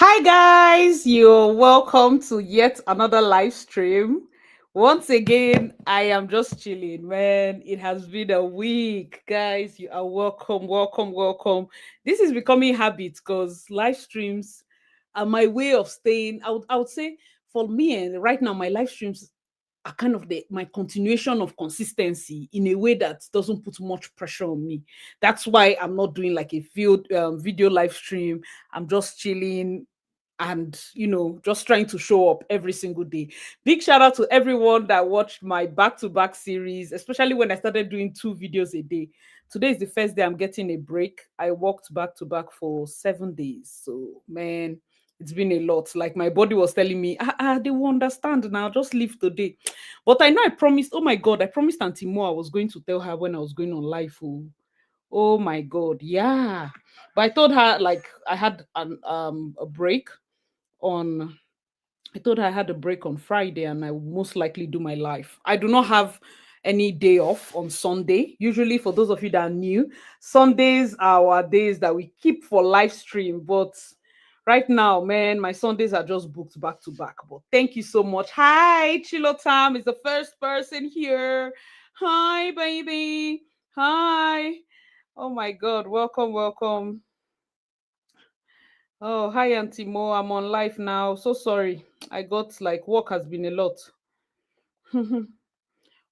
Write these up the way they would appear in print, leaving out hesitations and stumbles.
Hi guys, you're welcome to yet another live stream. Once again, I am just chilling, man. It has been a week, guys. You are welcome, welcome, welcome. This is becoming habit because live streams are my way of staying. I would say for me, and right now, my live streams are kind of my continuation of consistency in a way that doesn't put much pressure on me. That's why I'm not doing like a field video live stream. I'm just chilling and just trying to show up every single day. Big shout out to everyone that watched my back-to-back series, especially when I started doing 2 videos a day. Today is the first day I'm getting a break. I worked back to back for 7 days, so man, it's been a lot. Like my body was telling me, they will understand now, just leave today. But I know I promised, oh my god, I promised Auntie Mo I was going to tell her when I was going on live. Oh my god, yeah. But I told her like I had a break on I told her I had a break on Friday and I would most likely do my live. I do not have any day off on Sunday. Usually, for those of you that are new, Sundays are our days that we keep for live stream. But right now, man, my Sundays are just booked back to back. But thank you so much. Hi, Chilotam is the first person here. Hi, baby. Hi. Oh my God. Welcome, welcome. Oh, hi, Auntie Mo. I'm on live now. So sorry. I got like work has been a lot.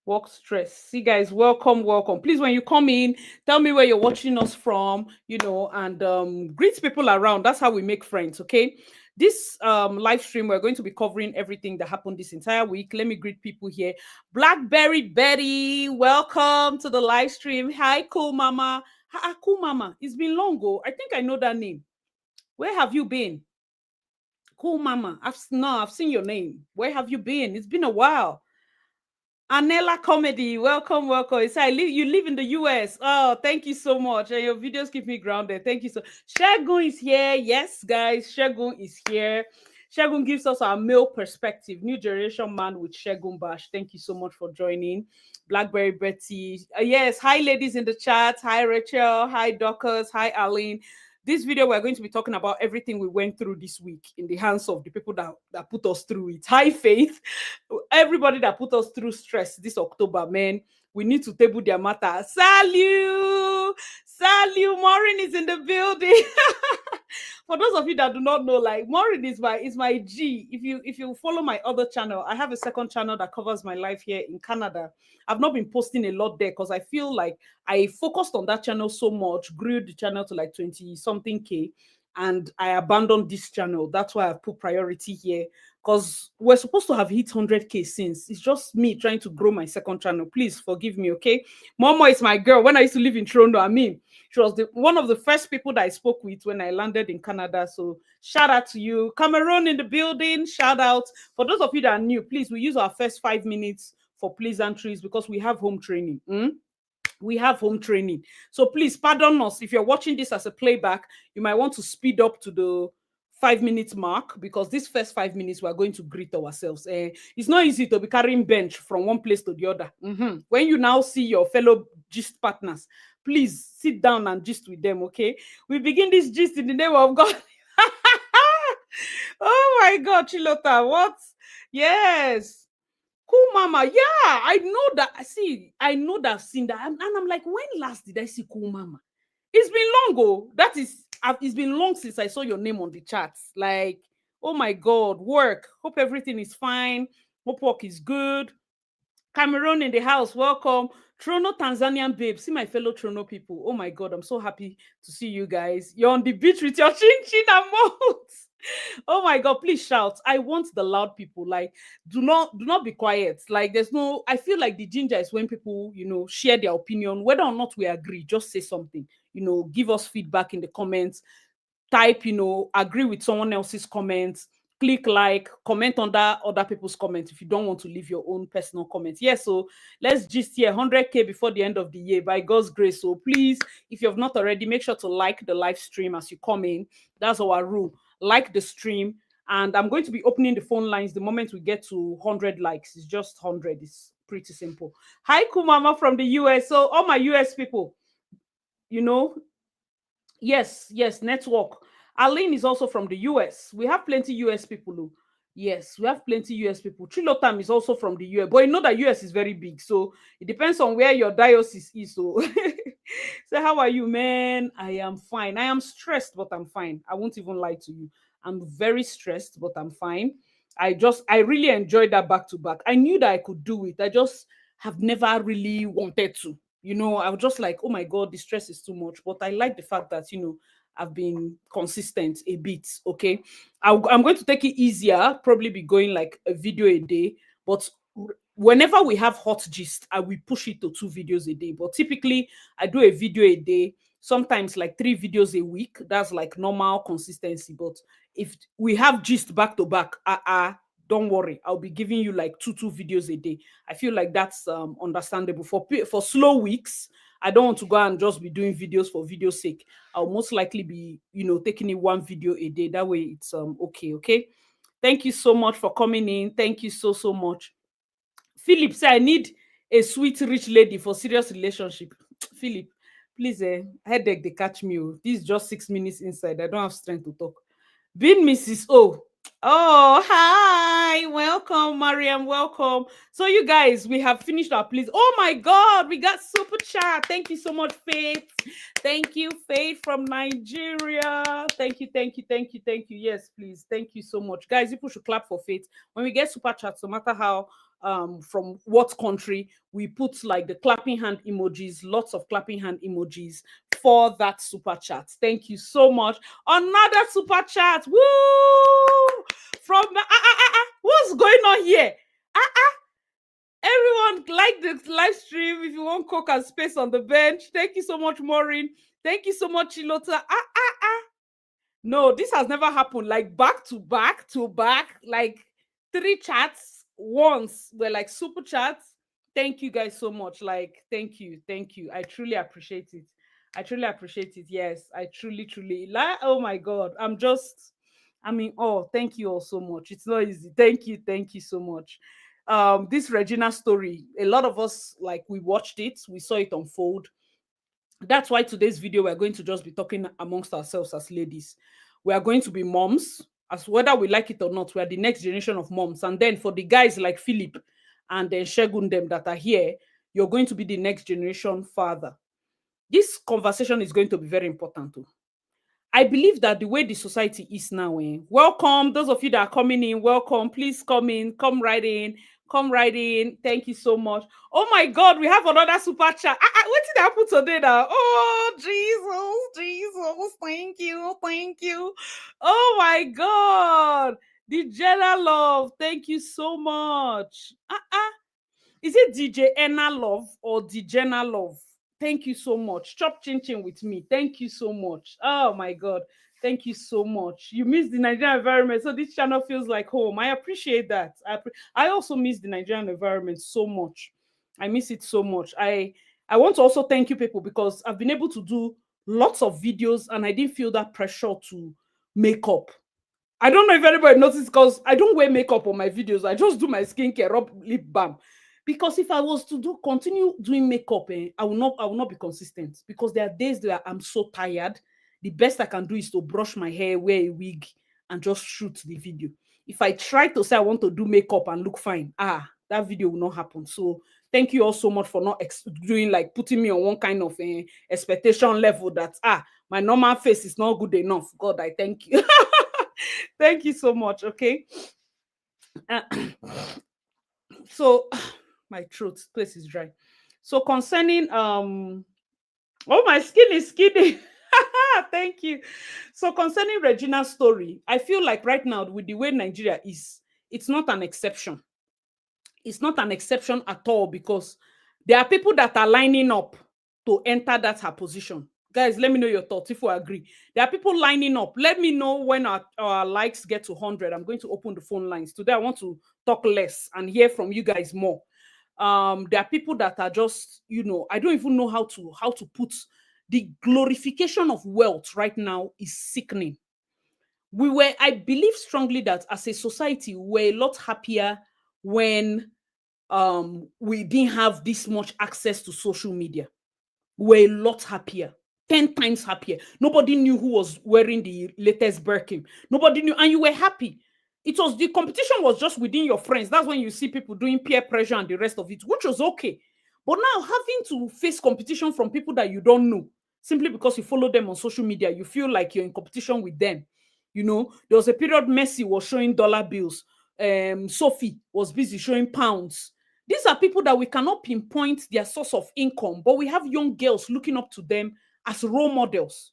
Work stress. See, guys, welcome, welcome. Please, when you come in, tell me where you're watching us from, and greet people around. That's how we make friends, okay? This live stream, we're going to be covering everything that happened this entire week. Let me greet people here. Blackberry Betty, welcome to the live stream. Hi, cool mama. Hi, cool mama. It's been long ago. I think I know that name. Where have you been? Cool mama. I've seen your name. Where have you been? It's been a while. Anela Comedy, welcome, welcome. It's you live in the US. Oh, thank you so much. And your videos keep me grounded. Thank you so. Shagun is here. Yes, guys, Shagun is here. Shagun gives us our male perspective. New generation man with Shagun Bash. Thank you so much for joining. Blackberry Betty. Yes, hi ladies in the chat. Hi Rachel. Hi Dockers. Hi Aline. This video, we're going to be talking about everything we went through this week in the hands of the people that put us through it. Hi, Faith. Everybody that put us through stress this October, man, we need to table their matter. Salut! Salut! Maureen is in the building. For those of you that do not know, like Maureen is my G. If you follow my other channel, I have a second channel that covers my life here in Canada. I've not been posting a lot there because I feel like I focused on that channel so much, grew the channel to like 20 something K, and I abandoned this channel. That's why I put priority here because we're supposed to have hit 100K since. It's just me trying to grow my second channel. Please forgive me, okay? Momo is my girl. When I used to live in Toronto, she was one of the first people that I spoke with when I landed in Canada. So shout out to you. Cameroon in the building, shout out. For those of you that are new, please, we use our first 5 minutes for pleasantries because we have home training. We have home training. So please pardon us. If you're watching this as a playback, you might want to speed up to the 5 minutes mark because this first 5 minutes we're going to greet ourselves. It's not easy to be carrying bench from one place to the other. When you now see your fellow gist partners, please sit down and gist with them, okay? We begin this gist in the name of God. Oh my God, Chilota, what? Yes. Cool mama, yeah, I know that. See, I know that I've seen that, and I'm like, when last did I see cool mama? It's been long, oh. It's been long since I saw your name on the charts. Like, oh my God, work. Hope everything is fine. Hope work is good. Cameroon in the house, welcome. Trono Tanzanian babe, see my fellow Trono people. Oh my God, I'm so happy to see you guys. You're on the beach with your chin chin and mouth. Oh my God, please shout. I want the loud people. Like, do not be quiet. Like, I feel like the ginger is when people, share their opinion, whether or not we agree, just say something, give us feedback in the comments, type, agree with someone else's comments, click like, comment under other people's comments if you don't want to leave your own personal comments. Yeah, so let's just hear 100K before the end of the year by God's grace. So please, if you have not already, make sure to like the live stream as you come in. That's our rule. Like the stream. And I'm going to be opening the phone lines the moment we get to 100 likes. It's just 100. It's pretty simple. Hi, Kumama from the US. So all my US people, you know, yes, network. Aline is also from the US. We have plenty US people who, yes, we have plenty US people. Chilotam is also from the US, but you know that US is very big, so it depends on where your diocese is. So, so how are you, man? I am fine. I am stressed, but I'm fine. I won't even lie to you. I'm very stressed, but I'm fine. I really enjoyed that back to back. I knew that I could do it. I just have never really wanted to. I was just like, oh my God, the stress is too much. But I like the fact that, I've been consistent a bit. Okay. I'm going to take it easier, probably be going like a video a day. But whenever we have hot gist, I will push it to 2 videos a day. But typically, I do a video a day, sometimes like 3 videos a week. That's like normal consistency. But if we have gist back to back, don't worry, I'll be giving you like two videos a day. I feel like that's understandable. For slow weeks, I don't want to go and just be doing videos for video's sake. I'll most likely be, taking in 1 video a day. That way it's okay. Thank you so much for coming in. Thank you so much. Philip say I need a sweet rich lady for serious relationship. Philip, please, headache they catch me. Oh. This is just 6 minutes inside. I don't have strength to talk. Being Mrs. O. Oh, hi. Welcome, Mariam. Welcome. So, you guys, we have finished our please. Oh my God, we got super chat. Thank you so much, Faith. Thank you, Faith from Nigeria. Thank you. Yes, please. Thank you so much. Guys, people should clap for Faith. When we get super chats, no matter how from what country, we put like the clapping hand emojis, lots of clapping hand emojis for that super chat. Thank you so much. Another super chat. Woo! From what's going on here? Everyone like the live stream. If you want coke and space on the bench, thank you so much, Maureen. Thank you so much, Chilota. No, this has never happened. Like back to back, like 3 chats once were like super chats. Thank you guys so much. Like, thank you. I truly appreciate it. Yes, I truly like. Oh my God, thank you all so much. It's not easy. Thank you so much. This Regina story, a lot of us like we watched it, we saw it unfold. That's why today's video we're going to just be talking amongst ourselves as ladies. We are going to be moms, as whether we like it or not. We are the next generation of moms. And then for the guys like Philip and then Shegun them that are here, you're going to be the next generation father. This conversation is going to be very important too. I believe that the way the society is now, welcome. Those of you that are coming in, welcome. Please come in, come right in. Thank you so much. Oh my God, we have another super chat. What did I put today now? Oh, Jesus. Thank you. Oh my God. The Jenna Love. Thank you so much. Is it DJ Enna Love or the Jenna Love? Thank you so much. Chop chin chin with me. Thank you so much. Oh my God. Thank you so much. You miss the Nigerian environment, so this channel feels like home. I appreciate that. I also miss the Nigerian environment so much. I miss it so much. I want to also thank you people because I've been able to do lots of videos and I didn't feel that pressure to make up. I don't know if anybody noticed because I don't wear makeup on my videos. I just do my skincare, rub lip balm. Because if I was to continue doing makeup, I will not be consistent. Because there are days where I'm so tired. The best I can do is to brush my hair, wear a wig, and just shoot the video. If I try to say I want to do makeup and look fine, that video will not happen. So thank you all so much for not doing like putting me on one kind of expectation level that my normal face is not good enough. God, I thank you. Thank you so much. Okay. So my throat place is dry. So concerning oh, my skin is skinny. Thank you. So concerning Regina's story, I feel like right now with the way Nigeria is, it's not an exception. It's not an exception at all because there are people that are lining up to enter that her position. Guys, let me know your thoughts if we agree. There are people lining up. Let me know when our likes get to 100. I'm going to open the phone lines. Today, I want to talk less and hear from you guys more. There are people that are just, I don't even know how to put the glorification of wealth right now is sickening. I believe strongly that as a society, we're a lot happier when we didn't have this much access to social media. We're a lot happier. 10 times happier. Nobody knew who was wearing the latest Birkin. Nobody knew, and you were happy. It was the competition was just within your friends. That's when you see people doing peer pressure and the rest of it, which was okay. But now having to face competition from people that you don't know, simply because you follow them on social media, you feel like you're in competition with them. You know, there was a period Messi was showing dollar bills. Sophie was busy showing pounds. These are people that we cannot pinpoint their source of income, but we have young girls looking up to them as role models.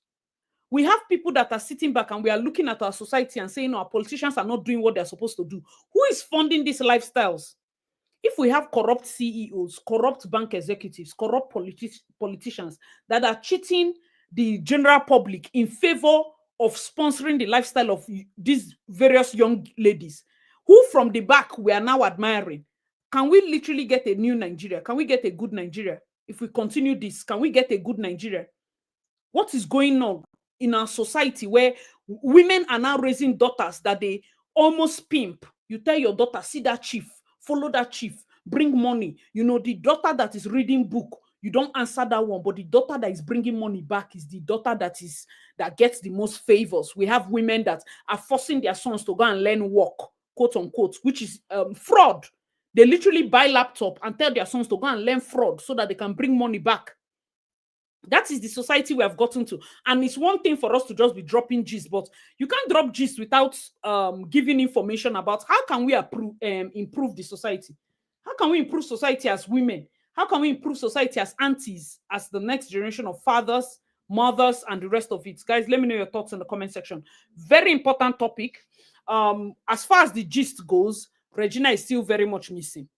We have people that are sitting back and we are looking at our society and saying, no, our politicians are not doing what they're supposed to do. Who is funding these lifestyles? If we have corrupt CEOs, corrupt bank executives, corrupt politicians that are cheating the general public in favor of sponsoring the lifestyle of these various young ladies, who from the back we are now admiring, can we literally get a new Nigeria? Can we get a good Nigeria? If we continue this, can we get a good Nigeria? What is going on in our society where women are now raising daughters that they almost pimp? You tell your daughter, see that chief, follow that chief, bring money. You know, the daughter that is reading book, you don't answer that one, but the daughter that is bringing money back is the daughter that gets the most favors. We have women that are forcing their sons to go and learn work, quote unquote, which is fraud. They literally buy laptop and tell their sons to go and learn fraud so that they can bring money back. That is the society we have gotten to. And it's one thing for us to just be dropping gist, but you can't drop gist without giving information about how can we improve the society. How can we improve society as women? How can we improve society as aunties, as the next generation of fathers, mothers, and the rest of it? Guys, let me know your thoughts in the comment section. Very important topic. As far as the gist goes, Regina is still very much missing.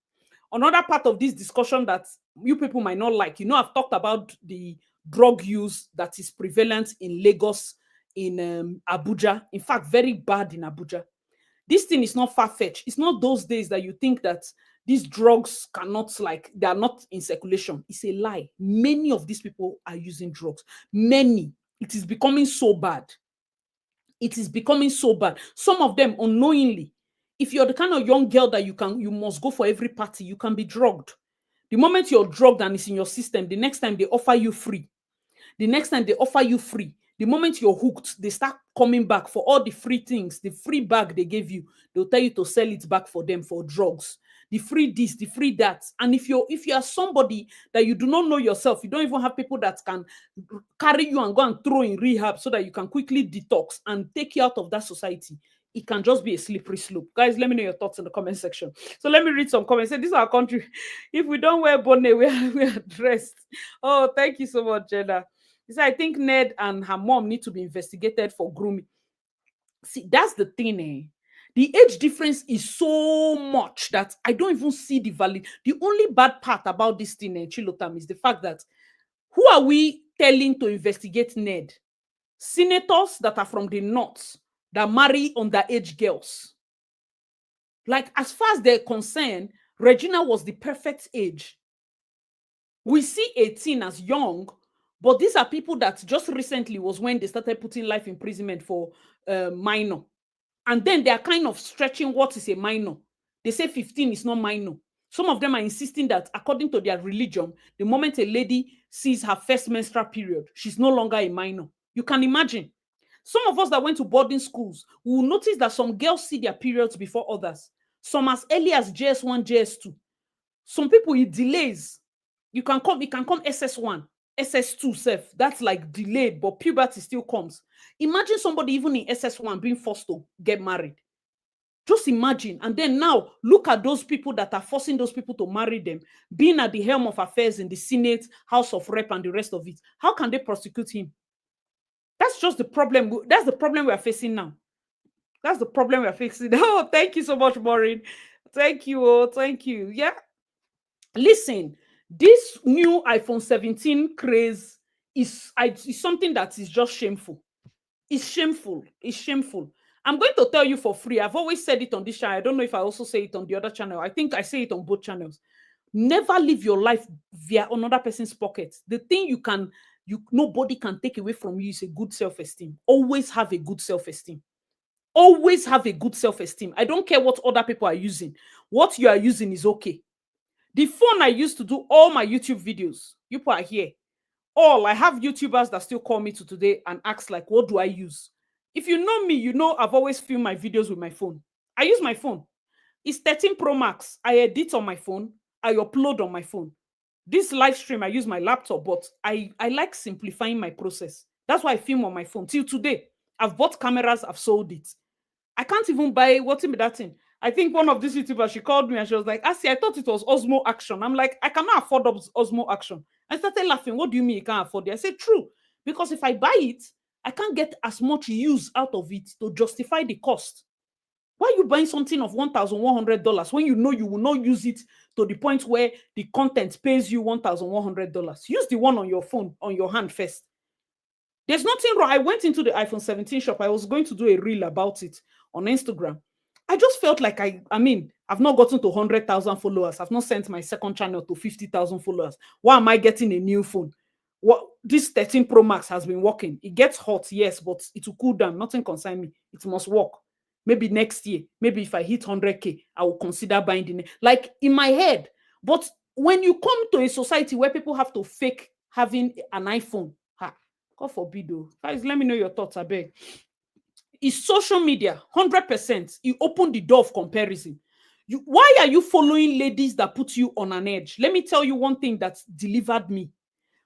Another part of this discussion that you people might not like, you know, I've talked about the drug use that is prevalent in Lagos, in Abuja. In fact, very bad in Abuja. This thing is not far-fetched. It's not those days that you think that these drugs cannot, like, they are not in circulation. It's a lie. Many of these people are using drugs. Many. It is becoming so bad. It is becoming so bad. Some of them unknowingly. If you're the kind of young girl that you must go for every party, you can be drugged. The moment you're drugged and it's in your system, the next time they offer you free. The next time they offer you free. The moment you're hooked, they start coming back for all the free things, the free bag they gave you. They'll tell you to sell it back for them for drugs. The free this, the free that. And if you are somebody that you do not know yourself, you don't even have people that can carry you and go and throw in rehab so that you can quickly detox and take you out of that society, it can just be a slippery slope. Guys, let me know your thoughts in the comment section. So let me read some comments. Say, this is our country. If we don't wear bonnet, we are dressed. Oh, thank you so much, Jenna. He said, I think Ned and her mom need to be investigated for grooming. See, that's the thing, eh? The age difference is so much that I don't even see the value. The only bad part about this thing, Chilotam, is the fact that who are we telling to investigate Ned? Senators that are from the north that marry underage girls. Like, as far as they're concerned, Regina was the perfect age. We see 18 as young, but these are people that just recently was when they started putting life imprisonment for minor. And then they are kind of stretching what is a minor. They say 15 is not minor. Some of them are insisting that according to their religion, the moment a lady sees her first menstrual period, she's no longer a minor. You can imagine. Some of us that went to boarding schools will notice that some girls see their periods before others. Some as early as JS1, JS2. Some people, it delays. It can come SS1, SS2 self. That's like delayed, but puberty still comes. Imagine somebody even in SS1 being forced to get married. Just imagine. And then now, look at those people that are forcing those people to marry them, being at the helm of affairs in the Senate, House of Rep, and the rest of it. How can they prosecute him? That's just the problem. That's the problem we are facing now. That's the problem we are facing. Oh, thank you so much, Maureen. Thank you. Oh, thank you. Yeah. Listen, this new iPhone 17 craze is something that is just shameful. It's shameful. It's shameful. I'm going to tell you for free. I've always said it on this channel. I don't know if I also say it on the other channel. I think I say it on both channels. Never live your life via another person's pocket. The thing nobody can take away from you is a good self-esteem. Always have a good self-esteem. Always have a good self-esteem. I don't care what other people are using. What you are using is okay. The phone I used to do all my YouTube videos, you people are here. All I have YouTubers that still call me to today and ask like, what do I use? If you know me, you know I've always filmed my videos with my phone. I use my phone. It's 13 Pro Max. I edit on my phone. I upload on my phone. This live stream, I use my laptop, but I like simplifying my process. That's why I film on my phone. Till today, I've bought cameras, I've sold it. I can't even buy what's in that thing. I think one of these YouTubers, she called me and she was like, Asi, I thought it was Osmo Action. I'm like, I cannot afford Osmo Action. I started laughing. What do you mean you can't afford it? I said, true. Because if I buy it, I can't get as much use out of it to justify the cost. Why are you buying something of $1,100 when you know you will not use it to the point where the content pays you $1,100? Use the one on your phone, on your hand first. There's nothing wrong. I went into the iPhone 17 shop. I was going to do a reel about it on Instagram. I just felt like I've not gotten to 100,000 followers. I've not sent my second channel to 50,000 followers. Why am I getting a new phone? What this 13 Pro Max has been working. It gets hot, yes, but it will cool down. Nothing concerns me. It must work. Maybe next year, maybe if I hit 100K, I will consider buying the like in my head. But when you come to a society where people have to fake having an iPhone, God forbid, though. Guys, let me know your thoughts, I beg. Is social media 100%? You open the door of comparison. Why are you following ladies that put you on an edge? Let me tell you one thing that delivered me.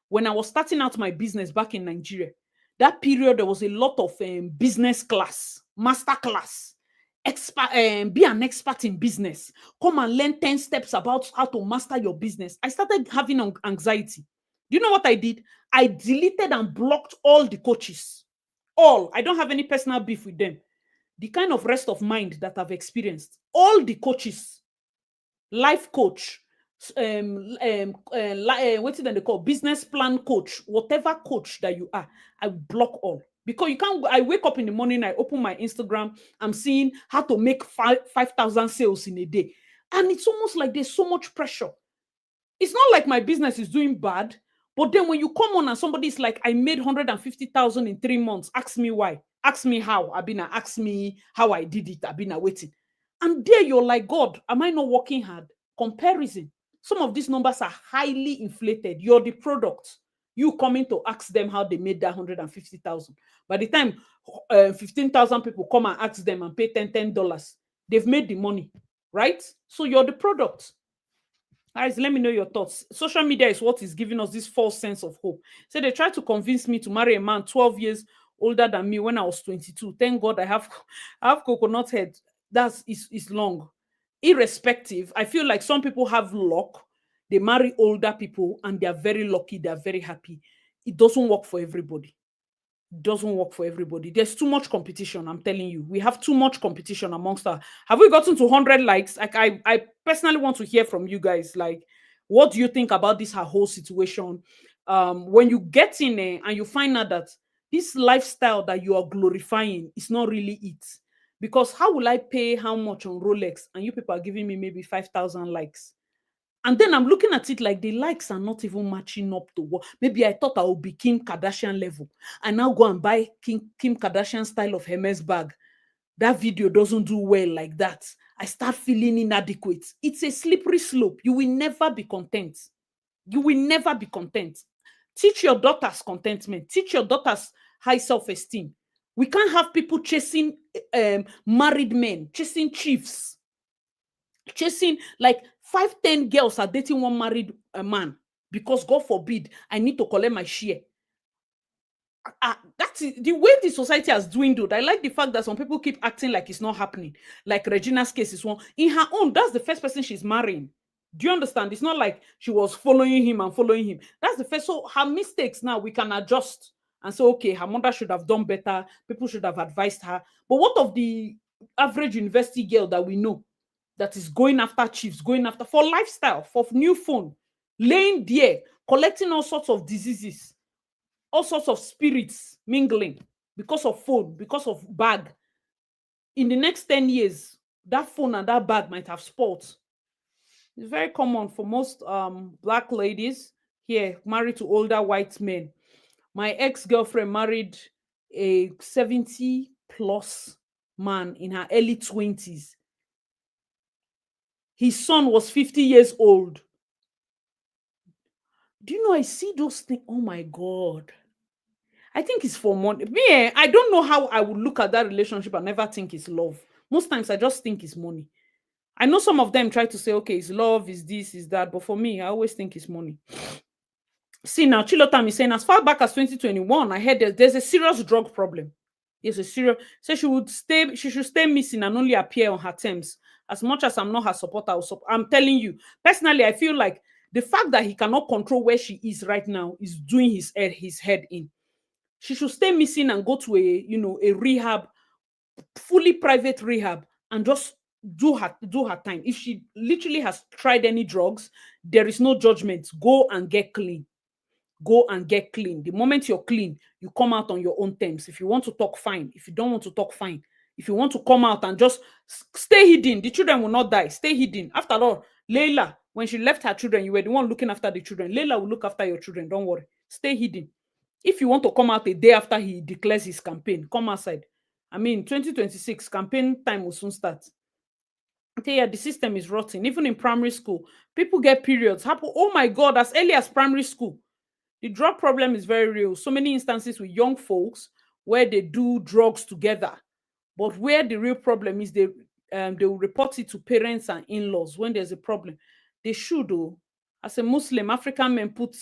When I was starting out my business back in Nigeria, that period, there was a lot of business class, master class, be an expert in business. Come and learn 10 steps about how to master your business. I started having anxiety. Do you know what I did? I deleted and blocked all the coaches. All. I don't have any personal beef with them. The kind of rest of mind that I've experienced. All the coaches, life coach, what do they call business plan coach, whatever coach that you are, I block all. Because you can't, I wake up in the morning, I open my Instagram, I'm seeing how to make 5,000 sales in a day. And it's almost like there's so much pressure. It's not like my business is doing bad, but then when you come on and somebody's like, I made 150,000 in 3 months, ask me why, ask me how, Abina, ask me how I did it, Abina, waiting. And there you're like, God, am I not working hard? Comparison. Some of these numbers are highly inflated. You're the product. You coming to ask them how they made that 150,000. By the time 15,000 people come and ask them and pay $10, they've made the money, right? So you're the product. Guys, let me know your thoughts. Social media is what is giving us this false sense of hope. So they tried to convince me to marry a man 12 years older than me when I was 22. Thank God I have coconut head. Is long. Irrespective, I feel like some people have luck. They marry older people and they are very lucky. They are very happy. It doesn't work for everybody. Doesn't work for everybody. There's too much competition. I'm telling you, we have too much competition amongst us. Have we gotten to 100 likes? Like I personally want to hear from you guys. Like, what do you think about this whole situation? When you get in there and you find out that this lifestyle that you are glorifying is not really it. Because how will I pay how much on Rolex and you people are giving me maybe 5,000 likes? And then I'm looking at it like the likes are not even matching up to what. Maybe I thought I would be Kim Kardashian level. I now go and buy Kim Kardashian style of Hermes bag. That video doesn't do well like that. I start feeling inadequate. It's a slippery slope. You will never be content. You will never be content. Teach your daughters contentment. Teach your daughters high self-esteem. We can't have people chasing married men, chasing chiefs, chasing like 5-10 girls are dating one married man because God forbid I need to collect my share. That's the way the society has dwindled. I like the fact that some people keep acting like it's not happening. Like Regina's case is one. In her own, that's the first person she's marrying. Do you understand? It's not like she was following him and following him. That's the first. So her mistakes now we can adjust and say, okay, her mother should have done better. People should have advised her. But what of the average university girl that we know that is going after chiefs, going after for lifestyle, for new phone, laying there, collecting all sorts of diseases, all sorts of spirits mingling because of phone, because of bag. In the next 10 years, that phone and that bag might have spoiled. It's very common for most black ladies here married to older white men. My ex-girlfriend married a 70 plus man in her early 20s. His son was 50 years old. Do you know I see those things? Oh my God. I think it's for money. Me, I don't know how I would look at that relationship and never think it's love. Most times I just think it's money. I know some of them try to say, okay, it's love, is this, is that. But for me, I always think it's money. See now, Chilotam is saying, as far back as 2021, I heard there's a serious drug problem. There's a serious. So she should stay missing and only appear on her terms. As much as I'm not her supporter, I'm telling you, personally, I feel like the fact that he cannot control where she is right now is doing his head in. She should stay missing and go to a rehab, fully private rehab, and just do her time. If she literally has tried any drugs, there is no judgment. Go and get clean. Go and get clean. The moment you're clean, you come out on your own terms. If you want to talk, fine. If you don't want to talk, fine. If you want to come out and just stay hidden, the children will not die. Stay hidden. After all, Layla, when she left her children, you were the one looking after the children. Layla will look after your children. Don't worry. Stay hidden. If you want to come out a day after he declares his campaign, come outside. I mean, 2026 campaign time will soon start. Okay, yeah, the system is rotten. Even in primary school, people get periods. Happen. Oh my God, as early as primary school. The drug problem is very real. So many instances with young folks where they do drugs together. But where the real problem is, they will report it to parents and in-laws when there's a problem. They should, though. As a Muslim, African men put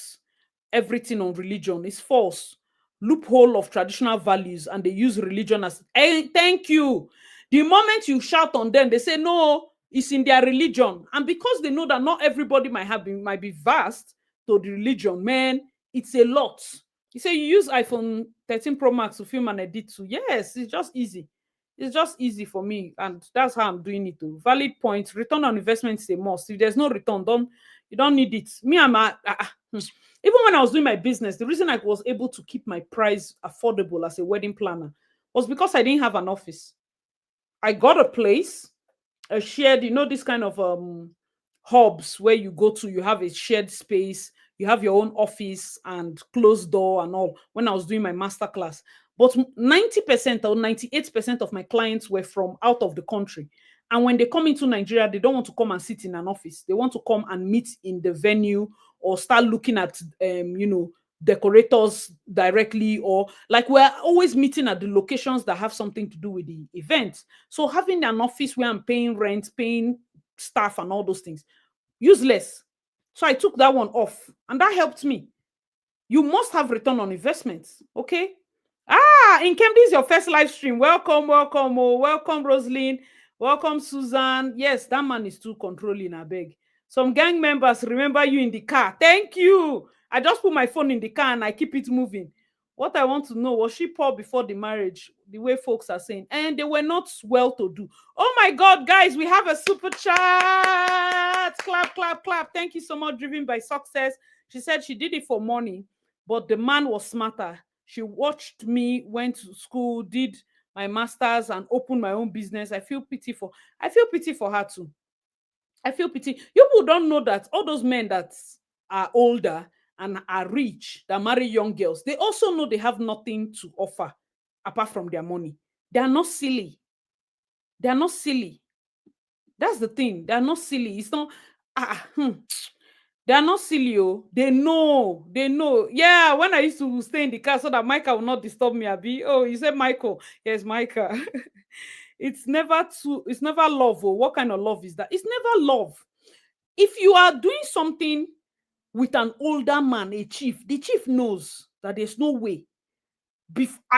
everything on religion. It's false. Loophole of traditional values, and they use religion as, hey, thank you. The moment you shout on them, they say, no, it's in their religion. And because they know that not everybody might be vast to the religion, man, it's a lot. You say you use iPhone 13 Pro Max to film and edit too. Yes, it's just easy. It's just easy for me, and that's how I'm doing it too. Valid point. Return on investment is a must. If there's no return, you don't need it. Me, even when I was doing my business, the reason I was able to keep my price affordable as a wedding planner was because I didn't have an office. I got a place, a shared, this kind of hubs where you go to, you have a shared space, you have your own office and closed door and all, when I was doing my masterclass. But 90% or 98% of my clients were from out of the country. And when they come into Nigeria, they don't want to come and sit in an office. They want to come and meet in the venue or start looking at, decorators directly, or like we're always meeting at the locations that have something to do with the event. So having an office where I'm paying rent, paying staff and all those things, useless. So I took that one off, and that helped me. You must have return on investments, okay? Nkem, this is your first live stream. Welcome, welcome, Rosaline. Welcome, Susan. Yes, that man is too controlling, I beg. Some gang members remember you in the car. Thank you. I just put my phone in the car and I keep it moving. What I want to know, was she poor before the marriage? The way folks are saying. And they were not well to do. Oh my God, guys, we have a super chat. Clap, clap, clap. Thank you so much, Driven by Success. She said she did it for money, but the man was smarter. She watched me, went to school, did my master's, and opened my own business. I feel pity for her too. I feel pity. You people don't know that all those men that are older and are rich, that marry young girls, they also know they have nothing to offer apart from their money. They are not silly. They are not silly. That's the thing. They are not silly. It's not. They are not silly. Oh. They know. They know. Yeah, when I used to stay in the car so that Micah will not disturb me, Abi. Oh, you said Michael. Yes, Micah. It's never love. Oh. What kind of love is that? It's never love. If you are doing something with an older man, a chief, the chief knows that there's no way.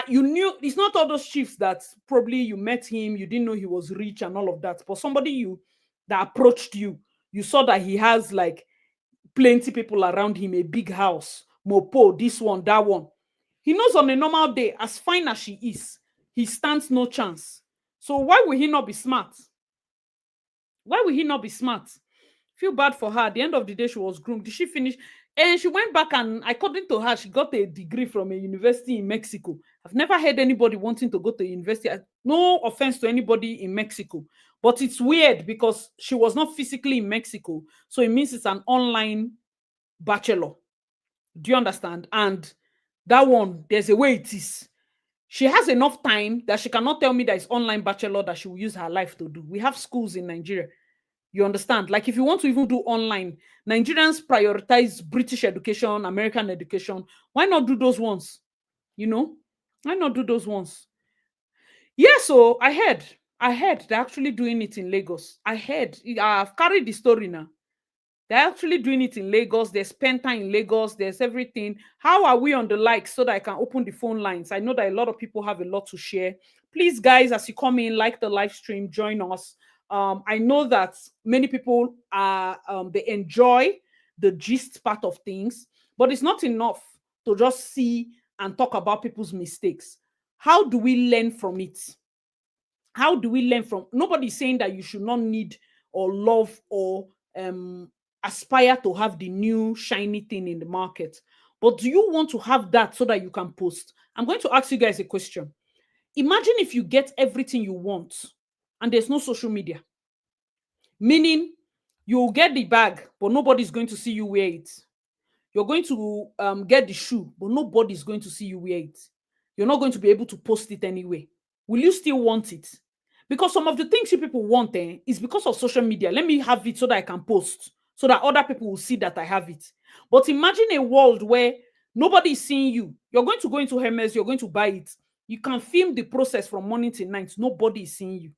You knew it's not all those chiefs that probably you met him, you didn't know he was rich and all of that, but somebody that approached you, you saw that he has like plenty people around him, a big house, mopo, this one, that one. He knows on a normal day, as fine as she is, he stands no chance. So why will he not be smart? Why will he not be smart? Feel bad for her. At the end of the day, she was groomed. Did she finish? And she went back, and according to her, she got a degree from a university in Mexico. I've never heard anybody wanting to go to a university. No offense to anybody in Mexico, but it's weird because she was not physically in Mexico. So it means it's an online bachelor. Do you understand? And that one, there's a way it is. She has enough time that she cannot tell me that it's online bachelor that she will use her life to do. We have schools in Nigeria. You understand? Like if you want to even do online, Nigerians prioritize British education, American education. Why not do those ones? You know? Why not do those ones? Yeah, so I heard they're actually doing it in Lagos. I heard. I've carried the story now. They're actually doing it in Lagos. There's Penta in Lagos. There's everything. How are we on the like so that I can open the phone lines? I know that a lot of people have a lot to share. Please, guys, as you come in, like the live stream, join us. I know that many people are they enjoy the gist part of things, but it's not enough to just see and talk about people's mistakes. How do we learn from it? How do we learn from? Nobody's saying that you should not need or love or aspire to have the new shiny thing in the market. But do you want to have that so that you can post? I'm going to ask you guys a question. Imagine if you get everything you want and there's no social media, meaning you'll get the bag, but nobody's going to see you wear it. You're going to get the shoe, but nobody's going to see you wear it. You're not going to be able to post it anyway. Will you still want it? Because some of the things you people want is because of social media. Let me have it so that I can post, so that other people will see that I have it. But imagine a world where nobody is seeing you. You're going to go into Hermes, you're going to buy it. You can film the process from morning till night. Nobody is seeing you.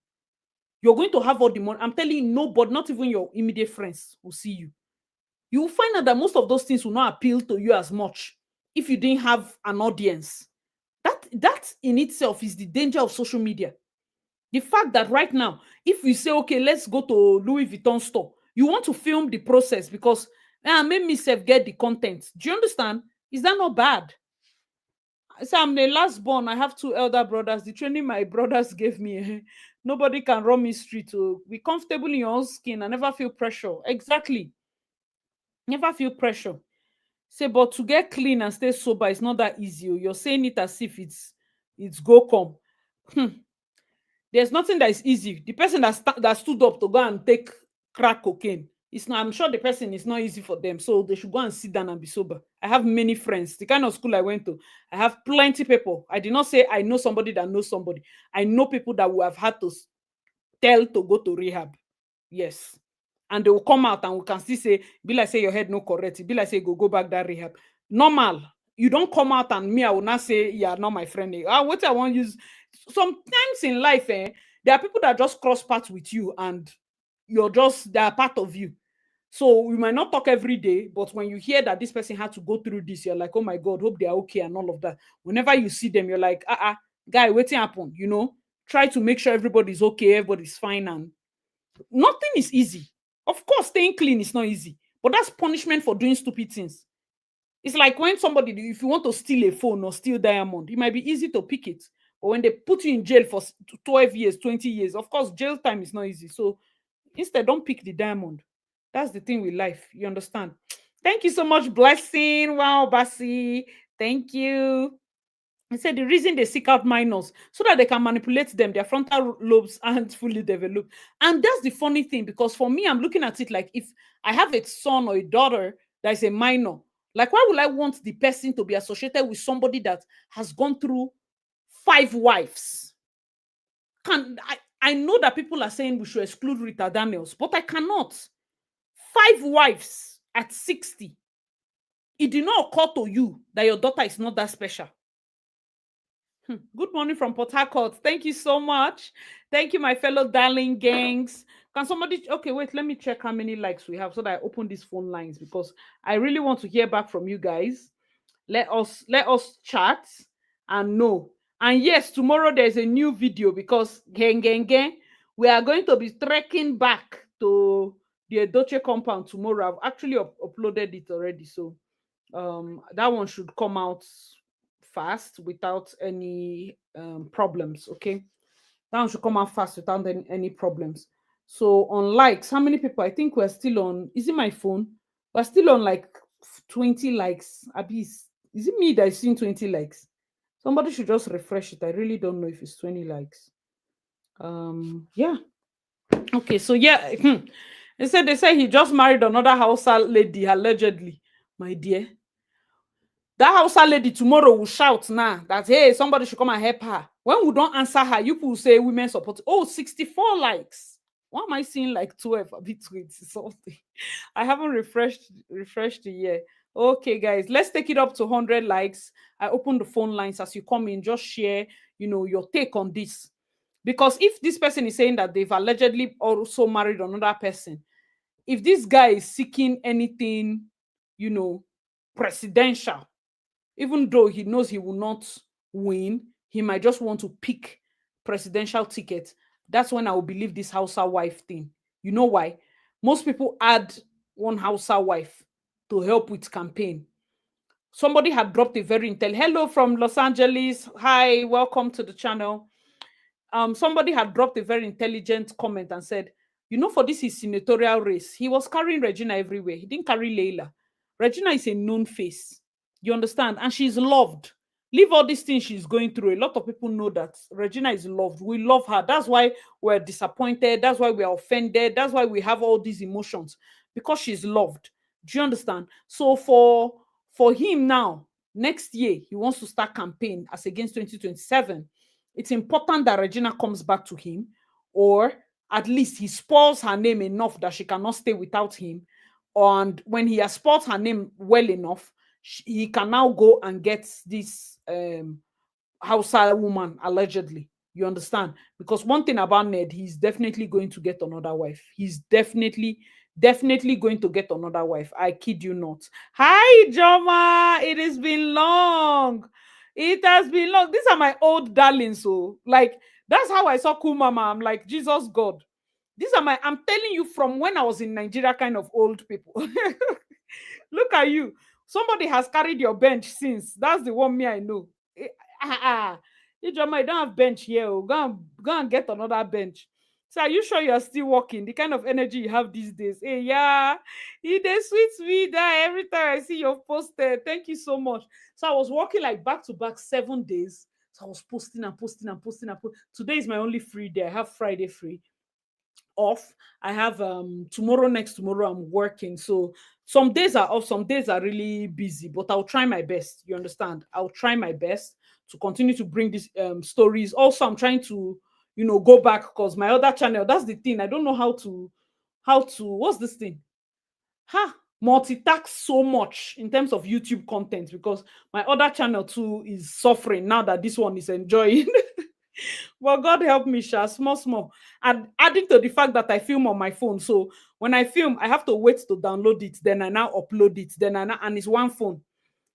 You're going to have all the money. I'm telling you, nobody, not even your immediate friends, will see you. You will find out that most of those things will not appeal to you as much if you didn't have an audience. That in itself is the danger of social media. The fact that right now, if we say, okay, let's go to Louis Vuitton store, you want to film the process because make me self get the content. Do you understand? Is that not bad? I say I'm the last born. I have two elder brothers. The training my brothers gave me, nobody can run me street to be comfortable in your own skin. I never feel pressure. Exactly. Never feel pressure. Say, but to get clean and stay sober is not that easy. You're saying it as if it's go come. There's nothing that is easy. The person that stood up to go and take crack cocaine, it's not. I'm sure the person is not easy for them, so they should go and sit down and be sober. I have many friends. The kind of school I went to, I have plenty people. I did not say I know somebody that knows somebody. I know people that will have had to tell to go to rehab. Yes. And they will come out and we can still say, be like say your head no correct. Be like say go back that rehab. Normal. You don't come out and me, I will not say you are not my friend. What I want to use. Sometimes in life, there are people that just cross paths with you and they are part of you. So we might not talk every day, but when you hear that this person had to go through this, you're like, oh my God, hope they are okay and all of that. Whenever you see them, you're like, guy, waiting happen, try to make sure everybody's okay, everybody's fine, and nothing is easy. Of course, staying clean is not easy, but that's punishment for doing stupid things. It's like when somebody, if you want to steal a phone or steal diamond, it might be easy to pick it. But when they put you in jail for 12 years, 20 years, of course, jail time is not easy. So instead, don't pick the diamond. That's the thing with life. You understand? Thank you so much, Blessing. Wow, Basi. Thank you. He said the reason they seek out minors so that they can manipulate them, their frontal lobes aren't fully developed. And that's the funny thing, because for me, I'm looking at it like if I have a son or a daughter that is a minor, like why would I want the person to be associated with somebody that has gone through 5 wives? I know that people are saying we should exclude Rita Daniels, but I cannot. 5 wives at 60. It did not occur to you that your daughter is not that special. Good morning from Port Harcourt. Thank you so much. Thank you, my fellow darling gangs. Can somebody, okay, wait, let me check how many likes we have so that I open these phone lines, because I really want to hear back from you guys. Let us chat and know. And yes, tomorrow there's a new video because gang, we are going to be trekking back to the Edoche compound tomorrow. I've actually uploaded it already, so that one should come out fast without any problems. Okay, that one should come out fast without any problems. So on likes, how many people? I think we're still on, is it my phone? We're still on like 20 likes. Abis, is it me that is seeing 20 likes? Somebody should just refresh it. I really don't know if it's 20 likes. Yeah. Okay, so yeah. They say he just married another Hausa lady, allegedly. My dear, that Hausa lady tomorrow will shout now that, hey, somebody should come and help her. When we don't answer her, you people say women support. Oh, 64 likes. Why am I seeing like 12 between something? I haven't refreshed the year. Okay, guys, let's take it up to 100 likes. I open the phone lines as you come in. Just share, your take on this. Because if this person is saying that they've allegedly also married another person, if this guy is seeking anything, you know, presidential, even though he knows he will not win, he might just want to pick presidential ticket. That's when I will believe this Hausa wife thing. You know why? Most people add one Hausa wife to help with campaign. Somebody had dropped a very hello from Los Angeles. Hi, welcome to the channel. Somebody had dropped a very intelligent comment and said, for this his senatorial race, he was carrying Regina everywhere. He didn't carry Leila. Regina is a known face. You understand? And she's loved. Leave all these things she's going through. A lot of people know that Regina is loved. We love her. That's why we're disappointed. That's why we're offended. That's why we have all these emotions, because she's loved. Do you understand? So for him now, next year, he wants to start campaign as against 2027. It's important that Regina comes back to him, or at least he spoils her name enough that she cannot stay without him. And when he has spoiled her name well enough, he can now go and get this Hausa woman, allegedly. You understand? Because one thing about Ned, he's definitely going to get another wife. He's definitely going to get another wife. I kid you not. Hi, Joma. It has been long. It has been long. These are my old darlings. So, like, that's how I saw Cool Mama. I'm like, Jesus God. These are I'm telling you, from when I was in Nigeria, kind of old people. Look at you. Somebody has carried your bench since. That's the one me I know. Ijoma, you don't have bench here. Oh. Go and get another bench. So are you sure you are still working? The kind of energy you have these days. Hey, yeah. It sweets me there every time I see your posted. Thank you so much. So I was working like back to back 7 days. So I was posting and posting and posting and posting. Today is my only free day. I have Friday free off. I have next tomorrow I'm working. So some days are off, some days are really busy, but I'll try my best. You understand? I'll try my best to continue to bring these stories. Also, I'm trying to, go back, because my other channel, that's the thing. I don't know how to what's this thing? Multitask so much in terms of YouTube content, because my other channel too is suffering now that this one is enjoying. Well, God help me, Sha, small. And adding to the fact that I film on my phone. So when I film, I have to wait to download it. Then I now upload it. And it's one phone.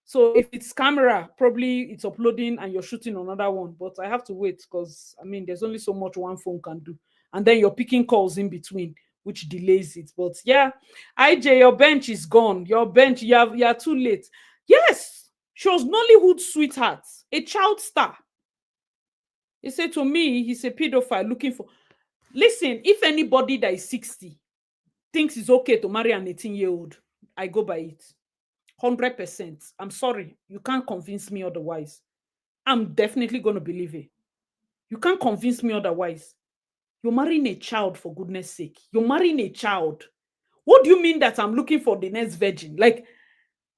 So if it's camera, probably it's uploading and you're shooting another one. But I have to wait, because, there's only so much one phone can do. And then you're picking calls in between, which delays it. But yeah, IJ, your bench is gone. Your bench, you're too late. Yes, she was Nollywood sweetheart, a child star. He said to me, he's a pedophile looking for... Listen, if anybody that is 60 thinks it's okay to marry an 18-year-old, I go by it. 100%. I'm sorry. You can't convince me otherwise. I'm definitely going to believe it. You can't convince me otherwise. You're marrying a child, for goodness sake. You're marrying a child. What do you mean that I'm looking for the next virgin? Like,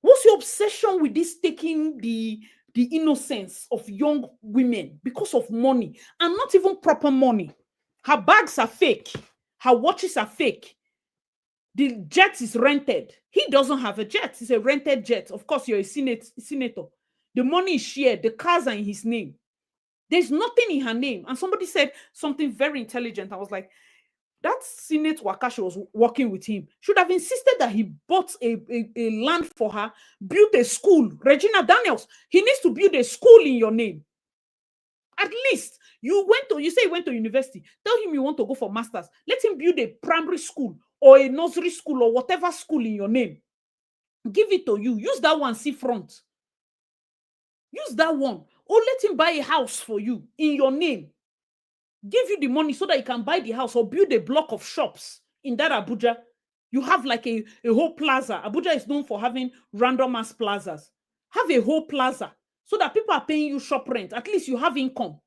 what's your obsession with this taking the innocence of young women because of money, and not even proper money? Her bags are fake. Her watches are fake. The jet is rented. He doesn't have a jet. It's a rented jet. Of course, you're a senator. The money is shared. The cars are in his name. There's nothing in her name. And somebody said something very intelligent. I was like, that Senate Wakashi was working with him should have insisted that he bought a land for her, built a school. Regina Daniels, he needs to build a school in your name. At least you say you went to university. Tell him you want to go for masters. Let him build a primary school or a nursery school or whatever school in your name. Give it to you. Use that one, see front. Use that one. Or let him buy a house for you in your name. Give you the money so that you can buy the house or build a block of shops in that Abuja. You have like a whole plaza. Abuja is known for having random ass plazas. Have a whole plaza so that people are paying you shop rent. At least you have income.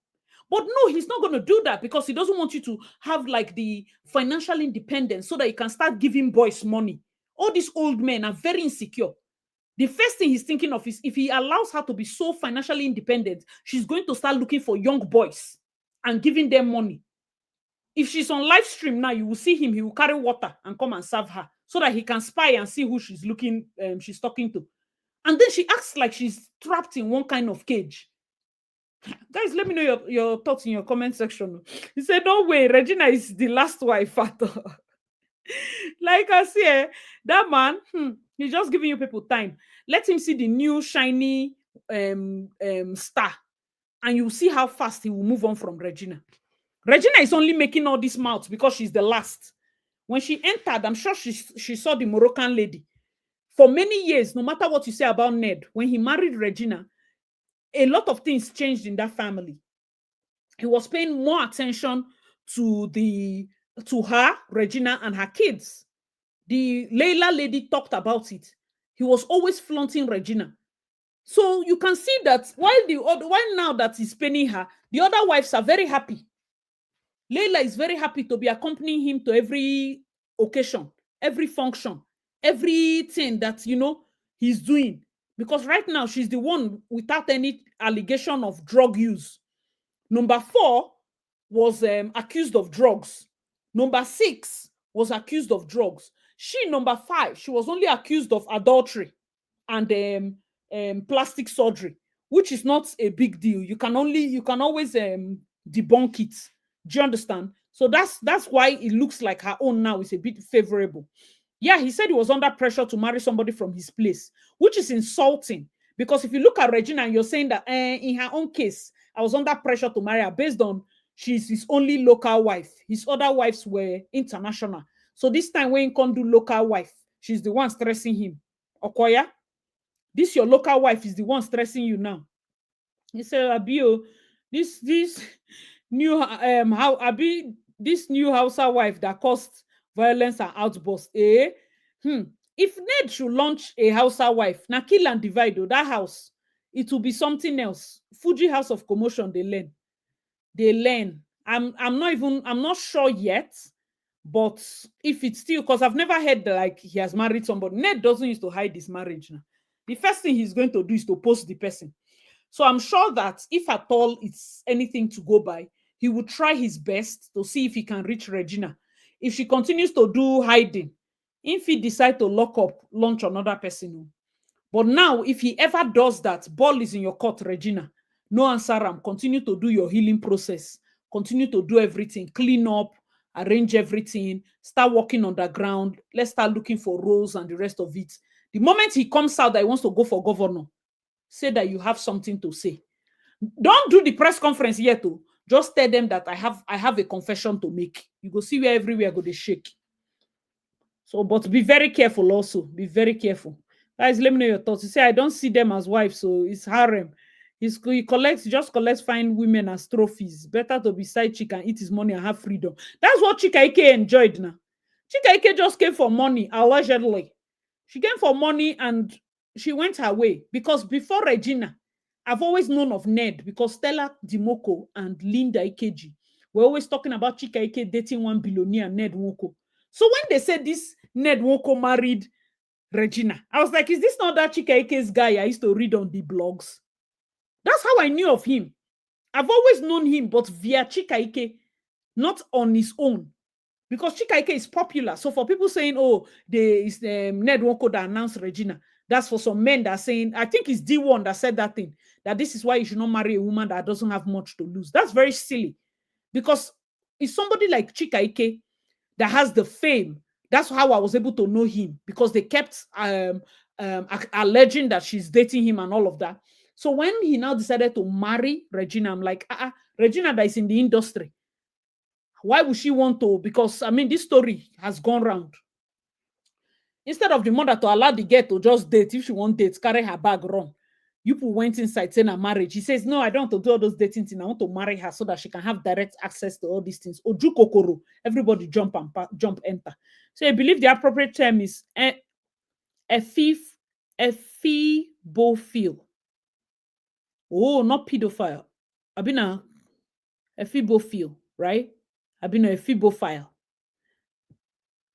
But no, he's not going to do that, because he doesn't want you to have like the financial independence so that you can start giving boys money. All these old men are very insecure. The first thing he's thinking of is, if he allows her to be so financially independent, she's going to start looking for young boys and giving them money. If she's on live stream now, you will see him. He will carry water and come and serve her so that he can spy and see who she's talking to. And then she acts like she's trapped in one kind of cage. Guys, let me know your thoughts in your comment section. He said, no way, Regina is the last wife. Like I say, that man, he's just giving you people time. Let him see the new shiny star, and you see how fast he will move on from Regina. Regina is only making all this mouth because she's the last. When she entered, I'm sure she saw the Moroccan lady. For many years, no matter what you say about Ned, when he married Regina, a lot of things changed in that family. He was paying more attention to her, Regina, and her kids. The Layla lady talked about it. He was always flaunting Regina. So you can see that while now that he's paying her, the other wives are very happy. Layla is very happy to be accompanying him to every occasion, every function, everything that, he's doing. Because right now, she's the one without any allegation of drug use. Number 4 was accused of drugs. Number 6 was accused of drugs. She, number 5, she was only accused of adultery and plastic surgery, which is not a big deal. You can always debunk it. Do you understand? So that's why it looks like her own now is a bit favorable. Yeah, he said he was under pressure to marry somebody from his place, which is insulting. Because if you look at Regina and you're saying that in her own case, I was under pressure to marry her based on she's his only local wife. His other wives were international. So this time when he can't do local wife, she's the one stressing him. Okoya, this your local wife is the one stressing you now. He said, Abio, this new how Abi, this new Hausa wife that caused violence and outbursts. If Ned should launch a Hausa wife, na kill and divide, that house, it will be something else. Fuji House of Commotion, they learn. I'm not sure yet, but if it's still, because I've never heard that, like, he has married somebody. Ned doesn't used to hide his marriage now. The first thing he's going to do is to post the person. So I'm sure that if at all it's anything to go by, he would try his best to see if he can reach Regina. If she continues to do hiding, if he decide to lock up, launch another person. But now, if he ever does that, ball is in your court, Regina. No answer. Continue to do your healing process. Continue to do everything. Clean up, arrange everything, start working on the ground. Let's start looking for roles and the rest of it. The moment he comes out that he wants to go for governor, say that you have something to say. Don't do the press conference yet, though. Just tell them that I have a confession to make. You go see where everywhere go to shake. So, but be very careful also. Be very careful. Guys, let me know your thoughts. You say, I don't see them as wives, so it's harem. He just collects fine women as trophies. Better to be side chick and eat his money and have freedom. That's what Chika Ike enjoyed now. Chika Ike just came for money, allegedly. She came for money and she went her way. Because before Regina, I've always known of Ned because Stella Dimoko and Linda Ikeji were always talking about Chika Ike dating one billionaire, Ned Nwoko. So when they said this Ned Nwoko married Regina, I was like, is this not that Chika Ike's guy I used to read on the blogs? That's how I knew of him. I've always known him, but via Chika Ike, not on his own. Because Chika Ike is popular. So for people saying, oh, it's Ned Nwoko that announced Regina, that's for some men that are saying, I think it's D1 that said that thing, that this is why you should not marry a woman that doesn't have much to lose. That's very silly. Because it's somebody like Chika Ike that has the fame. That's how I was able to know him, because they kept alleging that she's dating him and all of that. So when he now decided to marry Regina, I'm like, Regina that is in the industry. Why would she want to? Because, I mean, this story has gone round. Instead of the mother to allow the girl to just date, if she won't date, carry her bag, run. You people went inside saying a marriage. He says, no, I don't want to do all those dating things. I want to marry her so that she can have direct access to all these things. Oju kokoro. Everybody jump, enter. So I believe the appropriate term is ephibophile. Oh, not pedophile. I've been a ephibophile, right? I've been a ephibophile.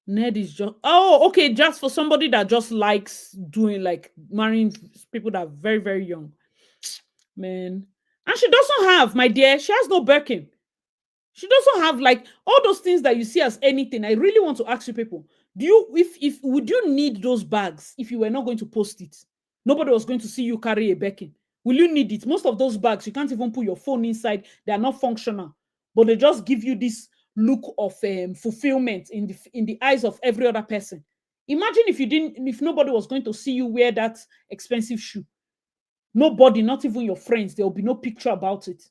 Ned is just, oh, okay, just for somebody that just likes doing, like, marrying people that are very, very young. Man. And she doesn't have, my dear, she has no Birkin. She doesn't have like all those things that you see as anything. I really want to ask you people, do you if would you need those bags if you were not going to post it? Nobody was going to see you carry a Birkin. Will you need it? Most of those bags, you can't even put your phone inside. They are not functional, but they just give you this look of fulfillment in the eyes of every other person. Imagine if nobody was going to see you wear that expensive shoe. Nobody, not even your friends, there will be no picture about it.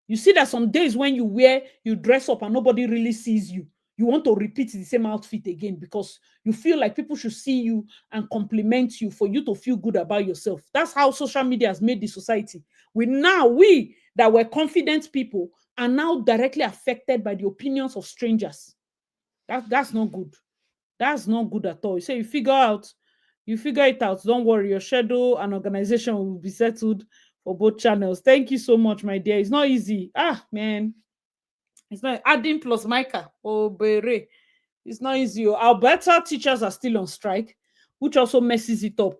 You see that some days when you dress up and nobody really sees you, you want to repeat the same outfit again because you feel like people should see you and compliment you for you to feel good about yourself. That's how social media has made the society. We that were confident people are now directly affected by the opinions of strangers. That's not good. That's not good at all. You say you figure it out. Don't worry, your schedule and organization will be settled for both channels. Thank you so much, my dear. It's not easy. Ah, man. It's not adding plus Micah. Oh, bere. It's not easy. Our better teachers are still on strike, which also messes it up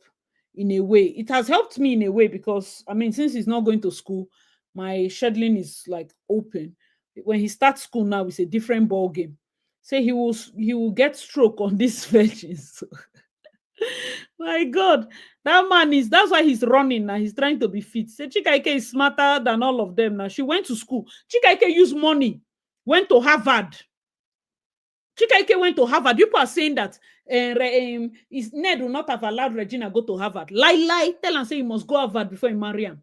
in a way. It has helped me in a way because, I mean, since he's not going to school, my scheduling is like open. When he starts school now, it's a different ball game. Say he will get stroke on these virgins. My God, that's why he's running now. He's trying to be fit. Say Chikaike is smarter than all of them now. She went to school. Chikaike used money, went to Harvard. Chikaike went to Harvard. People are saying that Ned will not have allowed Regina go to Harvard. Lie. Tell and say he must go Harvard before he marry him.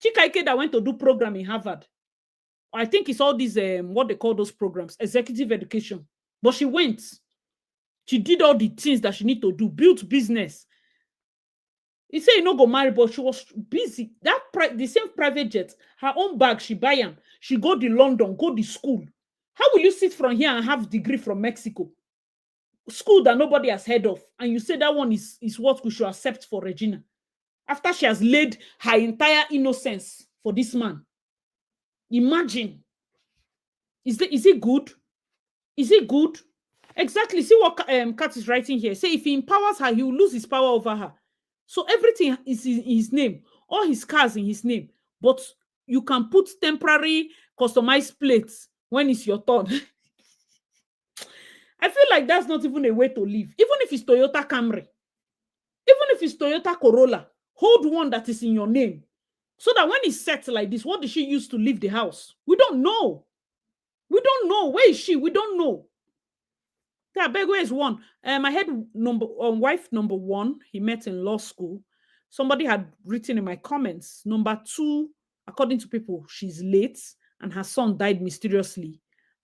Chikaike that went to do program in Harvard. I think it's all these what they call those programs, executive education. But she went. She did all the things that she need to do, built business. He said he no go marry, but she was busy. The same private jet, her own bag, she buy them. She go to London, go to school. How will you sit from here and have degree from Mexico? School that nobody has heard of. And you say that one is what we should accept for Regina. After she has laid her entire innocence for this man. Imagine. Is it good? Is it good? Exactly. See what Kat is writing here. Say if he empowers her, he will lose his power over her. So everything is in his name. All his cars in his name. But you can put temporary customized plates when it's your turn. I feel like that's not even a way to live. Even if it's Toyota Camry, even if it's Toyota Corolla, hold one that is in your name. So that when it's set like this, what did she use to leave the house? We don't know. We don't know. Where is she? We don't know. Yeah, Begwe is one. I had wife number one, he met in law school. Somebody had written in my comments. Number two, according to people, she's late and her son died mysteriously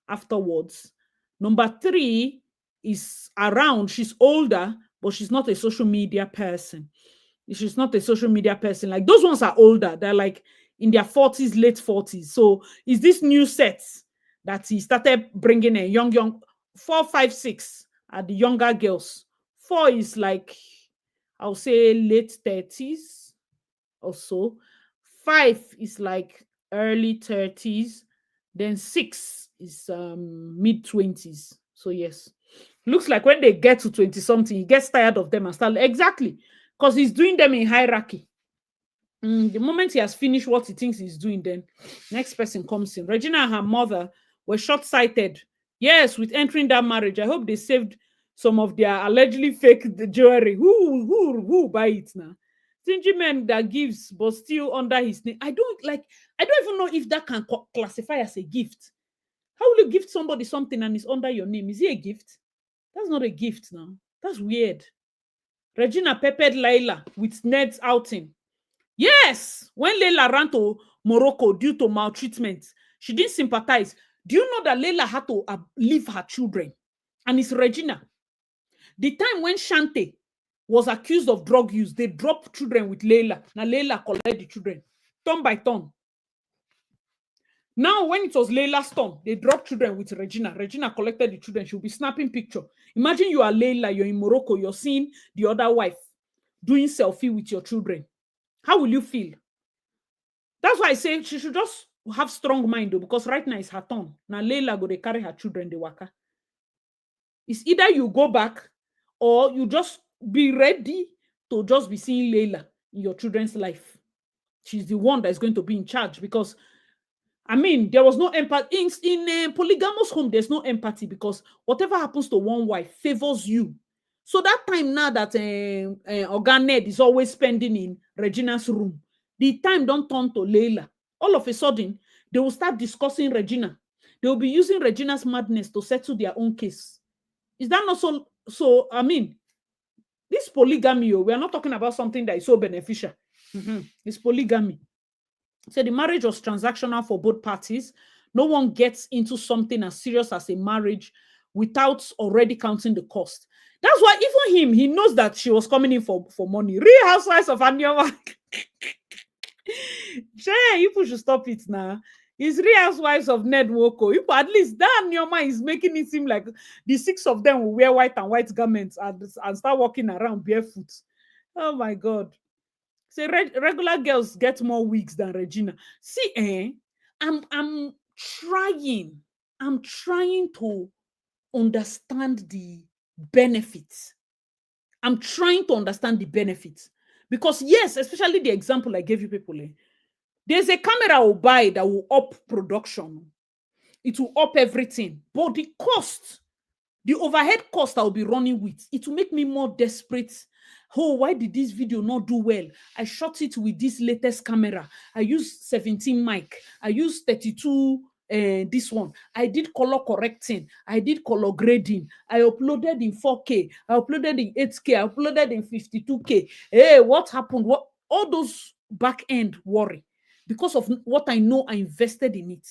afterwards. Number three is around. She's older, but she's not a social media person. She's not a social media person. Like those ones are older. They're like in their 40s, late 40s. So is this new set that he started bringing a young 4, 5, 6 are the younger girls. 4 is like, I'll say late 30s or so. 5 is like early 30s. Then 6 is mid 20s. So yes, looks like when they get to 20 something, he gets tired of them and start exactly because he's doing them in hierarchy. The moment he has finished what he thinks he's doing, then next person comes in. Regina and her mother were short-sighted. Yes, with entering that marriage, I hope they saved some of their allegedly fake jewelry. Who buy it now? Stingy men that gives, but still under his name. I don't even know if that can classify as a gift. How will you gift somebody something and it's under your name? Is it a gift? That's not a gift now. That's weird. Regina peppered Layla with Ned's outing. Yes, when Layla ran to Morocco due to maltreatment, she didn't sympathize. Do you know that Layla had to leave her children? And it's Regina. The time when Shante was accused of drug use, they dropped children with Layla. Now Layla collected the children, turn by turn. Now, when it was Layla's turn, they dropped children with Regina. Regina collected the children. She'll be snapping picture. Imagine you are Layla, you're in Morocco, you're seeing the other wife doing selfie with your children. How will you feel? That's why I say she should just have strong mind though, because right now it's her turn. Now Layla go to carry her children, the waka. It's either you go back or you just be ready to just be seeing Layla in your children's life. She's the one that's going to be in charge because I mean, there was no empathy in a polygamous home. There's no empathy because whatever happens to one wife favors you. So that time now that Oga Ned is always spending in Regina's room, the time don't turn to Leila. All of a sudden, they will start discussing Regina. They will be using Regina's madness to settle their own case. Is that not so? So I mean, this polygamy, we are not talking about something that is so beneficial. It's polygamy. So the marriage was transactional for both parties. No one gets into something as serious as a marriage without already counting the cost. That's why even him, he knows that she was coming in for money. Real Housewives of Anioma. Jay, people should stop it now. It's Real Housewives of Ned Woko. At least that Anioma is making it seem like the six of them will wear white and white garments and start walking around barefoot. Oh my God. Say regular girls get more wigs than Regina. See, I'm trying. I'm trying to understand the benefits. I'm trying to understand the benefits. Because yes, especially the example I gave you people, there's a camera will buy that will up production. It will up everything. But the cost, the overhead cost I'll be running with, it will make me more desperate. Oh, why did this video not do well? I shot it with this latest camera. I used 17 mic. I used 32 this one. I did color correcting. I did color grading. I uploaded in 4K. I uploaded in 8K. I uploaded in 52K. Hey, what happened? What all those back end worry because of what I know I invested in it.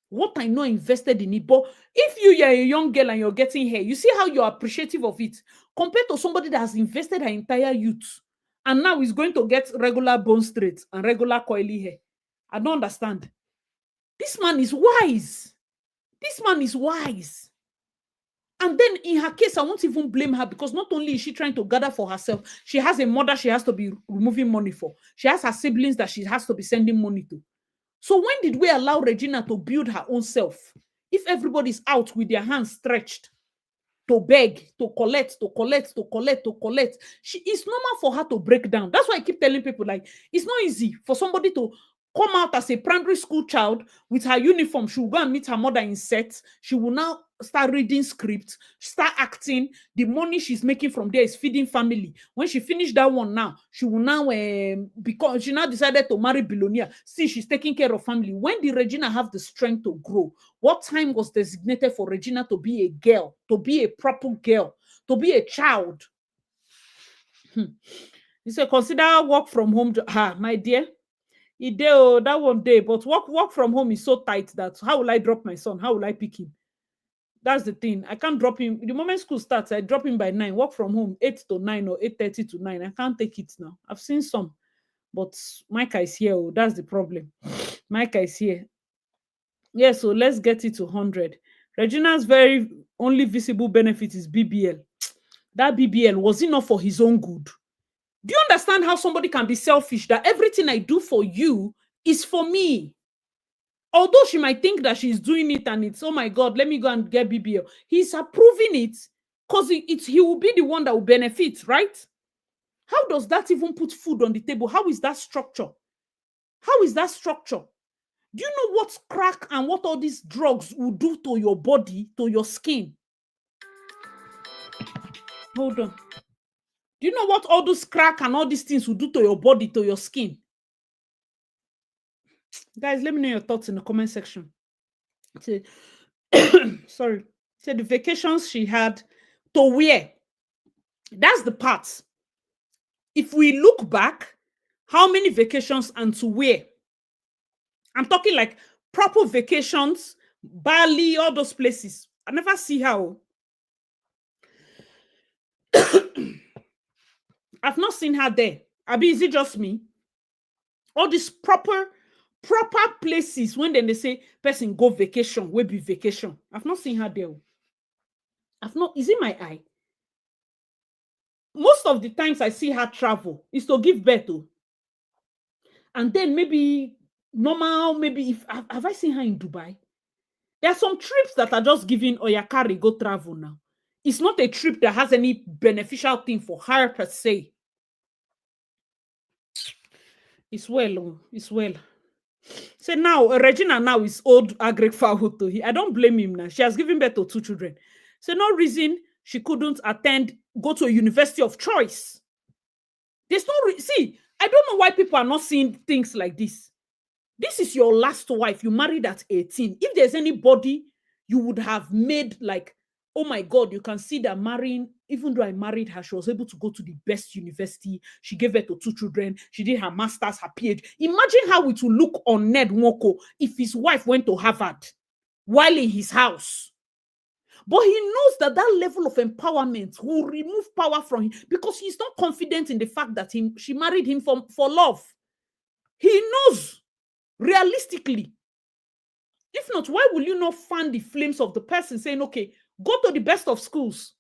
What I know I invested in it. But if you're a young girl and you're getting hair, you see how you're appreciative of it compared to somebody that has invested her entire youth and now is going to get regular bone straight and regular coily hair. I don't understand. This man is wise. This man is wise. And then in her case, I won't even blame her because not only is she trying to gather for herself, she has a mother she has to be removing money for. She has her siblings that she has to be sending money to. So when did we allow Regina to build her own self? If everybody's out with their hands stretched to beg, to collect, it's normal for her to break down. That's why I keep telling people, like, it's not easy for somebody to come out as a primary school child with her uniform. She will go and meet her mother in sets. She will now start reading scripts, start acting. The money she's making from there is feeding family. When she finished that one now, she will now, because she now decided to marry billionaire. See, she's taking care of family. When did Regina have the strength to grow? What time was designated for Regina to be a girl, to be a proper girl, to be a child? You say, consider work from home. My dear. That one day, but work from home is so tight that how will I drop my son? How will I pick him? That's the thing. I can't drop him. The moment school starts, I drop him by 9. Work from home 8 to 9 or 8:30 to 9. I can't take it now. I've seen some, but Micah is here. Oh, that's the problem. Micah is here. Yeah, so let's get it to 100. Regina's very only visible benefit is BBL. That BBL was enough for his own good. Do you understand how somebody can be selfish, that everything I do for you is for me? Although she might think that she's doing it and it's, oh my God, let me go and get BBL. He's approving it because he will be the one that will benefit, right? How does that even put food on the table? How is that structure? How is that structure? Do you know what crack and what all these drugs will do to your body, to your skin? Hold on. Do you know what all those crack and all these things will do to your body, to your skin? Guys, let me know your thoughts in the comment section. Sorry. So the vacations she had to wear. That's the part. If we look back, how many vacations and to wear? I'm talking like proper vacations, Bali, all those places. I never see how. I've not seen her there. Abi, is it just me? All these proper places when then they say person go vacation, will be vacation. I've not seen her there. I've not, is it my eye? Most of the times I see her travel is to give birth to. And then maybe normal, maybe if have I seen her in Dubai? There are some trips that are just giving Oyakari go travel now. It's not a trip that has any beneficial thing for her per se. It's well, it's well. So now Regina now is old agric fowl to. I don't blame him now. She has given birth to 2 children. So no reason she couldn't go to a university of choice. There's no see. I don't know why people are not seeing things like this. This is your last wife. You married at 18. If there's anybody you would have made like, oh my God, you can see that marrying, even though I married her, she was able to go to the best university. She gave birth to 2 children. She did her master's, her PhD. Imagine how it would look on Ned Nwoko if his wife went to Harvard while in his house. But he knows that that level of empowerment will remove power from him because he's not confident in the fact that she married him for love. He knows realistically. If not, why will you not fan the flames of the person saying, okay, go to the best of schools?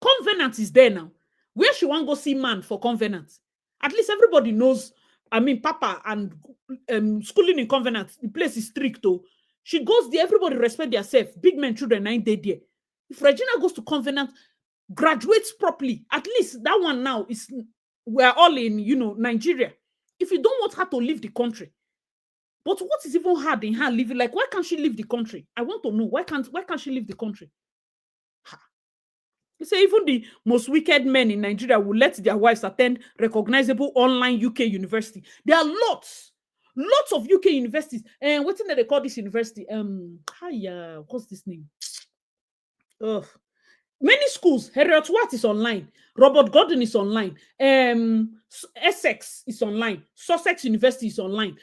Covenant is there now. Where she want to go see man for covenant? At least everybody knows, I mean, Papa and schooling in covenant, the place is strict though. She goes there, everybody respect themselves. Big men, children, 9 days there. If Regina goes to covenant, graduates properly, at least that one now is, we're all in, Nigeria. If you don't want her to leave the country, but what is even hard in her living? Like, why can't she leave the country? I want to know. Why can't she leave the country? You say even the most wicked men in Nigeria will let their wives attend recognizable online UK university. There are lots of UK universities. And what do they call this university? What's this name? Many schools. Harriet Watt is online. Robert Gordon is online. Essex is online. Sussex University is online.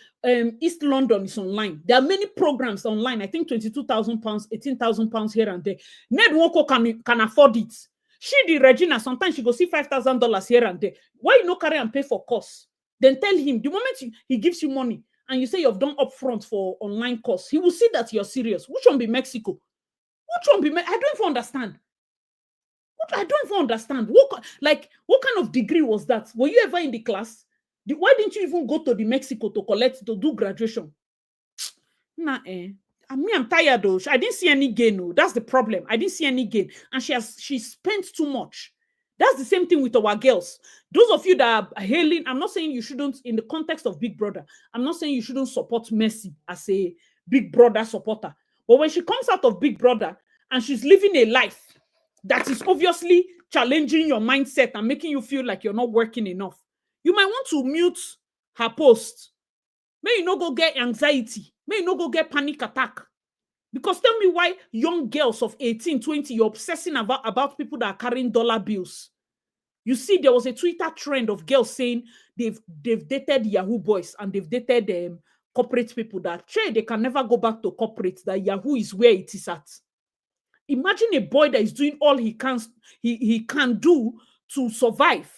East London is online. There are many programs online. I think £22,000, £18,000 here and there. Ned Nwoko can afford it. She, the Regina, sometimes she go see $5,000 here and there. Why you no carry and pay for course? Then tell him the moment he gives you money and you say you've done upfront for online course, he will see that you're serious. Which one be Mexico? Which one be? I don't even understand. I don't even understand. What kind of degree was that? Were you ever in the class? Why didn't you even go to the Mexico to do graduation? Nah, I'm tired though. I didn't see any gain. No, that's the problem. I didn't see any gain, and she spent too much. That's the same thing with our girls. Those of you that are hailing, I'm not saying you shouldn't, in the context of Big Brother, I'm not saying you shouldn't support Mercy as a Big Brother supporter. But when she comes out of Big Brother and she's living a life that is obviously challenging your mindset and making you feel like you're not working enough, you might want to mute her post. May you not go get anxiety. May you not go get panic attack. Because tell me why young girls of 18, 20, you're obsessing about people that are carrying dollar bills. You see, there was a Twitter trend of girls saying they've dated Yahoo boys and they've dated corporate people that they can never go back to corporate, that Yahoo is where it is at. Imagine a boy that is doing all he can do to survive.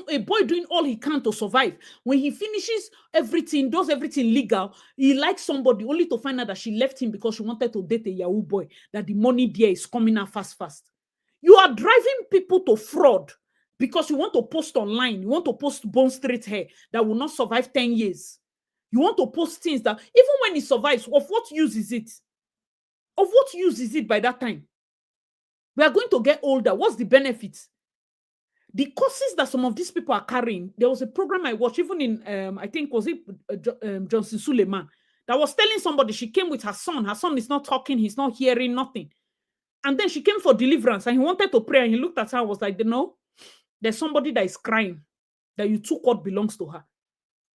A boy doing all he can to survive. When he finishes everything, does everything legal, he likes somebody only to find out that she left him because she wanted to date a Yahoo boy, that the money there is coming out fast. You are driving people to fraud because you want to post online. You want to post bone straight hair that will not survive 10 years. You want to post things that, even when it survives, of what use is it? Of what use is it by that time? We are going to get older. What's the benefit? The courses that some of these people are carrying, there was a program I watched, even in, I think, was it Johnson Suleiman, that was telling somebody she came with her son. Her son is not talking. He's not hearing nothing. And then she came for deliverance and he wanted to pray and he looked at her and was like, no, there's somebody that is crying, that you took what belongs to her.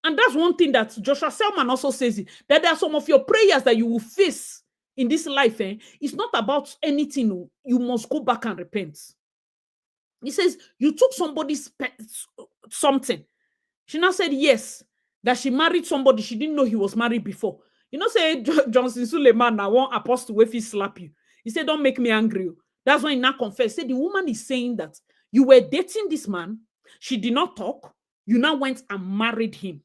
And that's one thing that Joshua Selman also says, that there are some of your prayers that you will face in this life. It's not about anything. You must go back and repent. He says, you took somebody's something. She now said yes, that she married somebody she didn't know he was married before. You know, say Johnson Suleiman, I want apostle if he slap you. He said, don't make me angry. That's why he now confessed. Say the woman is saying that you were dating this man. She did not talk. You now went and married him.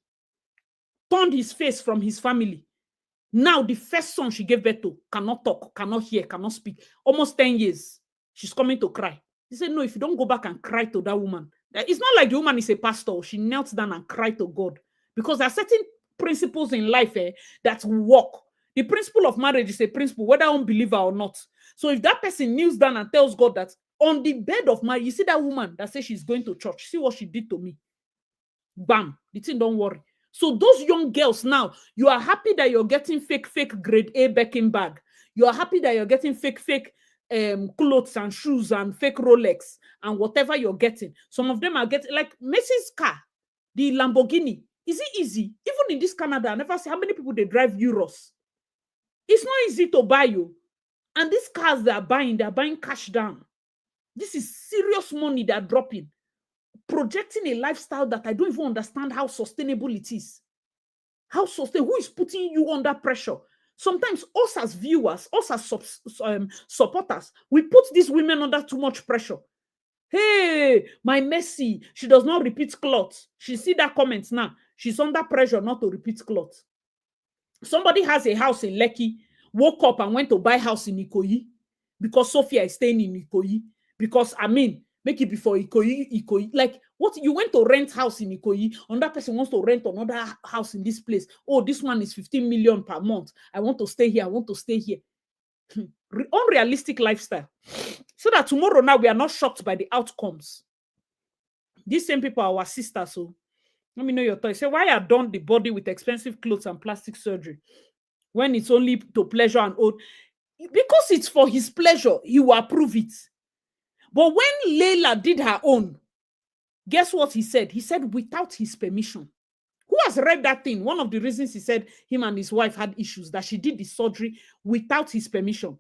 Turned his face from his family. Now the first son she gave birth to cannot talk, cannot hear, cannot speak. Almost 10 years. She's coming to cry. He said, no, if you don't go back and cry to that woman. It's not like the woman is a pastor. She knelt down and cried to God. Because there are certain principles in life that work. The principle of marriage is a principle, whether unbeliever or not. So if that person kneels down and tells God that on the bed of marriage, you see that woman that says she's going to church, see what she did to me. Bam, the thing don't worry. So those young girls now, you are happy that you're getting fake grade A Birkin bag. You are happy that you're getting fake clothes and shoes and fake Rolex and whatever you're getting. Some of them are getting like Messi's car, the Lamborghini. Is it easy? Even in this Canada, I never see how many people they drive Euros. It's not easy to buy you. And these cars they're buying cash down. This is serious money they're dropping, projecting a lifestyle that I don't even understand how sustainable it is. How sustainable? Who is putting you under pressure? Sometimes us as viewers, us as supporters, we put these women under too much pressure. Hey, my Messi, she does not repeat cloth. She see that comment now. She's under pressure not to repeat cloth. Somebody has a house in Lekki, woke up and went to buy house in Ikoyi because Sophia is staying in Ikoyi. Because, I mean, make it before Ikoyi. Like, what? You went to rent house in Ikoyi, another person wants to rent another house in this place. Oh, this one is 15 million per month. I want to stay here. I want to stay here. Unrealistic lifestyle. So that tomorrow now we are not shocked by the outcomes. These same people are our sisters. So let me know your thoughts. Say, why adorn the body with expensive clothes and plastic surgery when it's only to pleasure and old? Because it's for his pleasure, he will approve it. But when Layla did her own, guess what he said? He said without his permission. Who has read that thing? One of the reasons he said him and his wife had issues, that she did the surgery without his permission.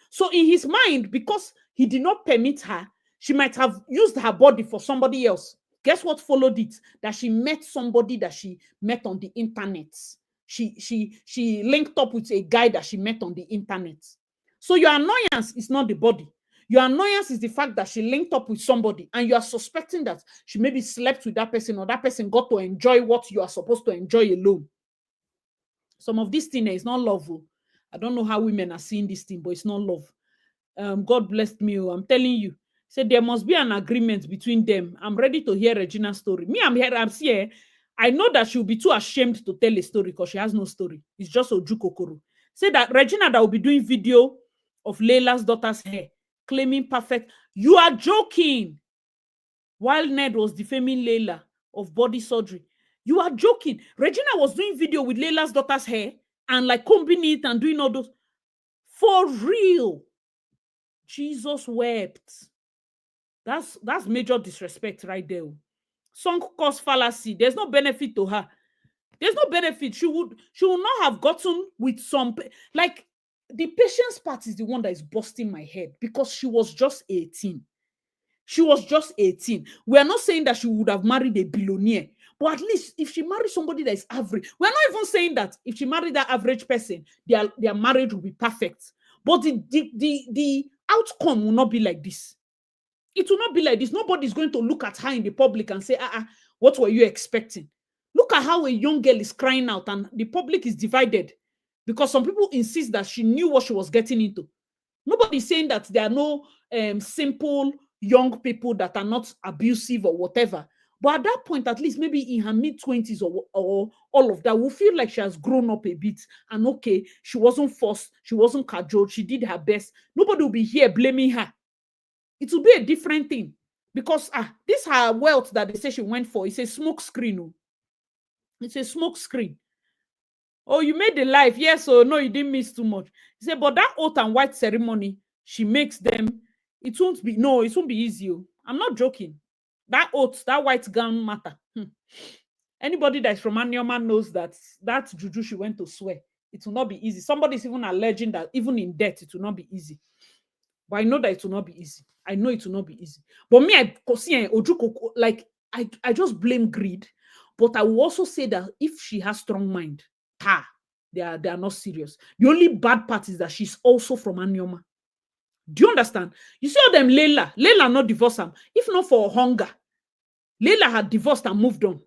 So in his mind, because he did not permit her, she might have used her body for somebody else. Guess what followed it? That she met somebody that she met on the internet. She linked up with a guy that she met on the internet. So your annoyance is not the body. Your annoyance is the fact that she linked up with somebody and you are suspecting that she maybe slept with that person or that person got to enjoy what you are supposed to enjoy alone. Some of this thing is not love. I don't know how women are seeing this thing, but it's not love. God blessed me. I'm telling you. So there must be an agreement between them. I'm ready to hear Regina's story. Me, I'm here. I know that she'll be too ashamed to tell a story because she has no story. It's just Oju Kokoro. Say that Regina that will be doing video of Layla's daughter's hair, claiming perfect. You are joking. While Ned was defaming Layla of body surgery. You are joking. Regina was doing video with Layla's daughter's hair and like combing it and doing all those. For real. Jesus wept. That's major disrespect right there. Sunk cost fallacy. There's no benefit to her. There's no benefit. She would not have gotten with some, like, the patience part is the one that is busting my head because she was just 18. She was just 18. We are not saying that she would have married a billionaire, but at least if she married somebody that is average, we're not even saying that if she married that average person, their marriage will be perfect. But the outcome will not be like this. It will not be like this. Nobody's going to look at her in the public and say, what were you expecting? Look at how a young girl is crying out and the public is divided because some people insist that she knew what she was getting into. Nobody's saying that there are no simple young people that are not abusive or whatever. But at that point, at least maybe in her mid-20s or all of that, we'll feel like she has grown up a bit. And okay, she wasn't forced. She wasn't cajoled. She did her best. Nobody will be here blaming her. It will be a different thing. Because this her wealth that they say she went for, it's a smoke screen. Oh. It's a smoke screen. Oh, you made the life. Yes or no, you didn't miss too much. He said, but that oath and white ceremony, she makes them, it won't be easy. Oh. I'm not joking. That oath, that white gown matter. Anybody that's from Anioma knows that juju she went to swear. It will not be easy. Somebody's even alleging that even in death, it will not be easy. But I know that it will not be easy. I know it will not be easy. But me, I just blame greed. But I will also say that if she has strong mind, they are not serious. The only bad part is that she's also from Anioma. Do you understand? You see all them Layla not divorced him. If not for hunger, Layla had divorced and moved on.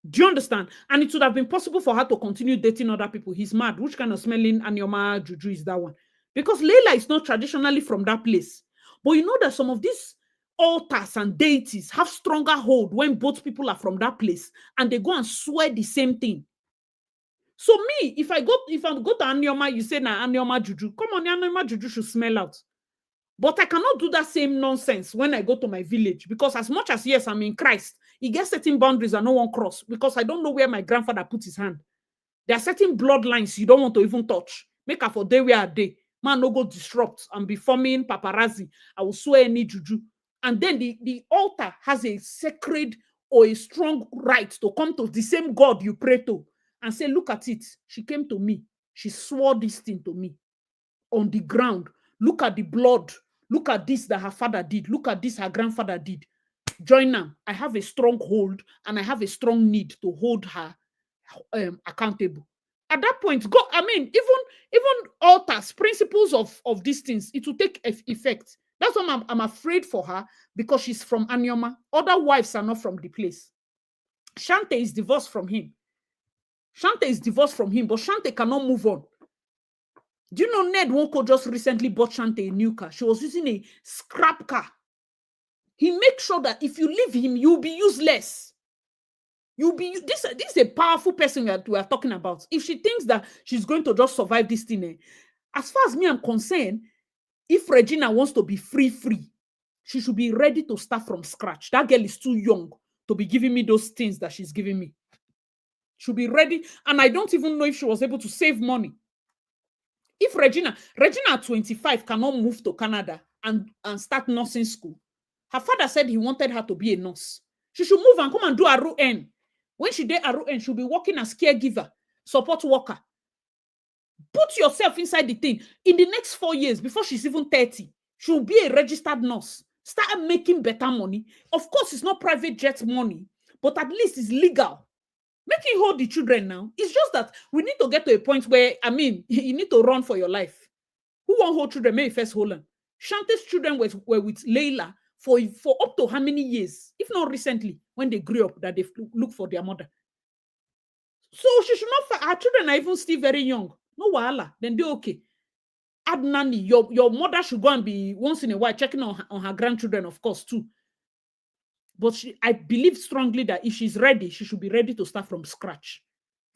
Do you understand? And it would have been possible for her to continue dating other people. He's mad. Which kind of smelling Anioma juju is that one? Because Layla is not traditionally from that place. But you know that some of these altars and deities have stronger hold when both people are from that place and they go and swear the same thing. So me, if I go to Anioma, you say na Anioma juju. Come on, Anioma juju should smell out. But I cannot do that same nonsense when I go to my village because as much as, yes, I'm in Christ, He gets certain boundaries and no one cross because I don't know where my grandfather put his hand. There are certain bloodlines you don't want to even touch. Make up for day where a day. Man, no go disrupt and be forming paparazzi. I will swear any juju. And then the altar has a sacred or a strong right to come to the same God you pray to and say, look at it. She came to me. She swore this thing to me on the ground. Look at the blood. Look at this that her father did. Look at this her grandfather did. Join them. I have a strong hold and I have a strong need to hold her accountable. At that point, go. I mean, even altars, principles of these things, it will take effect. That's why I'm afraid for her because she's from Anyoma. Other wives are not from the place. Shante is divorced from him. Shante is divorced from him, but Shante cannot move on. Do you know Ned Nwoko just recently bought Shante a new car? She was using a scrap car. He makes sure that if you leave him, you'll be useless. You'll be this is a powerful person that we are talking about. If she thinks that she's going to just survive this thing, as far as me I'm concerned, if Regina wants to be free, she should be ready to start from scratch. That girl is too young to be giving me those things that she's giving me. She'll be ready, and I don't even know if she was able to save money. If Regina at 25 cannot move to Canada and start nursing school, her father said he wanted her to be a nurse. She should move and come and do RUN. When she did RUN, she'll be working as caregiver, support worker. Put yourself inside the thing. In the next 4 years, before she's even 30, she'll be a registered nurse. Start making better money. Of course, it's not private jet money, but at least it's legal. Make it hold the children now. It's just that we need to get to a point where, I mean, you need to run for your life. Who won't hold children? Maybe first hold them. Shante's children were with Layla for up to how many years? If not recently, when they grew up, that they look for their mother. So she should not, her children are even still very young. No wahala, then they're okay. Add nanny, your mother should go and be once in a while checking on her grandchildren, of course, too. But I believe strongly that if she's ready, she should be ready to start from scratch.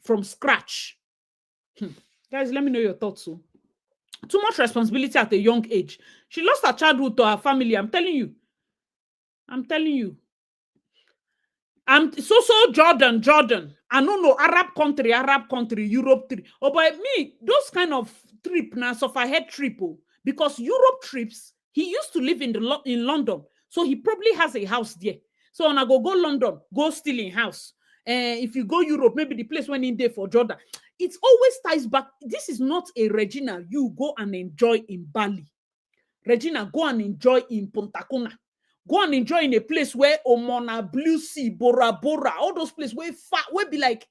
From scratch. Guys, let me know your thoughts. So. Too much responsibility at a young age. She lost her childhood to her family. I'm telling you. Jordan. I don't know, Arab country, Europe trip. Oh, but me, those kind of trip now, so I had trip. Because Europe trips, he used to live in London. So he probably has a house there. So when I go London, go still in house. If you go Europe, maybe the place went in there for Jordan. It always ties back. This is not a Regina you go and enjoy in Bali. Regina, go and enjoy in Punta Cana. Go and enjoy in a place where Omona, Blue Sea, Bora Bora, all those places where be like,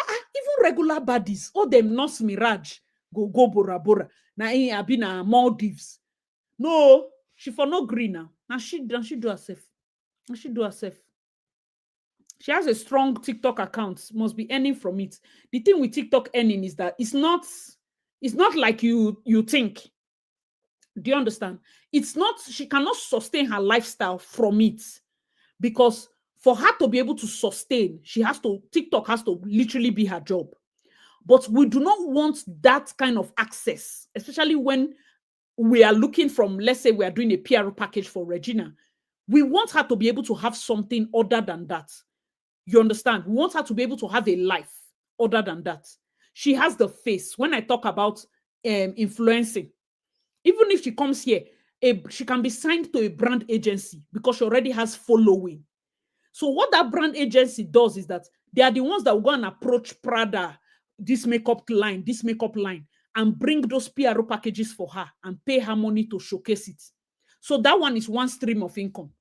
even regular bodies, all them North Mirage, go Bora Bora. Now I've been Maldives. No, she for no green now. Now she do herself. She do herself. She has a strong TikTok account, must be earning from it. The thing with TikTok earning is that it's not like you think. Do you understand? It's not, she cannot sustain her lifestyle from it. Because for her to be able to sustain, TikTok has to literally be her job. But we do not want that kind of access, especially when we are looking from, let's say we are doing a PR package for Regina. We want her to be able to have something other than that. You understand? We want her to be able to have a life other than that. She has the face. When I talk about influencing, even if she comes here, she can be signed to a brand agency because she already has following. So what that brand agency does is that they are the ones that will go and approach Prada, this makeup line, and bring those PRO packages for her and pay her money to showcase it. So that one is one stream of income.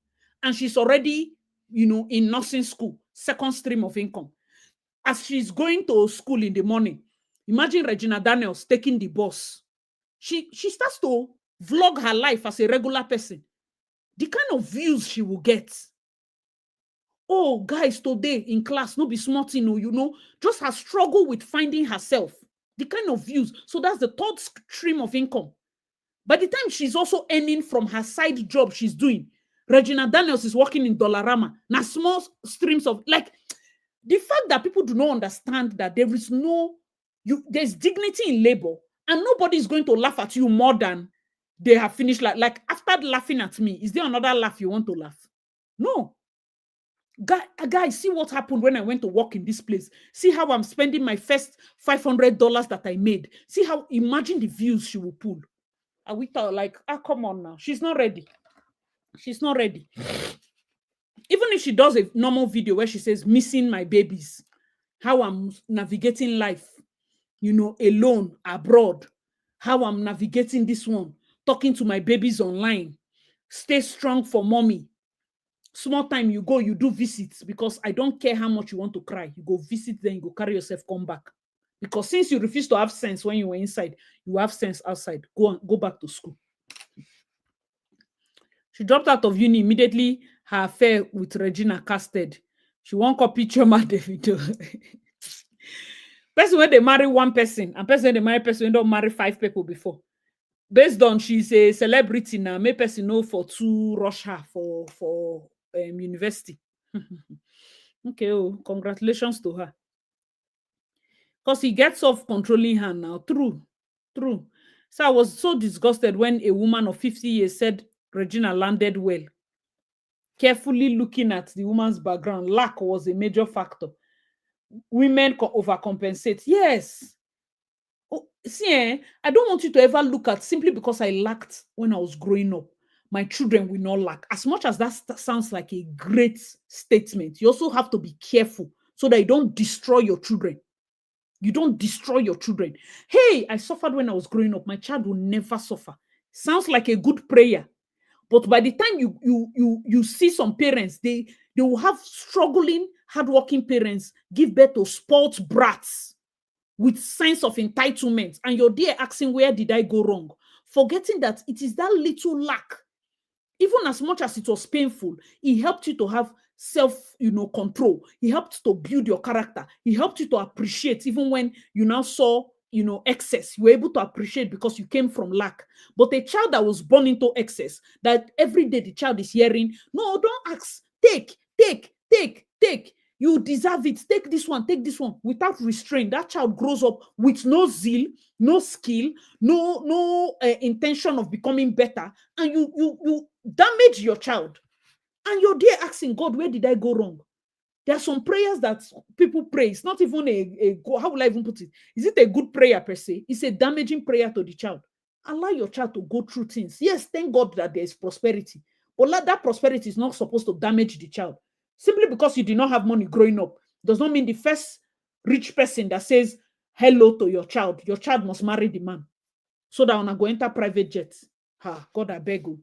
And she's already, in nursing school, second stream of income. As she's going to school in the morning, imagine Regina Daniels taking the bus. She starts to vlog her life as a regular person. The kind of views she will get. Oh, guys, today in class, no be smart, just her struggle with finding herself. The kind of views. So that's the third stream of income. By the time she's also earning from her side job she's doing, Regina Daniels is working in Dollarama. Now, small streams of, the fact that people do not understand that there's dignity in labor and nobody is going to laugh at you more than they have finished. Like after laughing at me, is there another laugh you want to laugh? No. Guys, see what happened when I went to work in this place. See how I'm spending my first $500 that I made. See how, imagine the views she will pull. And we thought, like, come on now. She's not ready. She's not ready. Even if she does a normal video where she says, missing my babies, how I'm navigating life, alone, abroad, how I'm navigating this one, talking to my babies online, stay strong for mommy. Small time you go, you do visits, because I don't care how much you want to cry. You go visit, then you go carry yourself, come back. Because since you refuse to have sense when you were inside, you have sense outside. Go back to school. She dropped out of uni immediately. Her affair with Regina casted. She won't copy Choma Davido. Person when they marry one person, and person when they marry person when don't marry 5 people before. Based on she's a celebrity now, may person know for to rush her for university. Okay, congratulations to her. Because he gets off controlling her now. True. So I was so disgusted when a woman of 50 years said Regina landed well. Carefully looking at the woman's background, lack was a major factor. Women overcompensate. Yes. See, I don't want you to ever look at simply because I lacked when I was growing up. My children will not lack. As much as that sounds like a great statement, you also have to be careful so that you don't destroy your children. You don't destroy your children. Hey, I suffered when I was growing up. My child will never suffer. Sounds like a good prayer. But by the time you see some parents, they will have struggling, hardworking parents give birth to spoiled brats with sense of entitlement. And you're there asking, where did I go wrong? Forgetting that it is that little lack. Even as much as it was painful, it helped you to have self-control. It helped to build your character. It helped you to appreciate even when you now saw, excess. You were able to appreciate because you came from lack. But a child that was born into excess, that every day the child is hearing, no, don't ask, take. You deserve it. Take this one, without restraint. That child grows up with no zeal, no skill, no intention of becoming better, and you damage your child. And you're there asking God, where did I go wrong? There are some prayers that people pray. It's not even how will I even put it? Is it a good prayer per se? It's a damaging prayer to the child. Allow your child to go through things. Yes, thank God that there is prosperity. But that prosperity is not supposed to damage the child. Simply because you did not have money growing up does not mean the first rich person that says hello to your child must marry the man. So that when I go enter private jets. God, I beg you.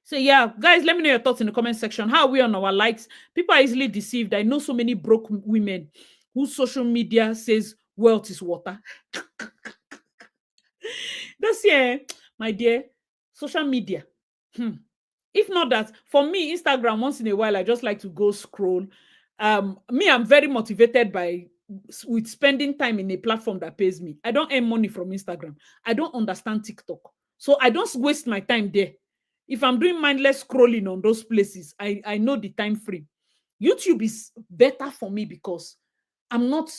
So yeah, guys, let me know your thoughts in the comment section. How are we on our likes? People are easily deceived. I know so many broke women whose social media says wealth is water. That's my dear, social media. If not that, for me, Instagram, once in a while, I just like to go scroll. I'm very motivated with spending time in a platform that pays me. I don't earn money from Instagram. I don't understand TikTok. So I don't waste my time there. If I'm doing mindless scrolling on those places, I know the time frame. YouTube is better for me because I'm not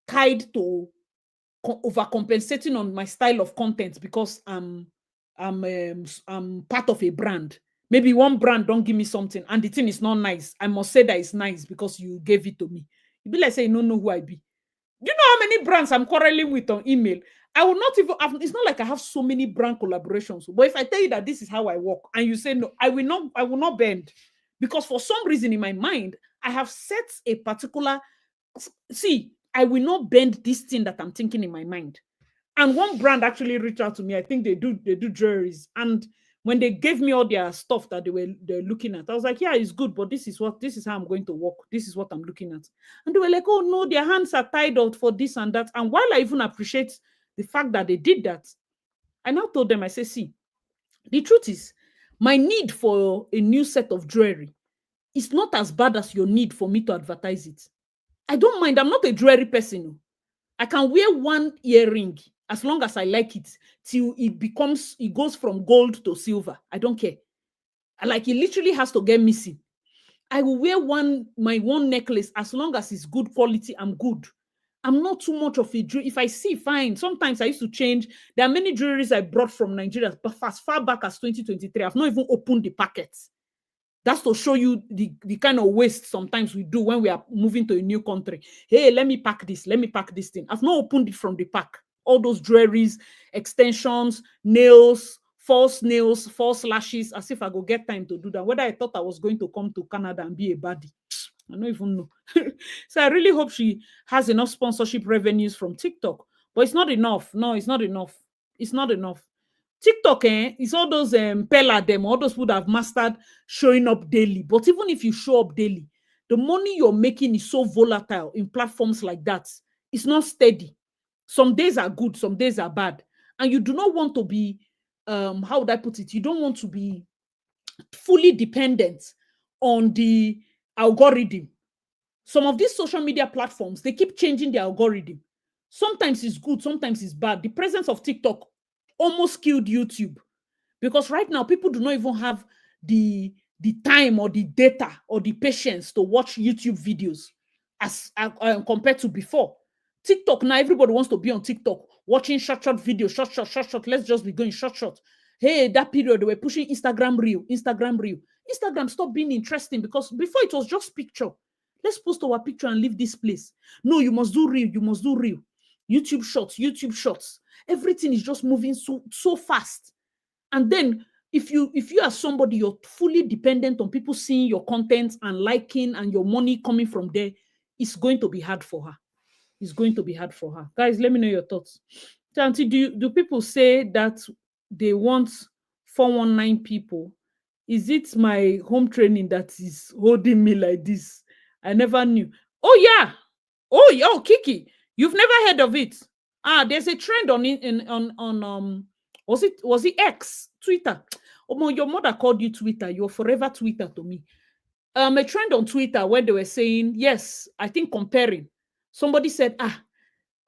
tied to overcompensating on my style of content because I'm part of a brand. Maybe one brand don't give me something and the thing is not nice. I must say that it's nice because you gave it to me. You be like say you don't know who I be. Do you know how many brands I'm quarreling with on email? I will not even have, it's not like I have so many brand collaborations. But if I tell you that this is how I work and you say no, I will not bend. Because for some reason in my mind, I have set a particular, I will not bend this thing that I'm thinking in my mind. And one brand actually reached out to me. I think they do jewelries. And when they gave me all their stuff that they're looking at, I was like, yeah, it's good, but this is how I'm going to work. This is what I'm looking at. And they were like, oh no, their hands are tied out for this and that. And while I even appreciate the fact that they did that, I now told them, I say, see, the truth is, my need for a new set of jewelry is not as bad as your need for me to advertise it. I don't mind. I'm not a jewelry person. I can wear one earring as long as I like it till it goes from gold to silver. I don't care. Like it literally has to get missing. I will wear my one necklace as long as it's good quality. I'm good. I'm not too much of a jewelry. If I see, fine. Sometimes I used to change. There are many jewelries I brought from Nigeria, but as far back as 2023, I've not even opened the packets. That's to show you the kind of waste sometimes we do when we are moving to a new country. Hey, let me pack this. Let me pack this thing. I've not opened it from the pack. All those jewelries, extensions, nails, false lashes, as if I go get time to do that. Whether I thought I was going to come to Canada and be a baddie. I don't even know. So I really hope she has enough sponsorship revenues from TikTok. But it's not enough. No, it's not enough. It's not enough. TikTok, it's all those Pella them, all those people that have mastered showing up daily. But even if you show up daily, the money you're making is so volatile in platforms like that. It's not steady. Some days are good, some days are bad. And you do not want to be, how would I put it? You don't want to be fully dependent on the algorithm. Some of these social media platforms, they keep changing their algorithm. Sometimes it's good, sometimes it's bad. The presence of TikTok almost killed YouTube, because right now people do not even have the time or the data or the patience to watch YouTube videos as compared to before. TikTok now, everybody wants to be on TikTok watching short videos, short. Let's just be going short. Hey, that period they were pushing Instagram reel. Instagram stopped being interesting because before it was just picture. Let's post our picture and leave this place. No, you must do reel. YouTube shorts. Everything is just moving so fast. And then if you are somebody, you're fully dependent on people seeing your content and liking and your money coming from there, it's going to be hard for her. It's going to be hard for her. Guys, let me know your thoughts. So, Auntie, do people say that they want 419 people? Is it my home training that is holding me like this? I never knew. Oh, yeah. Oh, Kiki. You've never heard of it. There's a trend on was it X, Twitter? Oh, your mother called you Twitter. You're forever Twitter to me. A trend on Twitter where they were saying, yes, I think comparing. Somebody said,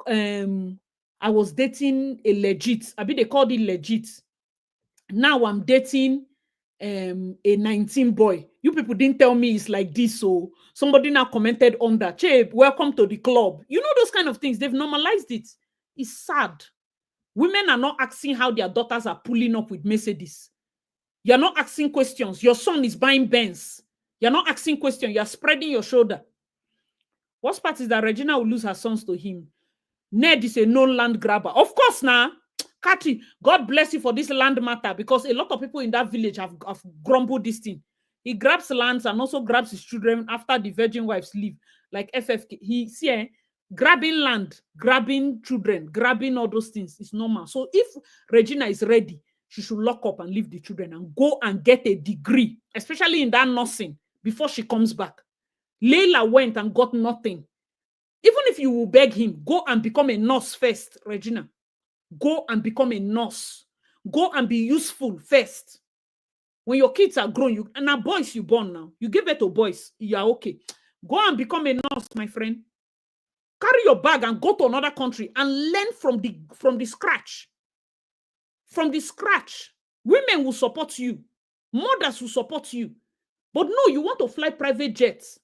I was dating a legit. I mean, they called it legit. Now I'm dating a 19 boy. You people didn't tell me it's like this. So somebody now commented on that. Che, welcome to the club. You know those kind of things. They've normalized it. It's sad. Women are not asking how their daughters are pulling up with Mercedes. You're not asking questions. Your son is buying Benz. You're not asking questions. You're spreading your shoulder. What's part is that Regina will lose her sons to him. Ned is a known land grabber. Of course, now. Katri, God bless you for this land matter, because a lot of people in that village have grumbled this thing. He grabs lands and also grabs his children after the virgin wives leave. Like FFK. Grabbing land, grabbing children, grabbing all those things is normal. So if Regina is ready, she should lock up and leave the children and go and get a degree, especially in that nursing, before she comes back. Layla went and got nothing. Even if you will beg him, go and become a nurse first, Regina. Go and become a nurse. Go and be useful first. When your kids are grown, and now boys you born now, you give it to boys, you are okay. Go and become a nurse, my friend. Carry your bag and go to another country and learn from the scratch. From the scratch. Women will support you. Mothers will support you. But no, you want to fly private jets.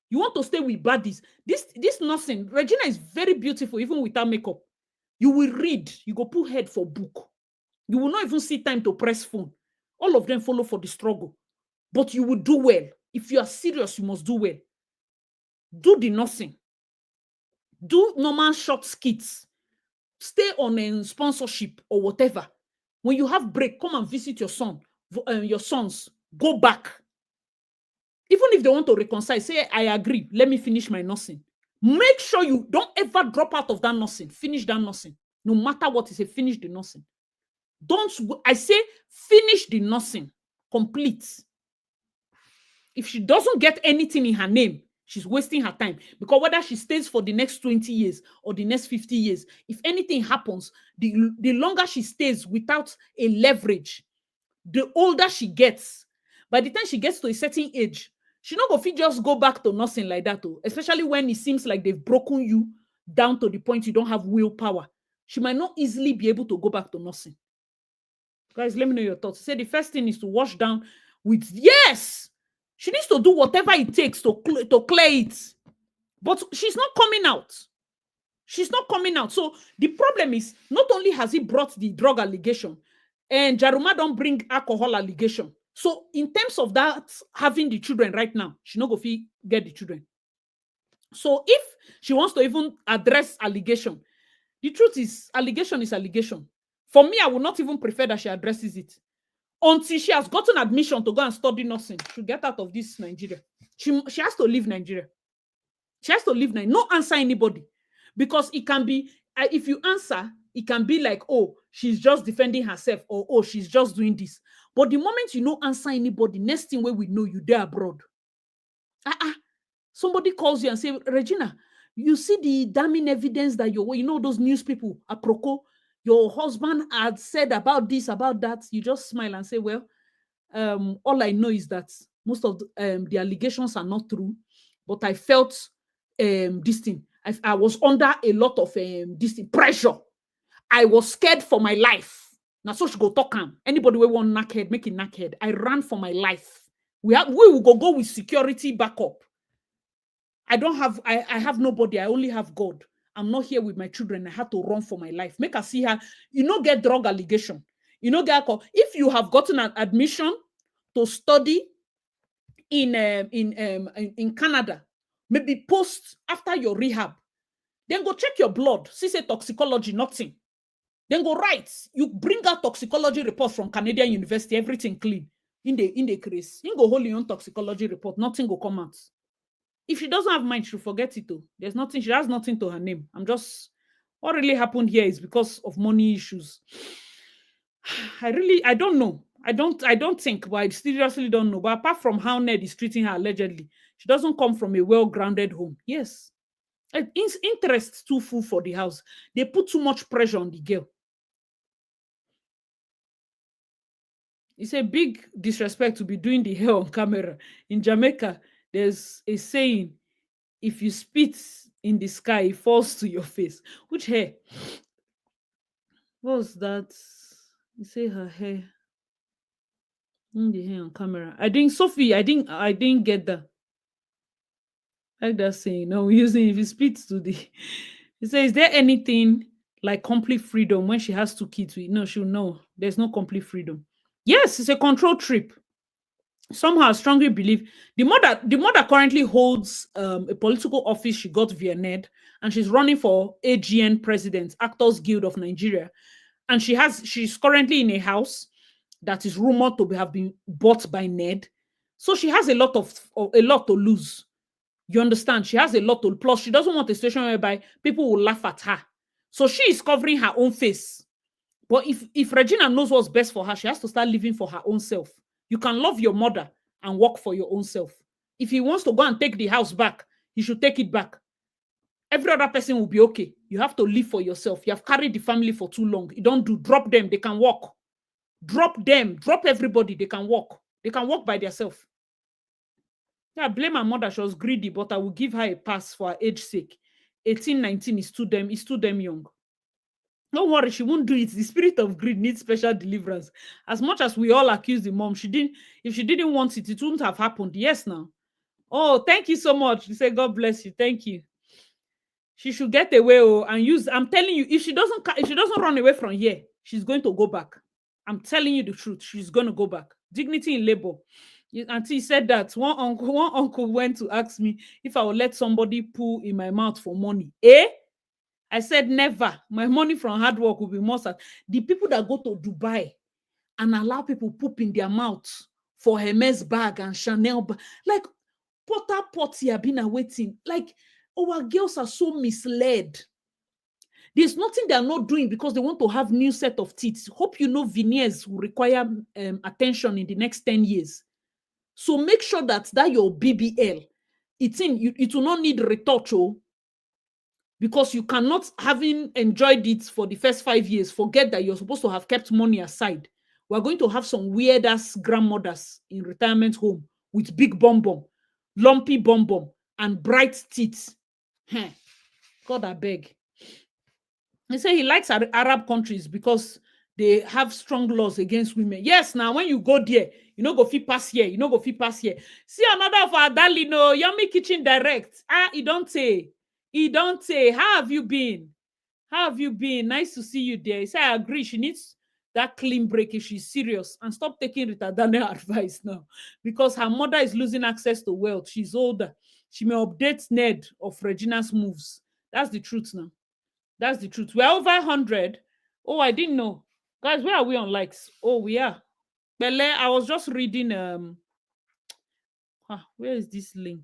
You want to stay with baddies. This nursing, Regina is very beautiful, even without makeup. You will read. You go put head for book. You will not even see time to press phone. All of them follow for the struggle. But you will do well. If you are serious, you must do well. Do the nursing. Do normal short skits. Stay on a sponsorship or whatever. When you have break, come and visit your sons. Go back. Even if they want to reconcile, say, I agree. Let me finish my nursing. Make sure you don't ever drop out of that nursing. Finish that nursing. No matter what, you say, finish the nursing. I say, finish the nursing. Complete. If she doesn't get anything in her name, she's wasting her time. Because whether she stays for the next 20 years or the next 50 years, if anything happens, the longer she stays without a leverage, the older she gets. By the time she gets to a certain age, she not go fit just go back to nursing like that, especially when it seems like they've broken you down to the point you don't have willpower. She might not easily be able to go back to nursing. Guys, let me know your thoughts. Say the first thing is to wash down with, yes, she needs to do whatever it takes to clear it. But she's not coming out. She's not coming out. So the problem is, not only has he brought the drug allegation, and Jaruma don't bring alcohol allegation. So in terms of that, having the children right now, she no go fit get the children. So if she wants to even address allegation, the truth is allegation is allegation. For me, I would not even prefer that she addresses it until she has gotten admission to go and study nursing. She'll get out of this Nigeria. She has to leave Nigeria. She has to leave Nigeria. No answer anybody. Because it can be, if you answer, it can be like, oh, she's just defending herself, or oh, she's just doing this. But the moment you no answer anybody, next thing where we know you there abroad. Somebody calls you and say, Regina, you see the damning evidence that you know those news people, aproko, your husband had said about this, about that. You just smile and say, well, all I know is that most of the allegations are not true, but I felt this thing. I was under a lot of this thing, pressure. I was scared for my life. Now, so she go talk him. Anybody we want knackhead, make it knackhead. I ran for my life. We will go with security backup. I have nobody. I only have God. I'm not here with my children. I had to run for my life. Make her see her. You know, get drug allegation. You know, get call. If you have gotten an admission to study in Canada, maybe post after your rehab, then go check your blood. See say toxicology, nothing. Then go write. You bring out toxicology report from Canadian University, everything clean. In the case, you go hold your own toxicology report, nothing go come out. If she doesn't have mind, she'll forget it though. There's nothing, she has nothing to her name. What really happened here is because of money issues. I don't know. I don't think, but I seriously don't know. But apart from how Ned is treating her allegedly, she doesn't come from a well-grounded home. Yes. Interest too full for the house. They put too much pressure on the girl. It's a big disrespect to be doing the hair on camera. In Jamaica, there's a saying, if you spit in the sky, it falls to your face. Which hair? What was that? You say her hair. In the hair on camera. I think Sophie, I didn't get that. Like that saying. No, we're using if you spit to the it says, is there anything like complete freedom when she has 2 kids? No, she'll know. There's no complete freedom. Yes, it's a control trip. Somehow I strongly believe the mother currently holds a political office she got via Ned, and she's running for AGN president, Actors Guild of Nigeria. And she's currently in a house that is rumored to have been bought by Ned. So she has a lot to lose. You understand? She has a lot to, plus she doesn't want a situation whereby people will laugh at her. So she is covering her own face. But if Regina knows what's best for her, she has to start living for her own self. You can love your mother and work for your own self. If he wants to go and take the house back, he should take it back. Every other person will be okay. You have to live for yourself. You have carried the family for too long. You don't drop them, they can walk. Drop them, drop everybody, they can walk. They can walk by themselves. Yeah, I blame her mother. She was greedy, but I will give her a pass for her age sake. 18, 19 is too damn young. Don't worry, she won't do it. The spirit of greed needs special deliverance. As much as we all accuse the mom, if she didn't want it, it wouldn't have happened. Yes, now. Oh, thank you so much. You say, God bless you. Thank you. She should get away and use. I'm telling you, if she doesn't run away from here, she's going to go back. I'm telling you the truth. She's going to go back. Dignity in labor. Auntie said that one uncle went to ask me if I would let somebody pull in my mouth for money. I said never. My money from hard work will be more. The people that go to Dubai and allow people poop in their mouth for Hermes bag and Chanel bag, like Potter Potty have been waiting. Like our girls are so misled. There's nothing they are not doing because they want to have new set of teeth. Hope you know veneers will require attention in the next 10 years. So make sure that your BBL, it will not need retouch, because you cannot, having enjoyed it for the first 5 years, forget that you're supposed to have kept money aside. We're going to have some weird-ass grandmothers in retirement home with big bum, lumpy bum, and bright teeth. God, I beg. They say he likes Arab countries because they have strong laws against women. Yes, now when you go there, you know, go fit pass here. You know, go fit pass here. See another of our darling, Yummy Kitchen Direct. He don't say. How have you been? Nice to see you there. He said, I agree. She needs that clean break if she's serious, and stop taking Rita Daniel advice now, because her mother is losing access to wealth. She's older. She may update Ned of Regina's moves. That's the truth now. That's the truth. We're over 100. Oh, I didn't know. Guys, where are we on likes? Oh, we are. Bele, I was just reading where is this link?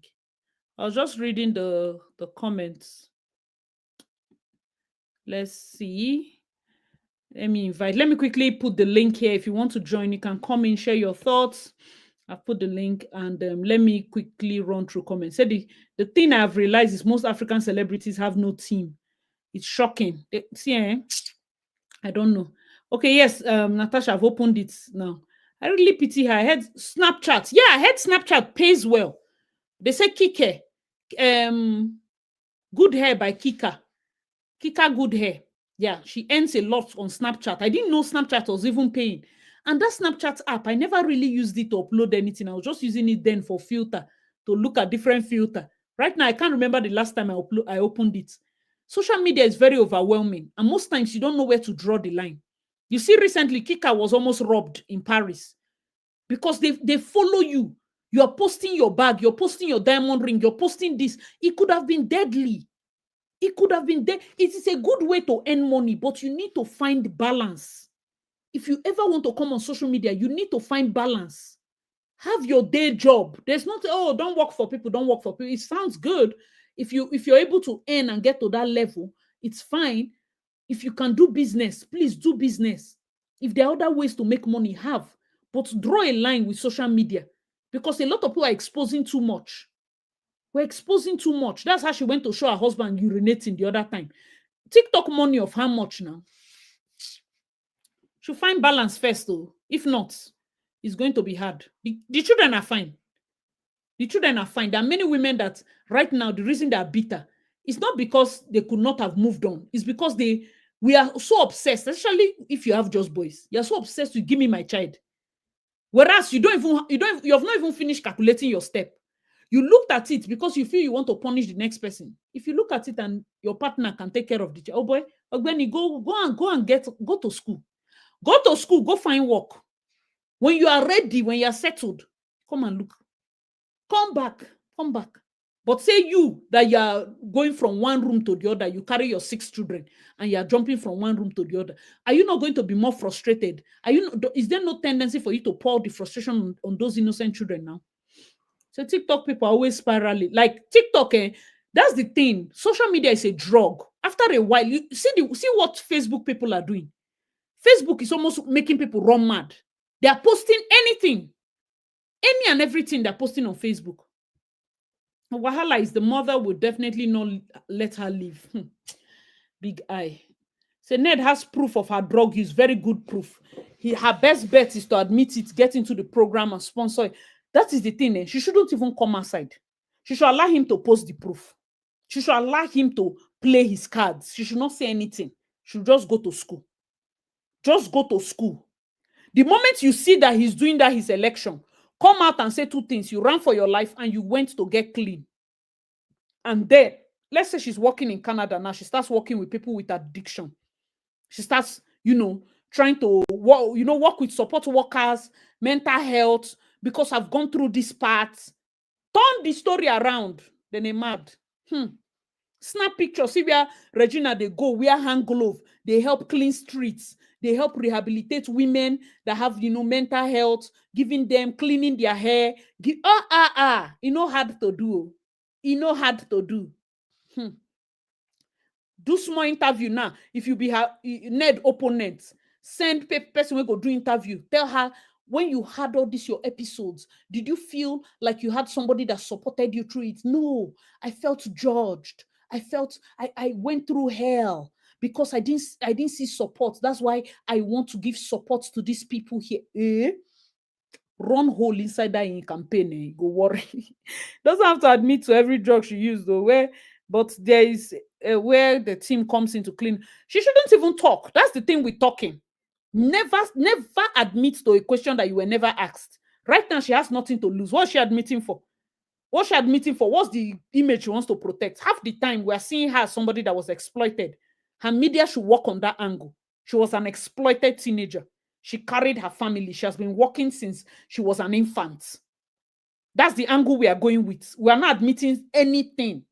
I was just reading the comments. Let's see. Let me quickly put the link here. If you want to join, you can come in, share your thoughts. I've put the link, and let me quickly run through comments. Say the thing I've realized is most African celebrities have no team. It's shocking. I don't know. Okay, yes, Natasha, I've opened it now. I really pity her. I heard Snapchat. Yeah, I heard Snapchat pays well. They say Kike. Good Hair by Kika. Kika Good Hair. Yeah, she earns a lot on Snapchat. I didn't know Snapchat was even paying. And that Snapchat app, I never really used it to upload anything. I was just using it then for filter, to look at different filter. Right now, I can't remember the last time I opened it. Social media is very overwhelming. And most times, you don't know where to draw the line. You see, recently, Kika was almost robbed in Paris because they follow you. You're posting your bag. You're posting your diamond ring. You're posting this. It could have been deadly. It could have been dead. It is a good way to earn money, but you need to find balance. If you ever want to come on social media, you need to find balance. Have your day job. There's not, oh, don't work for people, don't work for people. It sounds good. If you're able to earn and get to that level, it's fine. If you can do business, please do business. If there are other ways to make money, have. But draw a line with social media, because a lot of people are exposing too much. We're exposing too much. That's how she went to show her husband urinating the other time. TikTok money of how much now? She'll find balance first, though. If not, it's going to be hard. The children are fine. The children are fine. There are many women that right now, the reason they are bitter is not because they could not have moved on. It's because we are so obsessed, especially if you have just boys. You're so obsessed with give me my child. Whereas you have not even finished calculating your step. You looked at it because you feel you want to punish the next person. If you look at it and your partner can take care of the child, oh boy, Ogbeni, go to school. Go to school, go find work. When you are ready, when you are settled, come and look. Come back. But say you that you are going from one room to the other, you carry your 6 children and you are jumping from one room to the other. Are you not going to be more frustrated? Is there no tendency for you to pour the frustration on those innocent children now? So TikTok people are always spiraling. Like TikTok, that's the thing. Social media is a drug. After a while, you see what Facebook people are doing. Facebook is almost making people run mad. They are posting anything. Any and everything they're posting on Facebook. Wahala is the mother will definitely not let her live. Big eye. So Ned has proof of her drug use. Very good proof. Her best bet is to admit it, get into the program and sponsor it. That is the thing. She shouldn't even come outside. She should allow him to post the proof. She should allow him to play his cards. She should not say anything. She should just go to school. Just go to school. The moment you see that he's doing that, his election, come out and say 2 things. You ran for your life and you went to get clean. And then, let's say she's working in Canada now. She starts working with people with addiction. She starts, trying to work with support workers, mental health, because I've gone through this part. Turn the story around. Then they're mad. Snap pictures. See where Regina, they go, wear hand glove. They help clean streets. They help rehabilitate women that have, mental health, giving them, cleaning their hair. Hard to do. Hard to do. Do small interview now. If you be her Ned opponent, send person who go do interview. Tell her, when you had all these your episodes, did you feel like you had somebody that supported you through it? No, I felt judged. I felt I went through hell because I didn't see support. That's why I want to give support to these people here. Run hole inside that in campaign. Go worry. Doesn't have to admit to every drug she used though. But there is where the team comes in to clean. She shouldn't even talk. That's the thing with talking. Never admit to a question that you were never asked. Right now, she has nothing to lose. What's she admitting for? What's the image she wants to protect? Half the time, we're seeing her as somebody that was exploited. Her media should work on that angle. She was an exploited teenager. She carried her family. She has been working since she was an infant. That's the angle we are going with. We are not admitting anything.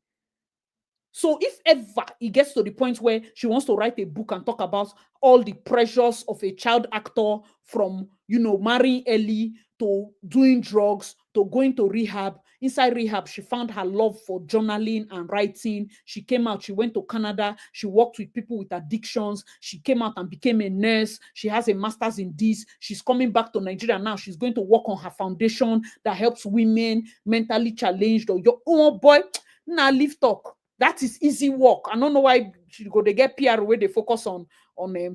So if ever it gets to the point where she wants to write a book and talk about all the pressures of a child actor, from, marrying early to doing drugs to going to rehab. Inside rehab, she found her love for journaling and writing. She came out, she went to Canada, she worked with people with addictions. She came out and became a nurse. She has a master's in this. She's coming back to Nigeria now. She's going to work on her foundation that helps women mentally challenged or oh boy, now leave talk. That is easy work. I don't know why they get PR where they focus on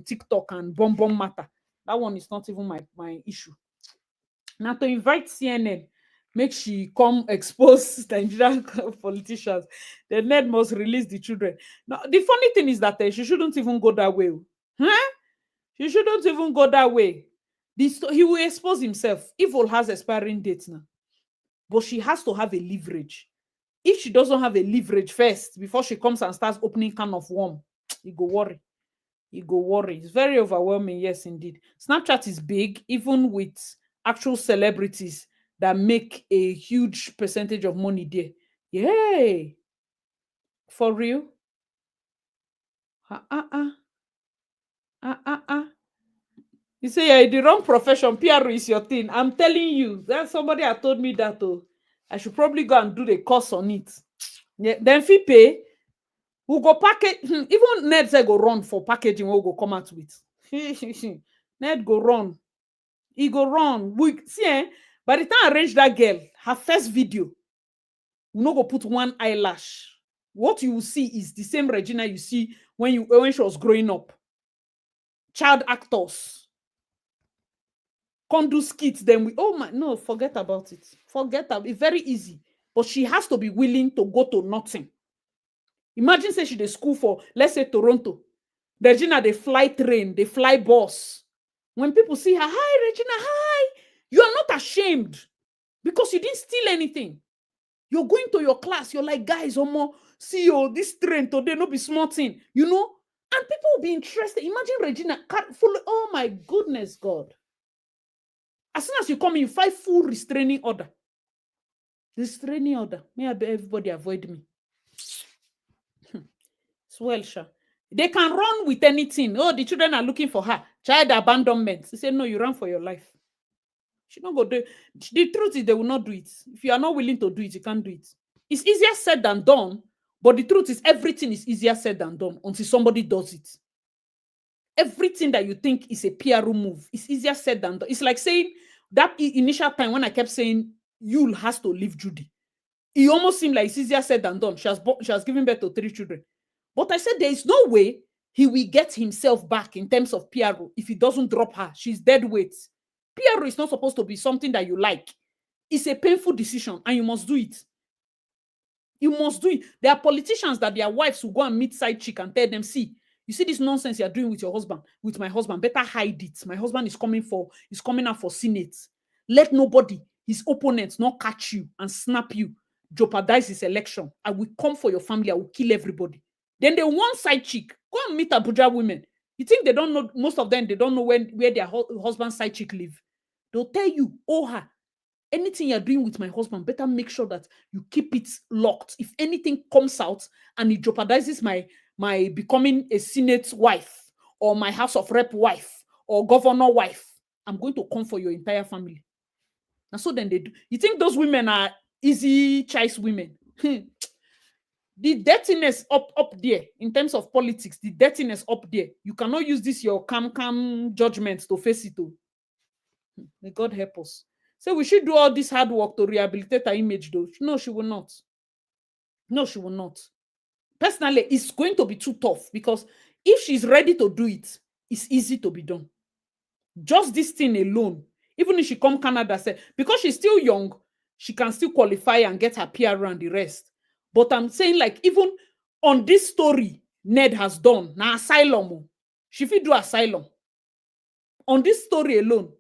TikTok and bomb matter. That one is not even my issue. Now to invite CNN, make she come expose Nigerian politicians. The Ned must release the children. Now the funny thing is that she shouldn't even go that way. Huh? She shouldn't even go that way. He will expose himself. Evil has expiring dates now, but she has to have a leverage. If she doesn't have a leverage first before she comes and starts opening can of worm, you go worry. You go worry. It's very overwhelming. Yes, indeed. Snapchat is big, even with actual celebrities that make a huge percentage of money there. Yay! For real? You say you're in the wrong profession. PR is your thing. I'm telling you. That somebody had told me that. Oh, I should probably go and do the course on it. Yeah, then fee pay. We go package. Even Ned say go run for packaging. We'll go come out with. Ned go run. He go run. We see. By the time I arrange that girl, her first video, we no go put one eyelash. What you will see is the same Regina you see when she was growing up. Child actors. Can't do skits. Then forget about it. Forget about it. It's very easy. But she has to be willing to go to nothing. Imagine say she dey school for, let's say, Toronto. Regina, they fly train, they fly bus. When people see her, hi, Regina, hi. You are not ashamed because you didn't steal anything. You're going to your class. You're like, guys, see this train today, no be small thing, And people will be interested. Imagine Regina, oh my goodness, God. As soon as you come in, you find full restraining order. Restraining order. May I beg everybody avoid me. Well, sure. They can run with anything. Oh, the children are looking for her. Child abandonment. They say, no, you run for your life. She don't go do it. The truth is they will not do it. If you are not willing to do it, you can't do it. It's easier said than done, but the truth is everything is easier said than done until somebody does it. Everything that you think is a PR move is easier said than done. It's like saying that initial time when I kept saying Yul has to leave Judy. It almost seemed like it's easier said than done. She has given birth to 3 children. But I said there is no way he will get himself back in terms of PRO if he doesn't drop her. She's dead weight. PRO is not supposed to be something that you like. It's a painful decision and you must do it. You must do it. There are politicians that their wives will go and meet side chick and tell them, see, you see this nonsense you're doing with your husband, with my husband, better hide it. My husband is coming out for Senate. Let nobody, his opponents, not catch you and snap you, jeopardize his election. I will come for your family. I will kill everybody. Then the one side chick, go and meet Abuja women. You think they don't know, most of them, they don't know where their husband's side chick live. They'll tell you, oh, her, anything you're doing with my husband, better make sure that you keep it locked. If anything comes out and it jeopardizes my becoming a Senate wife or my House of Rep wife or governor wife, I'm going to come for your entire family. And so then they do. You think those women are easy choice women? The dirtiness up there in terms of politics, the dirtiness up there, you cannot use this your calm judgment to face it. May God help us. So we should do all this hard work to rehabilitate her image though. No, she will not. No, she will not. Personally, it's going to be too tough because if she's ready to do it, it's easy to be done. Just this thing alone, even if she come Canada, say, because she's still young, she can still qualify and get her PR and the rest. But I'm saying, like, even on this story Ned has done, now asylum, she fit do asylum. On this story alone,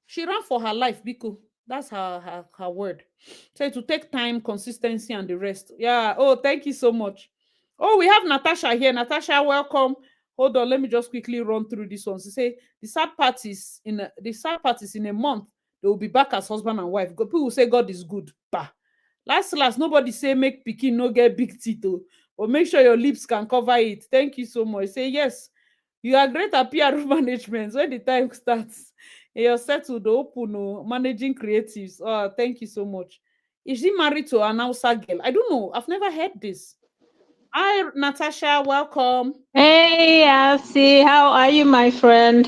she ran for her life, Biko. That's her word. So it will take time, consistency, and the rest. Yeah. Oh, thank you so much. Oh, we have Natasha here. Natasha, welcome. Hold on, let me just quickly run through this one. She say the sad part is in a month they will be back as husband and wife. People will say God is good. Bah. Last, nobody say make pikin no get big teeth, oh, but make sure your lips can cover it. Thank you so much. Say yes, you are great at PR management. When the time starts, you're settled, open, no, managing creatives. Oh, thank you so much. Is she married to an Hausa girl? I don't know. I've never heard this. Hi, Natasha. Welcome. Hey, Elsie, how are you, my friend?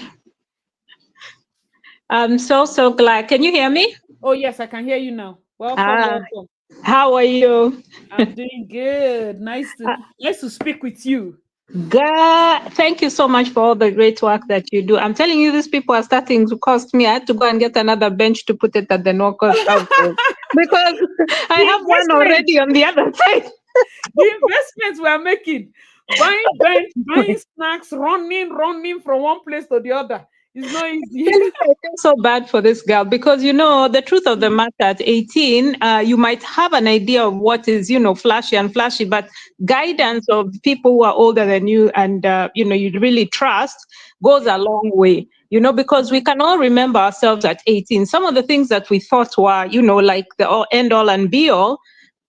I'm so glad. Can you hear me? Oh, yes, I can hear you now. Welcome, Ah, welcome. how are you? I'm doing good. Nice to speak with you. God, thank you so much for all the great work that you do. I'm telling you, these people are starting to cost me. I had to go and get another bench to put it at the no-cost household because I The have one investment, already on the other side. the investments we are making, buying bench, buying snacks, running from one place to the other. It's not easy. Telling you, I feel so bad for this girl because the truth of the matter at 18, you might have an idea of what is flashy, but guidance of people who are older than you and you really trust goes a long way. Because we can all remember ourselves at 18. Some of the things that we thought were like the end all and be all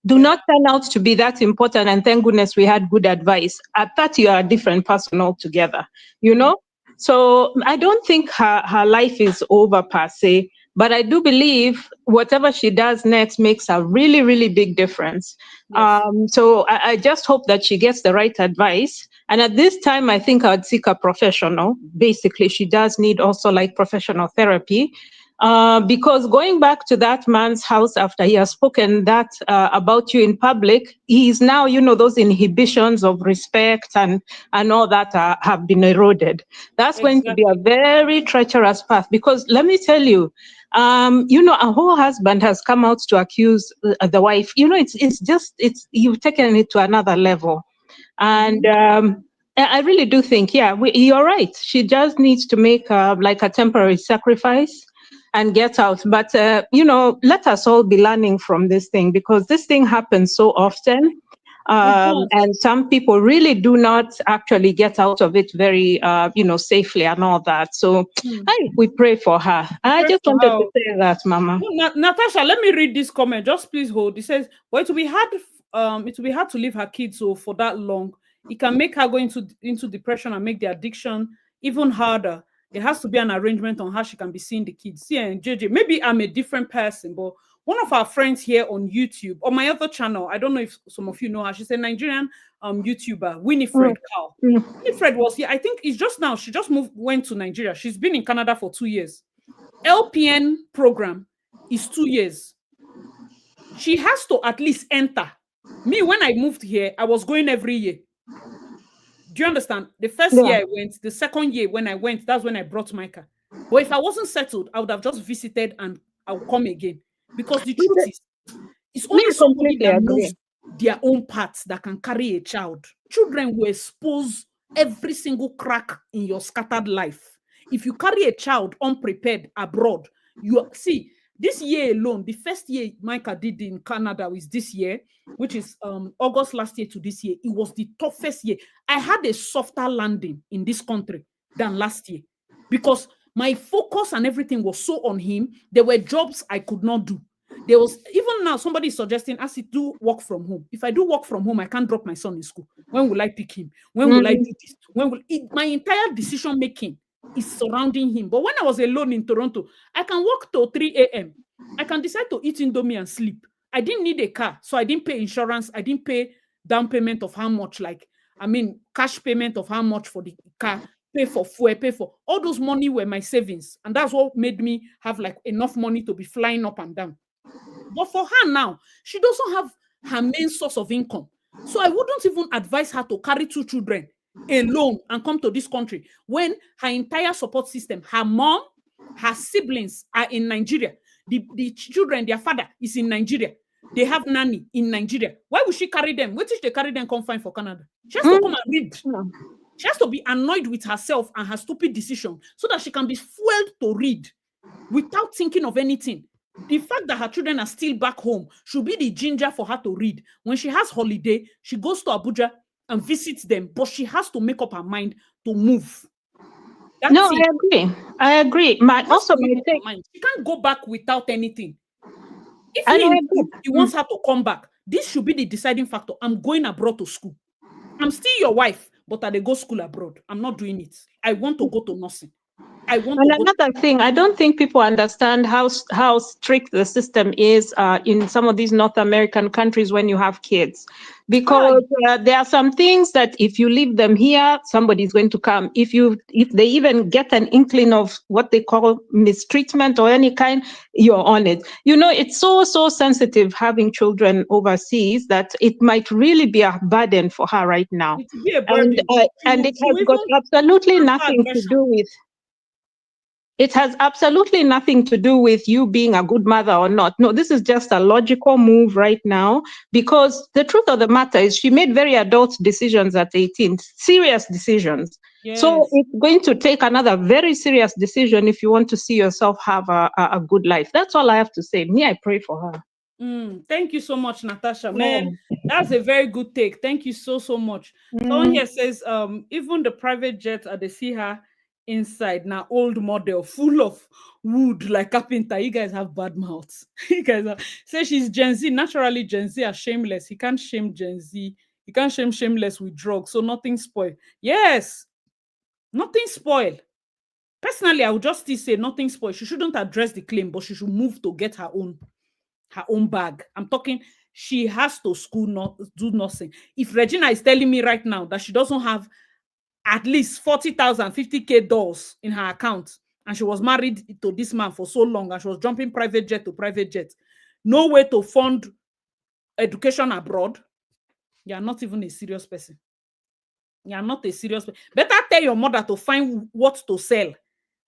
do Yeah. not turn out to be that important. And thank goodness we had good advice. At that, you are a different person altogether, you Mm. know? So I don't think her life is over per se, but I do believe whatever she does next makes a really, really big difference. Yes. So I just hope that she gets the right advice. And at this time, I think I'd seek a professional. Basically, she does need also like professional therapy. Because going back to that man's house after he has spoken that about you in public, he is now, those inhibitions of respect and all that have been eroded. That's going to be a Exactly. very treacherous path because let me tell you, a whole husband has come out to accuse the wife. It's you've taken it to another level. And Mhm. I really do think, yeah, you're right. She just needs to make like a temporary sacrifice and get out. But, let us all be learning from this thing because this thing happens so often. It does. And some people really do not actually get out of it very, safely and all that. So Mm. we pray for her. We I pray just for wanted to her. say that, Mama. No, Natasha, let me read this comment. Just please hold. It says, "But it will be hard. It will be hard to leave her kids so for that long. It can make her go into depression and make the addiction even harder. There has to be an arrangement on how she can be seeing the kids." See, and JJ, maybe I'm a different person, but one of our friends here on YouTube or my other channel, I don't know if some of you know her. She's a Nigerian YouTuber, Mm, Winifred Carl. mm. Winifred was here. I think it's just now. She just went to Nigeria. She's been in Canada for 2 years. LPN program is 2 years. She has to at least enter. Me, when I moved here, I was going every year. Do you understand? The first Yeah. year I went, the second year when I went, that's when I brought Micah. But if I wasn't settled, I would have just visited and I'll come again. Because the truth is, it's Me, only I somebody completely that agree. knows their own parts that can carry a child. Children will expose every single crack in your scattered life. If you carry a child unprepared abroad, see this year alone, the first year Micah did in Canada was this year, which is August last year to this year. It was the toughest year. I had a softer landing in this country than last year because my focus and everything was so on him. There were jobs I could not do. There was even now somebody is suggesting as he do work from home. If I do work from home, I can't drop my son in school. When will I pick him? When will I Mm, do this? My entire decision making is surrounding him? But when I was alone in Toronto, I can work till 3 a.m. I can decide to eat Indomie and sleep. I didn't need a car, so I didn't pay insurance. I didn't pay down payment of how much, cash payment of how much for the car, pay for fuel, pay for all those money were my savings. And that's what made me have like enough money to be flying up and down. But for her now, she doesn't have her main source of income. So I wouldn't even advise her to carry 2 children alone and come to this country when her entire support system, her mom, her siblings are in Nigeria. The children, their father is in Nigeria. They have nanny in Nigeria. Why would she carry them? What if they carry them come find for Canada? She has to come mm. and read. She has to be annoyed with herself and her stupid decision so that she can be fueled to read without thinking of anything. The fact that her children are still back home should be the ginger for her to read. When she has holiday, she goes to Abuja and visit them, but she has to make up her mind to move. That's no, it. I agree. Also, my take, she can't go back without anything. If he wants her to come back, this should be the deciding factor. I'm going abroad to school. I'm still your wife, but I go school abroad. I'm not doing it. I want to go to nursing. Another thing, I don't think people understand how strict the system is in some of these North American countries when you have kids, because there are some things that if you leave them here, somebody's going to come. If they even get an inkling of what they call mistreatment or any kind, you're on it. You know, it's so sensitive having children overseas that it might really be a burden for her right now. It will be a burden. And it has got absolutely nothing to do with. It has absolutely nothing to do with you being a good mother or not. No, this is just a logical move right now, because the truth of the matter is she made very adult decisions at 18, serious decisions. Yes. So it's going to take another very serious decision if you want to see yourself have a good life. That's all I have to say. Me, I pray for her. Thank you so much, Natasha. Man, that's a very good take. Thank you so much. Someone here says, even the private jet they see her inside now, old model full of wood like carpenter. You guys have bad mouths. You guys say she's Gen Z. Naturally, Gen Z are shameless. He can't shame Gen Z. He can't shame shameless with drugs, so nothing spoil. Yes, nothing spoil. Personally, I would just still say nothing spoil. She shouldn't address the claim, but she should move to get her own bag. I'm talking, she has to school, not do nothing. If Regina is telling me right now that she doesn't have at least 40,000, 50K dollars in her account, and she was married to this man for so long, and she was jumping private jet to private jet, no way to fund education abroad, you are not even a serious person. You are not a serious person. Better tell your mother to find what to sell,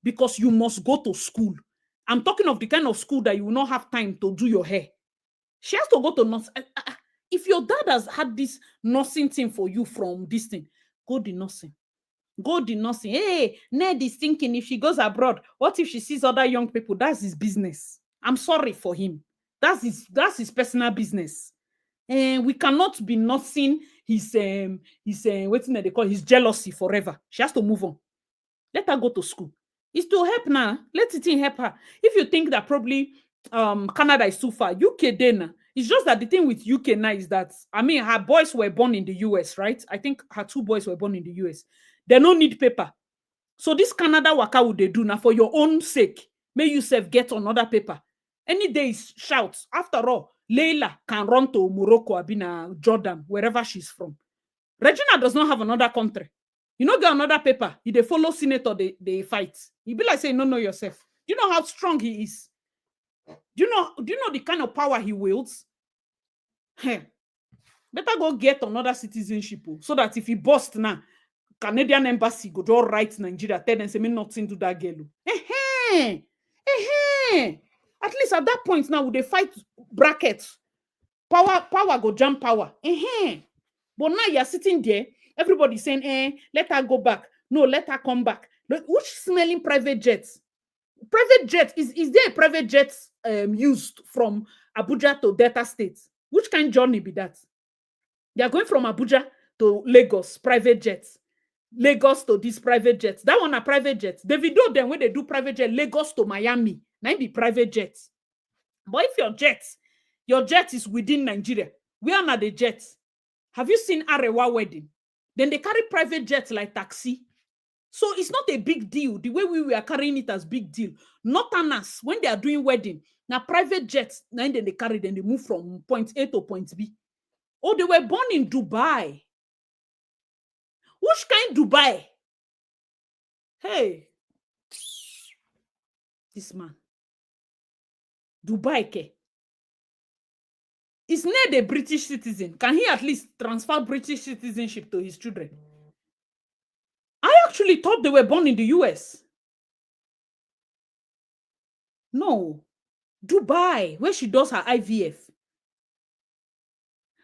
because you must go to school. I'm talking of the kind of school that you will not have time to do your hair. She has to go to nursing. If your dad has had this nursing thing for you from this thing, go the nursing. Go the nursing. Hey, Ned is thinking if she goes abroad, what if she sees other young people? That's his business. I'm sorry for him. That's his personal business. And we cannot be nursing his what they call his jealousy forever. She has to move on. Let her go to school. It's to help now. Let it help her. If you think that probably Canada is too far, UK then. It's just that the thing with UK now is that, I mean, her boys were born in the US, right? I think her 2 boys were born in the US. They don't need paper. So this Canada waka would they do now for your own sake. May you self get another paper. Any day shouts. After all, Leila can run to Morocco, Abina, Jordan, wherever she's from. Regina does not have another country. You know, get another paper. If they follow senator, they fight. You be like saying, no, yourself. Do you know how strong he is? Do you know the kind of power he wields? Hey, better go get another citizenship, so that if he bust now, Canadian embassy go to all right Nigeria, tell them say me nothing to that girl. At least at that point now, would they fight brackets? Power go jam power. But now you're sitting there, everybody saying, let her go back. No, let her come back. Which smelling private jets? Private jet, is there a private jet used from Abuja to Delta State? Which kind of journey be that? They are going from Abuja to Lagos, private jets. Lagos to this private jets. That one are private jets. Davido then when they do private jet, Lagos to Miami, now be private jets. But if your jet is within Nigeria, where are the jets? Have you seen Arewa wedding? Then they carry private jets like taxi. So it's not a big deal. The way we were carrying it as big deal. Northerners, when they are doing wedding, now private jets, then they carry, then they move from point A to point B. Oh, they were born in Dubai. Which kind Dubai? Hey, this man. Dubai ke? Is Ned a British citizen? Can he at least transfer British citizenship to his children? I actually thought they were born in the US. No. Dubai, where she does her IVF.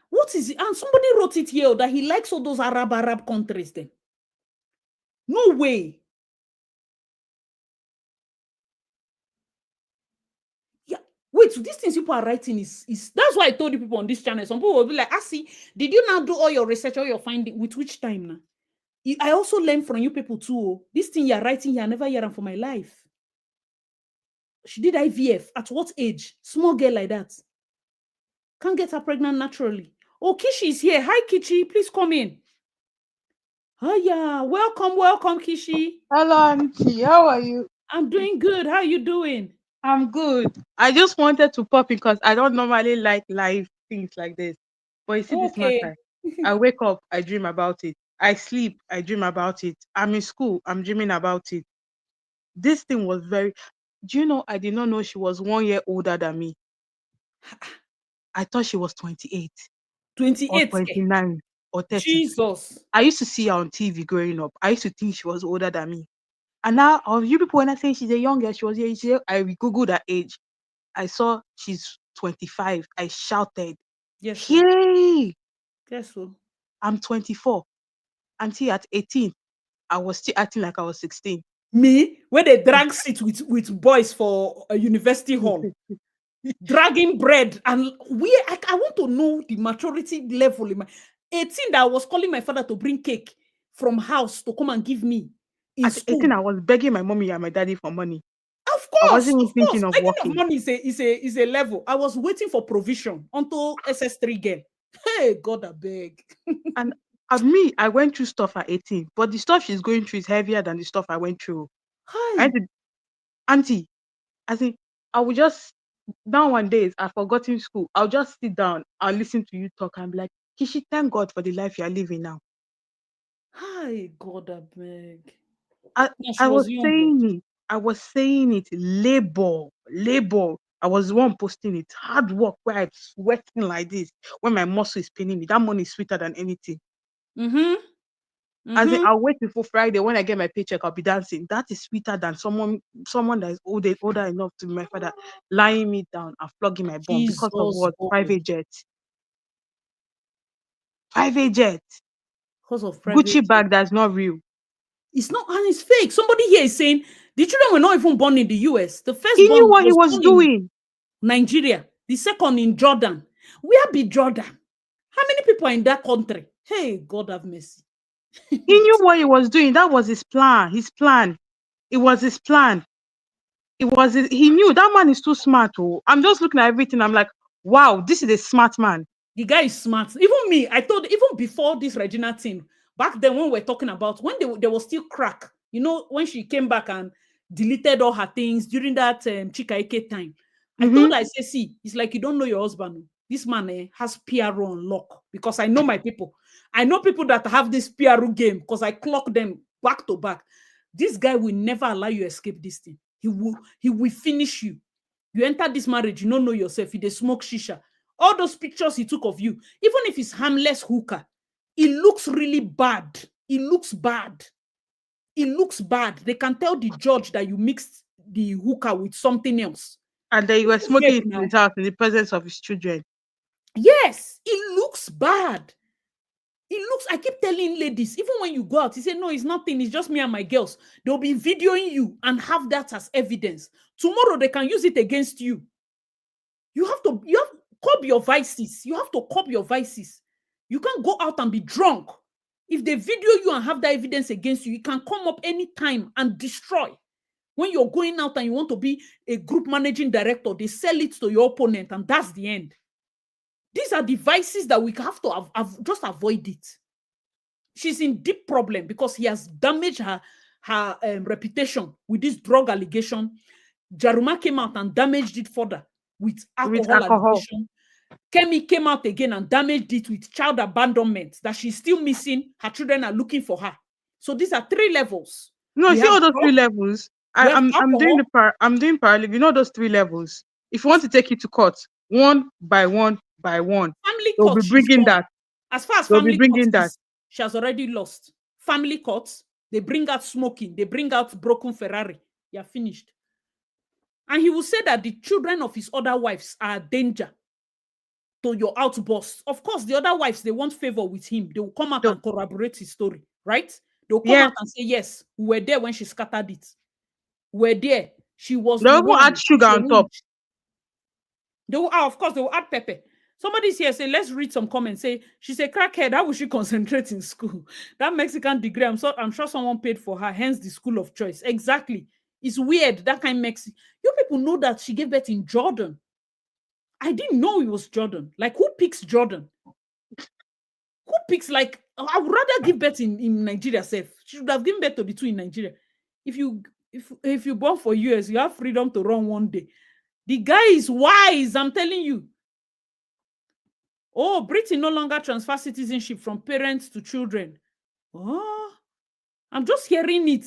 What is it? And somebody wrote it here that he likes all those Arab countries then. No way. Yeah. Wait, wait, so these things people are writing is that's why I told you people on this channel. Some people will be like, see, did you now do all your research, all your finding with which time now? I also learn from you people too. Oh. This thing you're writing here, I never hear them for my life. She did IVF. At what age? Small girl like that. Can't get her pregnant naturally. Oh, Kishi is here. Hi, Kishi. Please come in. Yeah. Welcome, Kishi. Hello, Auntie. How are you? I'm doing good. How are you doing? I'm good. I just wanted to pop in because I don't normally like live things like this. But you see this Okay. matter. I wake up, I dream about it. I sleep, I dream about it. I'm in school, I'm dreaming about it. This thing was very. Do you know? I did not know she was 1 year older than me. I thought she was 28 or 28. 29 or 30. Jesus. I used to see her on TV growing up. I used to think she was older than me. And now, you people, when I say she's a young girl, I googled her age. I saw she's 25. I shouted, Yes, sir. "Yay! Yes, sir. I'm 24." Until at 18, I was still acting like I was 16. Me, where they drag seat with boys for a university hall, dragging bread, and I want to know the maturity level in my 18 that I was calling my father to bring cake from house to come and give me in At 18, school. I was begging my mommy and my daddy for money. Of I course, wasn't even of course. thinking of Begging of working. money is a level. I was waiting for provision until SS3 girl. Hey, God, I beg. And me, I went through stuff at 18, but the stuff she's going through is heavier than the stuff I went through. I Hi. said, Auntie, I think I would just now one days I've forgotten school. I'll just sit down, I'll listen to you talk and be like, Kishi, thank God for the life you're living now. Hi, God, I beg. I, Yeah, she I was was young. saying it. I was saying it. Labor. I was the one posting it. Hard work where I'm sweating like this. When my muscle is paining me, that money is sweeter than anything. Mm-hmm. As in, Mm-hmm. I'll wait before Friday. When I get my paycheck, I'll be dancing. That is sweeter than someone that is older enough to be my father, lying me down and flogging my bum because of Jesus, what? God. Private jet. Private jet. Because of private Gucci jet. bag that's not real. It's not, and it's fake. Somebody here is saying the children were not even born in the US. The He knew firstborn what he was was born in doing. Nigeria, the second in Jordan. Where be Jordan? How many people are in that country? Hey, God have mercy. He knew what he was doing. That was his plan. His plan. It was his plan. He knew that man is too smart. Oh, I'm just looking at everything. I'm like, wow, this is a smart man. The guy is smart. Even me, I told, even before this Regina thing, back then when we were talking about when there was still crack, when she came back and deleted all her things during that Chika Ike time, I Mm-hmm. told her, I said, see, it's like you don't know your husband. This man has PRO on lock because I know my people. I know people that have this PRO game because I clock them back to back. This guy will never allow you escape this thing. He will finish you. You enter this marriage, you don't know yourself. You dey smoke shisha. All those pictures he took of you, even if it's harmless hooker, it looks really bad. It looks bad. It looks bad. They can tell the judge that you mixed the hooker with something else. And then he was smoking Weird it in now. his house in the presence of his children. Yes, it looks bad. It looks, I keep telling ladies, even when you go out, you say, no, it's nothing, it's just me and my girls. They'll be videoing you and have that as evidence. Tomorrow they can use it against you. You have to curb your vices. You have to curb your vices. You can't go out and be drunk. If they video you and have that evidence against you, it can come up anytime and destroy. When you're going out and you want to be a group managing director, they sell it to your opponent, and that's the end. These are the vices that we have to just avoid it. She's in deep problem because he has damaged her reputation with this drug allegation. Jaruma came out and damaged it further with With alcohol alcohol. allegation. Kemi came out again and damaged it with child abandonment, that she's still missing. Her children are looking for her. So these are 3 levels. No, We see have all those 3 drug, levels. we have I'm doing alcohol. I'm doing parallel. You know those 3 levels. If you want to take it to court, one by one by one, Family they'll court, be she's bringing gone. that. As far as They'll be family court bringing that. is, she has already lost. Family courts, they bring out smoking, they bring out broken Ferrari. You're finished. And he will say that the children of his other wives are a danger to your outbursts. Of course, the other wives, they want favor with him. They will come out So, and corroborate his story, right? They'll come yes, out and say, yes, we were there when she scattered it. We were there. She was they'll the even add one. sugar She's a on top. witch. They will, of course, they will add pepper. Somebody's here say, let's read some comments. Say, she's a crackhead. How will she concentrate in school? That Mexican degree, I'm sure someone paid for her, hence the school of choice. Exactly. It's weird. That kind of makes you people know that she gave birth in Jordan. I didn't know it was Jordan. Like, who picks Jordan? Who picks, like, I would rather give birth in Nigeria self. She should have given birth to the two in Nigeria. If you born for US, you have freedom to run one day. The guy is wise, I'm telling you. Oh, Britain no longer transfer citizenship from parents to children. Oh, I'm just hearing it.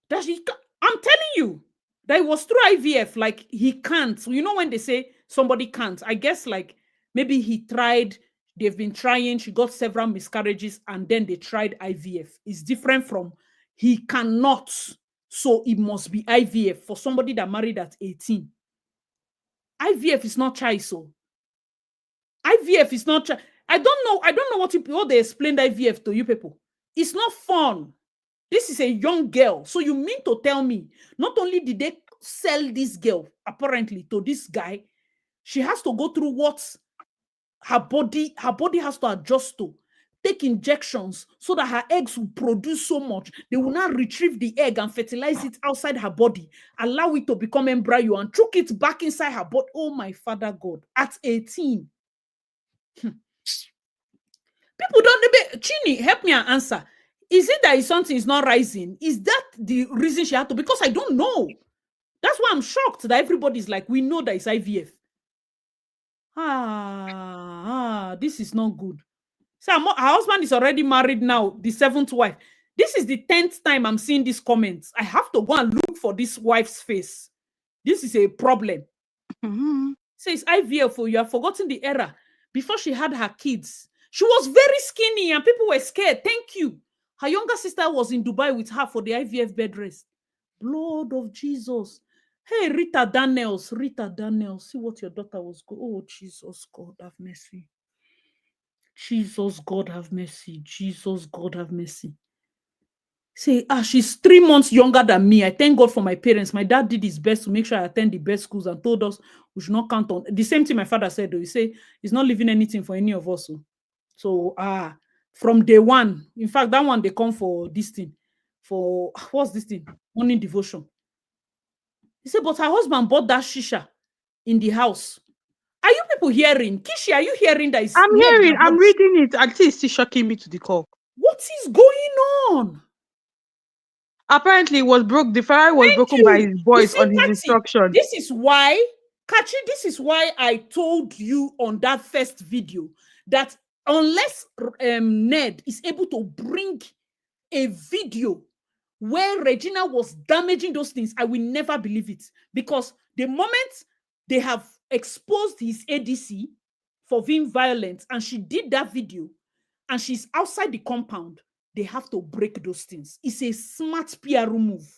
I'm telling you that it was through IVF. Like, he can't. You know when they say somebody can't? I guess like maybe he tried. They've been trying. She got several miscarriages, and then they tried IVF. It's different from he cannot. So it must be IVF for somebody that married at 18. IVF is not child so. IVF is not. I don't know what they explained IVF to you people. It's not fun. This is a young girl. So you mean to tell me, not only did they sell this girl apparently to this guy, she has to go through what her body has to adjust to, take injections so that her eggs will produce so much. They will now retrieve the egg and fertilize it outside her body, allow it to become embryo and choke it back inside her body. Oh my Father God, at 18. People don't. Chini, help me and answer. Is it that something is not rising? Is that the reason she had to? Because I don't know. That's why I'm shocked that everybody's like, we know that it's IVF. This is not good. So her husband is already married now, the 7th wife. This is the 10th time I'm seeing these comments. I have to go and look for this wife's face. This is a problem. Mm-hmm. So it's IVF. Oh, you have forgotten the era. Before she had her kids, she was very skinny and people were scared. Thank you. Her younger sister was in Dubai with her for the IVF bed rest. Blood of Jesus. Hey, Rita Daniels, see what your daughter was going. Oh, Jesus, God have mercy. Jesus, God have mercy. Jesus, God have mercy. Say, she's 3 months younger than me. I thank God for my parents. My dad did his best to make sure I attend the best schools and told us we should not count on the same thing my father said, though. He say he's not leaving anything for any of us. So from day one, in fact, that one they come for this thing. For what's this thing? Morning devotion. He said, but her husband bought that shisha in the house. Are you people hearing? Kishi, are you hearing that? I'm hearing, I'm reading it. Until it's still shocking me to the core. What is going on? Apparently, it was broke. The Ferrari was broken by his boys on his instruction. This is why, Kachi, this is why I told you on that first video that unless Ned is able to bring a video where Regina was damaging those things, I will never believe it. Because the moment they have exposed his ADC for being violent and she did that video and she's outside the compound, they have to break those things. It's a smart PR move.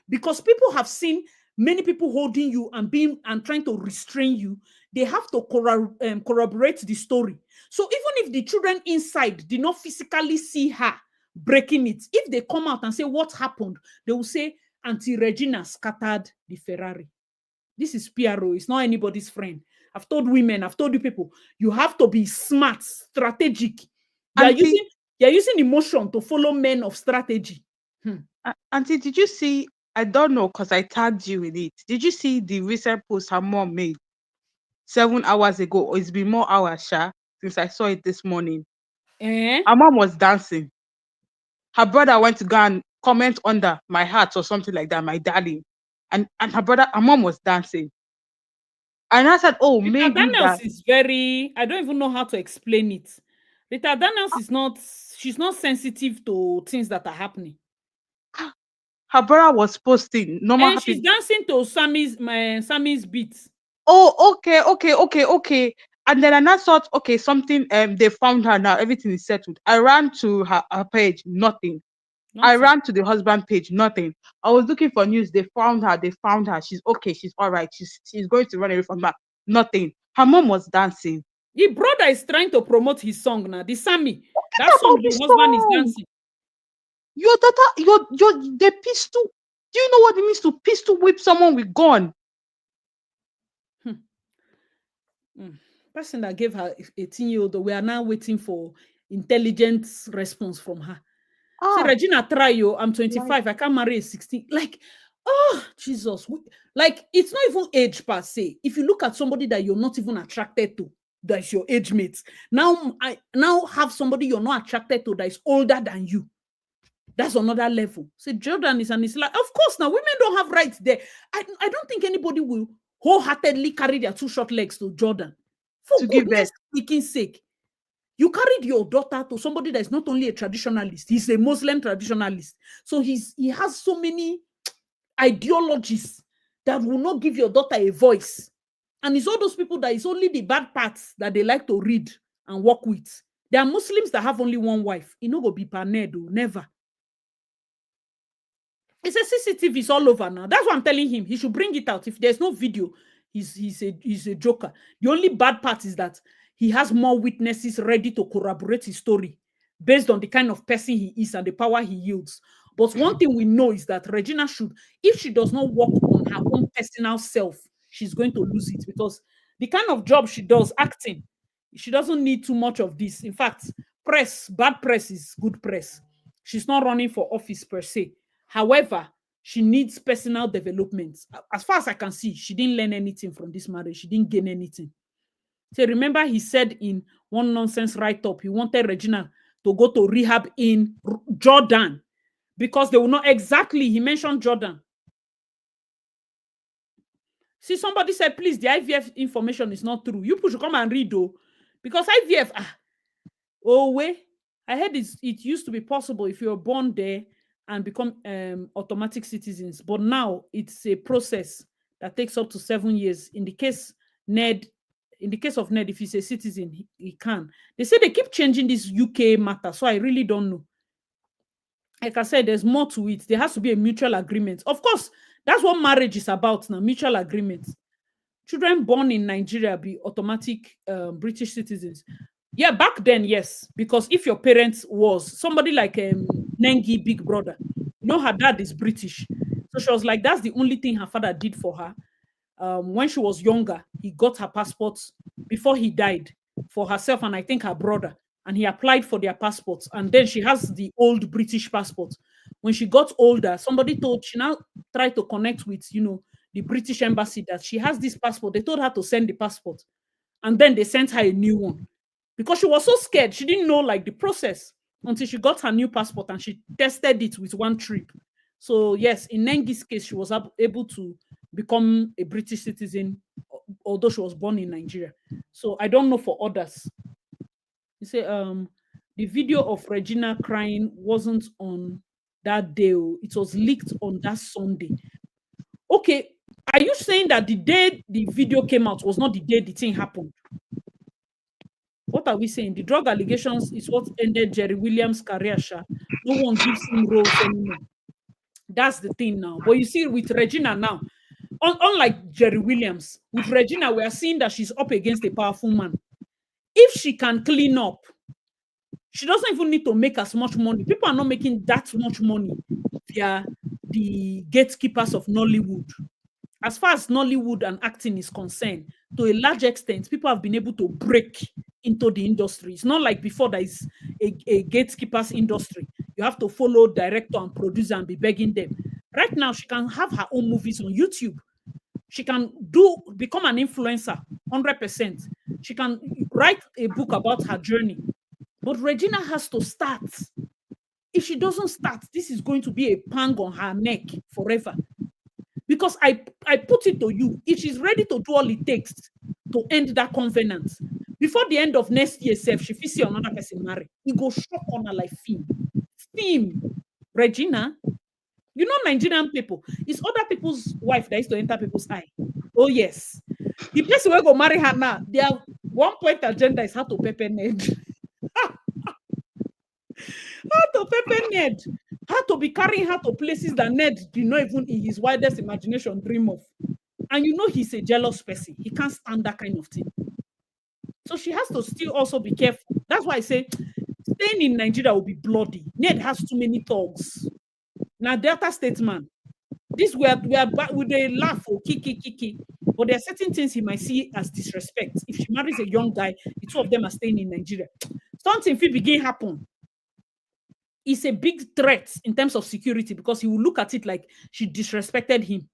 Because people have seen many people holding you and trying to restrain you. They have to corroborate the story. So even if the children inside did not physically see her breaking it, if they come out and say what happened, they will say Auntie Regina scattered the Ferrari. This is PRO. It's not anybody's friend. I've told women, I've told you people, you have to be smart, strategic. You're using emotion to follow men of strategy. Auntie, did you see? I don't know because I tagged you in it. Did you see the recent post her mom made 7 hours ago? Or it's been more hours, since I saw it this morning. Her mom was dancing. Her brother went to go and comment under my heart or something like that, my darling. And her mom was dancing. And I said, oh, Rita maybe Daniels is very, I don't even know how to explain it. Rita Daniels she's not sensitive to things that are happening. Her brother was posting normal. And she's dancing to Sammy's beats. Oh, okay. And then I thought, okay, something, they found her now, everything is settled. I ran to her page, nothing. I ran to the husband page, nothing. I was looking for news. They found her. She's okay. She's all right. She's going to run away from her. Nothing. Her mom was dancing. The brother is trying to promote his song now. The Sammy. That song, the husband is dancing. Your daughter, the pistol. Do you know what it means to pistol whip someone with gun? Person that gave her 18-year-old, we are now waiting for intelligent response from her. Say, Ah, Regina, try you. I'm like 25. I can't marry a 16. Like, oh, Jesus. Like, it's not even age per se. If you look at somebody that you're not even attracted to, that's your age mate. Now, I now have somebody you're not attracted to that is older than you. That's another level. So Jordan is an Islam. Of course, now women don't have rights there. I don't think anybody will wholeheartedly carry their two short legs to Jordan. For to give birth. goodness speaking sake, you carried your daughter to somebody that is not only a traditionalist, he's a Muslim traditionalist. So he has so many ideologies that will not give your daughter a voice. And it's all those people that is only the bad parts that they like to read and work with. There are Muslims that have only one wife. You know, go be panedo, never. It's a CCTV, it's all over now. That's what I'm telling him. He should bring it out. If there's no video, he's a joker. The only bad part is that he has more witnesses ready to corroborate his story based on the kind of person he is and the power he yields. But one thing we know is that Regina should, if she does not work on her own personal self, she's going to lose it, because the kind of job she does, acting, she doesn't need too much of this. In fact, bad press is good press. She's not running for office per se. However, she needs personal development. As far as I can see, she didn't learn anything from this marriage. She didn't gain anything. So remember, he said in one nonsense write-up, he wanted Regina to go to rehab in Jordan because they will not exactly. He mentioned Jordan. See, somebody said, please, the IVF information is not true. You should come and read, though. Because IVF, oh, wait. I heard it used to be possible if you're born there and become automatic citizens. But now it's a process that takes up to 7 years. In the case of Ned, if he's a citizen, he can. They say they keep changing this UK matter, so I really don't know. Like I said, there's more to it. There has to be a mutual agreement. Of course, that's what marriage is about now, mutual agreement. Children born in Nigeria be automatic British citizens. Yeah, back then, yes. Because if your parents was somebody like Nengi, big brother, you know, her dad is British. So she was like, that's the only thing her father did for her. When she was younger, he got her passport before he died for herself and I think her brother. And he applied for their passports. And then she has the old British passport. When she got older, she now tried to connect with, the British embassy that she has this passport. They told her to send the passport. And then they sent her a new one. Because she was so scared. She didn't know like the process until she got her new passport and she tested it with one trip. So yes, in Nengi's case, she was able to become a British citizen, although she was born in Nigeria. So I don't know for others. You say the video of Regina crying wasn't on that day. It was leaked on that Sunday. Okay, are you saying that the day the video came out was not the day the thing happened? What are we saying? The drug allegations is what ended Jerry Williams' career. No one gives him roles anymore. That's the thing now. But you see, with Regina now, unlike Jerry Williams, with Regina, we are seeing that she's up against a powerful man. If she can clean up, she doesn't even need to make as much money. People are not making that much money via the gatekeepers of Nollywood. As far as Nollywood and acting is concerned, to a large extent, people have been able to break into the industry. It's not like before there is a gatekeepers industry. You have to follow director and producer and be begging them. Right now, she can have her own movies on YouTube. She can become an influencer, 100%. She can write a book about her journey. But Regina has to start. If she doesn't start, this is going to be a pang on her neck forever. Because I put it to you, if she's ready to do all it takes to end that covenant, before the end of next year, if she see another person marry, it go shock on her like film. Regina, you know Nigerian people, it's other people's wife that used to enter people's eye. Oh yes. The person will go marry her now, their 1 point agenda is how to pepper Ned. How to pepper Ned. How to be carrying her to places that Ned did not even in his wildest imagination dream of. And you know he's a jealous person. He can't stand that kind of thing. So she has to still also be careful. That's why I say staying in Nigeria will be bloody. Ned has too many thugs. Now Delta State man. This we are with a laugh or kiki. But there are certain things he might see as disrespect. If she marries a young guy, the two of them are staying in Nigeria. Something will begin happen. It's a big threat in terms of security because he will look at it like she disrespected him.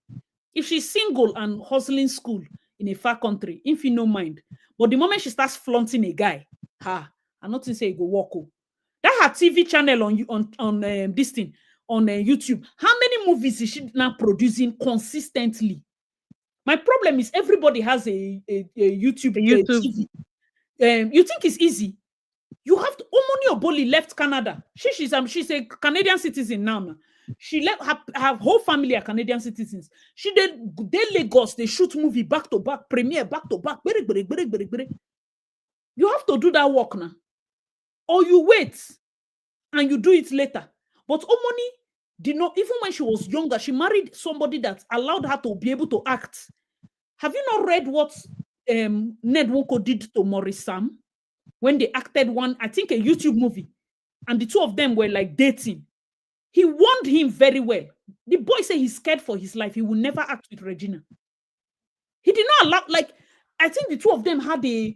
If she's single and hustling school in a far country, if you no mind. But the moment she starts flaunting a guy, I'm not saying say go walk. That her TV channel on this thing on YouTube. How many movies is she now producing consistently? My problem is everybody has a YouTube, TV. You think it's easy? You have to. Omoni Oboli left Canada. She's a Canadian citizen now. She left her whole family are Canadian citizens. They Lagos, they shoot movie back to back, premiere back to back. You have to do that work now. Or you wait and you do it later. But Omoni did not, even when she was younger, she married somebody that allowed her to be able to act. Have you not read what Ned Nwoko did to Maurice Sam when they acted one, I think a YouTube movie, and the two of them were like dating? He warned him very well. The boy said he's scared for his life. He will never act with Regina. He did not allow, like, I think the two of them had a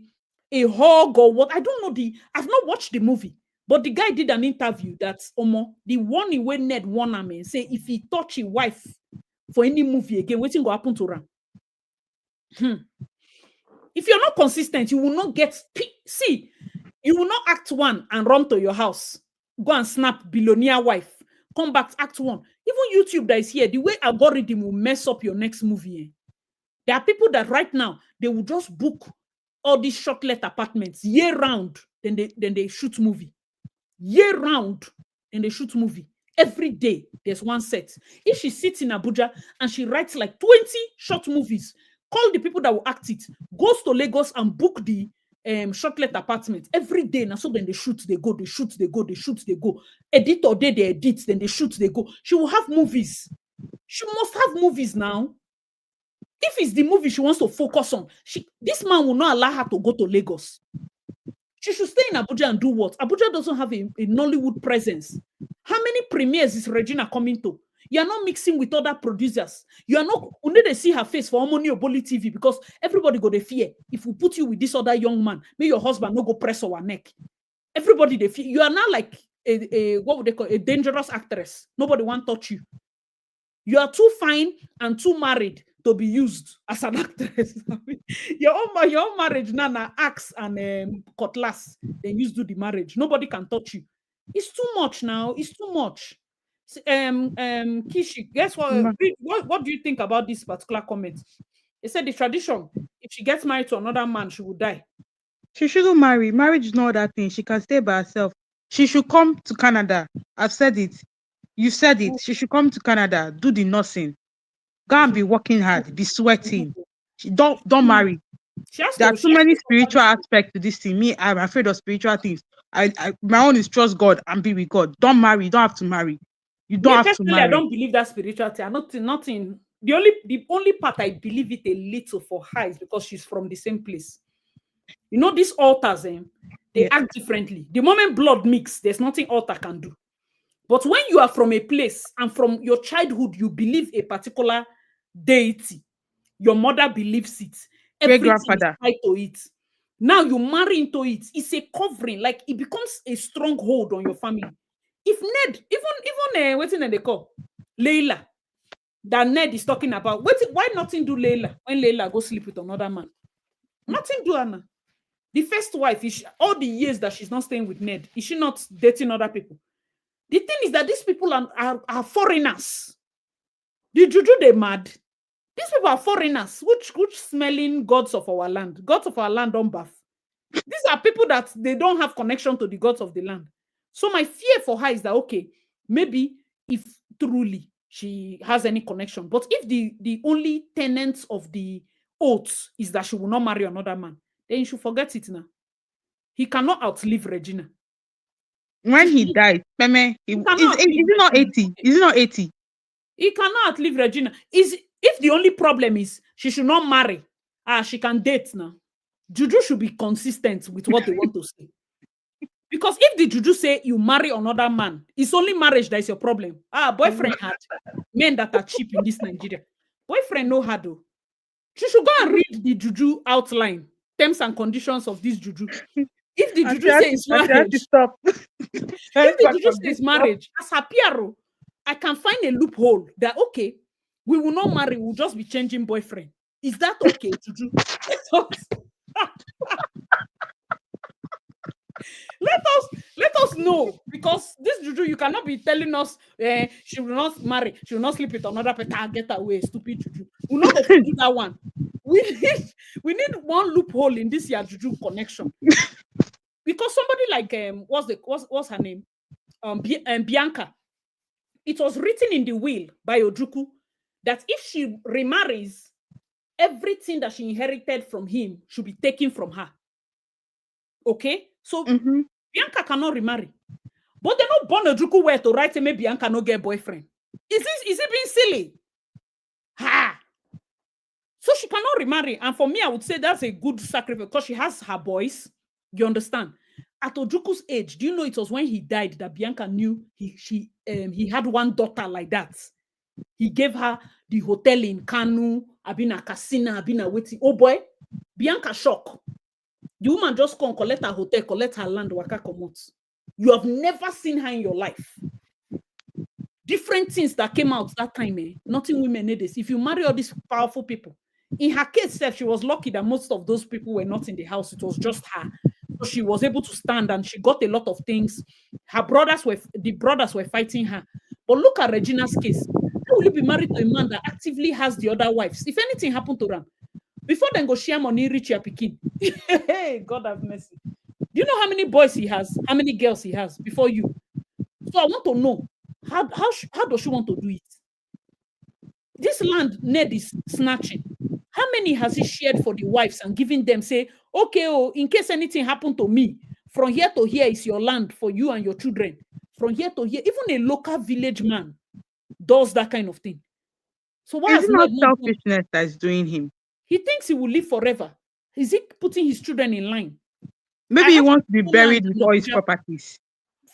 hug or what. I don't know I've not watched the movie, but the guy did an interview that the one way Ned warned him and say if he touch his wife for any movie again, waiting will happen to him. If you're not consistent, you will not get. See, you will not act one and run to your house, go and snap billionaire wife, come back to act one. Even YouTube that is here, the way algorithm will mess up your next movie. There are people that right now they will just book all these shortlet apartments year round, then they shoot movie. Year round, then they shoot movie. Every day there's one set. If she sits in Abuja and she writes like 20 short movies, call the people that will act it, goes to Lagos and book the shortlet apartment every day. And so then they shoot, they go, they shoot, they go, they shoot, they go. Editor day they edit, then they shoot, they go. She will have movies. She must have movies now. If it's the movie she wants to focus on, this man will not allow her to go to Lagos. She should stay in Abuja and do what? Abuja doesn't have a Nollywood presence. How many premieres is Regina coming to? You are not mixing with other producers. You are not, only they see her face for Omoni Oboli TV because everybody go to fear. If we put you with this other young man, may your husband no go press our neck. Everybody they fear. You are now like what would they call a dangerous actress. Nobody want to touch you. You are too fine and too married to be used as an actress. your own marriage now axe and cutlass. They used to do the marriage. Nobody can touch you. It's too much now. It's too much. Kishi, guess what? What do you think about this particular comment? They said the tradition, if she gets married to another man, she will die. She shouldn't marry. Marriage is not that thing. She can stay by herself. She should come to Canada. I've said it. You said it. She should come to Canada, do the nursing. Go and be working hard, be sweating. Don't marry. There are too many spiritual aspects to this thing. Me, I'm afraid of spiritual things. My own is trust God and be with God. Don't marry. You don't have to marry. You don't have to marry. I don't believe that spirituality. I'm nothing. The only part I believe it a little for her is because she's from the same place. You know, these altars, they act differently. The moment blood mix, there's nothing altar can do. But when you are from a place and from your childhood, you believe a particular deity, your mother believes it, everything is tied to it. Now you marry into it, it's a covering, like it becomes a stronghold on your family. If Ned, even what's in they call Layla, that Ned is talking about, why nothing do Layla when Layla go sleep with another man? Nothing do Anna. The first wife, all the years that she's not staying with Ned, is she not dating other people? The thing is that these people are foreigners. The juju, they mad. These people are foreigners, which smelling gods of our land. Gods of our land don't bath. These are people that they don't have connection to the gods of the land. So my fear for her is that, okay, maybe if truly she has any connection, but if the only tenets of the oath is that she will not marry another man, then you should forget it now. He cannot outlive Regina. When he died, Meme, is it not 80? Is it not 80? He cannot outlive Regina. If the only problem is she should not marry, she can date now. Juju should be consistent with what they want to say. Because if the Juju say you marry another man, it's only marriage that is your problem. Boyfriend had men that are cheap in this Nigeria. Boyfriend no hard though. She should go and read the juju outline, terms and conditions of this juju. If the juju says marriage, stop. if the juju says marriage, as her PRO, I can find a loophole that, okay, we will not marry, we'll just be changing boyfriend. Is that okay, juju? Let us know, because this juju, you cannot be telling us she will not marry, she will not sleep with another person, get away, stupid juju. We're not going to do that one. We need one loophole in this year juju connection. Because somebody like what's her name? Bianca. It was written in the will by Ojukwu that if she remarries, everything that she inherited from him should be taken from her. Okay? So Bianca cannot remarry. But they not born Ojukwu where to write maybe Bianca no get boyfriend. Is it being silly? Ha! So she cannot remarry. And for me, I would say that's a good sacrifice because she has her boys. You understand? At Ojukwu's age, do you know it was when he died that Bianca knew he had one daughter like that? He gave her the hotel in Kanu, Abina Casina, Abina waiting. Oh boy, Bianca shock. The woman just come collect her hotel, collect her land, waka comot. You have never seen her in your life. Different things that came out that time, nothing women need this. If you marry all these powerful people, in her case, she was lucky that most of those people were not in the house. It was just her. So she was able to stand and she got a lot of things. The brothers were fighting her. But look at Regina's case. How will you be married to a man that actively has the other wives? If anything happened to them, before then go share money, reach your pikin. Hey, God have mercy. Do you know how many boys he has? How many girls he has before you? So I want to know, how does she want to do it? This land Ned is snatching. How many has he shared for the wives and giving them, say, okay, oh, in case anything happened to me, from here to here is your land for you and your children. From here to here, even a local village man does that kind of thing. So why is it not selfishness that is doing him? He thinks he will live forever. Is he putting his children in line? Maybe he wants to be buried with all his properties.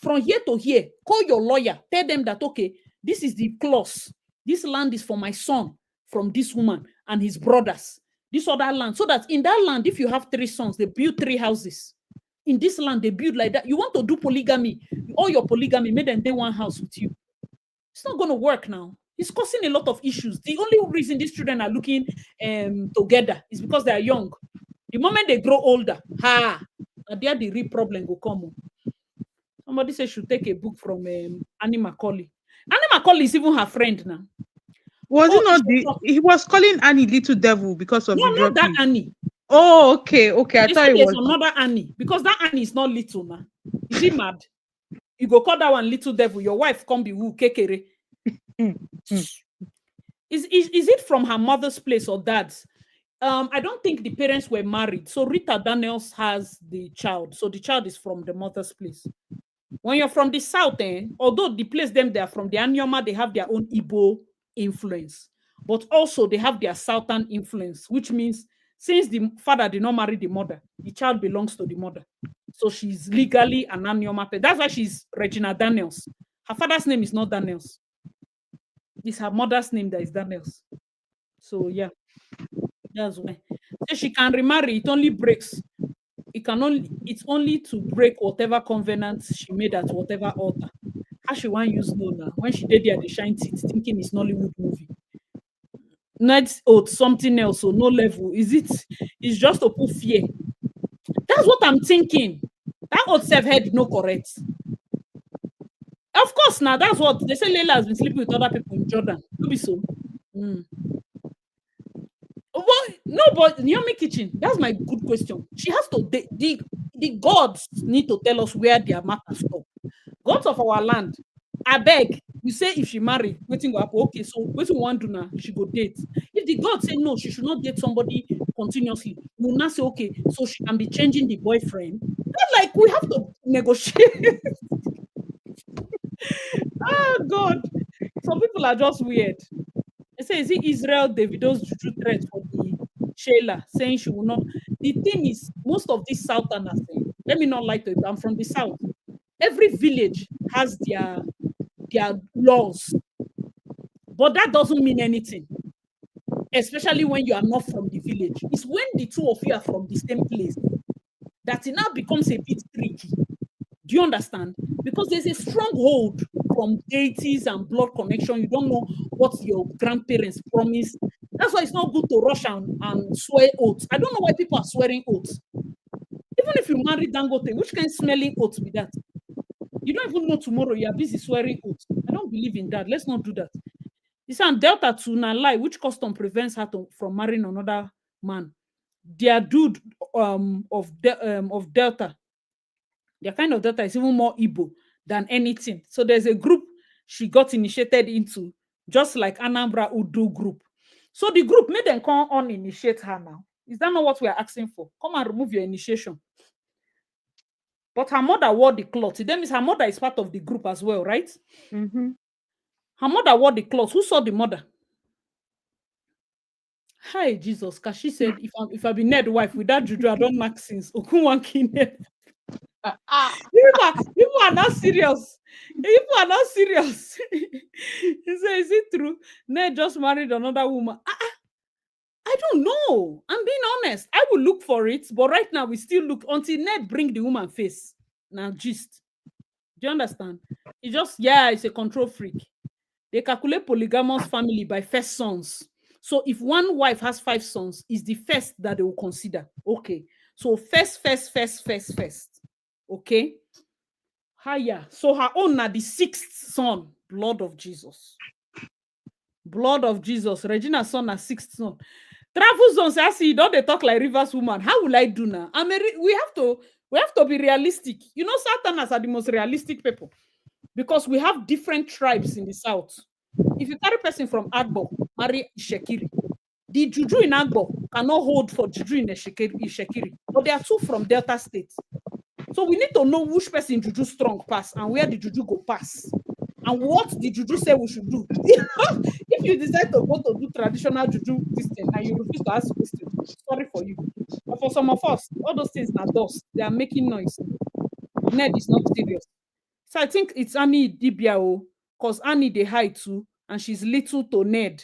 From here to here, call your lawyer. Tell them that, okay, this is the clause. This land is for my son from this woman and his brothers. This other land. So that in that land, if you have 3 sons, they build 3 houses. In this land, they build like that. You want to do polygamy. All your polygamy, made them take one house with you. It's not going to work now. It's causing a lot of issues. The only reason these children are looking together is because they are young. The moment they grow older, there the real problem will come. Somebody said she should take a book from Annie Macaulay. Annie Macaulay is even her friend now. Was it not he was calling Annie little devil because of the not that Annie. Oh, okay. I thought it was another Annie, because that Annie is not little now. Is he mad? You go call that one little devil. Your wife come be woo kekere. Is it from her mother's place or dad's? I don't think the parents were married. So Rita Daniels has the child. So the child is from the mother's place. When you're from the south, although the place they are from, the Anyoma, they have their own Igbo influence. But also they have their southern influence, which means since the father did not marry the mother, the child belongs to the mother. So she's legally an Anyoma. That's why she's Regina Daniels. Her father's name is not Daniels. It's her mother's name that is Daniels. So yeah, that's why. So she can remarry. It only breaks. It's only to break whatever covenant she made at whatever altar. How she want use no now? When she did there, the shine teeth, thinking it's Nollywood movie. Not something else, so no level. It's just to put fear. That's what I'm thinking. That old self-head no correct. Of course, now that's what they say. Leila has been sleeping with other people in Jordan. Could be so. Well, no, but Naomi Kitchen, that's my good question. She has to, the gods need to tell us where their matters stop. Gods of our land, I beg, you say if she marry, waiting go up, okay, so what we want to do now, she go date. If the gods say no, she should not date somebody continuously, we'll not say, okay, so she can be changing the boyfriend. Not like we have to negotiate. Oh, God. Some people are just weird. They say, is it Israel Davido's juju threat for the Sheila, saying she will not? The thing is, most of these Southerners, let me not lie to you, I'm from the South. Every village has their laws, but that doesn't mean anything. especially when you are not from the village. It's when the two of you are from the same place that it now becomes a bit tricky. Do you understand? Because there's a stronghold from deities and blood connection. You don't know what your grandparents promised. That's why it's not good to rush and swear oaths. I don't know why people are swearing oaths. Even if you marry Dangote, which kind of smelling oaths be that? You don't even know tomorrow. You are busy swearing oaths. I don't believe in that. Let's not do that. This and Delta to na lie, which custom prevents her from marrying another man. Their dude of Delta, their kind of Delta is even more Igbo than anything. So there's a group she got initiated into, just like Anambra Udu group. So the group made them come on initiate her now. Is that not what we are asking for? Come and remove your initiation. But her mother wore the cloth. That means her mother is part of the group as well, right? Mm-hmm. Her mother wore the cloth. Who saw the mother? Hi, Jesus. Because she said, if I be Ned wife without juju, I don't knock since. Okunwanki Ned. People are not serious. People are not serious. He said, is it true? Ned just married another woman. I don't know. I'm being honest. I will look for it, but right now we still look until Ned bring the woman face. Now, gist. Do you understand? It's just, it's a control freak. They calculate polygamous family by first sons. So if one wife has 5 sons, is the first that they will consider. Okay. So first. Okay. Higher. So her own are the 6th son, blood of Jesus. Blood of Jesus. Regina's son are 6th son. Travel zones, I see, don't they talk like Rivers woman? How will I do now? I mean, we have to be realistic. You know, Southerners are the most realistic people because we have different tribes in the South. If you carry a person from Agbo, marry Ishekiri, the Juju in Agbo cannot hold for Juju in Ishekiri, but there are 2 from Delta State. So we need to know which person Juju strong pass and where the Juju go pass. And what the Juju say we should do. If you decide to go to do traditional Juju this thing and you refuse to ask questions, sorry for you. But for some of us, all those things are dust. They are making noise. Ned is not serious. So I think it's Annie Dibiao, because Annie they hide too, and she's little to Ned.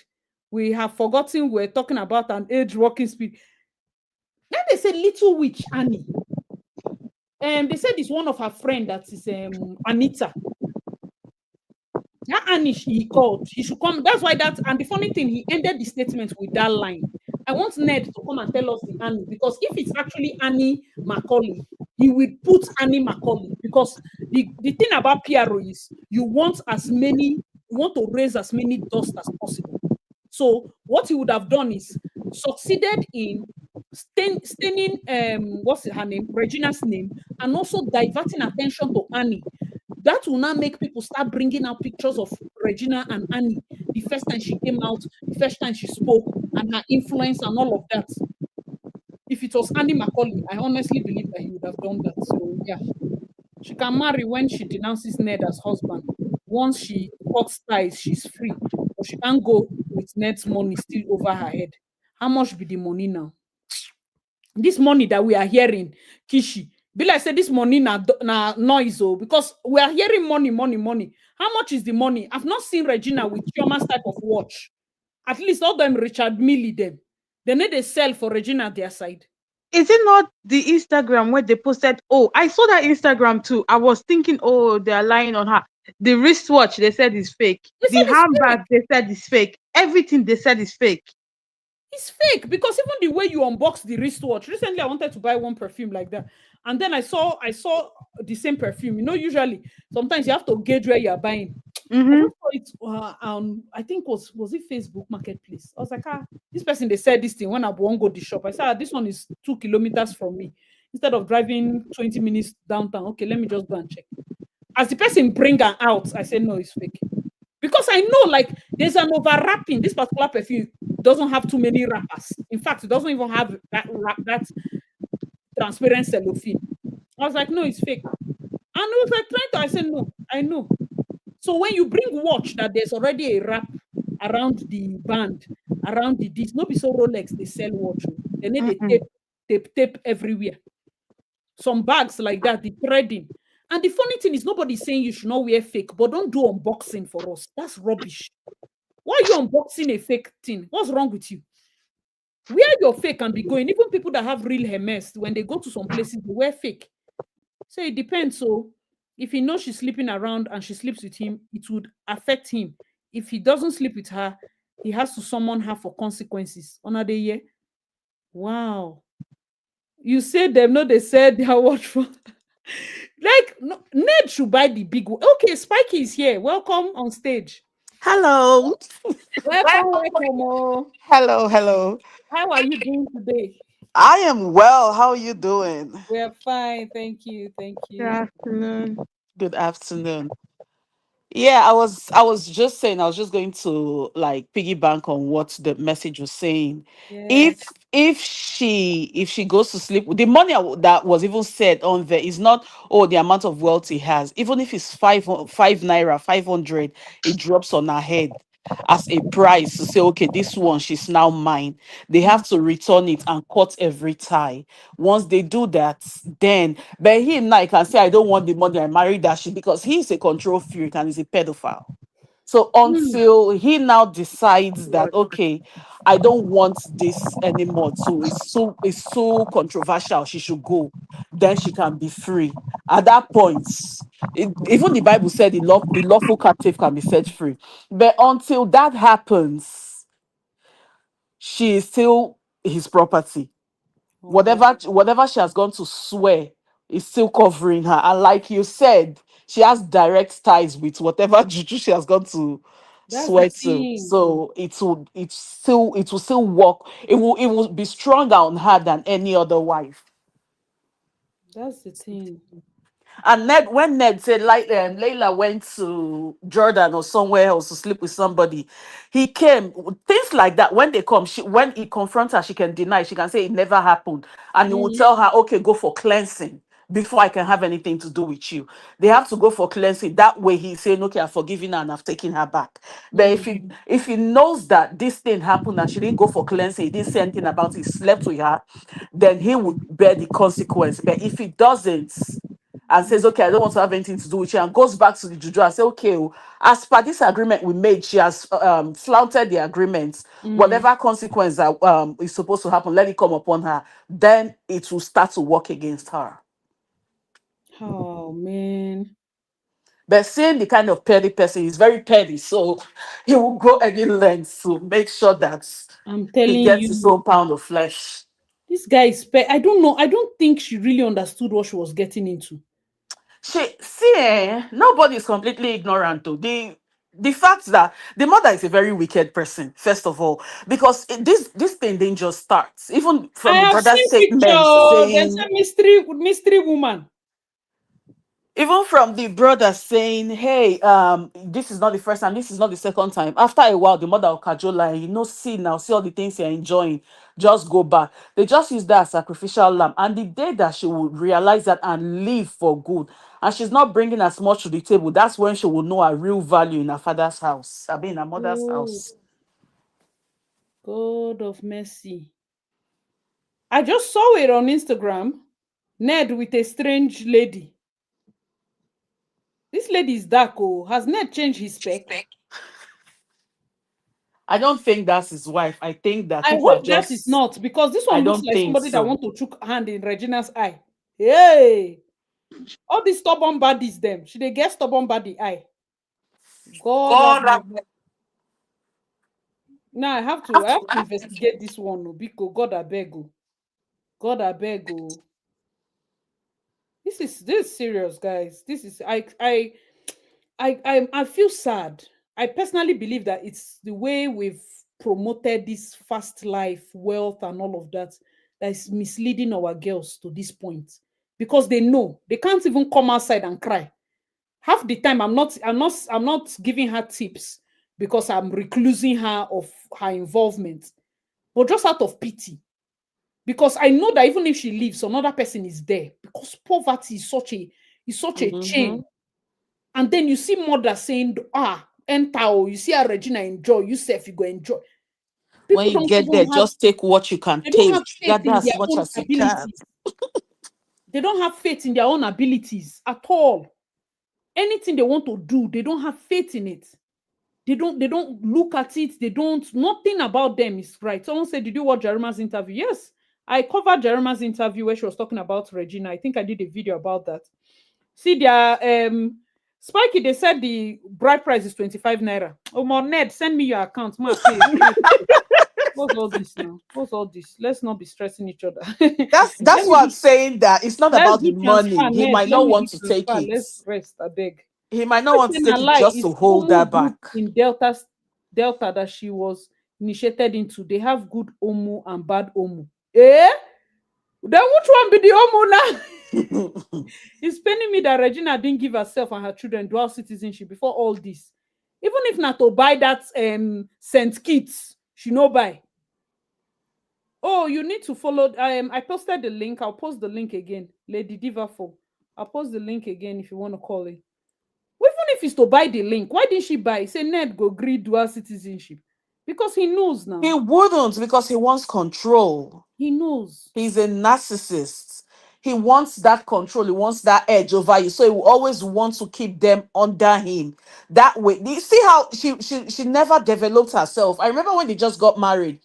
We have forgotten we're talking about an age walking speed. Then they say little witch Annie. They said it's one of her friends that is Anita. That Annie he called. He should come. That's why that. And the funny thing, he ended the statement with that line. I want Ned to come and tell us the Annie, because if it's actually Annie Macaulay, he will put Annie Macaulay, because the thing about PRO is you want to raise as many dust as possible. So what he would have done is succeeded in staining what's her name, Regina's name, and also diverting attention to Annie. That will now make people start bringing out pictures of Regina and Annie the first time she came out, the first time she spoke, and her influence and all of that. If it was Annie Macaulay, I honestly believe that he would have done that. So yeah, she can marry when she denounces Ned as husband. Once she cuts ties, she's free. But she can't go with Ned's money still over her head. How much be the money now? This money that we are hearing, Kishi, be like say this money na noise, because we are hearing money. How much is the money? I've not seen Regina with Chioma's type of watch. At least all them Richard Mille them. They need to sell for Regina their side. Is it not the Instagram where they posted? Oh, I saw that Instagram too. I was thinking, oh, they are lying on her. The wristwatch they said is fake. The handbag they said is fake. Everything they said is fake. It's fake, because even the way you unbox the wristwatch. Recently, I wanted to buy one perfume like that, and then I saw the same perfume. You know, usually sometimes you have to gauge where you are buying. Mm-hmm. I just saw it. I think was it Facebook Marketplace. I was like, this person they said this thing when I won't go to the shop. I said, this one is 2 kilometers from me. Instead of driving 20 minutes downtown, okay, let me just go and check. As the person bring her out, I said, no, it's fake. Because I know, like, there's an overwrapping. This particular perfume doesn't have too many wrappers. In fact, it doesn't even have that transparent cellophane. I was like, no, it's fake. And it was like trying to, I said, no, I know. So when you bring watch that there's already a wrap around the band, around the disc, not be so Rolex, they sell watch. They need a tape everywhere. Some bags like that, the threading. And the funny thing is, nobody's saying you should not wear fake, but don't do unboxing for us. That's rubbish. Why are you unboxing a fake thing? What's wrong with you? Wear your fake and be going. Even people that have real Hermes, when they go to some places, they wear fake. So it depends. So if he knows she's sleeping around and she sleeps with him, it would affect him. If he doesn't sleep with her, he has to summon her for consequences. Another year. Wow. You said them, no, they said they are watchful. Like no, Ned should buy the big one. Okay, Spikey is here. Welcome on stage. Hello. Welcome, welcome. Oh. Hello, hello. How are you doing today? I am well. How are you doing? We're fine. Thank you. Thank Good you. afternoon. Good afternoon. Yeah, I was just saying, I was just going to like piggyback on what the message was saying. Yeah. If she goes to sleep, the money that was even said on there is not, oh, the amount of wealth he has. Even if it's five naira, 500, it drops on her head as a price to say, okay, this one, she's now mine. They have to return it and cut every tie. Once they do that, then but him now he can say, I don't want the money, I married that shit, because he's a control freak and he's a pedophile. So Hmm. until he now decides that, God. okay, I don't want this anymore too, it's so controversial, she should go, then she can be free. At that point, even the Bible said the lawful captive can be set free. But until that happens, she is still his property. Oh, Whatever she has gone to swear is still covering her, and like you said, she has direct ties with whatever juju she has gone to that's the swear to, thing. so it will still work. It will be stronger on her than any other wife. That's the thing. And Ned, when Ned said like Layla went to Jordan or somewhere else to sleep with somebody, he came. Things like that. When they come, when he confronts her, she can deny. She can say it never happened, and he will Mm, tell her, "Okay, go for cleansing before I can have anything to do with you." They have to go for cleansing. That way, he's saying, "Okay, I've forgiven her and I've taken her back." But if mm. he knows that this thing happened and she didn't go for cleansing, he didn't say anything about it, he slept with her, then he would bear the consequence. But if he doesn't, and says, okay, I don't want to have anything to do with you, and goes back to the juju and say, okay, oh, as per this agreement we made, she has flouted the agreement. Mm. Whatever consequence that is supposed to happen, let it come upon her. Then it will start to work against her. Oh man. But seeing the kind of petty person, he's very petty, so he will go any length to make sure that I'm he telling gets his you, own pound of flesh. this guy is I don't know. I don't think she really understood what she was getting into. Nobody is completely ignorant though. The fact that the mother is a very wicked person, first of all, because this thing didn't just start. Even I from the have brother's seen picture. statement Oh, there's saying, a mystery woman. even from the brother saying, hey, this is not the first time, this is not the second time. After a while, the mother of Kajola, see now, see all the things you're enjoying, just go back. They just use that as sacrificial lamb. And the day that she will realize that and leave for good, and she's not bringing as much to the table, that's when she will know her real value in her father's house, I mean, her mother's Oh, house. God of mercy. I just saw it on Instagram. Ned with a strange lady. This lady is dark. Oh, has Ned changed his spec? I don't think that's his wife. I think that I people are hope that is just, not, because this I one looks don't like think somebody that so. want to chook hand in Regina's eye. Hey, all these stubborn bodies, them. Should they get stubborn body eye? God of God, mercy. Now I have to investigate this one, no, because God I beg you. God I beg you. This is serious, guys. This is I feel sad. I personally believe that it's the way we've promoted this fast life, wealth, and all of that that is misleading our girls to this point, because they know they can't even come outside and cry. Half the time, I'm not giving her tips because I'm reclusing her of her involvement, but just out of pity. Because I know that even if she leaves, another person is there. Because poverty is such a Mhm. chain. And then you see mother saying, enter, oh, you see how Regina enjoy, you self, you go enjoy. When People you don't get there, even have, just take what you can they don't take. have faith Gather in as their much own as you can. abilities. They don't have faith in their own abilities at all. Anything they want to do, they don't have faith in it. They don't look at it. They don't, nothing about them is right. Someone said, did you watch Jerima's interview? Yes, I covered Jerima's interview where she was talking about Regina. I think I did a video about that. See their Spiky, they said the bride price is 25 naira. Oh my Ned, send me your account. Ma pay. What's all this now? What's all this? Let's not be stressing each other. That's Let me what I'm do, saying, that it's not let's about the do transfer, money. He Ned. might Let not me want do to take transfer. it. Let's rest, I beg. He might not want to Question a take it lie just is to hold Omu that group back. in Delta that she was initiated into. They have good Omu and bad Omu. Eh? Then which one be the Omu now? It's paining me that Regina didn't give herself and her children dual citizenship before all this. Even if not to buy that St. Kitts, she no buy. Oh, you need to follow. I posted the link. I'll post the link again. Lady Diva 4. I'll post the link again if you want to call it. Even if it's to buy the link, why didn't she buy? Say Ned go gree dual citizenship. Because he knows now. He wouldn't, because he wants control. He knows. He's a narcissist. He wants that control. He wants that edge over you. So he will always want to keep them under him. That way. You see how she never developed herself. I remember when they just got married.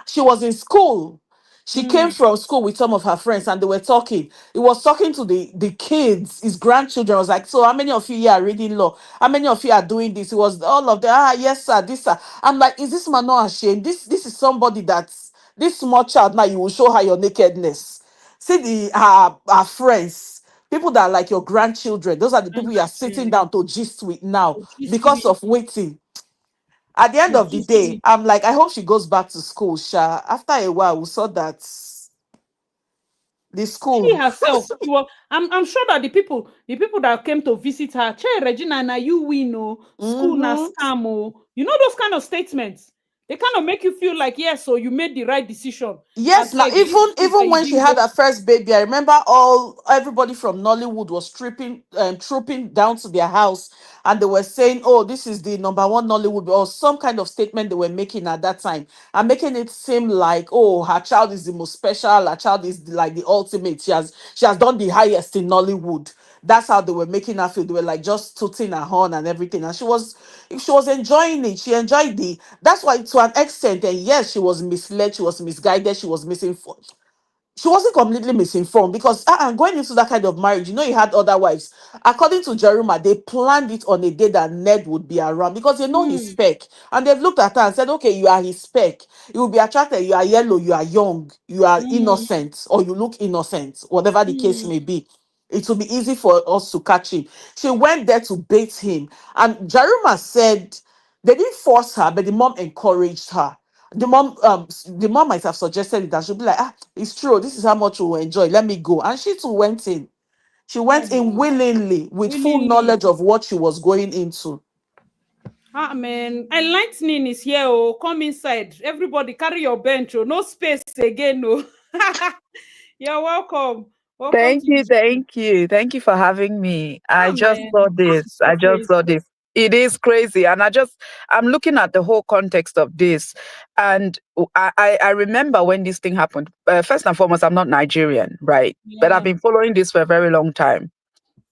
She was in school. She came Mm, from school with some of her friends and they were talking. He was talking to the kids, his grandchildren. I was like, so how many of you here are reading law? How many of you are doing this? It was all of them. Ah, yes, sir, this, sir. I'm like, is this man not ashamed? This is somebody that's this small child. Now you will show her your nakedness. See our friends, people that are like your grandchildren. Those are the people you are sitting grandchildren. down to gist with now Just because we, of waiting. At the end of the just day, we. I'm like, I hope she goes back to school. Sha. After a while, we saw that the She school. herself, she was. I'm sure that the people that came to visit her, Che Regina, na you win, oh, school na Mhm. scam, oh. You know those kind of statements. They kind of make you feel like yes, so you made the right decision. I Yes, now beg even you that you when she didn't had go. her first baby, I remember everybody from Nollywood was trooping down to their house, and they were saying, "Oh, this is the number one Nollywood," or some kind of statement they were making at that time, and making it seem like, "Oh, her child is the most special. Her child is like the ultimate. She has done the highest in Nollywood." That's how they were making her feel. They were like just tooting her horn and everything, and she was enjoying it. She enjoyed the. That's why, to an extent, and yes, she was misled, she was misguided, she was misinformed. She wasn't completely misinformed because going into that kind of marriage, he had other wives. According to Jeruma, they planned it on a day that Ned would be around because they know his Mm, spec. And they've looked at her and said, okay, you are his spec. You will be attracted. You are yellow, you are young, you are mm, innocent, or you look innocent, whatever the case mm, may be. It will be easy for us to catch him. She went there to bait him. And Jeruma said they didn't force her, but the mom encouraged her. The mom might have suggested it, that she'll be like, it's true, this is how much we will enjoy, let me go. And she too went in. She went in omo, willingly, with full willingly. knowledge of what she was going into. Ah man, enlightening is here. Oh, come inside. Everybody, carry your bench. Oh, no space again. Oh, you're welcome. Welcome Thank to you, the show. thank you. Thank you for having me. I Ah just saw man, this this. is so I just crazy. saw this. It is crazy. And I'm looking at the whole context of this. And I remember when this thing happened. First and foremost, I'm not Nigerian, right? But I've Yeah. been following this for a very long time.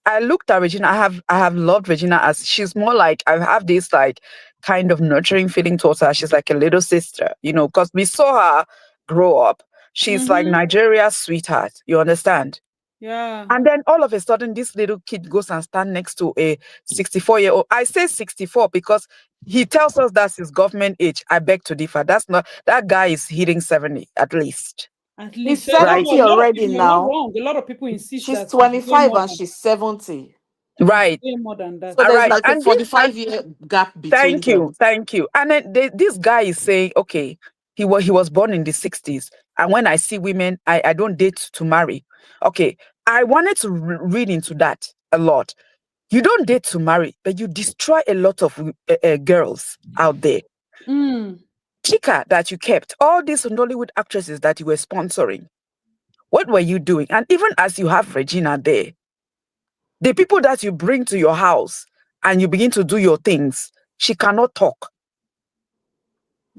I looked at Regina. I have loved Regina, as she's more like, I have this like kind of nurturing feeling towards her. She's like a little sister, because we saw her grow up. She's like Mm-hmm. Nigeria's sweetheart. You understand? Yeah. And then all of a sudden, this little kid goes and stand next to a 64-year-old. I say 64 because he tells us that's his government age. I beg to differ. That's not, that guy is hitting 70 at least. At He's least. You know what? 70 A lot of already people, you're not now. wrong. A lot of people insist She's that it's way 25 more and than she's 70. it's Right. way more than that. So All there's right. like a 45-year gap between Thank them. you. Thank you. And then this guy is saying, okay, he was born in the 60s. And when I see women, I don't date to marry. Okay. I wanted to read into that a lot. You don't date to marry, but you destroy a lot of girls out there. Mm. Chika that you kept, all these Nollywood actresses that you were sponsoring, what were you doing? And even as you have Regina there, the people that you bring to your house and you begin to do your things, she cannot talk.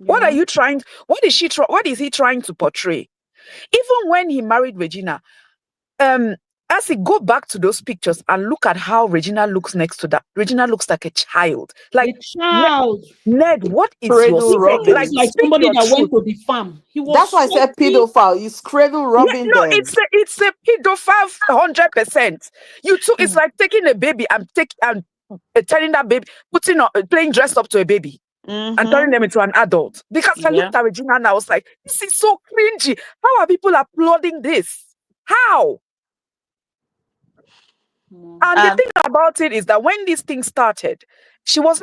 What are Yeah. you trying? What is he trying to portray? Even when he married Regina, um, Asi, go back to those pictures and look at how Regina looks next to that. Regina looks like a child. Like, A child. Ned, what is your Cradle spec? Even looks Like, robbing. like speak somebody your that truth. went to the farm. He That's was why I said sweaty. pedophile. He's cradle Yeah, robbing no, them. it's a pedophile 100%. You took it's like taking a baby and turning that baby, playing dress up to a baby and turning them into an adult. Because I Yeah. looked at Regina and I was like, this is so cringy. How are people applauding this? How? And the And thing about it is that when this thing started, she was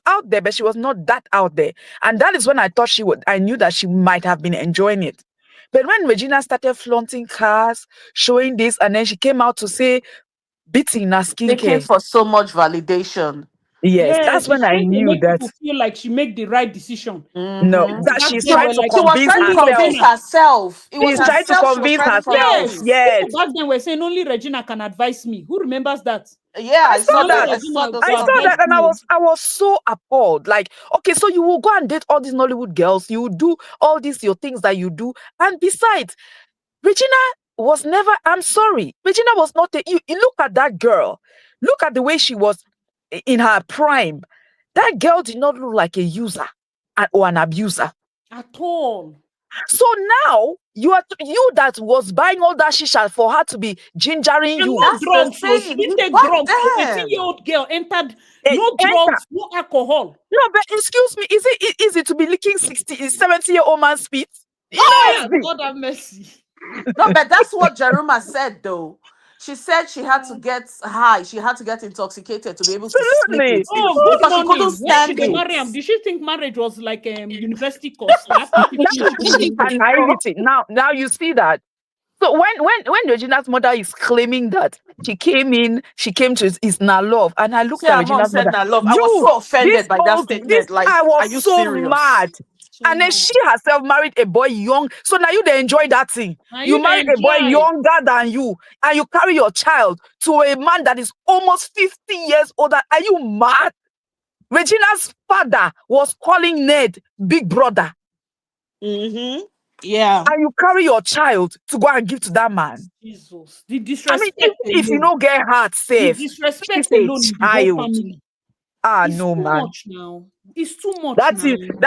out there, but she was not that out there. And that is when I thought I knew that she might have been enjoying it. But when Regina started flaunting cars, showing this, and then she came out to say beating na looking skincare. for so much validation. Yes, Yes, that's she's when I trying to knew make that people feel like she make the right decision. no, Mhm. that Back she's then, trying we're to like, She was convince trying to only herself. convince Regina. herself. It was She's trying to herself she was convince trying to herself. Yes, convince. Yes, people back then were saying only Regina can advise me. Who remembers that? Yeah, I I saw saw Only that. that. I saw Regina those to I saw advise that, and comments. me. I was so appalled. Like, okay, so you will go and date all these Nollywood girls, you do all these your things that you do, and besides, Regina was never. I'm sorry, Regina was not. You look at that girl. Look at the way she was in her prime. That girl did not look like a user or an abuser. At all. So now you that was buying all that shisha for her to be gingering And you. no That's the drugs. So she thing. didn't You take back drugs. A then. 18-year-old girl entered Eh, no enter. drugs, no alcohol. No, but excuse me, is it easy to be licking 70-year-old man's feet? You know, Ah, easy. God have mercy. No, but that's what Jeruma said though. She said she had to get high, she had to get intoxicated to be able to sleep Absolutely. with him Oh, good because she couldn't morning. When she stand dey it. marry him, did she think marriage was like university course? Like after 50 years, she That is go her naivety. Now you see that. So when Regina's mother is claiming that she came to his na love, and I See, looked at her mom Regina's said, mother, "Nah, love." I was you, so offended by that statement. Like, I are was you so serious? mad. so And then mad. she herself married a boy young. So now you they enjoy that thing. Now You you dey married a boy enjoy. younger than you, and you carry your child to a man that is almost 50 years older. Are you mad? Regina's father was calling Ned big brother, Mm-hmm. Yeah. and you carry your child to go and give to that man. Jesus. The I mean, even disrespect if you alone. don't get heart The safe, she's disrespect a alone in the whole child. family. Ah, It's no, too man. much now. It's too much That's now. it.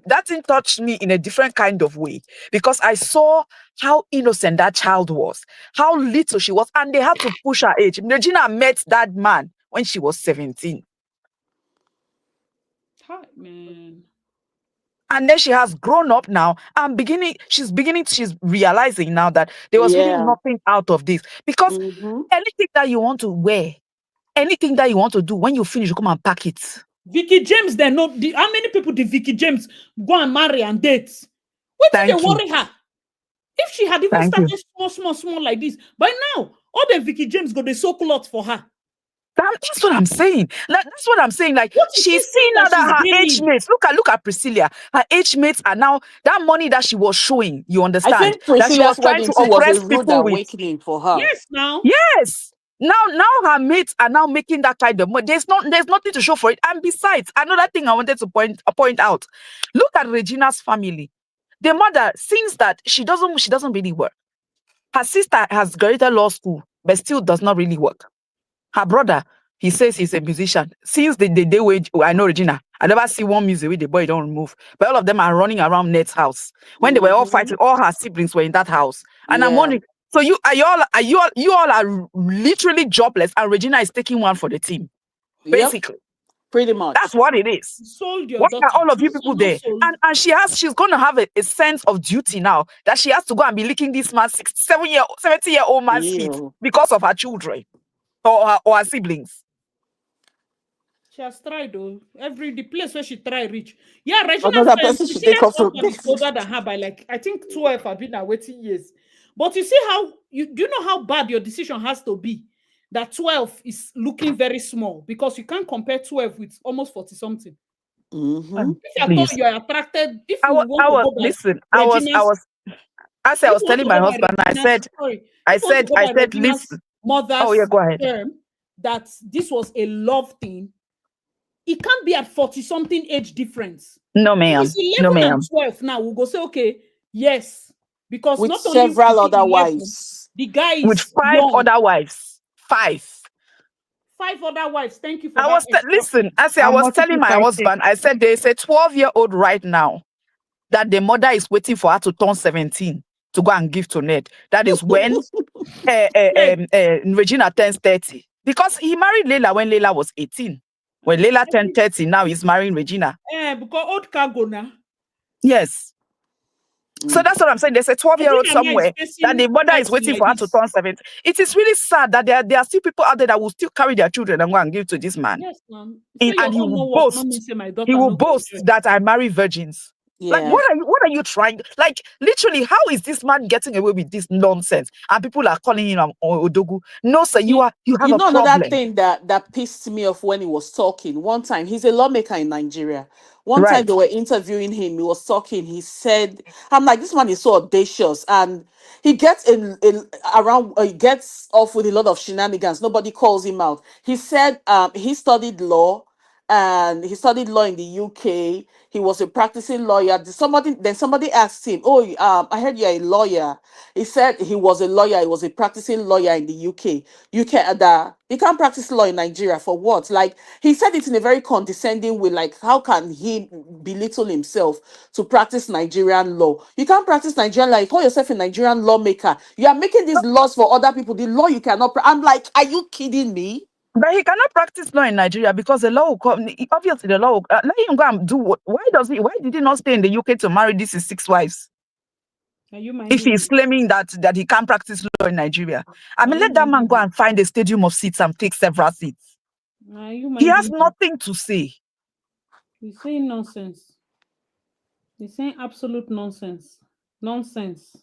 That thing touched me in a different kind of way because I saw how innocent that child was, how little she was, and they had to push her age. Regina met that man when she was 17. Hi, man. And then she has grown up now and she's realizing now that there was really Yeah. nothing out of this. Because Mm-hmm. anything that you want to wear, anything that you want to do, when you finish, you come and pack it. Vicky James, then no. How many people did Vicky James go and marry and date? What did they Thank you. worry her? If she had even Thank you. started small like this, by now, all the Vicky James got the so cloth for her. That's what I'm saying. That's what I'm saying. Like What is she she's seeing seeing now that she's that her age gaining? mates. Look at Priscilla. Her age mates are now that money that she was showing. You I understand think that she was Priscilla's trying wedding to too was a oppress rude people with. awakening for her. Yes, now. Yes. Now her mates are now making that kind of money. There's nothing to show for it. And besides, another thing I wanted to point out. Look at Regina's family. The mother, since that she doesn't really work. Her sister has graduated law school, but still does not really work. Her brother, he says he's a musician. Since the day where I know Regina, I never see one music with the boy don't remove. But all of them are running around Ned's house. When they were all fighting, all her siblings were in that house. And I'm Yeah. wondering, so you all are literally jobless, and Regina is taking one for the team. Yep. Basically, Pretty much. that's what it is. You sold your Why daughter. are all of you She's people not there? sold. And she's gonna have a sense of duty now that she has to go and be licking this man's 70-year-old man's feet Ew. because of her children or her siblings. She has tried though. The place where she tried reach. Yeah, Regina's Another person should take off from husband is older than her by like I think 12 have been waiting years. But you see how do you know how bad your decision has to be? That 12 is looking very small because you can't compare 12 with almost 40 something. Mm-hmm. If you thought you are attracted, if you want to go by listen. Regina's, I if was you want telling to my go by husband. I Regina's, said, sorry, if you want to go by Regina's listen. mother's Oh yeah, go ahead. term, that this was a love thing, it can't be at 40 something age difference. No, If ma'am. it's No, 11 ma'am. and 12 now, we'll go say, okay, yes. Because With not only several is it other 11, wives. The guy with is 5 young. other wives. 5. 5 other wives. Thank you for that Listen, extra. I And was telling multiple my side chicks. husband, I said there's a 12-year-old right now that the mother is waiting for her to turn 17 to go and give to Ned. That is when Yes, Regina turns 30. Because he married Leila when Leila was 18. When Leila turned 30, now he's marrying Regina. because old cargo now. Yes. So Mm. that's what I'm saying. There's a 12-year-old Regina now is somewhere that facing the mother is life waiting like for her to this. turn 17. It is really sad that there are still people out there that will still carry their children and go and give to this man. Yes, ma'am. Say your And own no work, no mean say my he daughter will no go boast enjoy. that I marry virgins. Like, Yeah. what are you trying? Like, literally, how is this man getting away with this nonsense? And people are calling him Odogu. No, sir, You, you have you a know another problem. thing that pissed me off when he was talking. One time, he's a lawmaker in Nigeria. One time Right. they were interviewing him. He was talking. He said, "I'm like, this man is so audacious, and he gets around. He gets off with a lot of shenanigans. Nobody calls him out." He said, he studied law, and he studied law in the UK. He was a practicing lawyer. Somebody asked him, "Oh, I heard you're a lawyer." He said he was a lawyer. He was a practicing lawyer in the UK. You can't practice law in Nigeria for what? Like, he said it in a very condescending way. Like, how can he belittle himself to practice Nigerian law? You can't practice Nigerian law. You call yourself a Nigerian lawmaker. You are making these laws for other people. The law you cannot. I'm like, are you kidding me? But he cannot practice law in Nigeria because the law will come. Obviously, the law will let him go and do what? Why did he not stay in the UK to marry these his 6 wives? Are you If minding he's him? claiming that he can't practice law in Nigeria, I Are mean, you let that man minding go him? and find a stadium of seats and take several seats. Are you He has minding him? nothing to say. He's saying nonsense. He's saying absolute nonsense. Nonsense.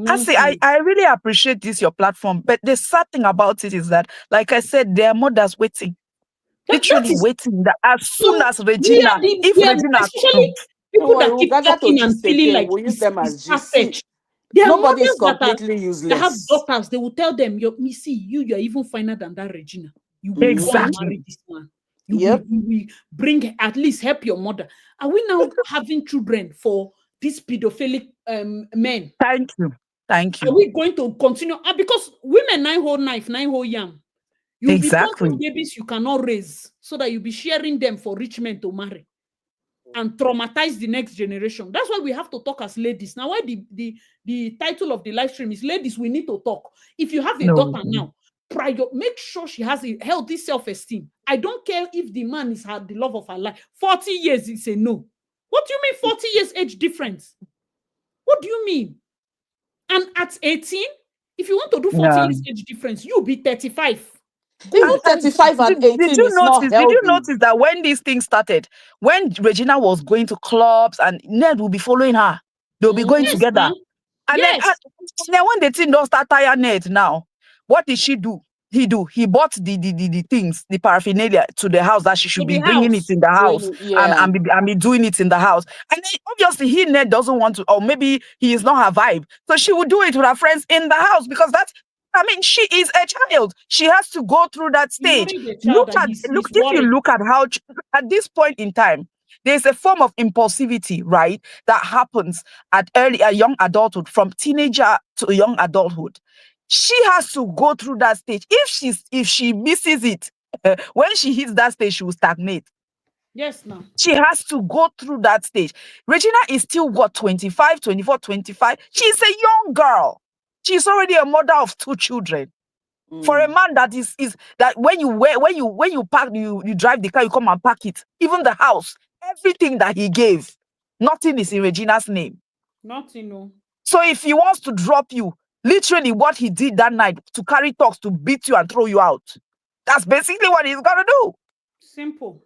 I say, Nonsense. I really appreciate this, your platform. But the sad thing about it is that, like I said, there are mothers waiting, That literally is waiting that as soon so as Regina, if we are Regina especially comes, Don't people worry, that we'll keep gather to talking and gist feeling again. like We'll use them it's as gist. See, far-fetched. There are nobody is mothers completely that have useless. daughters, they will tell them, me see, you're even finer than that Regina. You will go and Hmm. exactly. marry this man. Yep. You will bring at least help your mother. Are we now having children for these pedophilic men? Thank you. Thank Are you. we going to continue? Because women nine whole knife, nine whole yam. You'll be Exactly. planting babies you cannot raise so that you'll be sharing them for rich men to marry and traumatize the next generation. That's why we have to talk as ladies. Now, why the title of the live stream is Ladies, We Need to Talk. If you have a No. daughter now, make sure she has a healthy self-esteem. I don't care if the man is the love of her life. 40 years is a no. What do you mean 40 years age difference? What do you mean? And at 18, if you want to do 40 Yeah. years age difference, you'll be 35. Even Go. And 35 and did 18 you is not notice? Did you healthy. notice that when this thing started, when Regina was going to clubs and Ned will be following her, they'll be going Mm. Yes, together. now. And then, Yes. when the thing don't start tire Ned now, what did she do? He bought the things, the paraphernalia to the house that she To should be the bringing it house. in the Doing house it, yeah. and be doing it in the house. And then obviously Ned doesn't want to, or maybe he is not her vibe. So she would do it with her friends in the house because she is a child. She has to go through that He stage. married a child and he's If you worried. look at how at this point in time, there's a form of impulsivity, right, that happens at young adulthood, from teenager to young adulthood. She has to go through that stage. If she misses it, when she hits that stage, she will stagnate. Yes, now. She has to go through that stage. Regina is still what, 25, 24, 25. She's a young girl. She's already a mother of 2 children. For a Mm. man that is that when you park, you drive the car, you come and park it. Even the house, everything that he gave, nothing is in Regina's name. Nothing, no. So if he wants to drop you, literally what he did that night to carry talks to beat you and throw you out, that's basically what he's gonna do. Simple.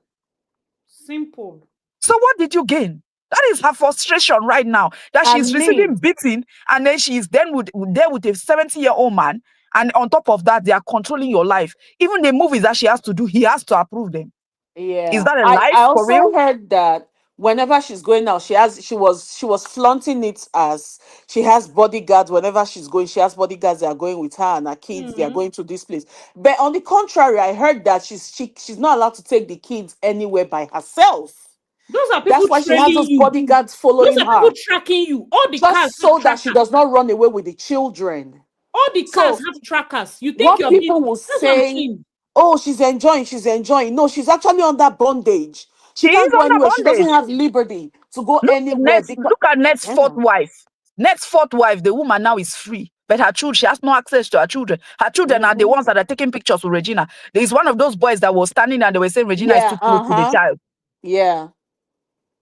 Simple. So what did you gain? That is her frustration right now. That I she's receiving mean, beating, and then she's then there with a 70-year-old man. And on top of that, they are controlling your life. Even the movies that she has to do, he has to approve them. Is yeah. that a I life for also real? heard that whenever she's going out, she was flaunting it as she has bodyguards. Whenever she's going, she has bodyguards that are going with her and her kids. They are Mm. going to this place. But on the contrary, I heard that she's not allowed to take the kids anywhere by herself. Those are people That's why she has trailing those you. bodyguards Those following are people her, tracking you. All the cars just have so that she trackers. does not run away with the children. All the cars So have trackers. You think what you're being. people will That's what I'm say, saying. oh, she's enjoying, she's enjoying. No, she's actually under bondage. She She is can't go under anywhere. She doesn't bondage. have liberty to go Look at anywhere Ned's, because look at Ned's fourth yeah. wife. Ned's fourth wife, the woman now is free. But her children, she has no access to her children. Her children are the Mhm. ones that are taking pictures with Regina. There is one of those boys that was standing and they were saying Regina is Yeah, too close to the child. yeah.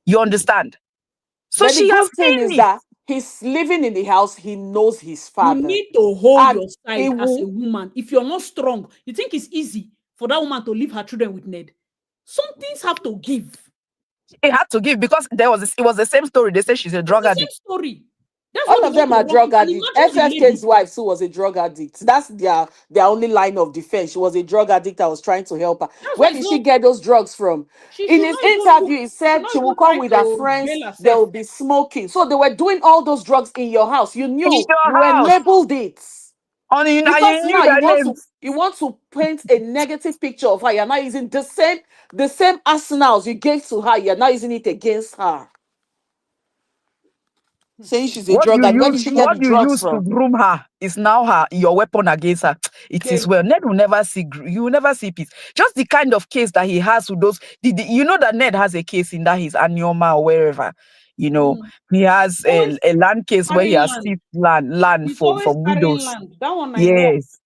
You understand? So But the she has good thing seen is it. that he's living in the house. He knows his You father, need to hold and your he side as a will. woman. If you're not strong, you think it's easy for that woman to leave her children with Ned. Some things have to give. It had to give because it was the same story. They say she's a It's drug the same addict. story. That's what All they of want them to are work drug with. And addicts. imagine the lady. FFK's wife too was a drug addict. That's their only line of defense. She was a drug addict. I was trying to help her. That's why Where it's did she not. get those drugs from? She In should his not even look. interview, he She should said not she will even come try with her to friends. bail They herself. will be smoking. So they were doing all those drugs in your house. You In knew your you were house. labeled it. On you, Because you knew now their names. you want to paint a negative picture of her. You're now using the same arsenals you gave to her. You're now using it against her, saying she's a drug addict. Where did she get the What you drugs use to from? groom her is now your weapon against her. It is Okay. well. Ned will never see you will never see peace. Just the kind of case that he has with those you know that Ned has a case in that his Anioma or wherever. You know, Mm. he has Always a land case where he carrying has land. seized land He's always from carrying widows. land. That one I know. Yes.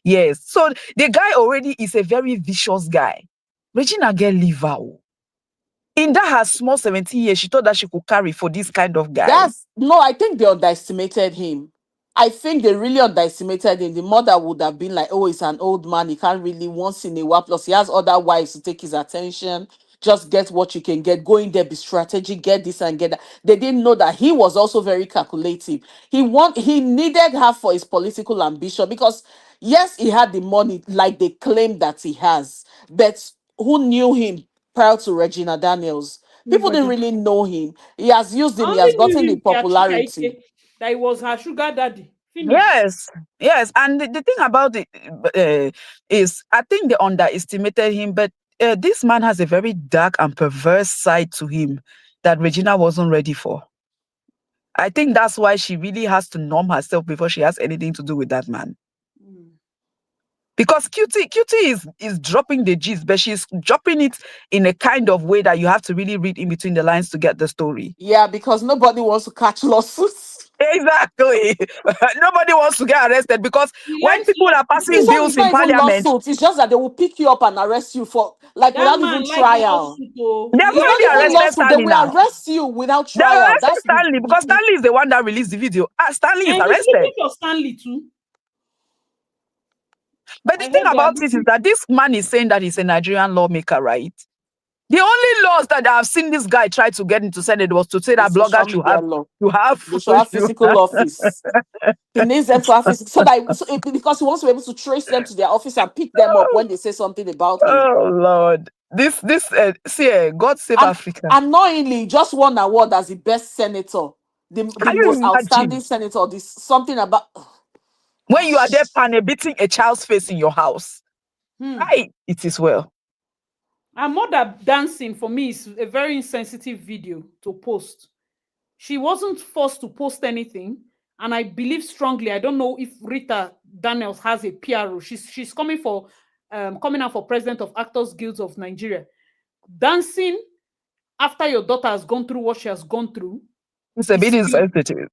Yes. So the guy already is a very vicious guy. Regina get liver. Oh. In that her small 17 years, she thought that she could carry for this kind of guy. That's no, I think they underestimated him. I think they really underestimated him. The mother would have been like, oh, he's an old man. He can't really once in a while. Plus, he has other wives to take his attention. Just get what you can get. Go in there, be strategic, get this and get that. They didn't know that he was also very calculative. He needed her for his political ambition because yes, he had the money, like they claim that he has. But who knew him prior to Regina Daniels? People didn't Nobody. really know him. He has used I him, he has only gotten knew the him via Chika popularity. Ike, that he was her sugar daddy. Finish. Yes, yes, and the thing about it is, I think they underestimated him. But this man has a very dark and perverse side to him that Regina wasn't ready for. I think that's why she really has to numb herself before she has anything to do with that man. Mm. Because Cutie is dropping the gist, but she's dropping it in a kind of way that you have to really read in between the lines to get the story. Yeah, because nobody wants to catch lawsuits. Exactly. Nobody wants to get arrested because He when likes people are lawsuits. passing bills It's in not even parliament, lawsuits. It's just that they will pick you up and arrest you for like That without man even like trial. lawsuit. Oh, they've he It's like not already even lawsuit. arrested lawsuit. They Stanley will now. arrest you without They trial. arrested That's Stanley because Stanley is the one that released the video. Stanley is And he's looking arrested. for Stanley too. But the I thing heard they are about it is looking. that this man is saying that he's a Nigerian lawmaker, right? The only laws that I've seen this guy try to get into Senate was to say the that bloggers social media law. should have They should have physical office. He needs them to have physical because he wants to be able to trace them to their office and pick them up when they say something about him. oh Lord. This see God save And Africa. annoyingly, just won award as the best senator, the Can you most outstanding imagine senator. This something about when you are there gosh. beating a child's face in your house? Hmm. Hi, it is well. Her mother dancing for me is a very insensitive video to post. She wasn't forced to post anything, and I believe strongly. I don't know if Rita Daniels has a PRO. She's coming out for president of Actors Guilds of Nigeria. Dancing after your daughter has gone through what she has gone through It's a bit is silly. insensitive.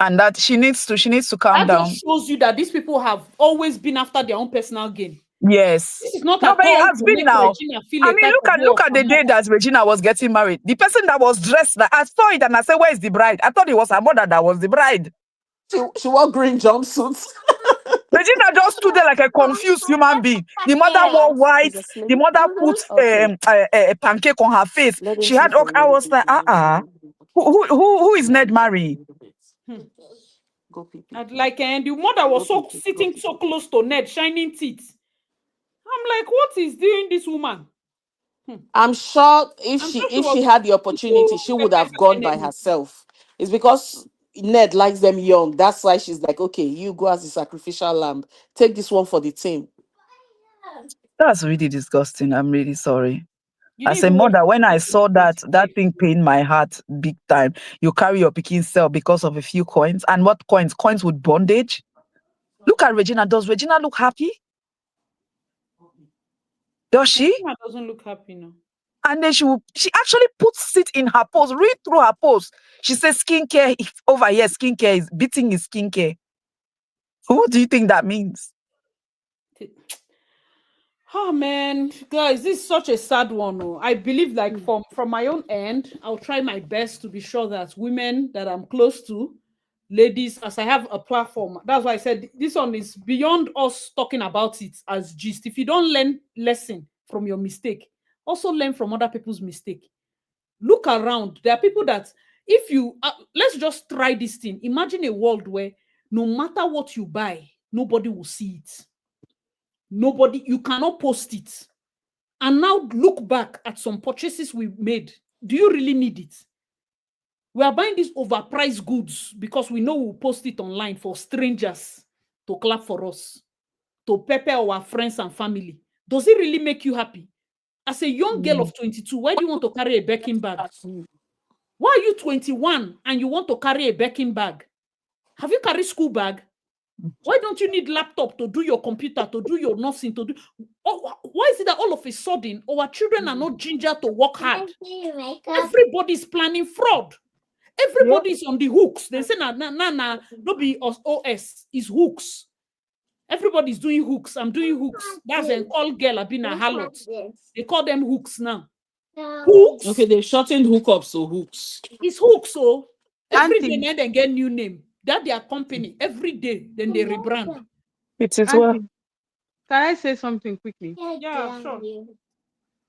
And that she needs to calm That just down. shows you that these people have always been after their own personal gain. Yes. This is not No, at but it all has to been make now. Regina feel I a mean, type of way look of at her the day mother. that Regina was getting married. The person that was dressed, that I saw it and I said, "Where is the bride?" I thought it was her mother that was the bride. She wore green jumpsuits. Regina just stood there like a confused human being. The mother wore He's white. The asleep. mother put Okay, a pancake on her face. let him She had. sleep for a I little was bit. like, who is Ned marrying? Hmm. Go pee pee. And like, and the mother Go was pee so pee. Go sitting pee so pee. close to Ned, shining teeth. I'm like, what is doing this woman? I'm sure if I'm she sure she if was she had the opportunity, so she would peppered have gone her by enemy. herself. It's because Ned likes them young. That's why she's like, okay, you go as the sacrificial lamb. Take this one for the team. That's really disgusting. I'm really sorry. You As didn't a even watch mother, when I saw that, 2025. that thing pained my heart big time. You carry your picking cell because of a few coins. And what coins? Coins with bondage. Look at Regina. Does Regina look happy? Does she? Regina doesn't look happy now. And then she actually puts it in her post. Read through her post. She says skincare over here. Skincare is beating is skincare. What do you think that means? Oh man, guys, this is such a sad one. Oh. I believe, like, from my own end, I'll try my best to be sure that women that I'm close to, ladies, as I have a platform, that's why I said this one is beyond us talking about it as gist. If you don't learn lesson from your mistake, also learn from other people's mistake. Look around. There are people that, if you let's just try this thing. Imagine a world where no matter what you buy, nobody will see it. Nobody, you cannot post it. And now look back at some purchases we made. Do you really need it? We are buying these overpriced goods because we know we'll post it online for strangers to clap for us, to pepper our friends and family. Does it really make you happy? As a young girl of 22, why do you want to carry a Birkin bag? Why are you 21 and you want to carry a Birkin bag? Have you carried school bag? Why don't you need laptop to do your computer, to do your nursing, to do? Oh, why is it that all of a sudden our children are not ginger to work hard? Everybody's planning fraud. Everybody's on the hooks. They say no be OS is hooks. Everybody's doing hooks. I'm doing hooks. That's a call girl. I've been a harlot. They call them hooks now. Hooks. Okay, they shortened hookups to hooks. It's hooks. So every day Auntie, now they get new name. That their company every day. Then they rebrand. It is well. Auntie, can I say something quickly? Yeah, sure.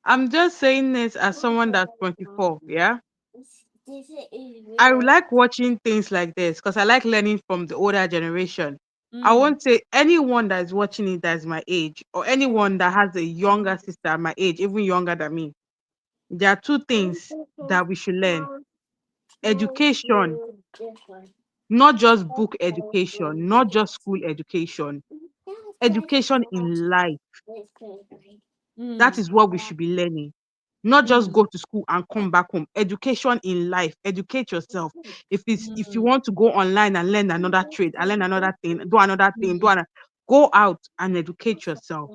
I'm just saying this as someone that's 24, yeah? I like watching things like this because I like learning from the older generation. I won't say anyone that is watching it that is my age or anyone that has a younger sister my age, even younger than me. There are two things that we should learn. Education, not just book education, not just school education, education in life. That is what we should be learning. Not just go to school and come back home. Education in life. Educate yourself. If you want to go online and learn another trade, and learn another thing, do another thing, go out and educate yourself.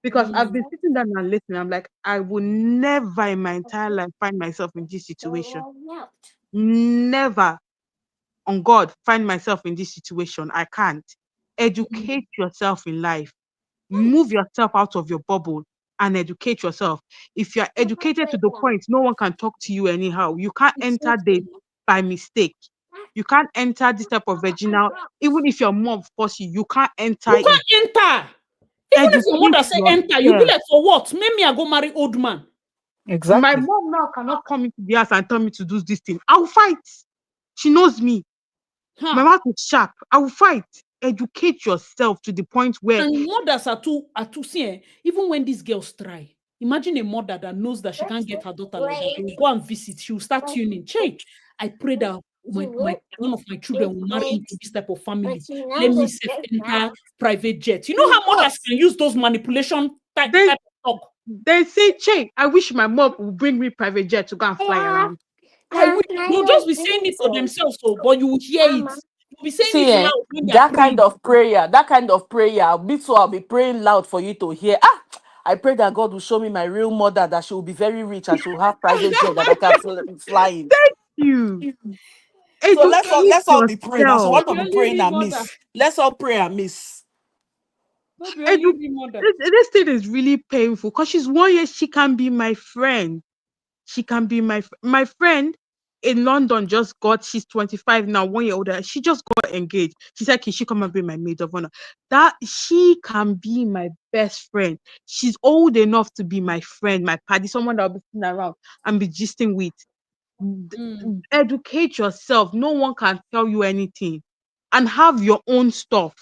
Because I've been sitting down and listening. I'm like, I will never in my entire life find myself in this situation. Never on God find myself in this situation. I can't. Educate yourself in life. Move yourself out of your bubble and educate yourself. If you're educated to the point no one can talk to you anyhow, you can't enter this by mistake. You can't enter this type of vaginal, even if your mom force you, you can't enter You it. can't enter. Even if your Educate mother say enter, you be yourself. like, for what? Make me I go marry old man. My Exactly. mom now cannot come into the house and tell me to do this thing. I'll fight. She knows me. My Huh. mouth is sharp. I will fight. Educate yourself to the point where And mothers are too see, even when these girls try. Imagine a mother that knows that she can't get her daughter like that. They will go and visit. She will start tuning. Che, I pray that one of my children will marry into this type of family. Let me enter private jet. You know how mothers can use those manipulation type they of talk. they say, Che, I wish my mom would bring me private jet to go and fly around. I wish they'll just be saying it to themselves, so but you will hear it. You'll be saying See, it loud when they are that kind praying. of prayer, me too, I'll be praying loud for you to hear. I pray that God will show me my real mother, that she will be very rich and she will have private jet that I can fly in. You So educate let's all be praying. As yourself. one Not of be be only praying real and mother. miss. Let's all pray and miss. Not be only Edu- real mother. this thing is really painful because she's 1 year. She can be my friend. She can be my friend in London. Just got, she's 25 now, 1 year older. She just got engaged. She said, "Can she come and be my maid of honor?" That she can be my best friend. She's old enough to be my friend, my party, someone that will be sitting around and be gisting with. Educate yourself. No one can tell you anything, and have your own stuff.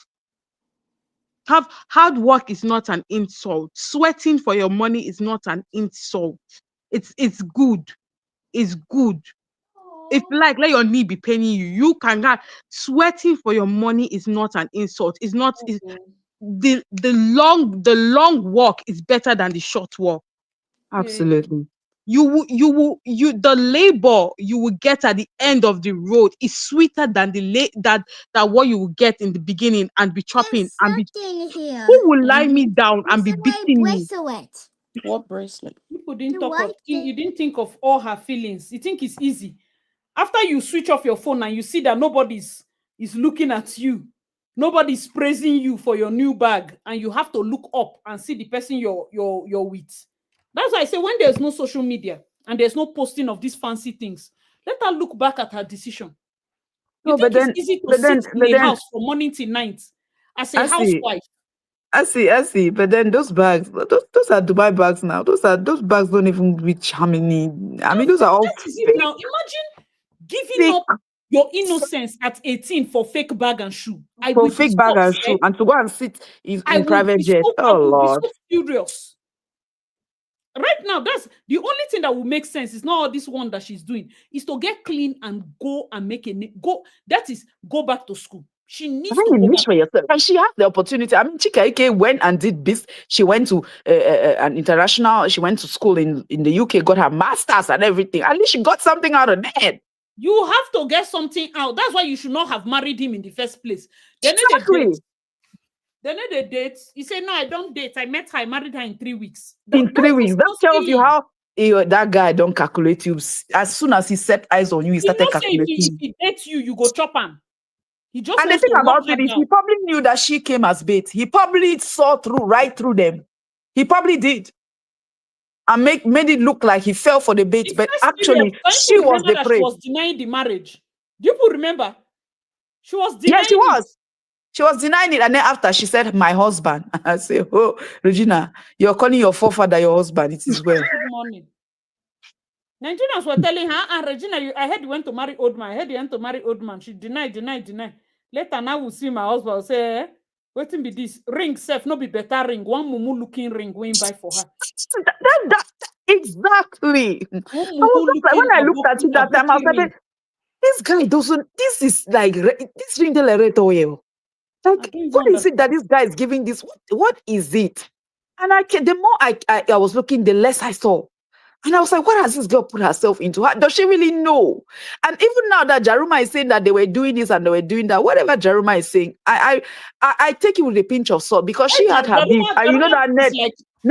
Have hard work is not an insult. Sweating for your money is not an insult. It's good. It's good. If you like, let your knee be paining you. You can have sweating for your money is not an insult. It's not is the long walk is better than the short walk. Hey. Absolutely. the labor you will get at the end of the road is sweeter than that what you will get in the beginning, and be chopping and be, who will lie me down and be beating me? What bracelet? People didn't talk of you didn't think of all her feelings. You think it's easy. After you switch off your phone and you see that nobody's is looking at you, nobody's praising you for your new bag, and you have to look up and see the person you're with. That's why I say when there's no social media and there's no posting of these fancy things, let her look back at her decision. You No, think it's easy to sit in a house from morning till night as a I see. housewife? I see. But then those bags, those are Dubai bags now. Those bags don't even reach how many. I mean, those are all That is it fake. now. Imagine giving fake up your innocence at 18 for fake bag and shoe. I for would be fake so bag and upset. shoe, and to go and sit I in would private be jet. so, I Oh would be Lord. so furious. Right now, that's the only thing that will make sense. Is not all this one that she's doing. Is to get clean and go and make go. That is go back to school. She needs to go back. For yourself. And she has the opportunity. I mean, Chika Ike went and did this. She went to an international. She went to school in the UK, got her masters and everything. At least she got something out of that. You have to get something out. That's why you should not have married him in the first place. Then Exactly. they date. He said, "No, I don't date. I met her. I married her in 3 weeks." In 3 weeks, that no tells you stealing. how that guy don't calculate you. As soon as he set eyes on you, he He started knows say if calculating. he dates you, you go chop him. He just And the wants thing to work about her it is, down. he probably knew that she came as bait. He probably saw right through them. He probably did, and made it look like he fell for the bait, The but first period, actually, can she you was remember the that she prey. was denying the marriage? Do you remember? She was Yeah, denying she it. was. She was denying it, and then after she said, "My husband." I say, "Oh, Regina, you're calling your forefather your husband. It is well." Good morning. Nigerians were telling her, "Ah, Regina, I heard you went to marry old man. I heard you went to marry old man." She denied. Later, now we'll see my husband say, waiting be this ring self, no be better ring. One mumu looking ring going buy for her. Exactly. One I was mumu just like, looking when I looked at it that time, I was ring. like, this guy doesn't. This is like this ring de la oil. Like, what is it that this guy is giving this? What is it? And the more I was looking, the less I saw. And I was like, what has this girl put herself into? Does she really know? And even now that Jaruma is saying that they were doing this and they were doing that, whatever Jaruma is saying, I take it with a pinch of salt, because she had her beef. And you know that Ned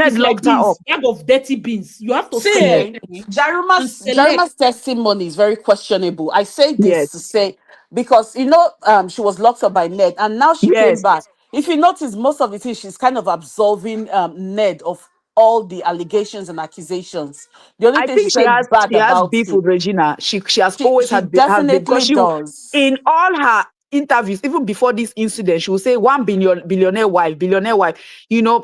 It's like locked her beans, up. bag of dirty beans. You have to See, select. Jaruma's testimony is very questionable. I say this to Yes. say, because she was locked up by Ned, and now she came Yes. back. If you notice, most of it is she's kind of absolving Ned of all the allegations and accusations. The only I thing she think said bad she has about beef him, with Regina. She has she always she has beef, because definitely does. in all her interviews, even before this incident, she will say 1 billion billionaire wife, billionaire wife.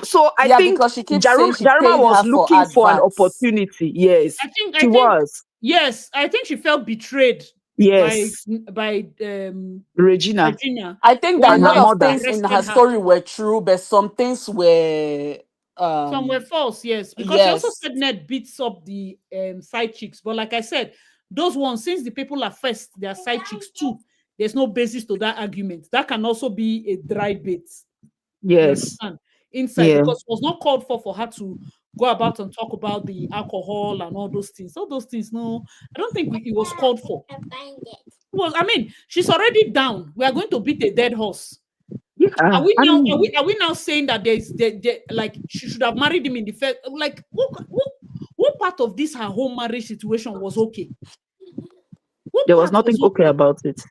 So I Yeah, think because she keeps saying she Jaruma paid was her for looking for an advance. opportunity. Yes, I she think was. yes, I think she felt betrayed by Yes, Regina Regina I think that a when and her lot of Ned mother. things in her arrested her. story were true, but some things were Some were false, yes, because she also yes. said Ned beats up the side chicks. But like I said, those ones, since the people are first, they are side chicks too. There's no basis to that argument. That can also be a dry bait. You Yes, understand? Inside, yeah. because it was not called for her to go about and talk about the alcohol and all those things. All those things, no, I don't think it was called for. Well, I mean, she's already down. We are going to beat a dead horse. Yeah, Are we now? and Are we now saying that like she should have married him in the first? Like what part of this her whole marriage situation was okay? What there was part nothing was okay okay? about it.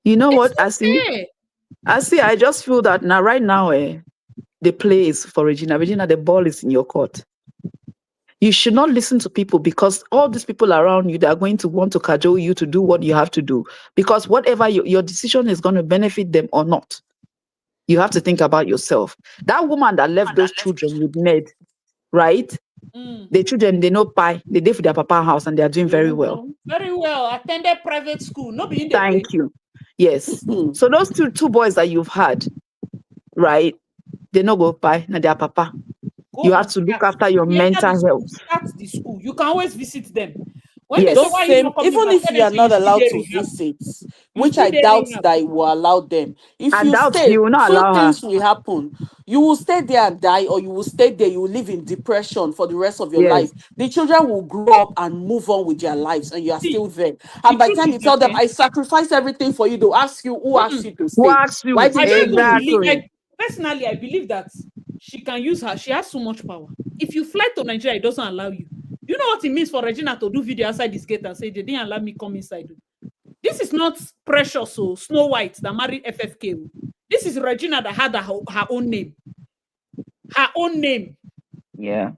You know It's what? not fair. I just feel that now, right now, the play is for Regina. Regina, the ball is in your court. You should not listen to people, because all these people around you, they are going to want to cajole you to do what you have to do. Because whatever your decision is going to benefit them or not, you have to think about yourself. That woman that left those children with Ned, right? The children, they know pie. They live with their papa house and they are doing very well. Very well. Attended private school. Not being the pay. Thank you. Yes. So those two boys that you've had, right? They no go pie, na their papa. Go You have and to look start. after your You enter mental the school, health. start the school. You can always visit them. When they say Those why are you same, not coming even back, if tell you them are say you not still allowed there to rehab. visit, You which still I there doubt rehab. that you will allow them. If And you doubt stay, you will not two allow her. things will happen. You will stay there and die, or you will stay there, you will live in depression for the rest of your Yes. life. The children will grow up and move on with their lives, and you are See, still there. the And by the truth time is you that tell them, I sacrificed everything for you, they'll ask you, who asked you to Who stay? asked Why you? I didn't you don't even leave? believe. Exactly. Personally, I believe that she can use her. She has so much power. If you fly to Nigeria, it doesn't allow you. You know what it means for Regina to do video outside this gate and say they didn't allow me come inside. This is not Precious or Snow White that married FFK. This is Regina that had her own name. Her own name. Yeah.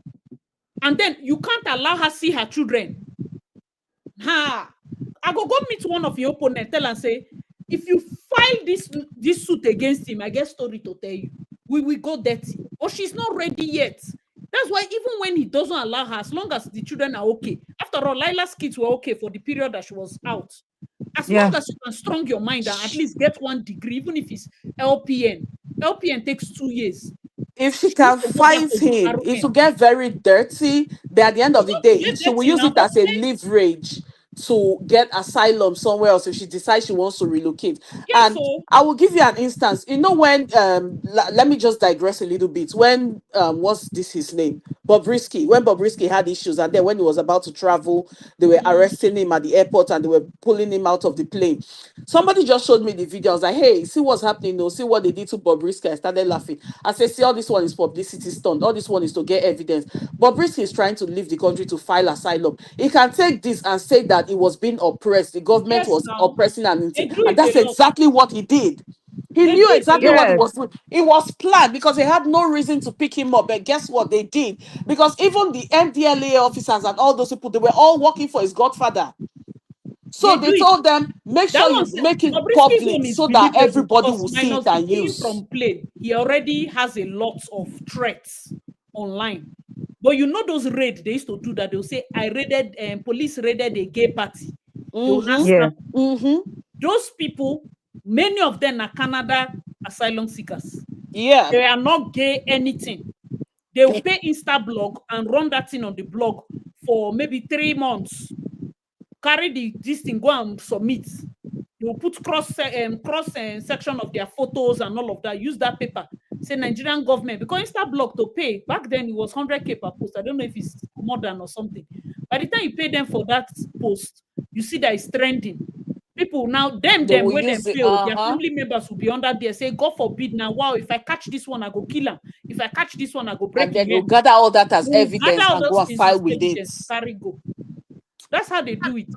And then you can't allow her see her children. Ha! I go meet one of your opponents, tell and say, if you file this suit against him, I get story to tell you. We will go dirty. But she's not ready yet. That's why even when he doesn't allow her, as long as the children are okay. After all, Lila's kids were okay for the period that she was out. As long Yeah. as you can strong your mind and at least get one degree, even if it's LPN. LPN takes 2 years. If she She needs can to go back fight to the him, it will RN. get very dirty. But at the end of It's the not to day, get she will dirty use now, it but as a leverage to get asylum somewhere else if she decides she wants to relocate. yes, And so I will give you an instance. You know when let me just digress a little bit. When what's this his name? Bobrisky. When Bobrisky had issues, and then when he was about to travel, they were arresting him at the airport and they were pulling him out of the plane. Somebody just showed me the video. I was like, hey, see what's happening? No, see what they did to Bobrisky. I started laughing. I said, see, all this one is publicity stunt. All this one is to get evidence. Bobrisky is trying to leave the country to file asylum. He can take this and say that he was being oppressed. The government yes was now. oppressing and They do and it that's a lot. exactly what he did. He They do knew it a exactly lot. what he Yes. was doing. It was planned because they had no reason to pick him up. But guess what they did? Because even the MDLA officers and all those people, they were all working for his godfather. So They do they it. told them, make That sure one, you make it Bobrisky's public own is so that believable everybody because will see it minus the and killing use. from plane, he already has a lot of threats online. But you know those raids they used to do that they'll say I raided police raided a gay party. They will not Mm-hmm. Yeah. snap. Mm-hmm. Those people, many of them are Canada asylum seekers. Yeah. They are not gay anything. They will pay Insta blog and run that thing on the blog for maybe 3 months. Carry this thing, go and submit. They will put cross section of their photos and all of that. Use that paper. Say Nigerian government, because Insta blog to pay back then it was 100K per post. I don't know if it's more than or something. By the time you pay them for that post, you see that it's trending. People now, them They will when them use it. fail, their Uh-huh. family members will be under there. Say, God forbid now, wow, if I catch this one, I go kill him. If I catch this one, I go break And his then they'll head. gather all that as They will gather evidence all and go those and things as file with it. evidence, carry go. That's how they do it.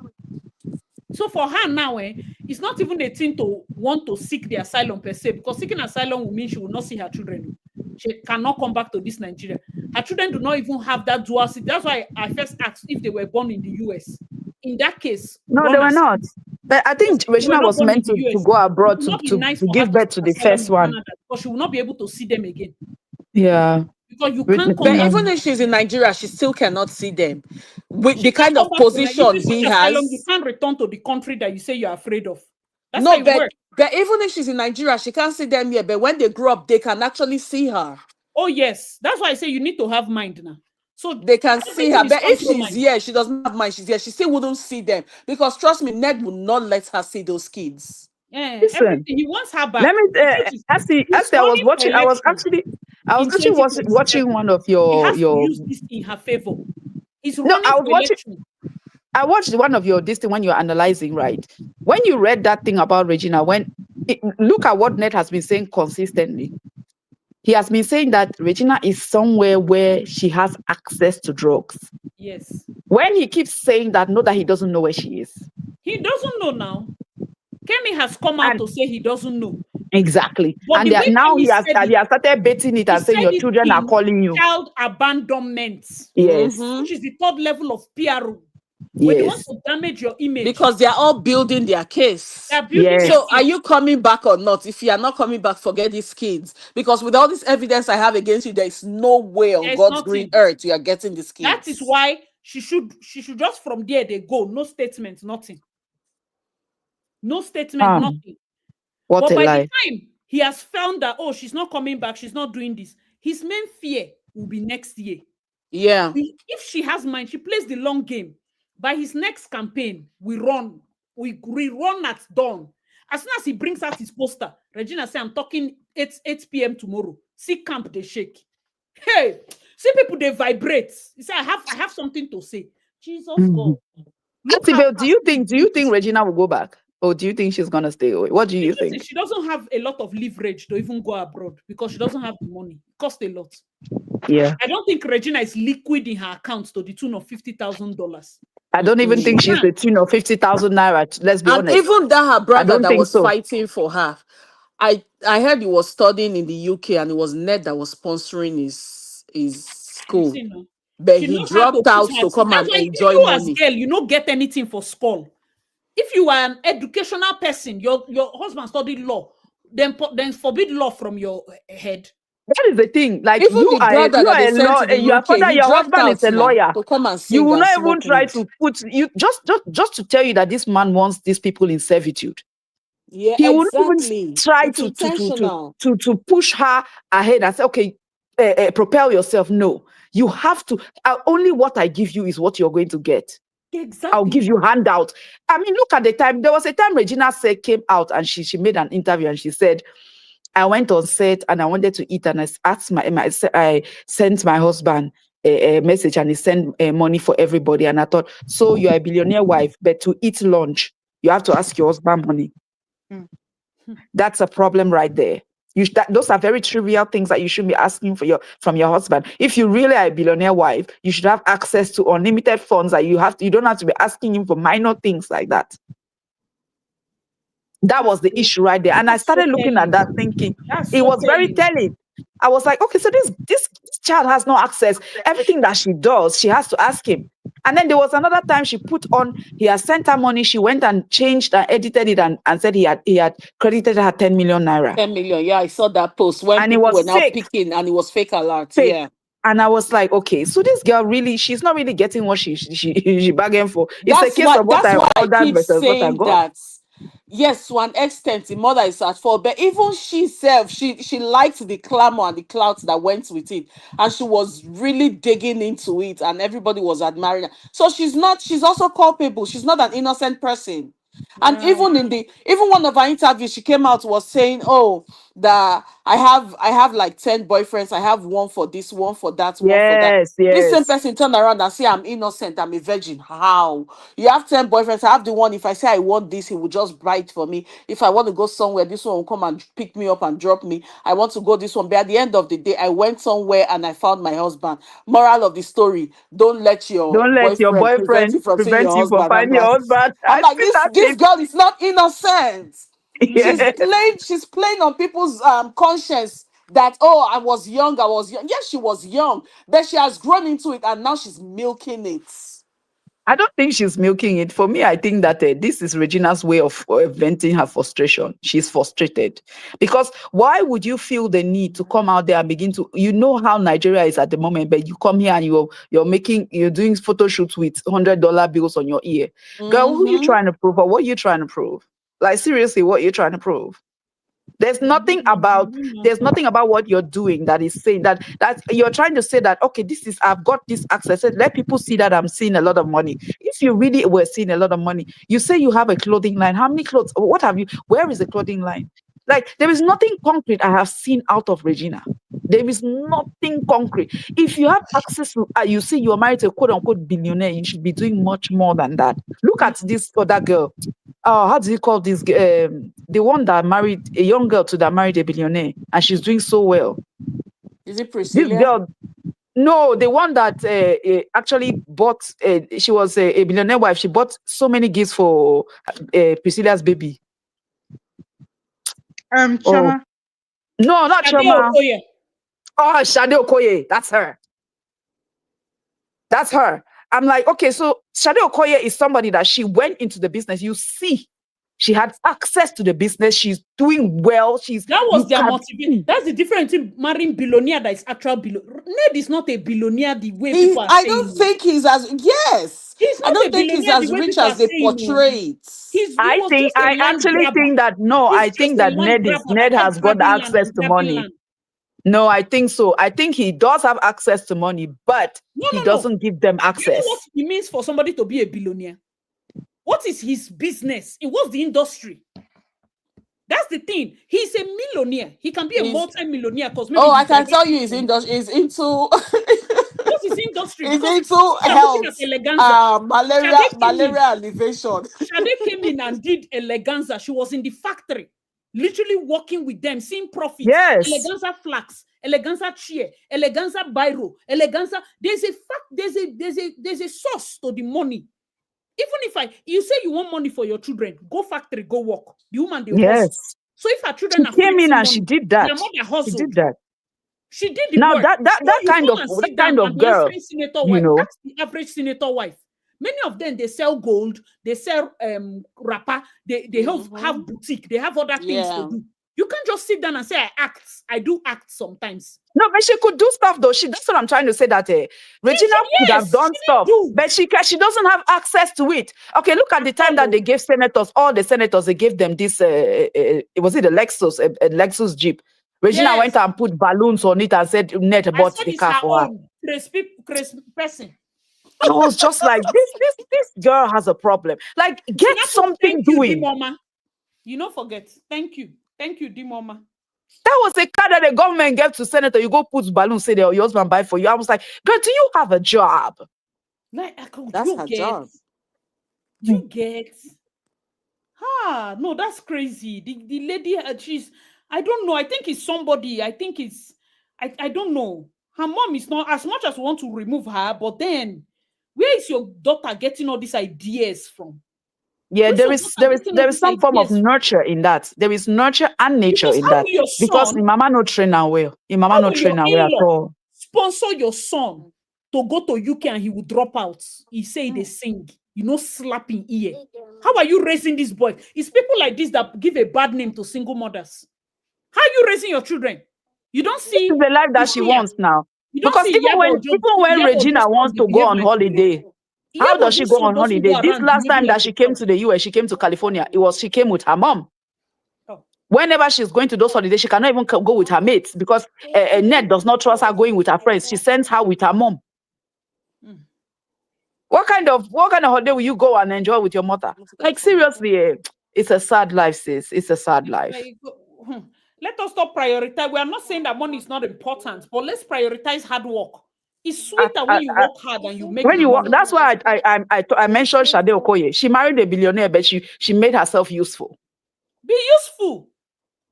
So for her now, it's not even a thing to want to seek the asylum per se, because seeking asylum will mean she will not see her children. She cannot come back to this Nigeria. Her children do not even have that dual citizenship. That's why I first asked if they were born in the US. In that case, No, they run were as not. But I because think if they were Regina not was born in meant the to US, go it abroad will not be to nice for her give to birth seek to the asylum first in one. Canada because she will not be able to see them again. Yeah. Because you can't come But back. even if she's in Nigeria, she still cannot see them. With She the can't kind come of back to Nigeria. If you position he seek asylum, you has. can't return to the country that you say you're afraid of. That's how No, it works. but even if she's in Nigeria, she can't see them here. But when they grow up, they can actually see her. Oh, yes. That's why I say you need to have mind now. So They can see her. everything is But if control she's mind. here, she doesn't have mind. She's here. She still wouldn't see them. Because trust me, Ned will not let her see those kids. Yeah, Listen, everything. He wants her back. let me The truth is, he's Actually, running for election I was in actually 2027. watching one of He has to your use this in her favor. He's no, running for election. I watched one of your this thing when you're analyzing, right? When you read that thing about Regina, look at what Ned has been saying consistently. He has been saying that Regina is somewhere where she has access to drugs. Yes. When he keeps saying that, know that he doesn't know where she is. He doesn't know now. Kemi has come out And to say he doesn't know. exactly. But And the way now Kemi said he it, has started baiting it he and saying said your it children are in calling you. child abandonment, Yes. Mhm. which is the third level of PRO. When they want Yes. to damage your image, Because they are all building their case. they are building Yes. their So are case. you coming back or not? If you are not coming back, forget these kids. Because with all this evidence I have against you, there is no way on There is God's green nothing. earth you are getting these That is kids. why she should just from there they go. No statement, nothing. No statement, nothing. What But a by the lie. time he has found that, oh, she's not coming back, she's not doing this, his main fear will be next year. Yeah. If she has mind, she plays the long game. By his next campaign, we run at dawn. As soon as he brings out his poster, Regina say, I'm talking 8 p.m. tomorrow. See camp, they shake. Hey, see people, they vibrate. He said, I have something to say. Jesus God. Look Auntie at Belle, do you think Regina will go back? Or do you think she's gonna stay away? What do you think? she doesn't have a lot of leverage to even go abroad because she doesn't have the money. It costs a lot. Yeah. I don't think Regina is liquid in her account to the tune of $50,000. I don't even think she's the tune of 50,000 naira. Let's be And honest. even that her brother don't that think was so. fighting for her, I heard he was studying in the UK and it was Ned that was sponsoring his You school. see, no? But She he knows how to dropped put out her. to come That's and why enjoy you as money. girl, you don't get anything for school. If you are an educational person, your husband studied law, then forbid law from your head. That is the thing. Like Even the brother that they sent to the your UK, father, he your dropped husband is out a now lawyer. to come and You sing will and not even smoke try weed. to put you just to tell you that this man wants these people in servitude. Yeah, He will not even exactly. try It's intentional. to push her ahead and say, okay, propel yourself. No, you have to. Only what I give you is what you're going to get. Exactly. I'll give you handout. I mean, look at the time. There was a time Regina said came out and she made an interview and she said, I went on set and I wanted to eat and I asked I sent my husband a message and he sent money for everybody. And I thought, so you're a billionaire wife, but to eat lunch, you have to ask your husband money. That's a problem right there. Those are very trivial things that you shouldn't be asking from your husband. If you really are a billionaire wife, you should have access to unlimited funds that you don't have to be asking him for minor things like that. That was the issue right there. And I started looking at that thinking, it was very telling. I was like, okay, so this child has no access. Everything that she does, she has to ask him. And then there was another time she put on, he had sent her money. She went and changed and edited it and said he had credited her 10 million naira. 10 million. Yeah, I saw that post when And it people was were now fake. picking and it was fake alert. Fake. Yeah. And I was like, okay, so this girl really, she's not really getting what she bargained for. It's a case of what I ordered versus what I got. That. Yes, to an extent, the mother is at fault, but even she herself, she liked the clamor and the clouds that went with it, and she was really digging into it, and everybody was admiring her. So she's also culpable. She's not an innocent person. And even one of her interviews, she came out was saying, "Oh, that I have like 10 boyfriends. I have one for this, one for that, one for that." Yes. This same person turned around and say, "I'm innocent. I'm a virgin." How? You have 10 boyfriends. I have the one. If I say I want this, he will just buy it for me. If I want to go somewhere, this one will come and pick me up and drop me. I want to go this one. But at the end of the day, I went somewhere and I found my husband. Moral of the story: don't let your boyfriend prevent you from seeing your husband. Finding your husband. I'm like, this girl is not innocent. Yeah. She's playing on people's conscience that, oh, I was young. Yes, she was young, but she has grown into it and now she's milking it. I don't think she's milking it. For me, I think that this is Regina's way of venting her frustration. She's frustrated. Because why would you feel the need to come out there and begin to, you know how Nigeria is at the moment, but you come here and you're doing photo shoots with $100 bills on your ear. Girl, who are you trying to prove or what are you trying to prove? Like, seriously, what are you trying to prove? There's nothing about what you're doing that is saying that you're trying to say that, okay, I've got this access. Let people see that I'm seeing a lot of money. If you really were seeing a lot of money, you say you have a clothing line. How many clothes? What have you? Where is the clothing line? Like, there is nothing concrete I have seen out of Regina. There is nothing concrete. If you have access to, you see you are married to a quote unquote billionaire, you should be doing much more than that. Look at this other girl. How do you call this? The one that married a young girl that married a billionaire, and she's doing so well. Is it Priscilla? This girl, no, the one that actually bought. She was a billionaire wife. She bought so many gifts for Priscilla's baby. Chama. No, not Chama. Oh, Shade Okoye. That's her. That's her. I'm like, okay, so Shade Okoye is somebody that she went into the business. You see, she had access to the business. She's doing well. That was their motivation. That's the difference in marrying billionaire that is actual billionaire. Ned is not a billionaire the way people are saying. I don't think he's as He's not I don't think he's as rich as they portray it. I actually think that Ned has got access to money. No, I think so. I think he does have access to money, but he doesn't give them access. You know what it means for somebody to be a billionaire? What is his business? What's the industry? That's the thing. He's a millionaire. He can be a multi-millionaire because maybe. Oh, I can tell you, he's into. What's his industry? He's Because into health, malaria alleviation. Shade came in and did Eleganza. She was in the factory, literally working with them, seeing profits. Yes. Eleganza flax, Eleganza chair, Eleganza biro, Eleganza. There's a source to the money. Even if you say you want money for your children, go factory, go work. The woman they hustle. So if her children came in and she did that. She did that. She did the now work. that kind of girl, you know, that's the average senator wife. Many of them, they sell gold, they sell wrapper, they have boutique, they have other things to do. You can't just sit down and say I do act sometimes. No, but she could do stuff though. That's what I'm trying to say, that Regina could have done stuff, but she doesn't have access to it. Okay, look at the time that they gave senators, all the senators, they gave them this, was it a Lexus Jeep? Regina went and put balloons on it and said, Net bought the car for her. Person. I was just like, this girl has a problem. Like, get something doing. You don't forget. Thank you, D-Mama. That was a car that the government gave to senator. You go put balloons, say your husband buy for you. I was like, girl, do you have a job? Like, that's her job. You get? No, that's crazy. The lady, she's, I don't know. I think it's somebody. I think it's, I don't know. Her mom is not, as much as we want to remove her, but then where is your daughter getting all these ideas from? Yeah, there is some form of nurture in that. There is nurture and nature in that. Because the mama no train her well. The mama no train her well at all. Sponsor your son to go to UK and he will drop out. He say they sing. You know, slapping ear. How are you raising this boy? It's people like this that give a bad name to single mothers. How are you raising your children? You don't see the life that she wants now. Because even when Regina wants to go on holiday, how does she go on holiday? This last time that she came to the US, she came to California. She came with her mom. Whenever she's going to those holidays, she cannot even go with her mates because Ned does not trust her going with her friends. She sends her with her mom. What kind of holiday will you go and enjoy with your mother? Like, seriously, it's a sad life, sis. It's a sad life. Let us stop prioritize. We are not saying that money is not important, but let's prioritize hard work. It's sweeter when you work hard and you make. When you work, that's why I mentioned Shade Okoye. She married a billionaire, but she made herself useful. Be useful.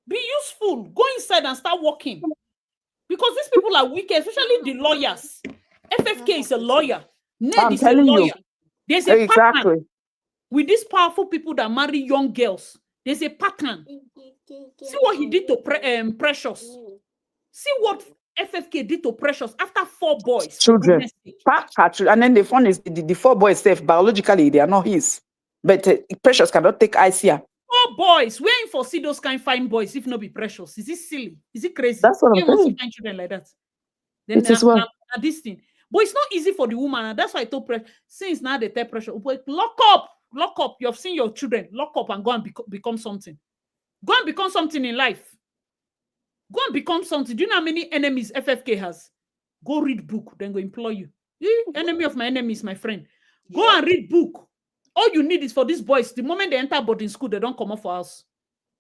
Be useful. Go inside and start working. Because these people are wicked, especially the lawyers. FFK is a lawyer. Ned is a lawyer. There's a pattern with these powerful people that marry young girls. There's a pattern. See what he did to Precious. See what FFK did to Precious after 4 boys. Children. And then the fun is the 4 boys safe. Biologically, they are not his. But Precious cannot take ICR. 4 boys. Where you for see those kind of fine boys if not be Precious? Is it silly? Is it crazy? That's what I'm saying. Find children like that. Then this thing. But it's not easy for the woman. And that's why I told Precious, since now they tell Precious, lock up. You have seen your children. Lock up and go and become something. Go and become something in life. Go and become something. Do you know how many enemies FFK has? Go read book, then go employ you. Enemy of my enemy is my friend. Go and read book. All you need is for these boys. The moment they enter boarding school, they don't come up for us.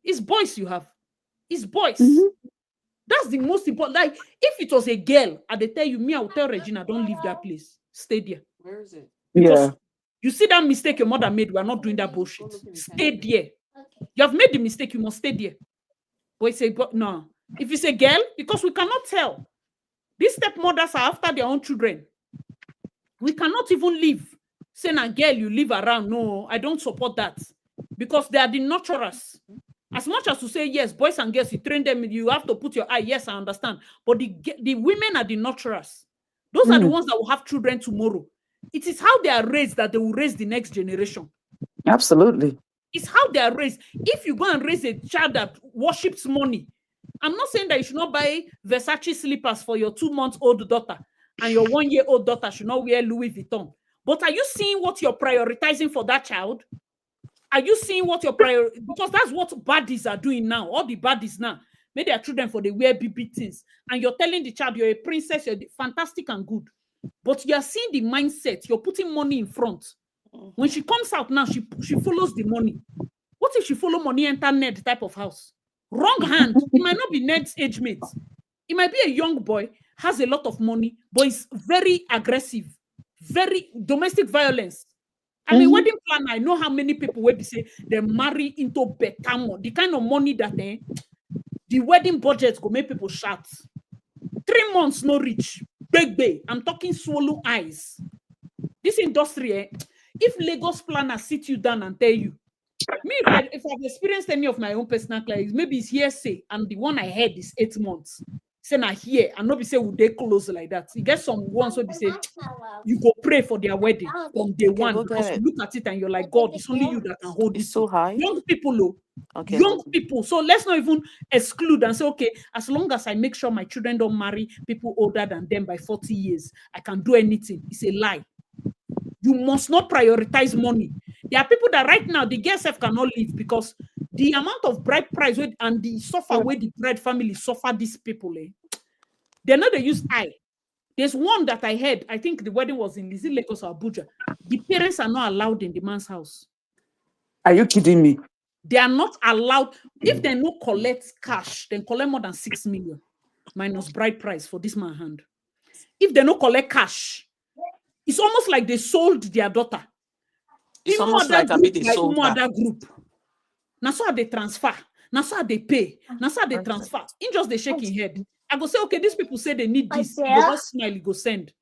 It's boys you have. It's boys. That's the most important. Like, if it was a girl, and they tell you, I will tell Regina, don't leave that place. Stay there. Where is it? Because you see that mistake your mother made. We are not doing that bullshit. Stay there. You have made the mistake. You must stay there. But no. If it's a girl, because we cannot tell. These stepmothers are after their own children. We cannot even leave. Saying a girl, you live around. No, I don't support that. Because they are the nurturers. As much as to say, yes, boys and girls, you train them, you have to put your eye. Yes, I understand. But the women are the nurturers. Those are the ones that will have children tomorrow. It is how they are raised that they will raise the next generation. Absolutely. It's how they are raised. If you go and raise a child that worships money, I'm not saying that you should not buy Versace slippers for your 2-month-old daughter and your 1-year-old daughter should not wear Louis Vuitton. But are you seeing what you're prioritizing for that child? Are you seeing what you're prioritizing? Because that's what baddies are doing now. All the baddies now. make their children for the wear big things, and you're telling the child you're a princess, you're fantastic and good, but you are seeing the mindset, you're putting money in front. When she comes out now, she follows the money. What if she follow money enter Ned type of house? Wrong hand. It might not be Ned's age mate. It might be a young boy, has a lot of money, but is very aggressive, very domestic violence. I mean, wedding planner, I know how many people will be say they marry into better money, the kind of money that the wedding budget go make people shout. 3 months no reach. Big. I'm talking swallow eyes. This industry, if Lagos planner sit you down and tell you, me, if I've experienced any of my own personal clients, maybe it's hearsay, and the one I heard is 8 months. Say na here, and not be say would they close like that. You get some ones where they say you go pray for their wedding from day one, because you look at it and you're like, God, it's only you that can hold It's it. so high. Young people, though. Okay. Young people. So let's not even exclude and say, okay, as long as I make sure my children don't marry people older than them by 40 years, I can do anything. It's a lie. You must not prioritize money. There are people that right now, the girl self cannot live because the amount of bride price and the suffer where the bride family suffer these people. They're not, they use eye. There's one that I heard, I think the wedding was in Lagos or Abuja. The parents are not allowed in the man's house. Are you kidding me? They are not allowed. If they no collect cash, then collect more than 6 million minus bride price for this man's hand. If they no collect cash, it's almost like they sold their daughter. It's almost like they sold her. Group. Now so they transfer. Now so they pay. Now so they transfer. In just they shaking head. I go say, okay, these people say they need this. You go just smile, you go send.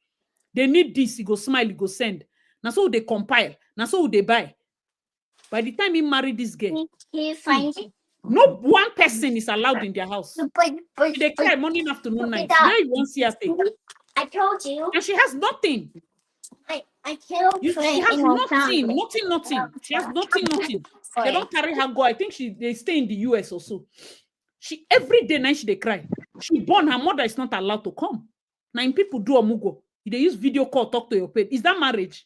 They need this, you go smile, you go send. Now so they compile. Now so they buy. By the time he married this girl, no one person is allowed in their house. They cry morning, afternoon, night. Where you won't see her take. I told you. And she has nothing. I killed she has nothing. She has nothing. They don't carry her go. I think they stay in the US or so. She every day night they cry. She born, her mother is not allowed to come. Now people do a mugo. They use video call, talk to your pet. Is that marriage?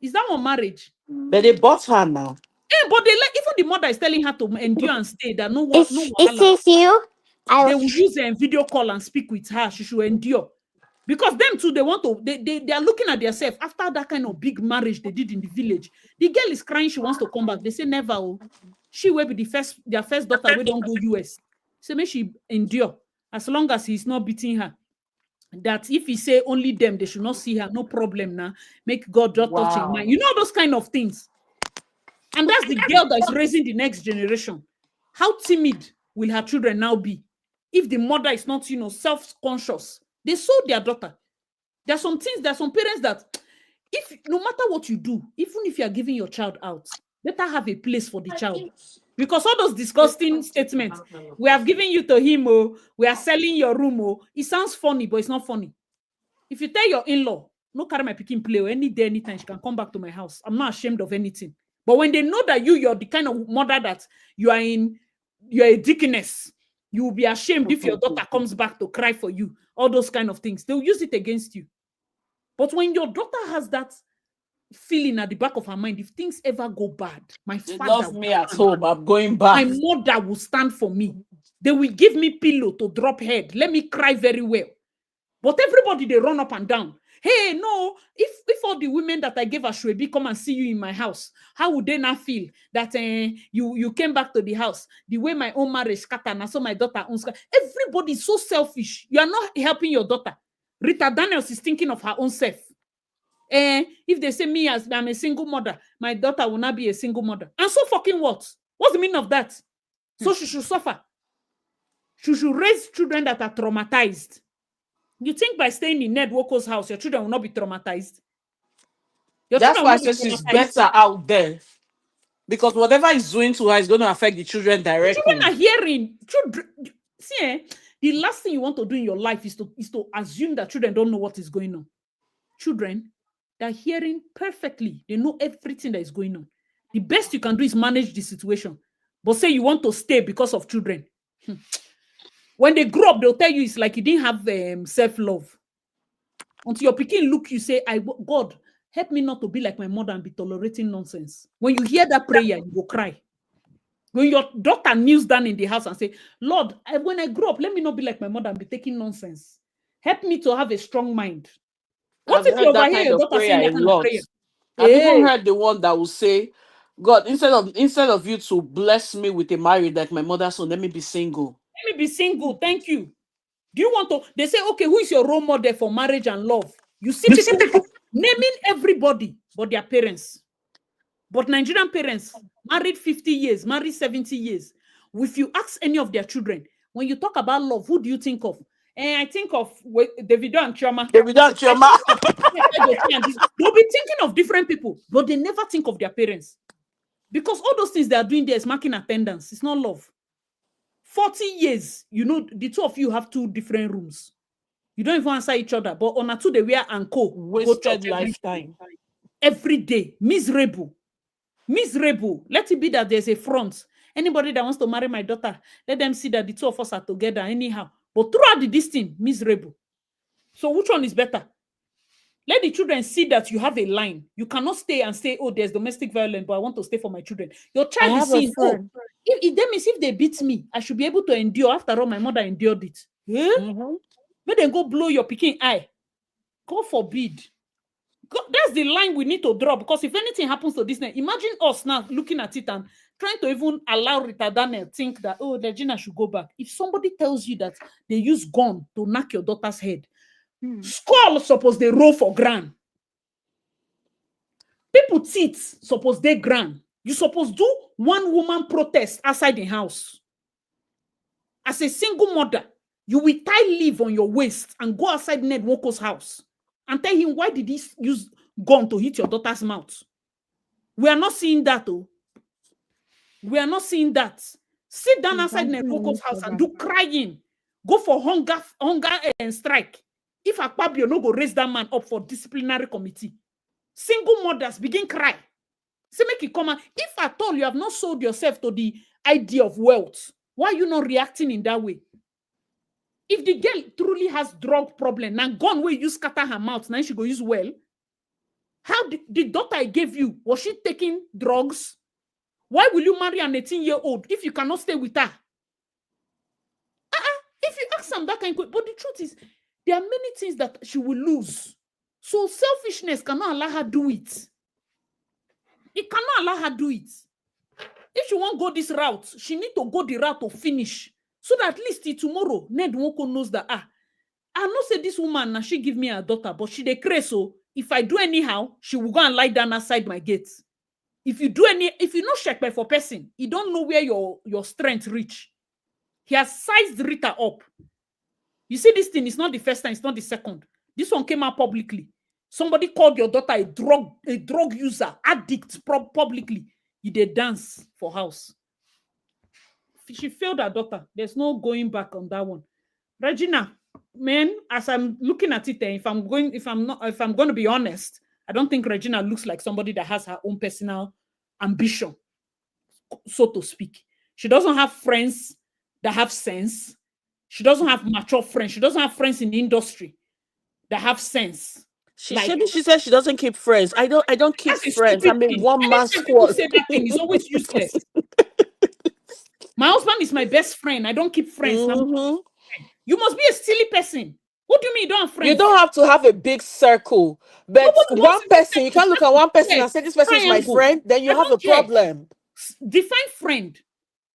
Is that one marriage? But they bought her now. But they even the mother is telling her to endure and stay. That no one. It's you. They will use a video call and speak with her. She should endure. Because them too, they want to, they are looking at themselves after that kind of big marriage they did in the village. The girl is crying, she wants to come back. They say never. Oh. She will be their first daughter. We don't go US. So may she endure as long as he's not beating her. That if he say only them, they should not see her. No problem now. Make God just touch him mind. You know those kind of things. And that's the girl that is raising the next generation. How timid will her children now be if the mother is not, self-conscious? They sold their daughter. There are some parents that, if no matter what you do, even if you are giving your child out, better have a place for the child. Because all those disgusting statements, we have given you to him, we are selling your room, it sounds funny, but it's not funny. If you tell your in-law, no carry my picking play, or any day, anytime, she can come back to my house. I'm not ashamed of anything. But when they know that you're the kind of mother that you're a deaconess, you will be ashamed if your daughter comes back to cry for you. All those kind of things. They'll use it against you. But when your daughter has that feeling at the back of her mind, if things ever go bad, my father love me at home. I'm going back. My mother will stand for me. They will give me pillow to drop head. Let me cry very well. But everybody, they run up and down. Hey, no, if all the women that I gave a Shwebi come and see you in my house, how would they not feel that you came back to the house? The way my own marriage scattered, and so my daughter owns. Everybody is so selfish. You are not helping your daughter. Rita Daniels is thinking of her own self. If they say me as I'm a single mother, my daughter will not be a single mother. And so fucking what? What's the meaning of that? So she should suffer. She should raise children that are traumatized. You think by staying in Ned Woko's house, your children will not be traumatized? That's why I say she's better out there. Because whatever he's doing to her is going to affect the children directly. Children are hearing. See, the last thing you want to do in your life is to assume that children don't know what is going on. Children, they're hearing perfectly. They know everything that is going on. The best you can do is manage the situation. But say you want to stay because of children. When they grow up, they'll tell you it's like you didn't have self-love. Until your pikin look, you say, God, help me not to be like my mother and be tolerating nonsense. When you hear that prayer, you go cry. When your daughter kneels down in the house and say, Lord, when I grow up, let me not be like my mother and be taking nonsense. Help me to have a strong mind. What I've if you heard that overhear kind your of daughter saying prayer a that kind of lot. prayer? I've even Hey, heard the one that will say, God, instead of you to bless me with a marriage like my mother's son, let me be single. let me be single. Thank you. Do you want to? They say, okay, who is your role model for marriage and love? You see people naming everybody but their parents. But Nigerian parents married 50 years, married 70 years. If you ask any of their children, when you talk about love, who do you think of? And I think of Davido and Chioma. David and I Chioma. think of Edochie and this. They'll be thinking of different people, but they never think of their parents. Because all those things they are doing there is marking attendance. It's not love. 40 years, the two of you have two different rooms. You don't even answer each other, but on a two they wear and go church Wasted lifetime. every day. Miserable. Let it be that there's a front. Anybody that wants to marry my daughter, let them see that the two of us are together anyhow. But throughout this thing, miserable. So which one is better? Let the children see that you have a line. You cannot stay and say, oh, there's domestic violence, but I want to stay for my children. Your I child is have a seeing, oh, friend. that means if they beat me, I should be able to endure. After all, my mother endured it. Yeah? Mm-hmm. May they go blow your picking eye. God forbid. That's the line we need to draw, because if anything happens to this, imagine us now looking at it and trying to even allow Rita Daniel think that, oh, Regina should go back. If somebody tells you that they use gun to knock your daughter's head, skull suppose they roll for ground. People teeth suppose they ground. You suppose do one woman protest outside the house. As a single mother, you will tie leave on your waist and go outside Ned Woko's house and tell him, why did he use gun to hit your daughter's mouth? We are not seeing that, oh. We are not seeing that. Sit down outside Ned Woko's house and do crying. Go for hunger and strike. If Akpabio no go raise that man up for disciplinary committee, single mothers begin cry. Say make it come out. If at all you have not sold yourself to the idea of wealth, why are you not reacting in that way? If the girl truly has drug problem, now gun where you scatter her mouth, now she go use well. How the daughter I gave you, was she taking drugs? Why will you marry an 18-year-old if you cannot stay with her? If you ask them that kind of, but the truth is, there are many things that she will lose. So selfishness cannot allow her do it. It cannot allow her do it. If she won't go this route, she need to go the route to finish. So that at least tomorrow, Ned Nwoko knows that, I not say this woman, now she give me a daughter, but she dey crazy. So if I do anyhow, she will go and lie down outside my gate. If you not check by for person, you don't know where your strength reach. He has sized Rita up. You see, this thing is not the first time, it's not the second. This one came out publicly. Somebody called your daughter a drug user, addict publicly. You did dance for house. She failed her daughter. There's no going back on that one. Regina, man, as I'm looking at it, if I'm going to be honest, I don't think Regina looks like somebody that has her own personal ambition, so to speak. She doesn't have friends that have sense. She doesn't have mature friends. She doesn't have friends in the industry that have sense. She said she doesn't keep friends. I don't keep friends. I'm a one-man People squad. say that thing is always useless. My husband is my best friend. I don't keep friends. Mm-hmm. You must be a silly person. What do you mean you don't have friends? You don't have to have a big circle. But one person, you can't look at one person and say this person is my friend, then you have a problem. Define friend.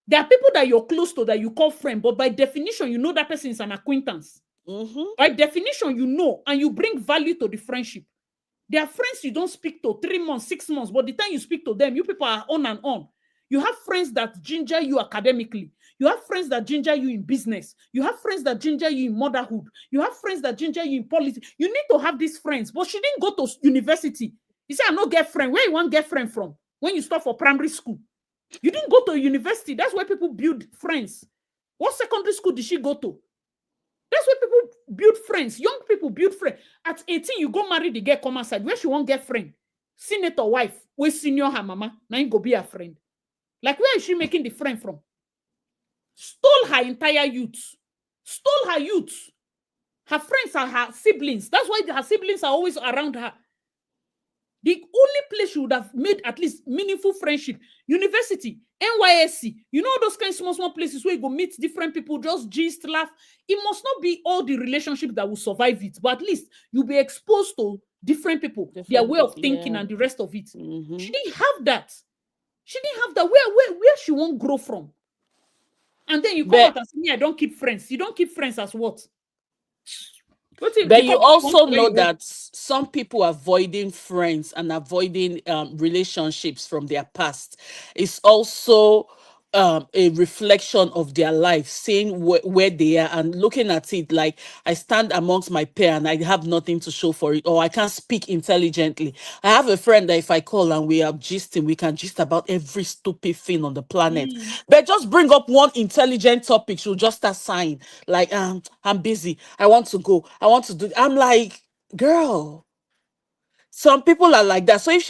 There are people that you're close to that you call friend, but by definition, you know that person is an acquaintance. Mm-hmm. By definition, you know, and you bring value to the friendship. There are friends you don't speak to 3 months, 6 months, but the time you speak to them, you people are on and on. You have friends that ginger you academically. You have friends that ginger you in business. You have friends that ginger you in motherhood. You have friends that ginger you in politics. You need to have these friends. But she didn't go to university. You say, I no get friend. Where you want get friend from? When you start for primary school. You didn't go to university. That's where people build friends. What secondary school did she go to? That's where people build friends. Young people build friends. At 18, you go marry the girl, come outside. Where she won't get friend? Senator wife, where senior her mama. Now you go be a friend. Like, where is she making the friend from? Stole her entire youth. Stole her youth. Her friends are her siblings. That's why her siblings are always around her. The only place she would have made at least meaningful friendship, university. NYSC, you know those kind of small places where you go meet different people, just gist, laugh. It must not be all the relationships that will survive it, but at least you'll be exposed to different people, their way of thinking and the rest of it. She didn't have that. She didn't have that. Where she won't grow from. And then you come out and say, me, I don't keep friends. You don't keep friends as what? But you also know that some people avoiding friends and avoiding relationships from their past is also a reflection of their life, seeing where they are and looking at it like, I stand amongst my peer and I have nothing to show for it, or I can't speak intelligently. I have a friend that if I call and we are gisting, we can gist about every stupid thing on the planet. But just bring up one intelligent topic, she'll just start sighing like, I'm busy, I want to go, I want to do. I'm like, girl, some people are like that. So if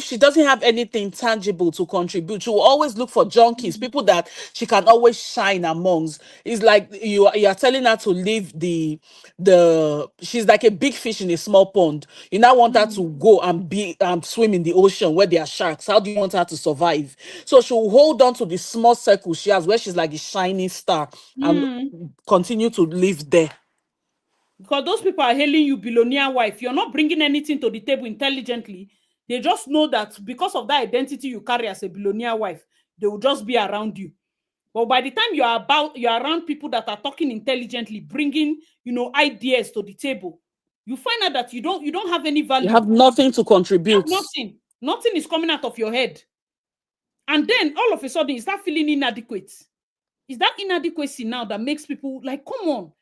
she doesn't have anything tangible to contribute, she will always look for junkies, people that she can always shine amongst. It's like you are telling her to leave the she's like a big fish in a small pond. You now want her to go and swim in the ocean where there are sharks. How do you want her to survive? So she'll hold on to the small circle she has where she's like a shining star and continue to live there. Because those people are hailing you billionaire wife. You're not bringing anything to the table intelligently. They just know that because of that identity you carry as a billionaire wife, they will just be around you. But by the time you're around people that are talking intelligently, bringing, ideas to the table, you find out that you don't have any value. You have nothing to contribute. Nothing. Nothing is coming out of your head. And then all of a sudden, you start feeling inadequate. Is that inadequacy now that makes people like, come on?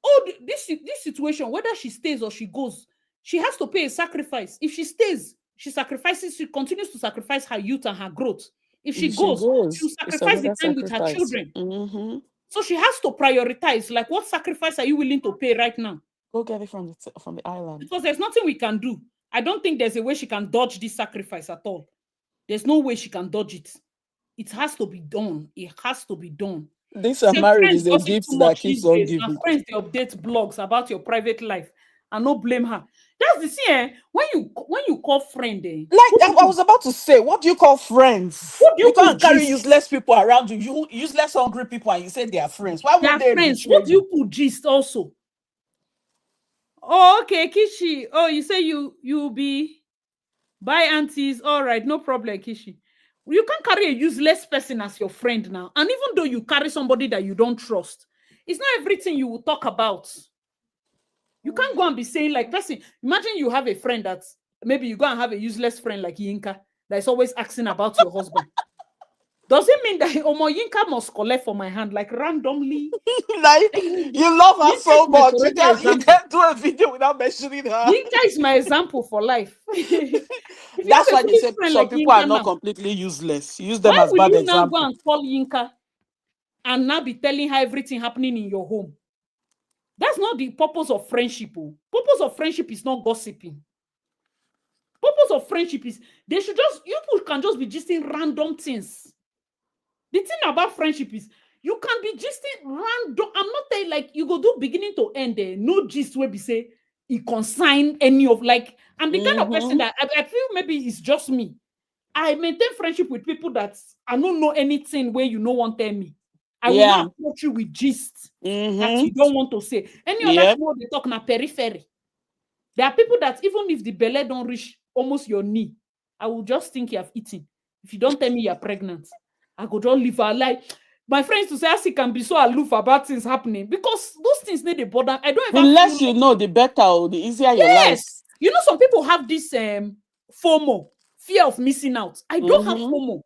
Oh, this situation, whether she stays or she goes, she has to pay a sacrifice. If she stays, she continues to sacrifice her youth and her growth. If she goes, she'll sacrifice the time with her children. So she has to prioritize, like, what sacrifice are you willing to pay right now? Go get it from the island. Because there's nothing we can do. I don't think there's a way she can dodge this sacrifice at all. There's no way she can dodge it. It has to be done. It has to be done. This marriage is a gift that keeps on giving. Her friends, they update blogs about your private life and not blame her. That's the thing. When you call friend, like I was about to say, what do you call friends? You can't carry useless people around you. You useless hungry people, and you say they are friends. Why would they friends? What do you put gist also? Oh, okay, Kishi. Oh, you say you be bye aunties. All right, no problem, Kishi. You can't carry a useless person as your friend now. And even though you carry somebody that you don't trust, it's not everything you will talk about. You can't go and be saying like, person, imagine you have a friend that's, maybe you go and have a useless friend like Yinka that is always asking about your husband. Does it mean that Omo Yinka must collect for my hand like randomly? Like, you love her so much. You can't do a video without mentioning her. Yinka is my example for life. That's why they say some people are not completely useless. Use them as bad examples. Why will you now go and call Yinka and now be telling her everything happening in your home? That's not the purpose of friendship. Purpose of friendship is not gossiping. Purpose of friendship is you people can just be gisting random things. The thing about friendship is you can be gisting random. I'm not saying like you go do beginning to end there. No gist where we say it consign any of like. I'm the kind of person that I feel maybe it's just me. I maintain friendship with people that I don't know anything where you no one tell me. I will not approach you with gist that you don't want to say. Any other thing they talk na periphery. There are people that even if the belly don't reach almost your knee, I will just think you have eaten. If you don't tell me you're pregnant, I go just leave her. Like my friends to say, as he can be so aloof about things happening because those things need a bother. I don't even. The less you know, the better or the easier your life. You know, some people have this FOMO, fear of missing out. I don't have FOMO.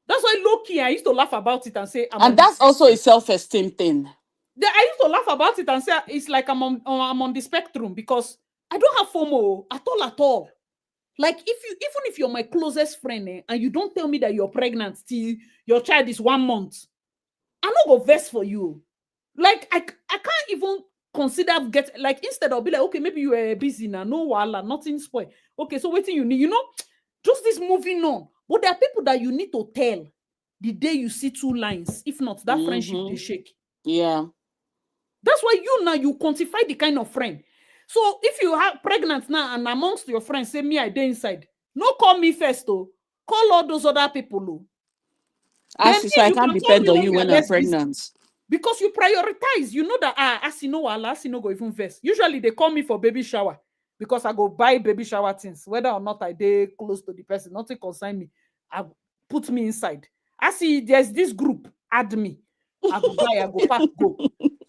That's why low-key, I used to laugh about it and say, and that's also a self-esteem thing. I used to laugh about it and say, it's like I'm on the spectrum because I don't have FOMO at all. Like even if you're my closest friend and you don't tell me that you're pregnant till your child is 1 month, I'm not gonna vex for you. Like I can't even consider instead of be like, okay, maybe you are busy now, no wala, nothing spoil. Okay, so waiting you need, just this moving on. But there are people that you need to tell the day you see 2 lines. If not, that friendship they shake. Yeah. That's why you quantify the kind of friend. So if you are pregnant now and amongst your friends say me I dey inside, no call me first, call all those other people. Then So I you can't can call depend me on when you we are when I'm less busy. pregnant. Because you prioritize, you know that as you know, as you know, go even first. Usually they call me for baby shower because I go buy baby shower things, whether or not I dey close to the person, nothing concern me. I put me inside. I see there's this group, add me. I go buy, I go pack, go.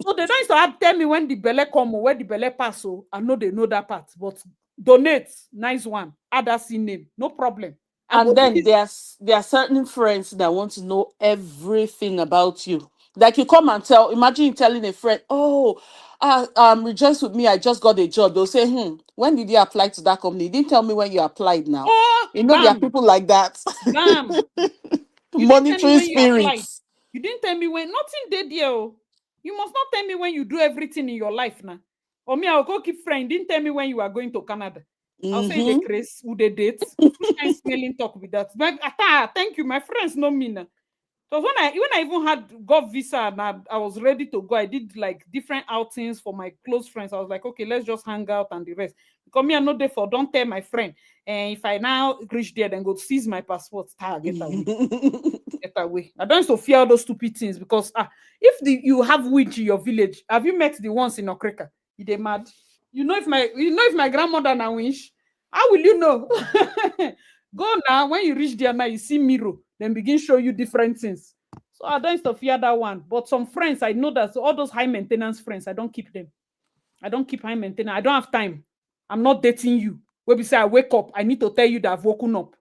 So they don't used to tell me when the belly come or where the belly pass. So I know they know that part, but donate, nice one, add that name, no problem. I And go do then this. there are certain friends that want to know everything about you. Like you come and tell, imagine you telling a friend, oh, rejoice with me, I just got a job. They'll say, when did you apply to that company? You didn't tell me when you applied now. Oh, You know, there are bam, people like that. bam. You didn't tell me Monitoring when you applied. spirits. You didn't tell me when. Nothing did there. Oh. You must not tell me when you do everything in your life now. Or me, I'll go keep friend. Didn't tell me when you are going to Canada. I'll say the Mm-hmm. Chris, who they date. Which kind of smelling talk with that? But thank you. My friends know me now. So when I even had got visa and I was ready to go, I did like different outings for my close friends. I was like, okay, let's just hang out and the rest. Because me, I'm not there for don't tell my friend. And if I now reach there, then go seize my passport. Get away. Get away. I don't used to fear all those stupid things because if you have witch in your village, have you met the ones in Okreka? They mad. You know if my grandmother now wish, how will you know? Go now. When you reach there now, you see mirror, then begin show you different things. So I don't used to fear that one. But some friends, I know that all those high maintenance friends, I don't keep them. I don't keep high maintenance. I don't have time. I'm not dating you. Where we say I wake up, I need to tell you that I've woken up.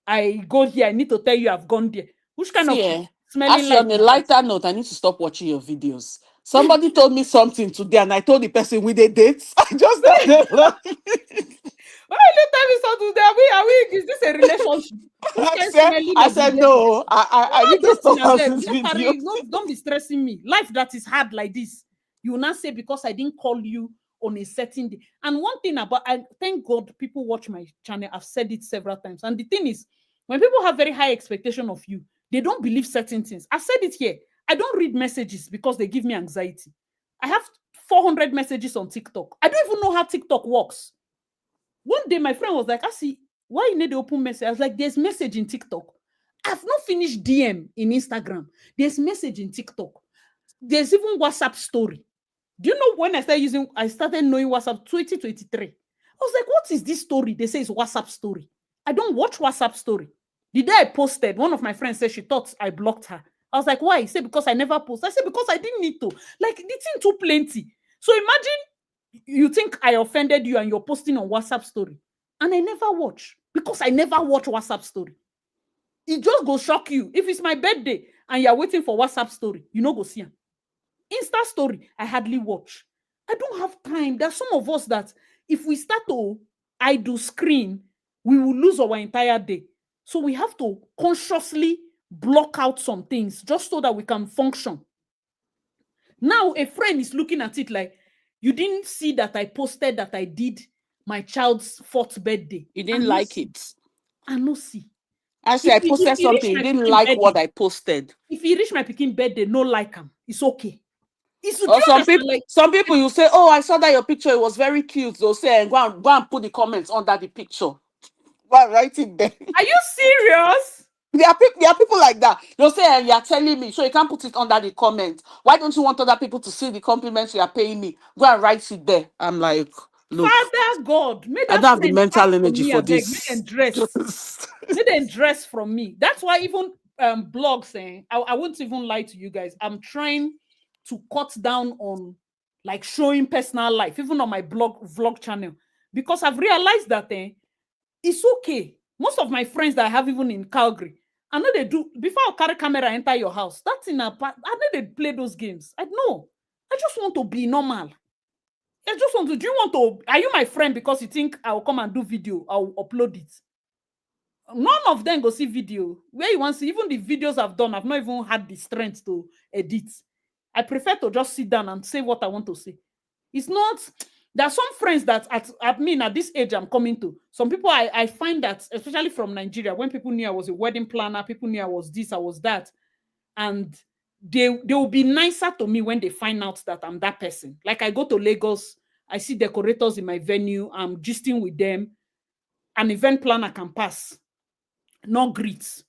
I go here, I need to tell you I've gone there. Which kind See, of smelling actually, life on a is that? lighter note, I need to stop watching your videos. Somebody told me something today, and I told the person with the dates. I just started laughing. Why you tell me something? Are we? Is this a relationship? Which kind of smelling I of said behavior? no. I need Not to dating, stop I watching beg. this Don't video. carry, no, don't be stressing me. Life that is hard like this. You will not say because I didn't call you on a certain day. And one thing about I thank God people watch my channel. I've said it several times. And the thing is, when people have very high expectation of you, they don't believe certain things. I've said it here. I don't read messages because they give me anxiety. I have 400 messages on TikTok. I don't even know how TikTok works. One day, my friend was like, I see, why you need the open message? I was like, there's message in TikTok. I've not finished DM in Instagram. There's message in TikTok. There's even WhatsApp story. Do you know when I started knowing WhatsApp 2023? I was like, what is this story? They say it's WhatsApp story. I don't watch WhatsApp story. The day I posted, one of my friends said she thought I blocked her. I was like, why? He said, because I never post. I said, because I didn't need to. Like, the thing too plenty. So imagine you think I offended you and you're posting on WhatsApp story. And I never watch because I never watch WhatsApp story. It just go shock you. If it's my birthday and you're waiting for WhatsApp story, you know go see them. Insta story, I hardly watch. I don't have time. There's some of us that if we start to idle screen, we will lose our entire day. So we have to consciously block out some things just so that we can function. Now a friend is looking at it like, you didn't see that I posted that I did my child's 4th birthday. You didn't like it. I no see. Actually, I If posted he reach something. You my didn't pikin like what birthday, I posted. if he reach my pikin birthday, no like him. It's okay. It's, do Or you understand? Like, some people you say, oh, I saw that your picture, it was very cute. They'll say, and go and put the comments under the picture. Go and write it there. are you serious? There are people like that. They'll say, and you're telling me, so you can't put it under the comment. Why don't you want other people to see the compliments you are paying me? Go and write it there. I'm like, look, Father God, may I that don't have the friend pack mental from energy me, for I beg. May this. them dress. May them dress from me. That's why even blogs saying, I won't even lie to you guys. I'm trying to cut down on like showing personal life, even on my vlog channel, because I've realized that it's okay. Most of my friends that I have even in Calgary, I know they do before I carry camera enter your house. That's in a part. I know they play those games. I know. I just want to be normal. I just want to. Do you want to? Are you my friend because you think I'll come and do video? I'll upload it. None of them go see video. Where you want to see, even the videos I've done, I've not even had the strength to edit. I prefer to just sit down and say what I want to say. It's not. There are some friends that at this age I'm coming to. Some people I find that, especially from Nigeria, when people knew I was a wedding planner, people knew I was this, I was that, and they will be nicer to me when they find out that I'm that person. Like I go to Lagos, I see decorators in my venue, I'm gisting with them. An event planner can pass, not greet.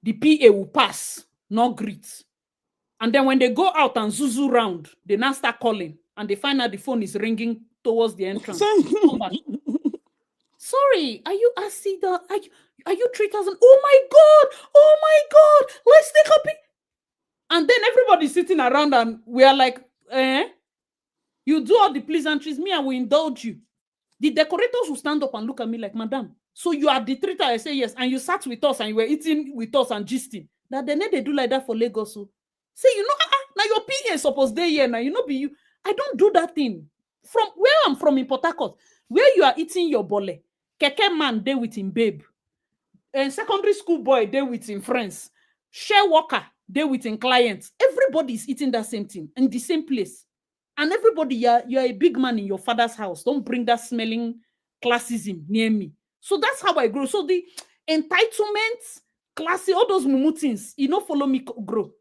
The PA will pass, not greet. And then when they go out and zuzu round, they now start calling and they find out the phone is ringing towards the entrance. Come back. Sorry, are you Asida? Are you 3,000? Oh my God, let's take a pic. And then everybody's sitting around and we are like, you do all the pleasantries, me, I will indulge you. The decorators will stand up and look at me like, Madam, so you are the treater? I say yes. And you sat with us and you were eating with us and gisting. That then they do like that for Lagos. So say, now your PA is supposed to here now, be you. I don't do that thing. From where I'm from in Port Harcourt, where you are eating your bole, keke man there with him babe, and secondary school boy there with him friends, share worker there with him clients. Everybody is eating that same thing in the same place. And everybody, you're a big man in your father's house. Don't bring that smelling classism near me. So that's how I grow. So the entitlements, classy, all those mumu things, follow me grow.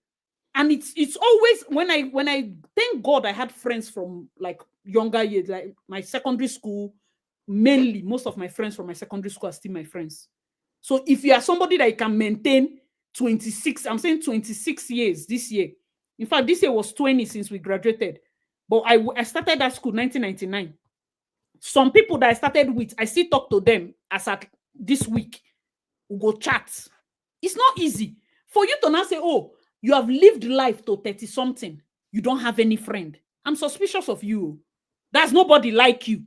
And it's always when I thank God I had friends from like younger years, like my secondary school. Mainly, most of my friends from my secondary school are still my friends. So if you are somebody that you can maintain 26, I'm saying 26 years this year. In fact, this year was 20 since we graduated. But I started that school 1999. Some people that I started with, I still talk to them as at this week. We go chat. It's not easy for you to now say, oh, you have lived life to 30-something. You don't have any friend. I'm suspicious of you. There's nobody like you.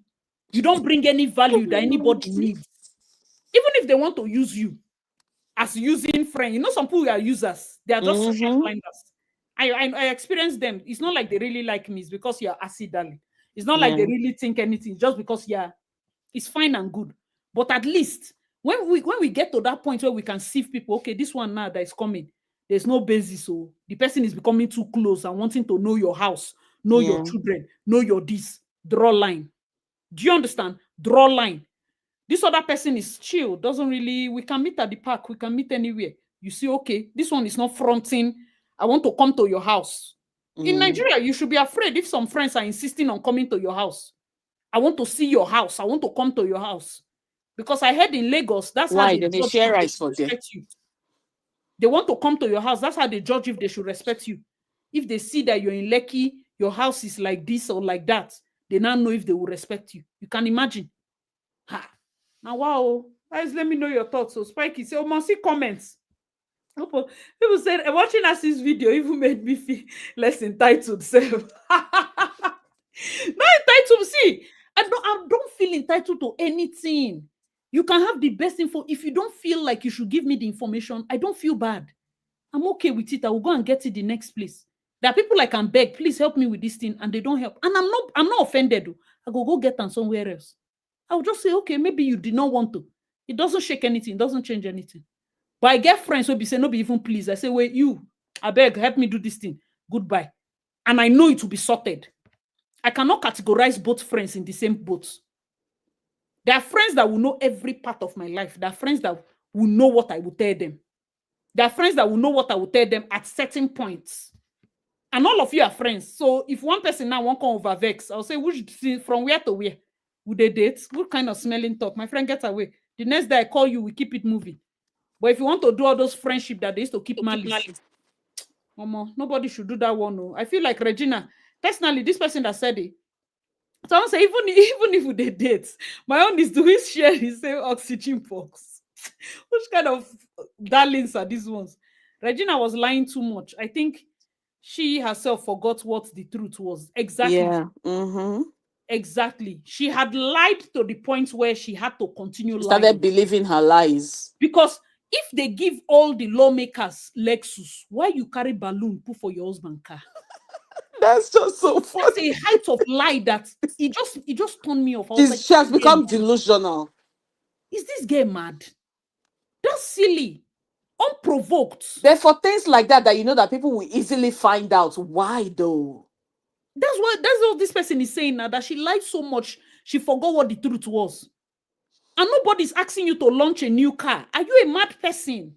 You don't bring any value that anybody needs. Even if they want to use you as using friend. Some people are users. They are just social blinders. I experience them. It's not like they really like me. It's because you're acidally. It's not like they really think anything. Just because it's fine and good. But at least when we get to that point where we can sieve people, okay, this one now that is coming, there's no basis. So the person is becoming too close and wanting to know your house, know your children, know your this. Draw line. Do you understand? Draw line. This other person is chill. Doesn't really. We can meet at the park. We can meet anywhere. You see, okay, this one is not fronting. I want to come to your house. In Nigeria, you should be afraid if some friends are insisting on coming to your house. I want to see your house. I want to come to your house. Because I heard in Lagos, that's how they judge share if they rice should for them. respect you. They want to come to your house. That's how they judge if they should respect you. If they see that you're in Lekki, your house is like this or like that, they now know if they will respect you. You can imagine. Ha. Now, wow. Guys, let me know your thoughts. So, Spikey, say, must see comments. People said, watching this video even made me feel less entitled. Not entitled. See, I don't feel entitled to anything. You can have the best info. If you don't feel like you should give me the information, I don't feel bad. I'm okay with it. I will go and get it the next place. There are people I can beg, please help me with this thing, and they don't help. And I'm not offended. I go get them somewhere else. I will just say, okay, maybe you did not want to. It doesn't shake anything. It doesn't change anything. But I get friends who be saying, no, be even please. I say, wait, you, I beg, help me do this thing. Goodbye. And I know it will be sorted. I cannot categorize both friends in the same boat. There are friends that will know every part of my life. There are friends that will know what I will tell them. There are friends that will know what I will tell them at certain points. And all of you are friends. So if one person now won't come over vex, I'll say, from where to where? Would they date? What kind of smelling talk? My friend gets away. The next day I call you, we keep it moving. But if you want to do all those friendship that they used to keep malice, nobody should do that one. No. I feel like Regina, personally, this person that said it. So I say, even if they date, my own is do we share the same oxygen box? Which kind of darlings are these ones? Regina was lying too much. I think she herself forgot what the truth was. Exactly. Yeah. Exactly. She had lied to the point where she had to continue lying. Started believing her lies. Because if they give all the lawmakers Lexus, why you carry balloon put for your husband car? That's just so funny. That's a height of lie that it just turned me off. She has become delusional. Is this girl mad? That's silly. Unprovoked. Therefore, things like that you know that people will easily find out. Why though? That's what this person is saying now, that she lied so much, she forgot what the truth was. And nobody's asking you to launch a new car. Are you a mad person?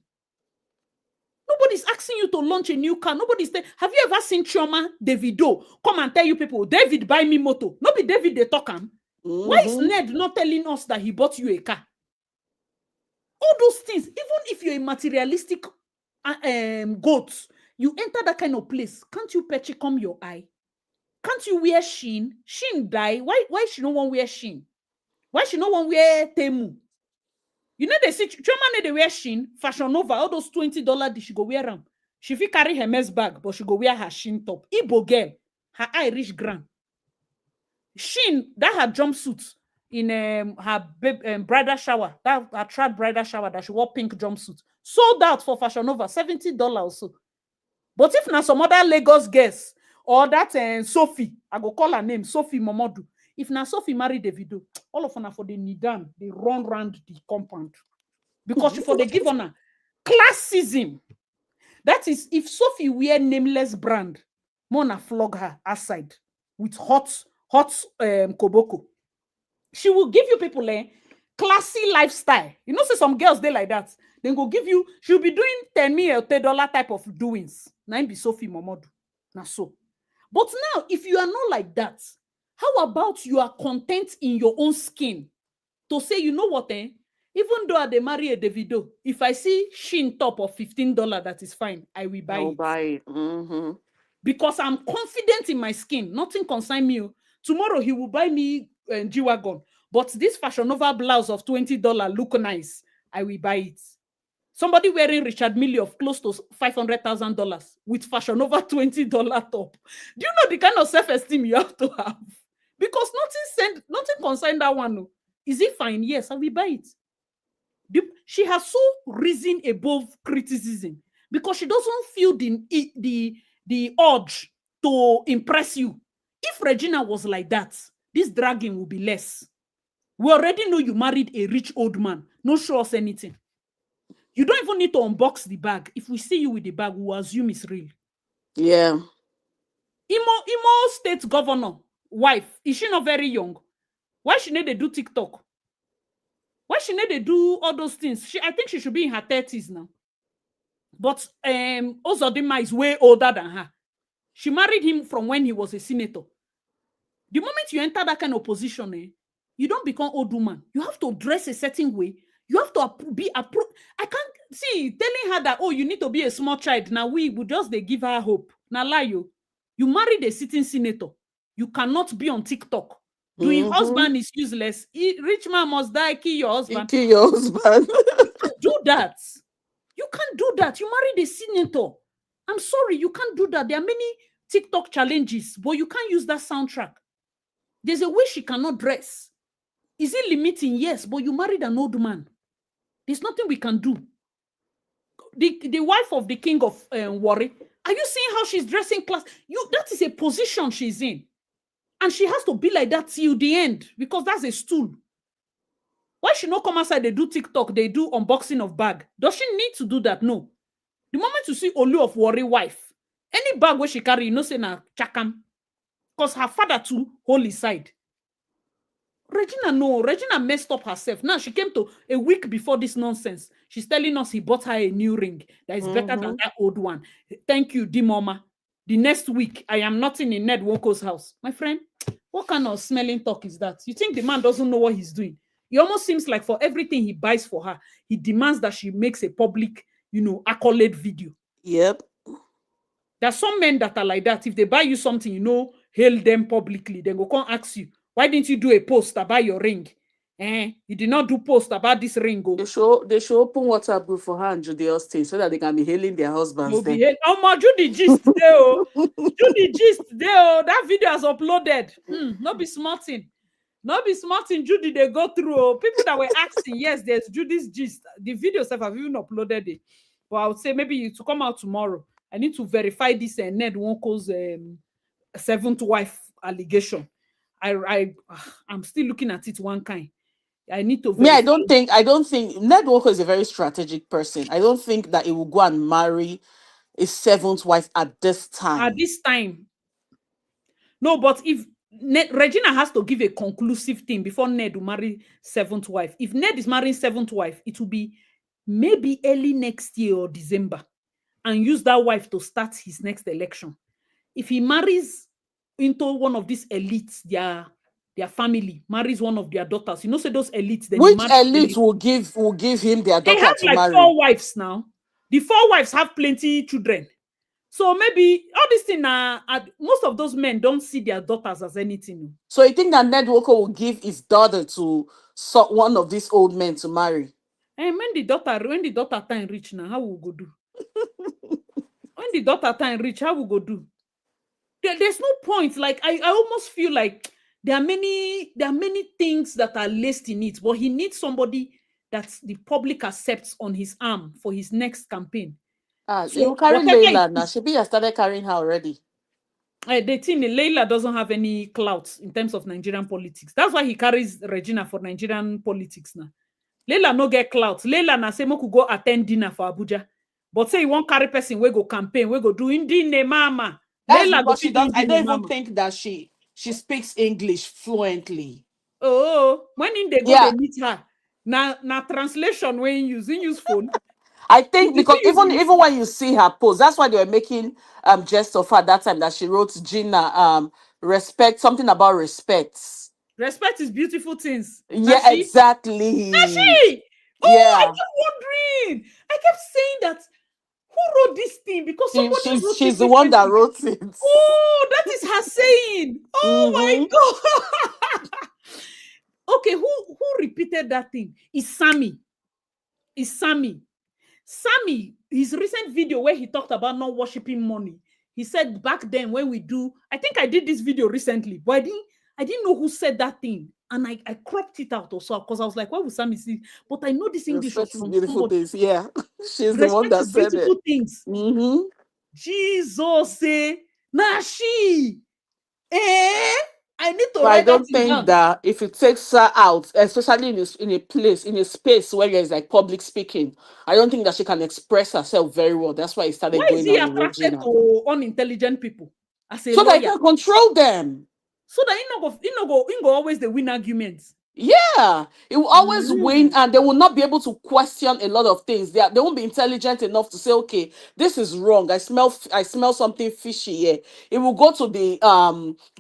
Nobody's asking you to launch a new car. Nobody's saying, have you ever seen Chioma Davido come and tell you people, David, buy me moto? No be David they talk him. Why is Ned not telling us that he bought you a car? All those things, even if you're a materialistic goat, You enter that kind of place, can't you come your eye? Can't you wear Shein? Shein die. Why she no one wear Shein? Why she no one wear Temu? You know they see Choma they wear Shein, Fashion Nova, all those $20 she go wear them. She fit carry her mess bag, but she go wear her Shein top. Igbo girl, her eye reach ground. Shein, that her jumpsuit in her bridal shower, that her trad bridal shower that she wore pink jumpsuit, sold out for Fashion Nova, $70 or so. But if now some other Lagos girls or that Sophie, I go call her name, Sophie Momodu. If now Sophie marry Davido, all of them for the Nidan, they run round the compound. Because she for they give on her classism. That is, if Sophie wear nameless brand, Mona flog her aside with hot koboko. She will give you people classy lifestyle. You know, say some girls they like that. Then go give you, she'll be doing $10 type of doings. Now be Sophie Momodu. Now so. But now, if you are not like that, how about you are content in your own skin to say, you know what, even though they marry a Davido, if I see Shein top of $15, that is fine. I will buy it. Buy it. Mm-hmm. Because I'm confident in my skin. Nothing concern me. Tomorrow he will buy me G-Wagon. But this Fashion Nova blouse of $20 look nice. I will buy it. Somebody wearing Richard Mille of close to $500,000 with Fashion Nova $20 top. Do you know the kind of self-esteem you have to have? Because nothing concern that one. No. Is it fine? Yes, I will buy it. She has so risen above criticism because she doesn't feel the urge to impress you. If Regina was like that, this dragging will be less. We already know you married a rich old man. No show us anything. You don't even need to unbox the bag. If we see you with the bag, we will assume it's real. Yeah. Imo state governor wife, is she not very young? Why she need to do TikTok? Why she need to do all those things? I think she should be in her 30s now. But Ozodima is way older than her. She married him from when he was a senator. The moment you enter that kind of position, you don't become old woman. You have to dress a certain way. You have to be approved. I can't see telling her that, oh, you need to be a small child. Now we would just they give her hope. Now lie you. You married a sitting senator. You cannot be on TikTok. Doing husband is useless. Rich man must die, kill your husband. Kill your husband. Do that. You can't do that. You married a senator. I'm sorry, you can't do that. There are many TikTok challenges, but you can't use that soundtrack. There's a way she cannot dress. Is it limiting? Yes, but you married an old man. There's nothing we can do. The wife of the king of Warri, are you seeing how she's dressing class? That is a position she's in. And she has to be like that till the end because that's a stool. Why she not come outside? They do TikTok, they do unboxing of bag. Does she need to do that? No. The moment you see Olu of Warri wife, any bag where she carry, you know, say na chakam. Because her father too hold his side. Regina messed up herself. Now she came to a week before this nonsense. She's telling us he bought her a new ring that is better than that old one. Thank you, Dimoma. The next week, I am not in Ned Woko's house. My friend, what kind of smelling talk is that? You think the man doesn't know what he's doing? It almost seems like for everything he buys for her, he demands that she makes a public, accolade video. Yep. There are some men that are like that. If they buy you something, hail them publicly. Then go come ask you, why didn't you do a post about your ring? You did not do post about this ring. They should open WhatsApp group for her and Judy Austin so that they can be hailing their husbands. Judy gist there. Judy gist there. That video has uploaded. Not be smarting. Not be smarting, Judy, they go through. People that were asking, yes, there's Judy's gist. The videos have even uploaded it. But I would say maybe to come out tomorrow, I need to verify this Ned Woko's seventh wife allegation. I'm still looking at it one kind. I need to verify. I don't think Ned Woko is a very strategic person. I don't think that he will go and marry a seventh wife at this time. At this time. No, but if Regina has to give a conclusive thing before Ned will marry seventh wife. If Ned is marrying seventh wife, it will be maybe early next year or December and use that wife to start his next election. If he marries into one of these elites, their family marries one of their daughters. Say those elites. Which elite will give him their daughter to marry? They have like 4 wives now. The 4 wives have plenty children. So maybe all this thing, most of those men don't see their daughters as anything. So you think that Ned Walker will give his daughter to one of these old men to marry? And when the daughter time reach now, how we go do? When the daughter time reach, how we go do? There's no point. Like I almost feel like there are many things that are laced in it, but he needs somebody that the public accepts on his arm for his next campaign. You So carry whatever Layla it now. is, She has started carrying her already. the thing, Leila doesn't have any clout in terms of Nigerian politics. That's why he carries Regina for Nigerian politics now. Leila no get clout. Leila na say could go attend dinner for Abuja. But say he won't carry person, we go campaign, we go do indi mama. That's Leila go because she fit do does. I don't indi even mama. think that she speaks English fluently. Oh, when in they go, Yeah, they meet her. Na translation when you use phone. I If think you because see you even when you see her post, that's why they were making jest of her that time that she wrote Gina respect, something about respect. respect is beautiful things. Yeah, Nashi. exactly. Nashi. Oh, I Yeah, kept wondering. I kept saying that who wrote this thing? Because somebody wrote she's it the one that recently. wrote it. Oh, that is her saying. Oh Mm-hmm. my god. Okay, who repeated that thing? It's Sammy. It's Sammy. Sammy, his recent video where he talked about not worshiping money. He said back then when we do, I think I did this video recently, but I didn't know who said that thing. And I cropped it out also because I was like, why would Sammy see? But I know this English was Respect is from beautiful somebody. things. Yeah, she's the one Respect that is said it. beautiful things. Mm-hmm. Jesus say, Nashi. I need to But I write that don't thing think down. that if it takes her out, especially in a place, in a space where there's like public speaking, I don't think that she can express herself very well. That's why he started Why is going he on with attracted Regina. to unintelligent people as a So that he lawyer? can control them. So that he no go always the win arguments. Yeah, it will always win, and they will not be able to question a lot of things. They won't be intelligent enough to say, "Okay, this is wrong. I smell something fishy here." It will go to the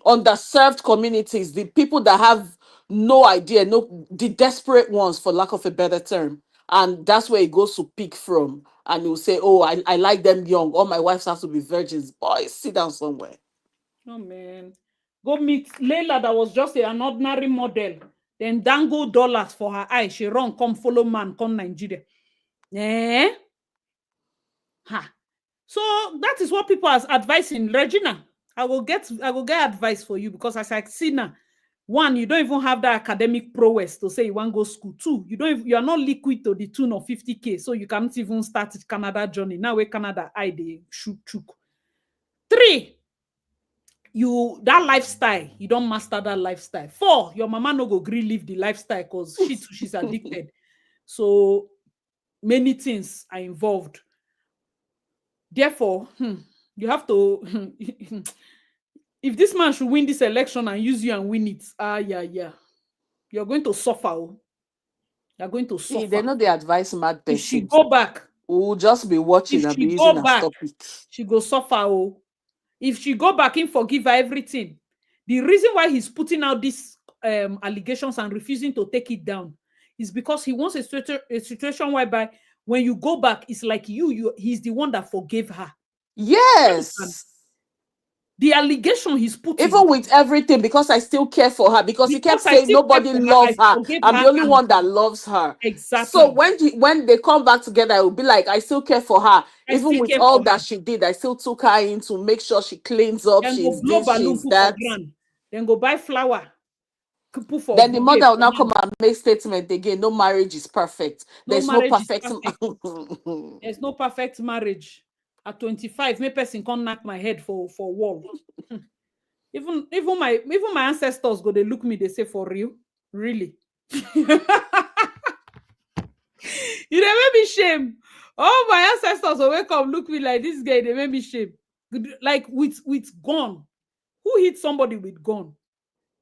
underserved communities, the people that have no idea, the desperate ones, for lack of a better term, and that's where it goes to pick from. And it will say, "Oh, I like them young. All my wives have to be virgins." Boys, sit down somewhere. Oh man. Go meet Layla that was just an ordinary model. Then dangle dollars for her eye. She run, come follow man, come Nigeria. Eh? Ha. So that is what people are advising. Regina, I will get advice for you because as I see now, one, you don't even have that academic prowess to say you want to go school. Two, you are not liquid to the tune of 50K, so you cannot even start Canada journey. Now where Canada I they shoot chook. Three, that lifestyle, you don't master that lifestyle. Four, your mama no go gree live the lifestyle because she's addicted. So many things are involved. Therefore, you have to if this man should win this election and use you and win it, yeah, you're going to suffer. You're going to See, they suffer. know they advise mad If she persons. go back, We'll just be watching if and be she using go as back, topic. she go suffer. If she go back and forgive her everything, the reason why he's putting out these allegations and refusing to take it down is because he wants a situation whereby when you go back, it's like he's the one that forgave her. Yes. The allegation he's putting, Even with everything, because I still care for her, because he kept because I saying still care nobody for her, I loves her. forgave I'm her the only and one that loves her. So exactly. when they come back together, it will be like, I still care for her. I Even still with care all for her. that she did, I still took her in to make sure she cleans up, Then go she's blow this, balloon she's put for that. ground. Then go buy flower. Put for Then the bouquet mother will for now come man. and make statement again. No marriage is perfect. No There's no marriage is perfect. perfect. There's no perfect marriage. At 25, me person can't knock my head for wall. Even my ancestors go, they look me, they say, for real? Really? You they made me shame. Oh, my ancestors will wake up, look me like this guy, they made me shame. Like with gun. Who hit somebody with gun?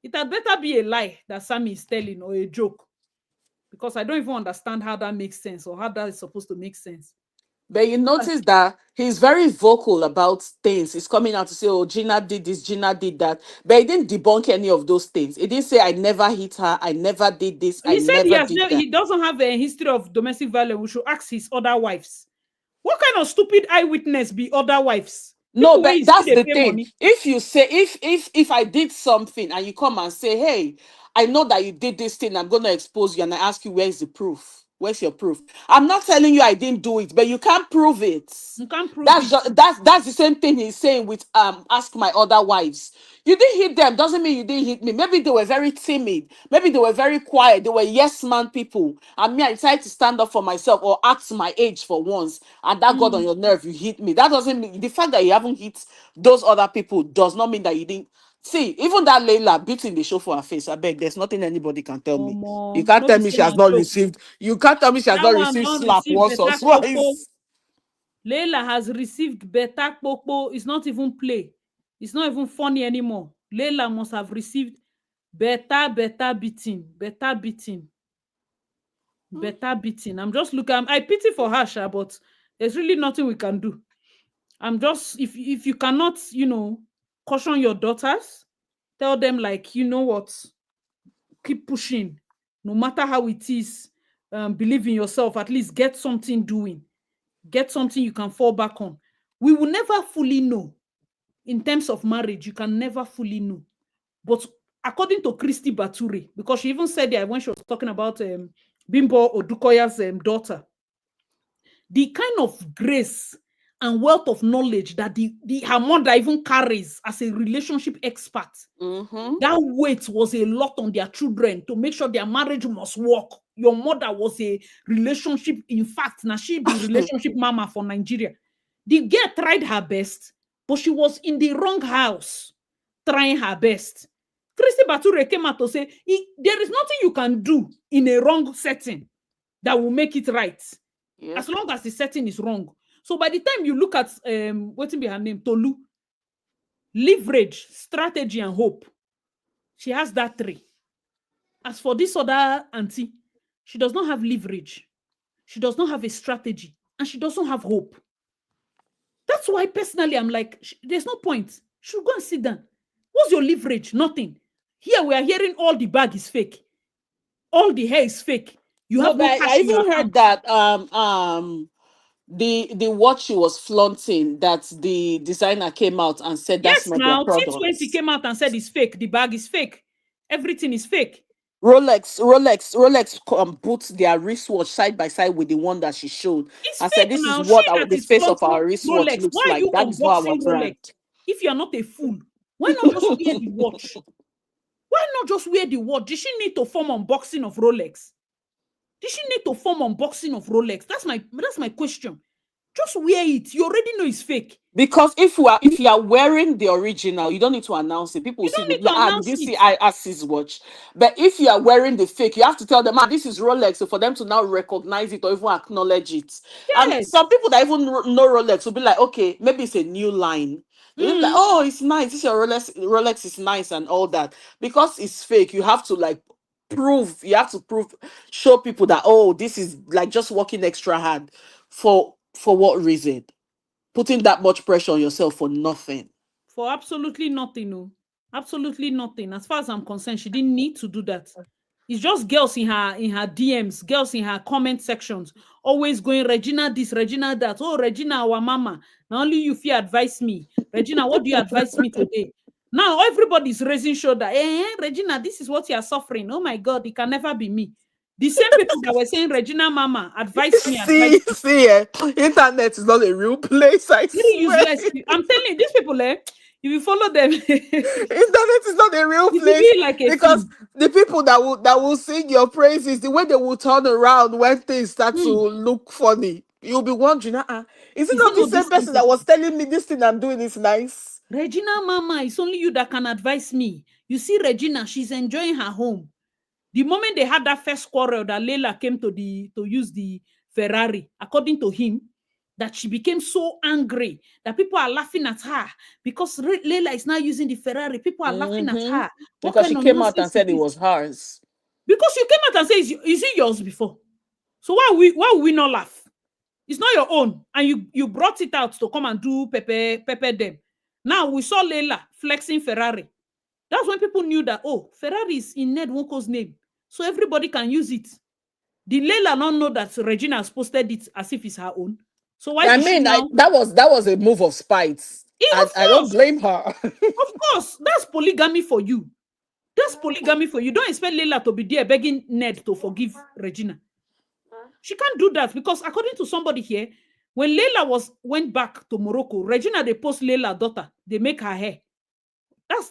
It had better be a lie that Sammy is telling or a joke. Because I don't even understand how that makes sense or how that is supposed to make sense. But you notice that he's very vocal about things. He's coming out to say, "Oh, Gina did this, Gina did that." But he didn't debunk any of those things. He didn't say, "I never hit her, I never did this, I He said never did that." he doesn't have a history of domestic violence. We should ask his other wives. What kind of stupid eyewitness be other wives? No, where but you see that's they the pay thing. money. If you say if I did something and you come and say, hey, I know that you did this thing, I'm gonna expose you, and I ask you, where's the proof? Where's your proof? I'm not telling you I didn't do it, but you can't prove it. You can't prove That's it. that's the same thing he's saying with ask my other wives. You didn't hit them doesn't mean you didn't hit me. Maybe they were very timid, maybe they were very quiet, they were yes man people. And me, I decided to stand up for myself or act my age for once, and that got on Mm. your nerve, you hit me. That doesn't mean the fact that you haven't hit those other people does not mean that you didn't see. Even that Layla beating the show for her face, I beg, there's nothing anybody can tell me. You can't No be tell me she saying has a not joke. received, you can't tell me she has That not one received don't slap receive once or better popo. twice. Leila has received better popo. It's not even play. It's not even funny anymore. Leila must have received better beating. Better beating. Better beating. I'm just looking. I pity for her, Sha, but there's really nothing we can do. I'm just if you cannot, caution your daughters, tell them like, you know what, keep pushing, no matter how it is. Believe in yourself. At least get something doing. Get something you can fall back on. We will never fully know. In terms of marriage, you can never fully know. But according to Christy Bature, because she even said that when she was talking about Bimbo Odukoya's daughter, the kind of grace and wealth of knowledge that her mother even carries as a relationship expert, that weight was a lot on their children to make sure their marriage must work. Your mother was a relationship, in fact, now she be relationship mama for Nigeria. The girl tried her best, but she was in the wrong house trying her best. Christy Bature came out to say, there is nothing you can do in a wrong setting that will make it right. Yeah. As long as the setting is wrong. So by the time you look at what's be her name, Tolu, leverage, strategy, and hope, she has that three. As for this other auntie, she does not have leverage, she does not have a strategy, and she doesn't have hope. That's why personally I'm like, there's no point. She'll go and sit down. What's your leverage? Nothing. Here we are hearing all the bag is fake, all the hair is fake. You No, have but no I cash in your even heard account. that the watch she was flaunting, that the designer came out and said that's Yes, not their now T20 products. came out and said it's fake. The bag is fake. Everything is fake. Rolex put their wristwatch side by side with the one that she showed It's and said, fake this is now. She what that the is face of flaunting our wristwatch Rolex. looks Why are like. you That is not our unboxing brand. Rolex? If you are not a fool, why not just wear the watch? Why not just wear the watch? Did she need to form unboxing of Rolex? Did she need to form unboxing of Rolex? That's my question. Just wear it. You already know it's fake. Because if you are wearing the original, you don't need to announce it. People will You see don't it, they'll need be to like, did announce you see it. Ass's watch? But if you are wearing the fake, you have to tell them, this is Rolex, so for them to now recognize it or even acknowledge it. And Yes. some people that even know Rolex will be like, okay, maybe it's a new line. They'll be like, oh, it's nice. This your Rolex is nice and all that. Because it's fake, you have to show people that, oh, this is like just working extra hard. For what reason? Putting that much pressure on yourself for nothing. For absolutely nothing, no. Absolutely nothing. As far as I'm concerned, she didn't need to do that. It's just girls in her DMs, girls in her comment sections, always going, Regina this, Regina that. Oh, Regina, our mama. Now only you fear advise me. Regina, what do you advise me today? Now everybody's raising shoulder. Regina, this is what you are suffering. Oh my God, it can never be me. The same people that were saying, Regina, mama, advise me, advise me. Internet is not a real place, I Very swear. useless. I'm telling you, these people, if you follow them, Internet is not a real it will place be like a because film. the people that will sing your praises, the way they will turn around when things start to look funny, you'll be wondering, is it Is not it the not same this same person that was person? telling me this thing I'm doing is nice? Regina, mama, it's only you that can advise me. You see, Regina, she's enjoying her home. The moment they had that first quarrel, that Leila came to use the Ferrari, according to him, that she became so angry that people are laughing at her because Leila is now using the Ferrari. People are laughing at her. What Because she kind of came out and nonsense is said it this? was hers. Because you came out and said, is it yours before? So why would we not laugh? It's not your own, and you brought it out to come and do pepper them. Now we saw Leila flexing Ferrari. That's when people knew that, oh, Ferrari is in Ned Woko's name, so everybody can use it. Did Leila not know that Regina has posted it as if it's her own? So why I did she mean, now? that was a move of spite. Of I don't course, blame her. of course, that's polygamy for you. That's polygamy for you. Don't expect Leila to be there begging Ned to forgive Regina. She can't do that because according to somebody here, when Leila went back to Morocco, Regina they post Leila daughter, they make her hair.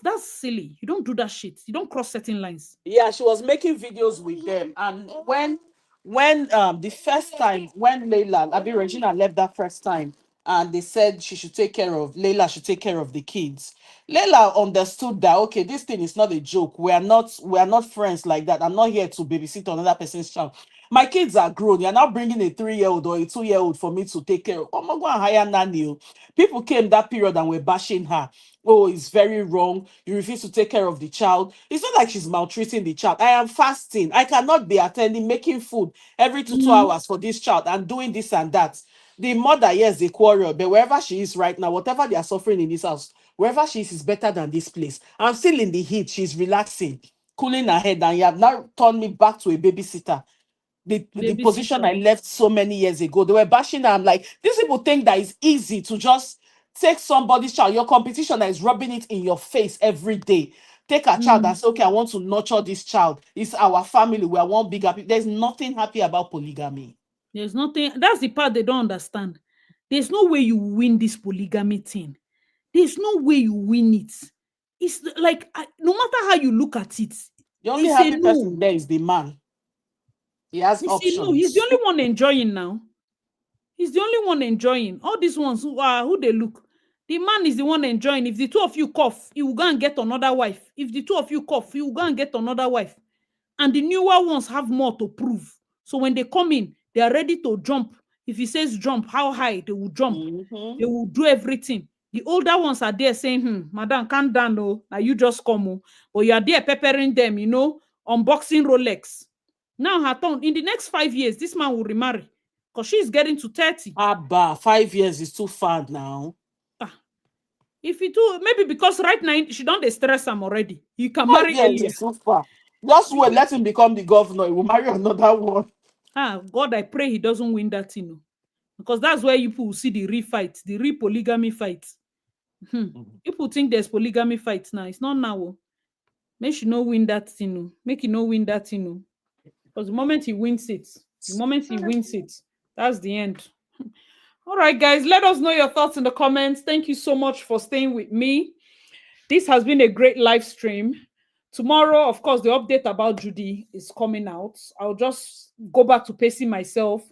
That's silly. You don't do that shit. You don't cross certain lines. Yeah, she was making videos with them, and when the first time when Regina left that first time, and they said she should take care of Layla should take care of the kids. Layla understood that, okay, this thing is not a joke. We are not friends like that. I'm not here to babysit another person's child. My kids are grown. You're not bringing a 3-year-old or a 2-year-old for me to take care of. I'm not going to hire nanny. Oh. People came that period and were bashing her. Oh, it's very wrong. You refuse to take care of the child. It's not like she's maltreating the child. I am fasting. I cannot be attending, making food every two hours for this child and doing this and that. The mother, yes, they quarrel, but wherever she is right now, whatever they are suffering in this house, wherever she is better than this place. I'm still in the heat. She's relaxing, cooling her head, and you have now turned me back to a babysitter. The position I Babysitter. left so many years ago. They were bashing her. I'm like, these people think that it's easy to just take somebody's child. Your competition that is rubbing it in your face every day. Take a child and say, okay, I want to nurture this child. It's our family. We are one big happy. There's nothing happy about polygamy. There's nothing. That's the part they don't understand. There's no way you win this polygamy thing. There's no way you win it. It's like no matter how you look at it, The only it's a happy no. person there is the man. He has It's a no. He's the options. only one enjoying now. He's the only one enjoying. All these ones who they look. The man is the one enjoying. If the two of you cough, he will go and get another wife. If the two of you cough, he will go and get another wife. And the newer ones have more to prove. So when they come in, they are ready to jump. If he says jump, how high, they will jump. Mhm. They will do everything. The older ones are there saying, madam, calm down, no. Now you just come. Oh. But you are there peppering them, unboxing Rolex. Now her turn. In the next 5 years, this man will remarry. Because she's getting to 30. Abba, 5 years is too far now. If you do, maybe because right now she don't stress him already. You can 5 marry years earlier. is too far. Just wait, let him become the governor. He will marry another one. God, I pray he doesn't win that thing. Because that's where you people will see the real fight, the real polygamy fight. People think there's polygamy fight now. It's not now. Oh. Make you no win that thing. Oh. Make you no win that thing. Oh. Because the moment he wins it, that's the end. All right, guys, let us know your thoughts in the comments. Thank you so much for staying with me. This has been a great live stream. Tomorrow, of course, the update about Judy is coming out. I'll just go back to pacing myself.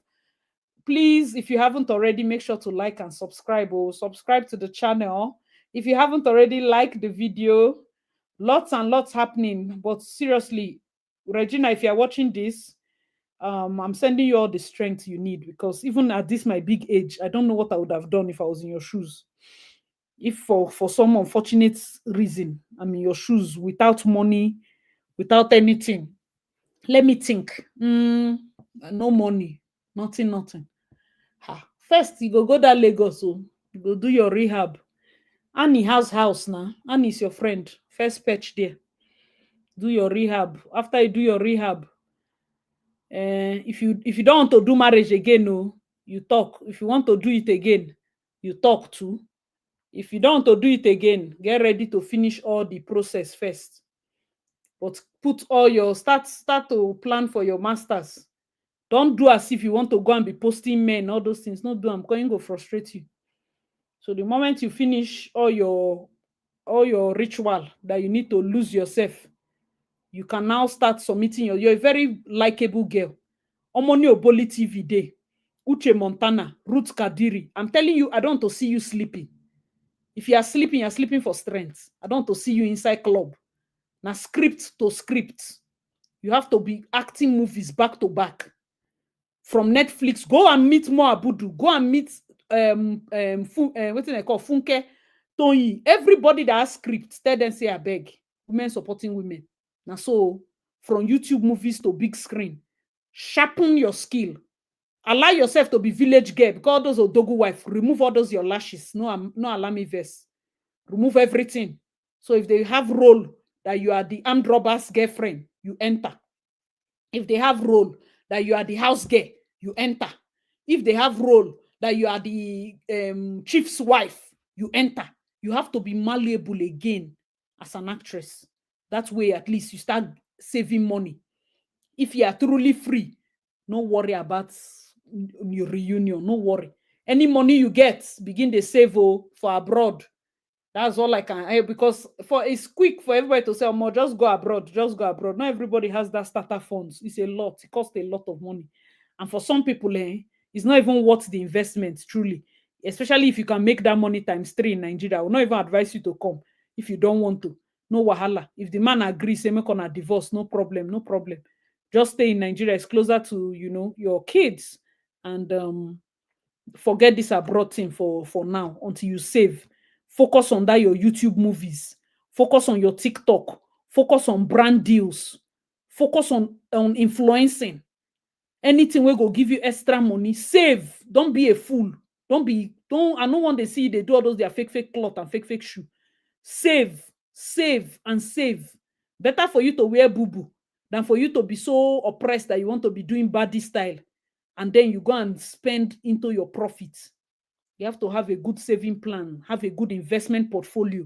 Please, if you haven't already, make sure to like and subscribe or subscribe to the channel. If you haven't already liked the video, lots and lots happening. But seriously, Regina, if you're watching this, I'm sending you all the strength you need because even at this my big age, I don't know what I would have done if I was in your shoes. If for some unfortunate reason I'm in your shoes without money, without anything, let me think. No money, nothing. First, you go that Lagos, so you go do your rehab. Annie has house now. Annie is your friend. First patch there. Do your rehab. After you do your rehab, if you don't want to do marriage again, no, you talk. If you want to do it again, you talk too. If you don't want to do it again, get ready to finish all the process first. But put all your start to plan for your masters. Don't do as if you want to go and be posting men, all those things. Not do. I'm going to frustrate you. So the moment you finish all your ritual that you need to lose yourself, you can now start submitting you're a very likable girl. Omoni Oboli TV Day, Uche Montana, Ruth Kadiri. I'm telling you, I don't want to see you sleeping. If you are sleeping, you're sleeping for strength. I don't want to see you inside club. Now script to script. You have to be acting movies back to back. From Netflix, go and meet Mo Abudu. Go and meet what do they call Funke, Tony. Everybody that has scripts, tell them say I beg. Women supporting women. Now so from YouTube movies to big screen, sharpen your skill. Allow yourself to be village girl because all those Odogu wife. Remove all those your lashes. No allow me verse. Remove everything. So if they have role that you are the armed robber's girlfriend, you enter. If they have role that you are the house girl, you enter. If they have role that you are the chief's wife, you enter. You have to be malleable again as an actress. That way, at least you start saving money. If you are truly free, no worry about your reunion. No worry. Any money you get, begin to save for abroad. That's all I can. Because for it's quick for everybody to say, "Oh, more just go abroad, just go abroad." Not everybody has that starter funds. It's a lot. It costs a lot of money, and for some people, it's not even worth the investment. Truly, especially if you can make that money times 3 in Nigeria. I will not even advise you to come if you don't want to. No wahala. If the man agrees, say make on a divorce, no problem, no problem. Just stay in Nigeria. It's closer to your kids, and forget this abroad thing for now until you save. Focus on that your YouTube movies. Focus on your TikTok. Focus on brand deals. Focus on influencing. Anything will go give you extra money. Save. Don't be a fool. I don't want to see they do all those their fake cloth and fake shoe. Save, save, and save. Better for you to wear boo-boo than for you to be so oppressed that you want to be doing body style. And then you go and spend into your profits. You have to have a good saving plan, have a good investment portfolio.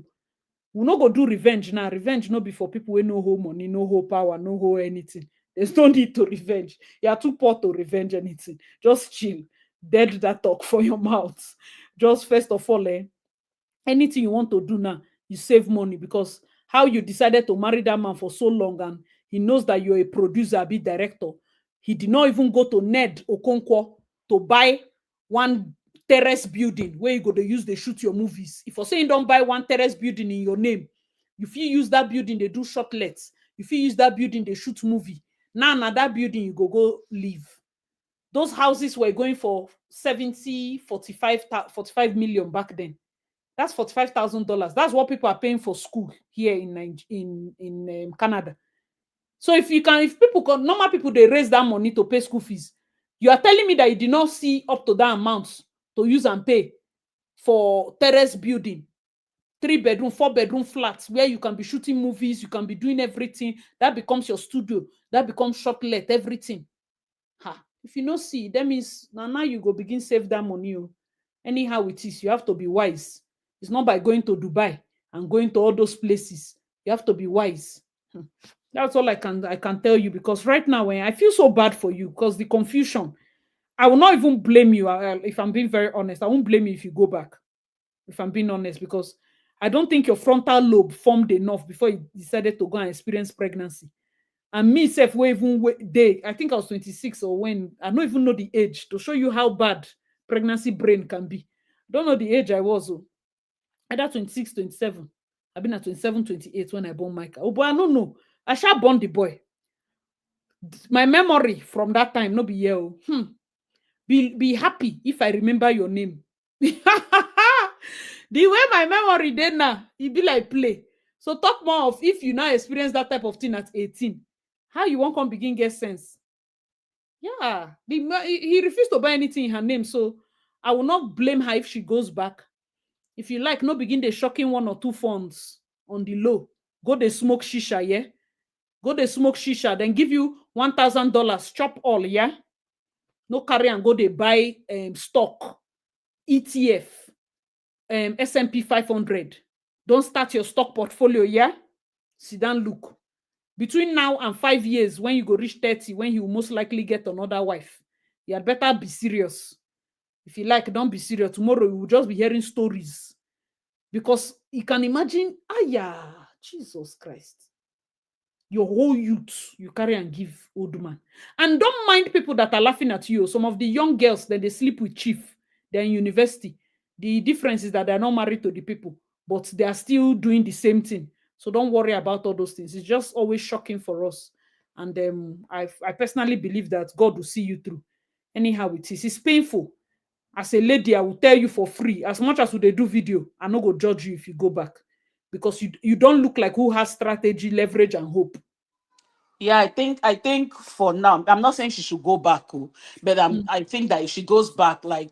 We no go do revenge now. Revenge no be for people who no hold money, no hold power, no hold anything. There's no need to revenge. You are too poor to revenge anything. Just chill. Dead that talk for your mouth. Just first of all, anything you want to do now, you save money, because how you decided to marry that man for so long and he knows that you're a producer, a big director. He did not even go to Ned Okonkwo to buy one terrace building where you go to use to shoot your movies. If you're saying don't buy one terrace building in your name, if you use that building, they do shortlets. If you use that building, they shoot movie. Now that building, you go live. Those houses were going for 45 million back then. That's $45,000. That's what people are paying for school here in Canada. So if normal people, they raise that money to pay school fees. You are telling me that you did not see up to that amount to use and pay for terrace building, 3-bedroom, 4-bedroom flats where you can be shooting movies, you can be doing everything. That becomes your studio. That becomes shortlet, everything. If you not see, that means now you go begin save that money. Anyhow it is, you have to be wise. It's not by going to Dubai and going to all those places. You have to be wise. That's all I can tell you, because right now I feel so bad for you because the confusion. I will not even blame you if I'm being very honest. I won't blame you if you go back. If I'm being honest, because I don't think your frontal lobe formed enough before you decided to go and experience pregnancy. And me self, I think I was 26 or when, I don't even know the age to show you how bad pregnancy brain can be. Don't know the age I was. Either 26, 27. I've been at 27, 28 when I born Micah. Oh, but I don't know. I shall born the boy. My memory from that time, no be here. Be happy if I remember your name. The way my memory did now, it be like play. So talk more of if you now experience that type of thing at 18. How you won't come begin get sense? Yeah. He refused to buy anything in her name. So I will not blame her if she goes back. If you like, no begin the shocking 1 or 2 funds on the low. Go they smoke shisha, yeah? Go they smoke shisha, then give you $1,000, chop all, yeah? No carry and go they buy stock, ETF, S&P 500. Don't start your stock portfolio, yeah? Sit down, look. Between now and 5 years, when you go reach 30, when you will most likely get another wife, you had better be serious. If you like, don't be serious. Tomorrow you will just be hearing stories. Because you can imagine, Jesus Christ. Your whole youth, you carry and give old man. And don't mind people that are laughing at you. Some of the young girls, that they sleep with chief. They're in university. The difference is that they're not married to the people, but they are still doing the same thing. So don't worry about all those things. It's just always shocking for us. And I personally believe that God will see you through. Anyhow it is. It's painful. As a lady, I will tell you for free. As much as they do video, I no go judge you if you go back. Because you don't look like who has strategy, leverage, and hope. Yeah, I think for now, I'm not saying she should go back, but I think that if she goes back, like,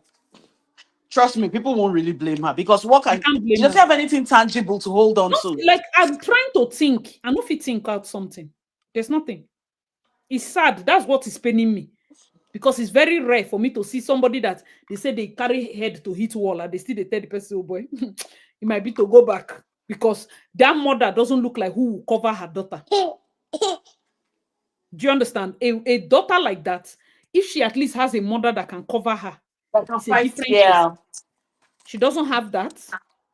trust me, people won't really blame her, because You can't blame she doesn't her. have anything tangible to hold on to. Like, I'm trying to think. I know if you think out something. There's nothing. It's sad. That's what is paining me. Because it's very rare for me to see somebody that they say they carry head to hit wall and they still they tell the person, oh boy, it might be to go back because that mother doesn't look like who will cover her daughter. Do you understand? A daughter like that, if she at least has a mother that can cover her, it's a different case. She doesn't have that.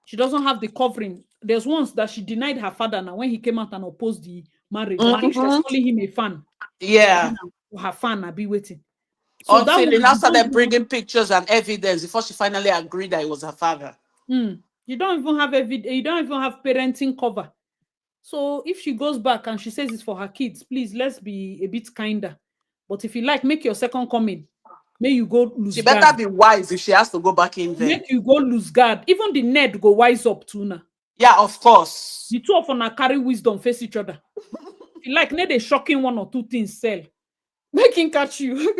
She doesn't have the covering. There's once that she denied her father now when he came out and opposed the marriage. I think she was calling him a fan. Yeah. Her fan, I'll be waiting. So Until that they one, now started bringing pictures and evidence before she finally agreed that it was her father. You don't even have you don't even have parenting cover. So if she goes back and she says it's for her kids, please let's be a bit kinder. But if you like, make your second coming. May you go lose She guard. better be wise if she has to go back in there. Make you go lose guard. Even the Ned go wise up too now. Yeah, of course. The two of them carry wisdom, face each other. If you like, Ned is shocking one or two things, sell. Make him catch you.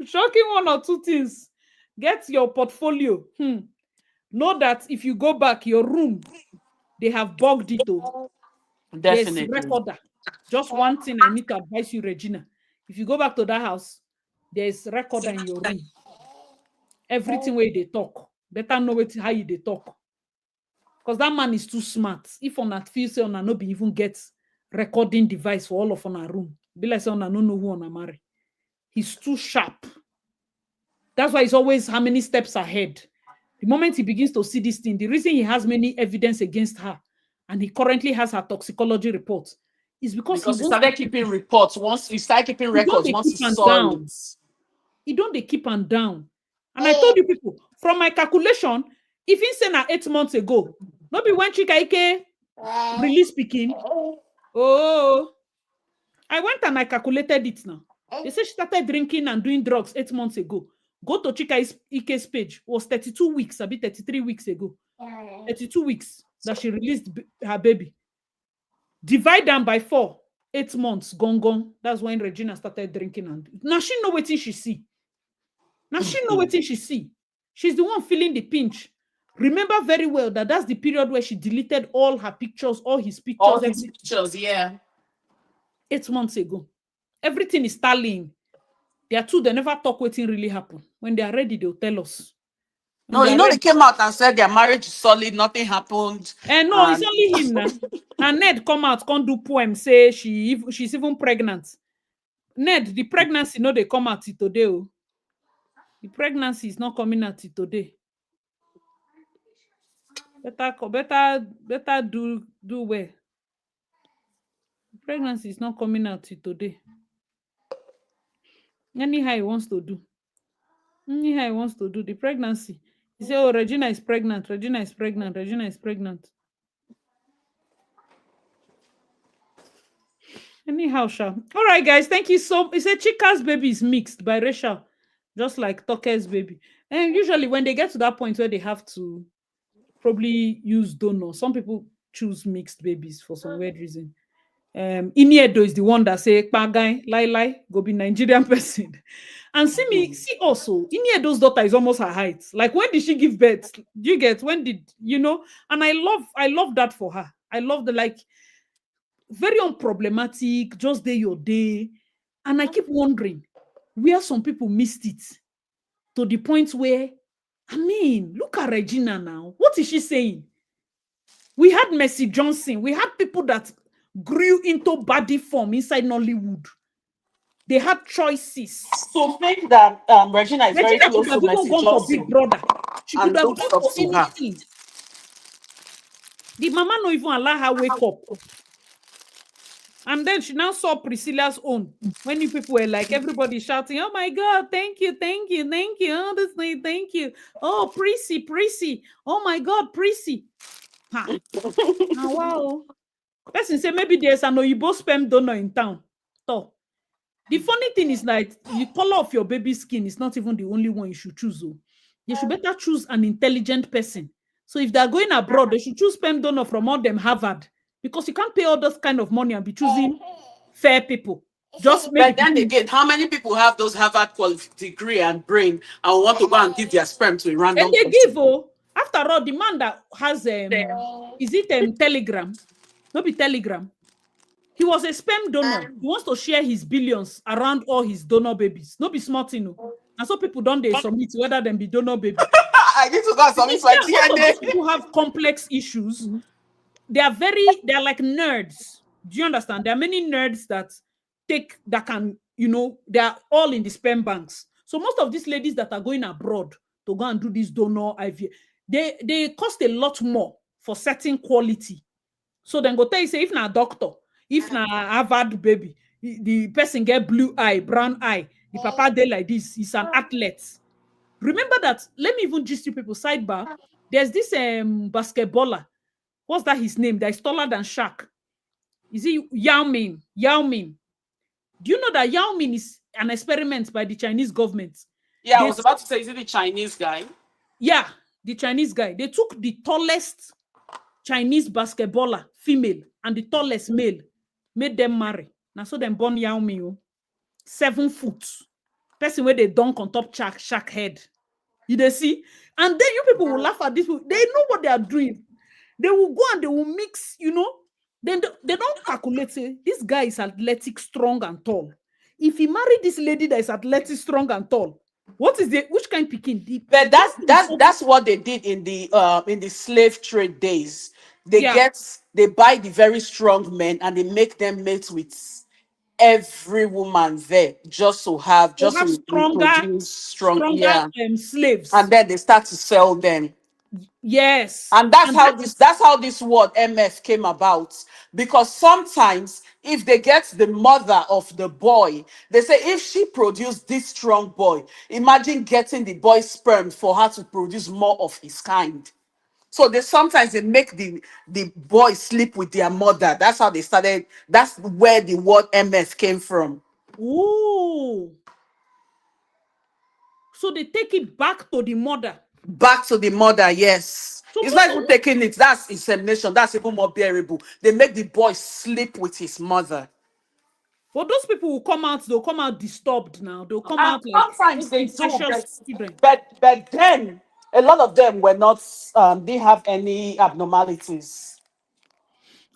Shocking one or two things. Get your portfolio. Know that if you go back, your room, they have bugged it. Definitely. There's recorder. Just one thing I need to advise you, Regina. If you go back to that house, there's recorder in your room. Everything where they talk. Better know how you they talk. Because that man is too smart. If on that feel say on no be even get recording device for all of on our room. Be like say on no know who on a marry. He's too sharp. That's why he's always how many steps ahead. The moment he begins to see this thing, the reason he has many evidence against her, and he currently has her toxicology report, is because he started keeping reports. Once he started keeping records, once he saw it. He don't they keep on down. And I told you people, from my calculation, if he said 8 months ago, not be when Chika Ike release speaking. Oh, I went and I calculated it now. They say she started drinking and doing drugs 8 months ago. Go to Chika Ike's page. It was 32 weeks, a bit 33 weeks ago. 32 weeks that she released her baby. Divide them by 4, 8 months, gone. That's when Regina started drinking. And now she know what she see. Now she know what she see. She's the one feeling the pinch. Remember very well that that's the period where she deleted all her pictures, all his pictures. All his pictures, yeah. 8 months ago. Everything is tallying. They are two, they never talk what really happened. When they are ready, they'll tell us. No, you know they came out and said their marriage is solid, nothing happened. And no, it's only him now. And Ned come out, can't do poem, say she's even pregnant. Ned, the pregnancy, no, they come out today. Oh. The pregnancy is not coming out today. Better do well. The pregnancy is not coming out today. Anyhow he wants to do. Anyhow he wants to do the pregnancy. He said, oh, Regina is pregnant. Regina is pregnant. Regina is pregnant. Anyhow, Sha. All right, guys. Thank you so much. He said Chika's baby is mixed by Rachel, just like Toke's baby. And usually when they get to that point where they have to probably use donor, some people choose mixed babies for some weird reason. Iniedo is the one that say, Pagai, lie, go be Nigerian person. And see also, Iniedo's daughter is almost her height. Like, when did she give birth? Do you get, when did, you know? And I love that for her. I love the, like, very unproblematic, just day your day. And I keep wondering where some people missed it to the point where, I mean, look at Regina now. What is she saying? We had Mercy Johnson. We had people that grew into body form inside Nollywood. They had choices. So think that Regina is very close to Mercy Johnson. Big brother. She could have gone for anything. anything. The mama no even allow her wake up. And then she now saw Priscilla's own. When you people were like, everybody shouting, oh my God, thank you. Oh, this thing, thank you. Oh, Prissy. Oh my God, Prissy. Huh. Oh, wow. Person say maybe there's an Oyibo sperm donor in town. So, the funny thing is that the color of your baby's skin is not even the only one you should choose. Oh. You should better choose an intelligent person. So if they're going abroad, they should choose sperm donor from all them Harvard. Because you can't pay all this kind of money and be choosing fair people. Just But then again, how many people have those Harvard degree and brain and want to go and give their sperm to a random person? And they person? give, after all, the man that has, is it Telegram? Not be Telegram. He was a sperm donor. He wants to share his billions around all his donor babies. No be smart, you know. And so people don't they submit whether them be donor baby. I need to go and submit Because my yeah, most of these DNA. people have complex issues. They are like nerds. Do you understand? There are many nerds that can, they are all in the sperm banks. So most of these ladies that are going abroad to go and do this donor IVF, they cost a lot more for certain quality. So then go tell you, say, if na doctor, if na Harvard baby, the person get blue eye, brown eye, the papa dey like this, he's an athlete. Remember that, let me even gist you people, sidebar, there's this basketballer. What's that his name? That is taller than Shaq. Is he Yao Ming? Yao Ming. Do you know that Yao Ming is an experiment by the Chinese government? Yeah, I They was about to say, is it the Chinese guy? Yeah, the Chinese guy. They took the tallest Chinese basketballer, female, and the tallest male, made them marry. Now, so them born Yao Ming, 7 foot. Person where they dunk on top Shaq head. You they see? And then you people will laugh at this. They know what they are doing. They will go and they will mix, Then they don't calculate, say, this guy is athletic, strong, and tall. If he married this lady that is athletic, strong, and tall, which kind of picking? But that's what they did in the slave trade days. Yeah. They buy the very strong men and they make them mate with every woman there just to reproduce strong, stronger yeah. slaves. And then they start to sell them. Yes. And that's how this word MF came about. Because sometimes if they get the mother of the boy, they say if she produced this strong boy, imagine getting the boy's sperm for her to produce more of his kind. So they make the boy sleep with their mother. That's how they started. That's where the word MF came from. Ooh. So they take it back to the mother. Back to the mother, yes. So It's most not of even taking it. That's insemination. That's even more bearable. They make the boy sleep with his mother. But those people will come out, they'll come out disturbed now. They'll come out like Sometimes they do, precious children. but then a lot of them were not. Didn't have any abnormalities.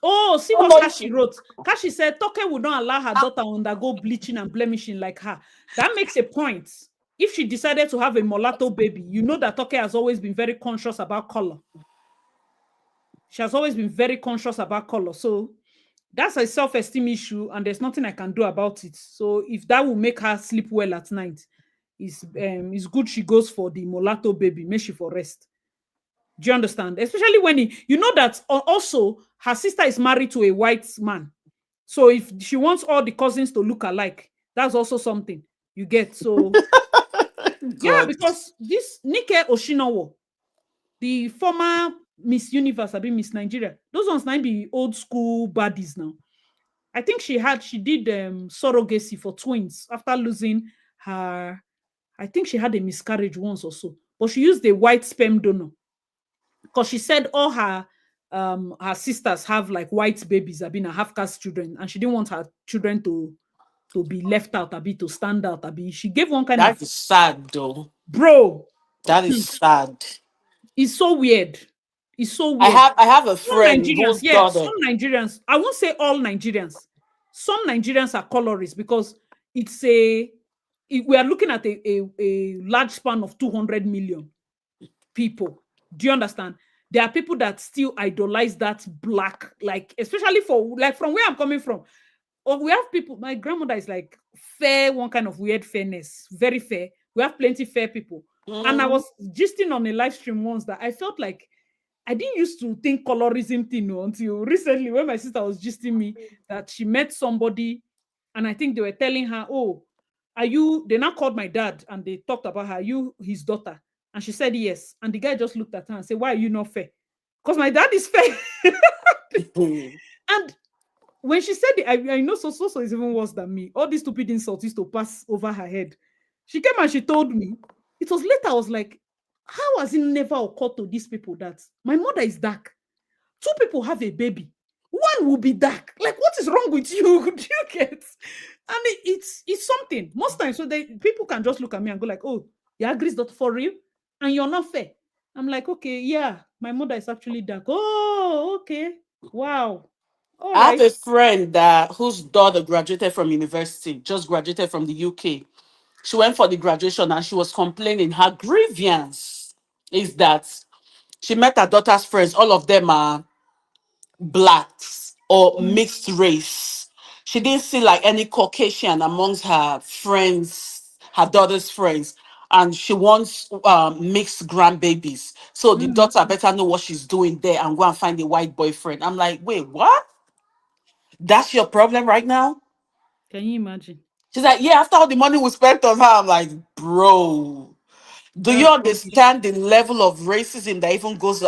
Oh, see I don't what know if Kashi wrote. Kashi said Toke would not allow her daughter undergo bleaching and blemishing like her. That makes a point. If she decided to have a mulatto baby, you know that Toke has always been very conscious about color. She has always been very conscious about color. So that's a self-esteem issue, and there's nothing I can do about it. So if that will make her sleep well at night, it's good she goes for the mulatto baby. Make she for rest. Do you understand? Especially when you know that also her sister is married to a white man. So if she wants all the cousins to look alike, that's also something you get. So yeah, God. because this Nike Oshinowo, the former Miss Universe, I mean Miss Nigeria, those ones might be old school baddies now. I think she did surrogacy for twins after losing her. I think she had a miscarriage once or so, but she used a white sperm donor because she said all her sisters have like white babies, have been a half caste children, and she didn't want her children to be left out, to stand out. She gave one kind That of is sad, though. bro. That is sad. It's so weird. It's so I weird. have a Some friend Nigerians, whose yeah, daughter. some Nigerians. I won't say all Nigerians. Some Nigerians are colorists because we are looking at a large span of 200 million people. Do you understand? There are people that still idolize that black, like especially from where I'm coming from. Or we have people. My grandmother is like fair, one kind of weird fairness, very fair. We have plenty fair people. And I was gisting on a live stream once that I felt like I didn't used to think colorism thing until recently when my sister was gisting me that she met somebody and I think they were telling her, oh, they now called my dad and they talked about her, are you his daughter? And she said yes. And the guy just looked at her and said, why are you not fair? Because my dad is fair. And when she said it, I know so is even worse than me. All these stupid insults used to pass over her head. She came and she told me. It was later I was like, how has it never occurred to these people that my mother is dark? 2 people have a baby. 1 will be dark. Like, what is wrong with you? Do you get? And it's something. Most times, so people can just look at me and go like, oh, you agree that for real? And you're not fair. I'm like, okay, yeah, my mother is actually dark. Oh, okay. Wow. All I have right. a friend that whose daughter graduated from university, just graduated from the UK. She went for the graduation and she was complaining. Her grievance is that she met her daughter's friends. All of them are blacks or mixed race. She didn't see like any Caucasian amongst her friends, her daughter's friends. And she wants mixed grandbabies. So the Mm. daughter better know what she's doing there and go and find a white boyfriend. I'm like, wait, what? That's your problem right now? Can you imagine? She's like, yeah, after all the money we spent on her. I'm like, bro, do you That's crazy. understand the level of racism that even goes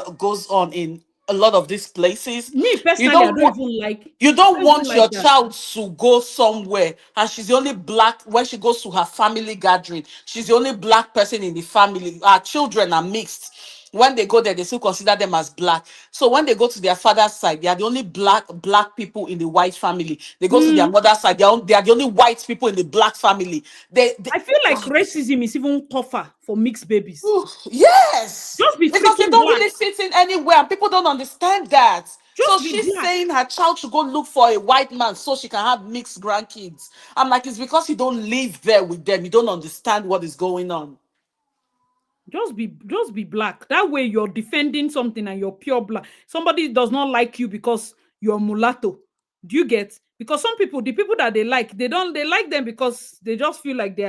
on in a lot of these places? Me You personally, I don't don't want even like. you I don't don't even want like your that. child to go somewhere and she's the only black when she goes to her family gathering. She's the only black person in the family. Our children are mixed. When they go there, they still consider them as black. So when they go to their father's side, they are the only black people in the white family. They go to their Mm. mother's side, they are the only white people in the black family. They I feel like racism is even tougher for mixed babies. Yes, Just be because they freaking don't black. really fit in anywhere, and people don't understand that. So Just be she's black. saying her child should go look for a white man so she can have mixed grandkids. I'm like, it's because you don't live there with them. You don't understand what is going on. Just be black. That way you're defending something and you're pure black. Somebody does not like you because you're mulatto. Do you get? Because some people, the people that they like them because they just feel like they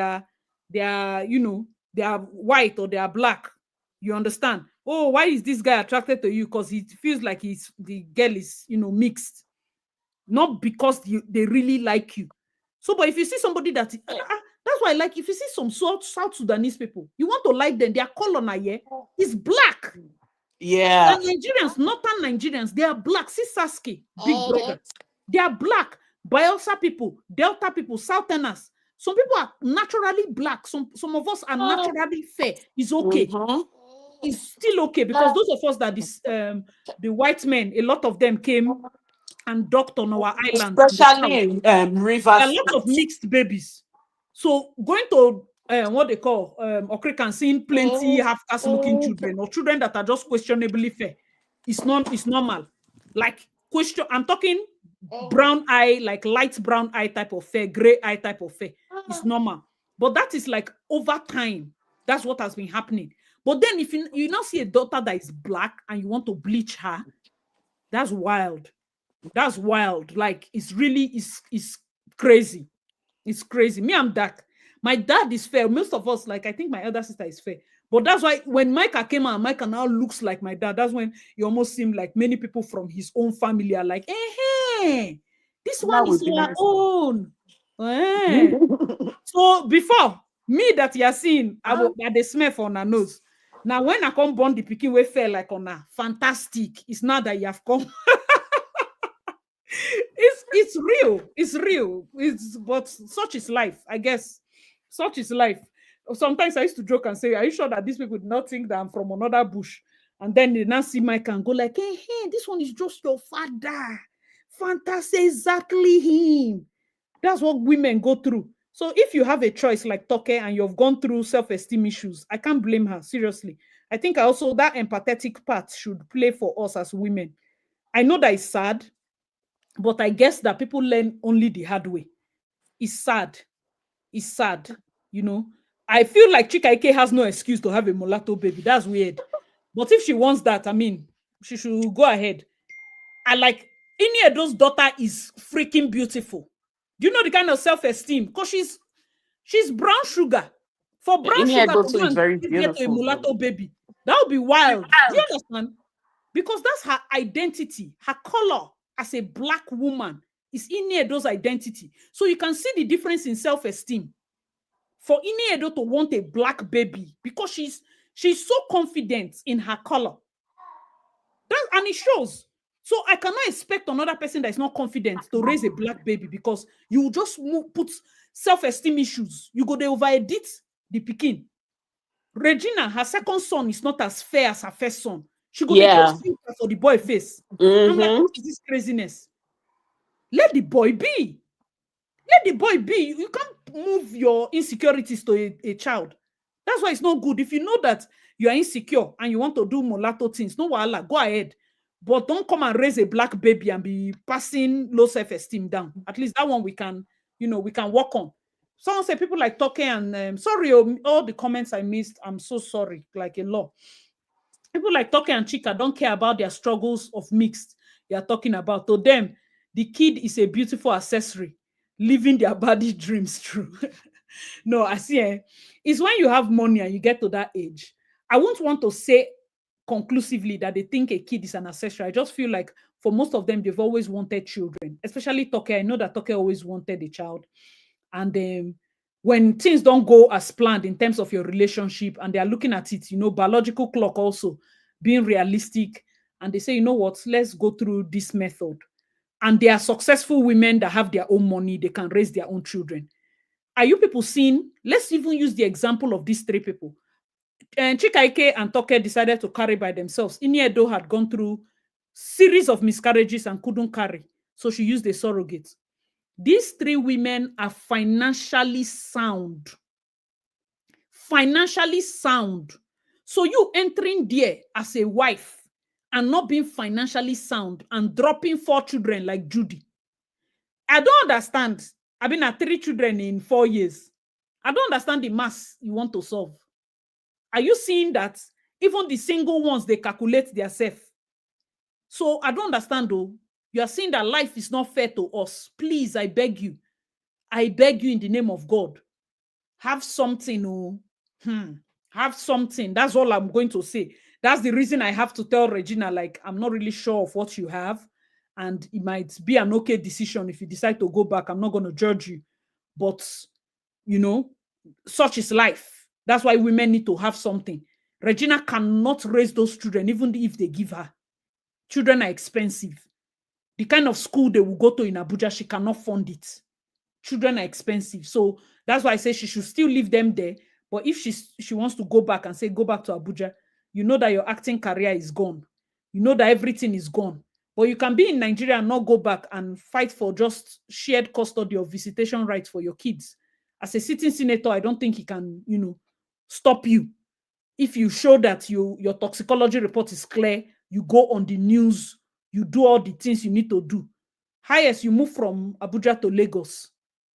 are white or they are black. You understand? Oh, why is this guy attracted to you? Because he feels like the girl is mixed, not because they really like you. So, but if you see somebody that's why I like if you see some South Sudanese people, you want to like them, their color na yeah is black. Yeah. And Nigerians, northern Nigerians, they are black. See Sasuke, big brother, they are black. Bayelsa people, Delta people, Southerners. Some people are naturally black. Some of us are naturally fair. It's okay. Mhm. It's still okay because those of us that the white men, a lot of them came and docked on our island in the Especially south. in There Rivers are lots of State. mixed babies. So going to what they call Okrik and seeing plenty half-caste looking children or children that are just questionably fair, it's normal. Like question, I'm talking brown eye, like light brown eye type of fair, gray eye type of fair. It's normal. But that is like over time. That's what has been happening. But then if you now see a daughter that is black and you want to bleach her, that's wild. That's wild. Like it's crazy. It's crazy. Me, I'm dark. My dad is fair. Most of us, like I think my elder sister is fair. But that's why when Micah came out, Micah now looks like my dad. That's when it almost seemed like many people from his own family are like, hey, this one Now is would be your nice. own. Eh. So before me that you are seeing, I the smell for on her nose. Now when I come born the picking we fell like on her, fantastic. It's not that you have come. It's real. It's real. It's but such is life, I guess. Such is life. Sometimes I used to joke and say, "Are you sure that these people did not think that I'm from another bush?" And then they now see Mike and go like, "Hey, this one is just your father. Fantastic, exactly him." That's what women go through. So if you have a choice like Toke and you've gone through self-esteem issues, I can't blame her. Seriously, I think also that empathetic part should play for us as women. I know that it's sad, but I guess that people learn only the hard way. It's sad. It's sad. You know, I feel like Chika Ike has no excuse to have a mulatto baby. That's weird. But if she wants that, I mean, she should go ahead. I like Ini Edo's daughter is freaking beautiful. Do you know the kind of self-esteem? Because she's brown sugar. For brown In here, sugar to Goto go is and very give birth to a beautiful, though. mulatto baby, that would be wild. Do you understand? Because that's her identity, her color as a black woman is Ini Edo's identity. So you can see the difference in self-esteem. For Ini Edo to want a black baby because she's so confident in her color. And it shows. So I cannot expect another person that is not confident to raise a black baby because you just put self-esteem issues. You go there over edit the pikin. Regina, her second son is not as fair as her first son. She go dey Yeah. put filter for the boy face. I'm like, Mm-hmm. what is this craziness? Let the boy be. Let the boy be. You can't move your insecurities to a child. That's why it's not good. If you know that you are insecure and you want to do mulatto things, no wahala, go ahead. But don't come and raise a black baby and be passing low self-esteem down. At least that one we can, we can work on. Someone say people like Toke and sorry, all the comments I missed. I'm so sorry, like a lot. People like Toke and Chika don't care about their struggles of mixed. They are talking about, to them, the kid is a beautiful accessory, living their body dreams true. No, I see. It's when you have money and you get to that age. I won't want to say conclusively that they think a kid is an accessory. I just feel like for most of them, they've always wanted children, especially Toke. I know that Toke always wanted a child. And when things don't go as planned in terms of your relationship and they are looking at it, biological clock also being realistic, and they say, you know what, let's go through this method. And they are successful women that have their own money, they can raise their own children. Are you people seeing? Let's even use the example of these three people. And Chikaike and Toke decided to carry by themselves. Iniedo had gone through series of miscarriages and couldn't carry, so she used a surrogate. These three women are financially sound. Financially sound. So you entering there as a wife and not being financially sound and dropping 4 children like Judy. I don't understand. I've been at 3 children in 4 years. I don't understand the mass you want to solve. Are you seeing that even the single ones, they calculate themselves? So I don't understand though. You are saying that life is not fair to us. Please, I beg you. I beg you in the name of God. Have something, have something. That's all I'm going to say. That's the reason I have to tell Regina, like, I'm not really sure of what you have. And it might be an okay decision if you decide to go back. I'm not going to judge you. But, such is life. That's why women need to have something. Regina cannot raise those children, even if they give her. Children are expensive. The kind of school they will go to in Abuja, she cannot fund it. Children are expensive. So that's why I say she should still leave them there. But if she wants to go back and say, go back to Abuja, you know that your acting career is gone. You know that everything is gone. But you can be in Nigeria and not go back and fight for just shared custody or visitation rights for your kids. As a sitting senator, I don't think he can, stop you. If you show that your toxicology report is clear, you go on the news, you do all the things you need to do. Highest, you move from Abuja to Lagos.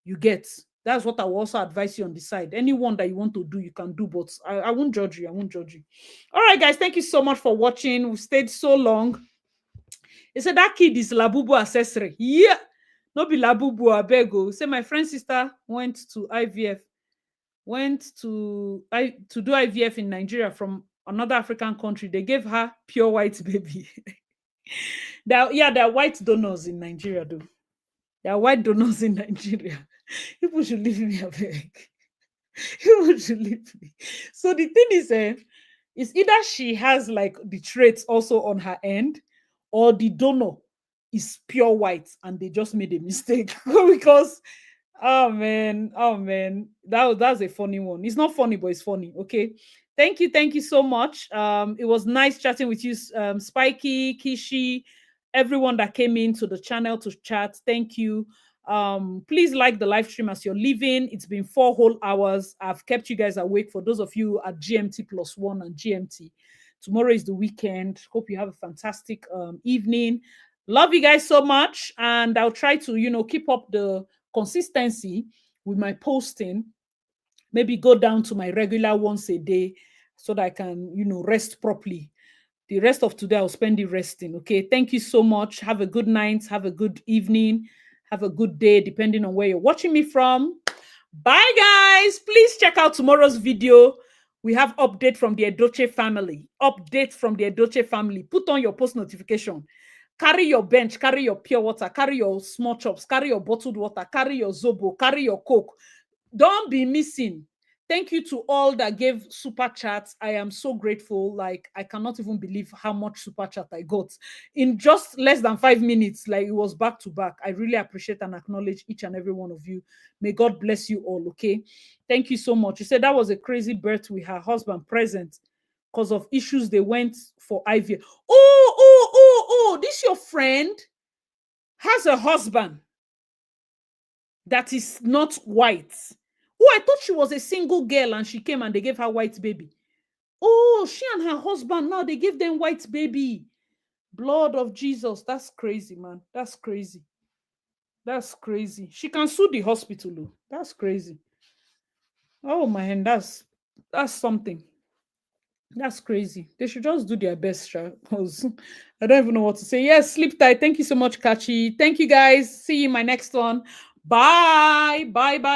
You get. That's what I will also advise you on the side. Anyone that you want to do, you can do, but I won't judge you. I won't judge you. All right, guys, thank you so much for watching. We've stayed so long. They said that kid is Labubu accessory. Yeah. No be Labubu, Abego. Say my friend's sister went to IVF. Went to do IVF in Nigeria from another African country. They gave her pure white baby. There are white donors in Nigeria, though. There are white donors in Nigeria. People should leave me a beg. People should leave me. So the thing is, it's either she has like the traits also on her end, or the donor is pure white and they just made a mistake. Because oh man, that's a funny one. It's not funny, but it's funny. Okay, thank you so much. It was nice chatting with you, Spiky, Kishi, everyone that came into the channel to chat. Thank you. Please like the live stream as you're leaving. It's been 4 whole hours. I've kept you guys awake. For those of you at GMT +1 and GMT, tomorrow is the weekend. Hope you have a fantastic evening. Love you guys so much, and I'll try to keep up the consistency with my posting. Maybe go down to my regular once a day so that I can rest properly. The rest of today I'll spend it resting. Okay, thank you so much. Have a good night, have a good evening, have a good day, depending on where you're watching me from. Bye guys. Please check out tomorrow's video. We have update from the Edoche family. Put on your post notification. Carry your bench, carry your pure water, carry your small chops, carry your bottled water, carry your Zobo, carry your Coke. Don't be missing. Thank you to all that gave super chats. I am so grateful. Like, I cannot even believe how much super chat I got in just less than 5 minutes. Like, it was back to back. I really appreciate and acknowledge each and every one of you. May God bless you all. Okay. Thank you so much. You said that was a crazy birth with her husband present because of issues. They went for IVF. Oh, this your friend has a husband that is not white. Oh, I thought she was a single girl and she came and they gave her white baby. Oh, she and her husband, now they give them white baby. Blood of Jesus. That's crazy, man. That's crazy. That's crazy. She can sue the hospital. Oh. That's crazy. Oh man, that's something. That's crazy. They should just do their best, because I don't even know what to say. Yes, sleep tight. Thank you so much, Kachi. Thank you guys. See you in my next one. Bye. Bye. Bye.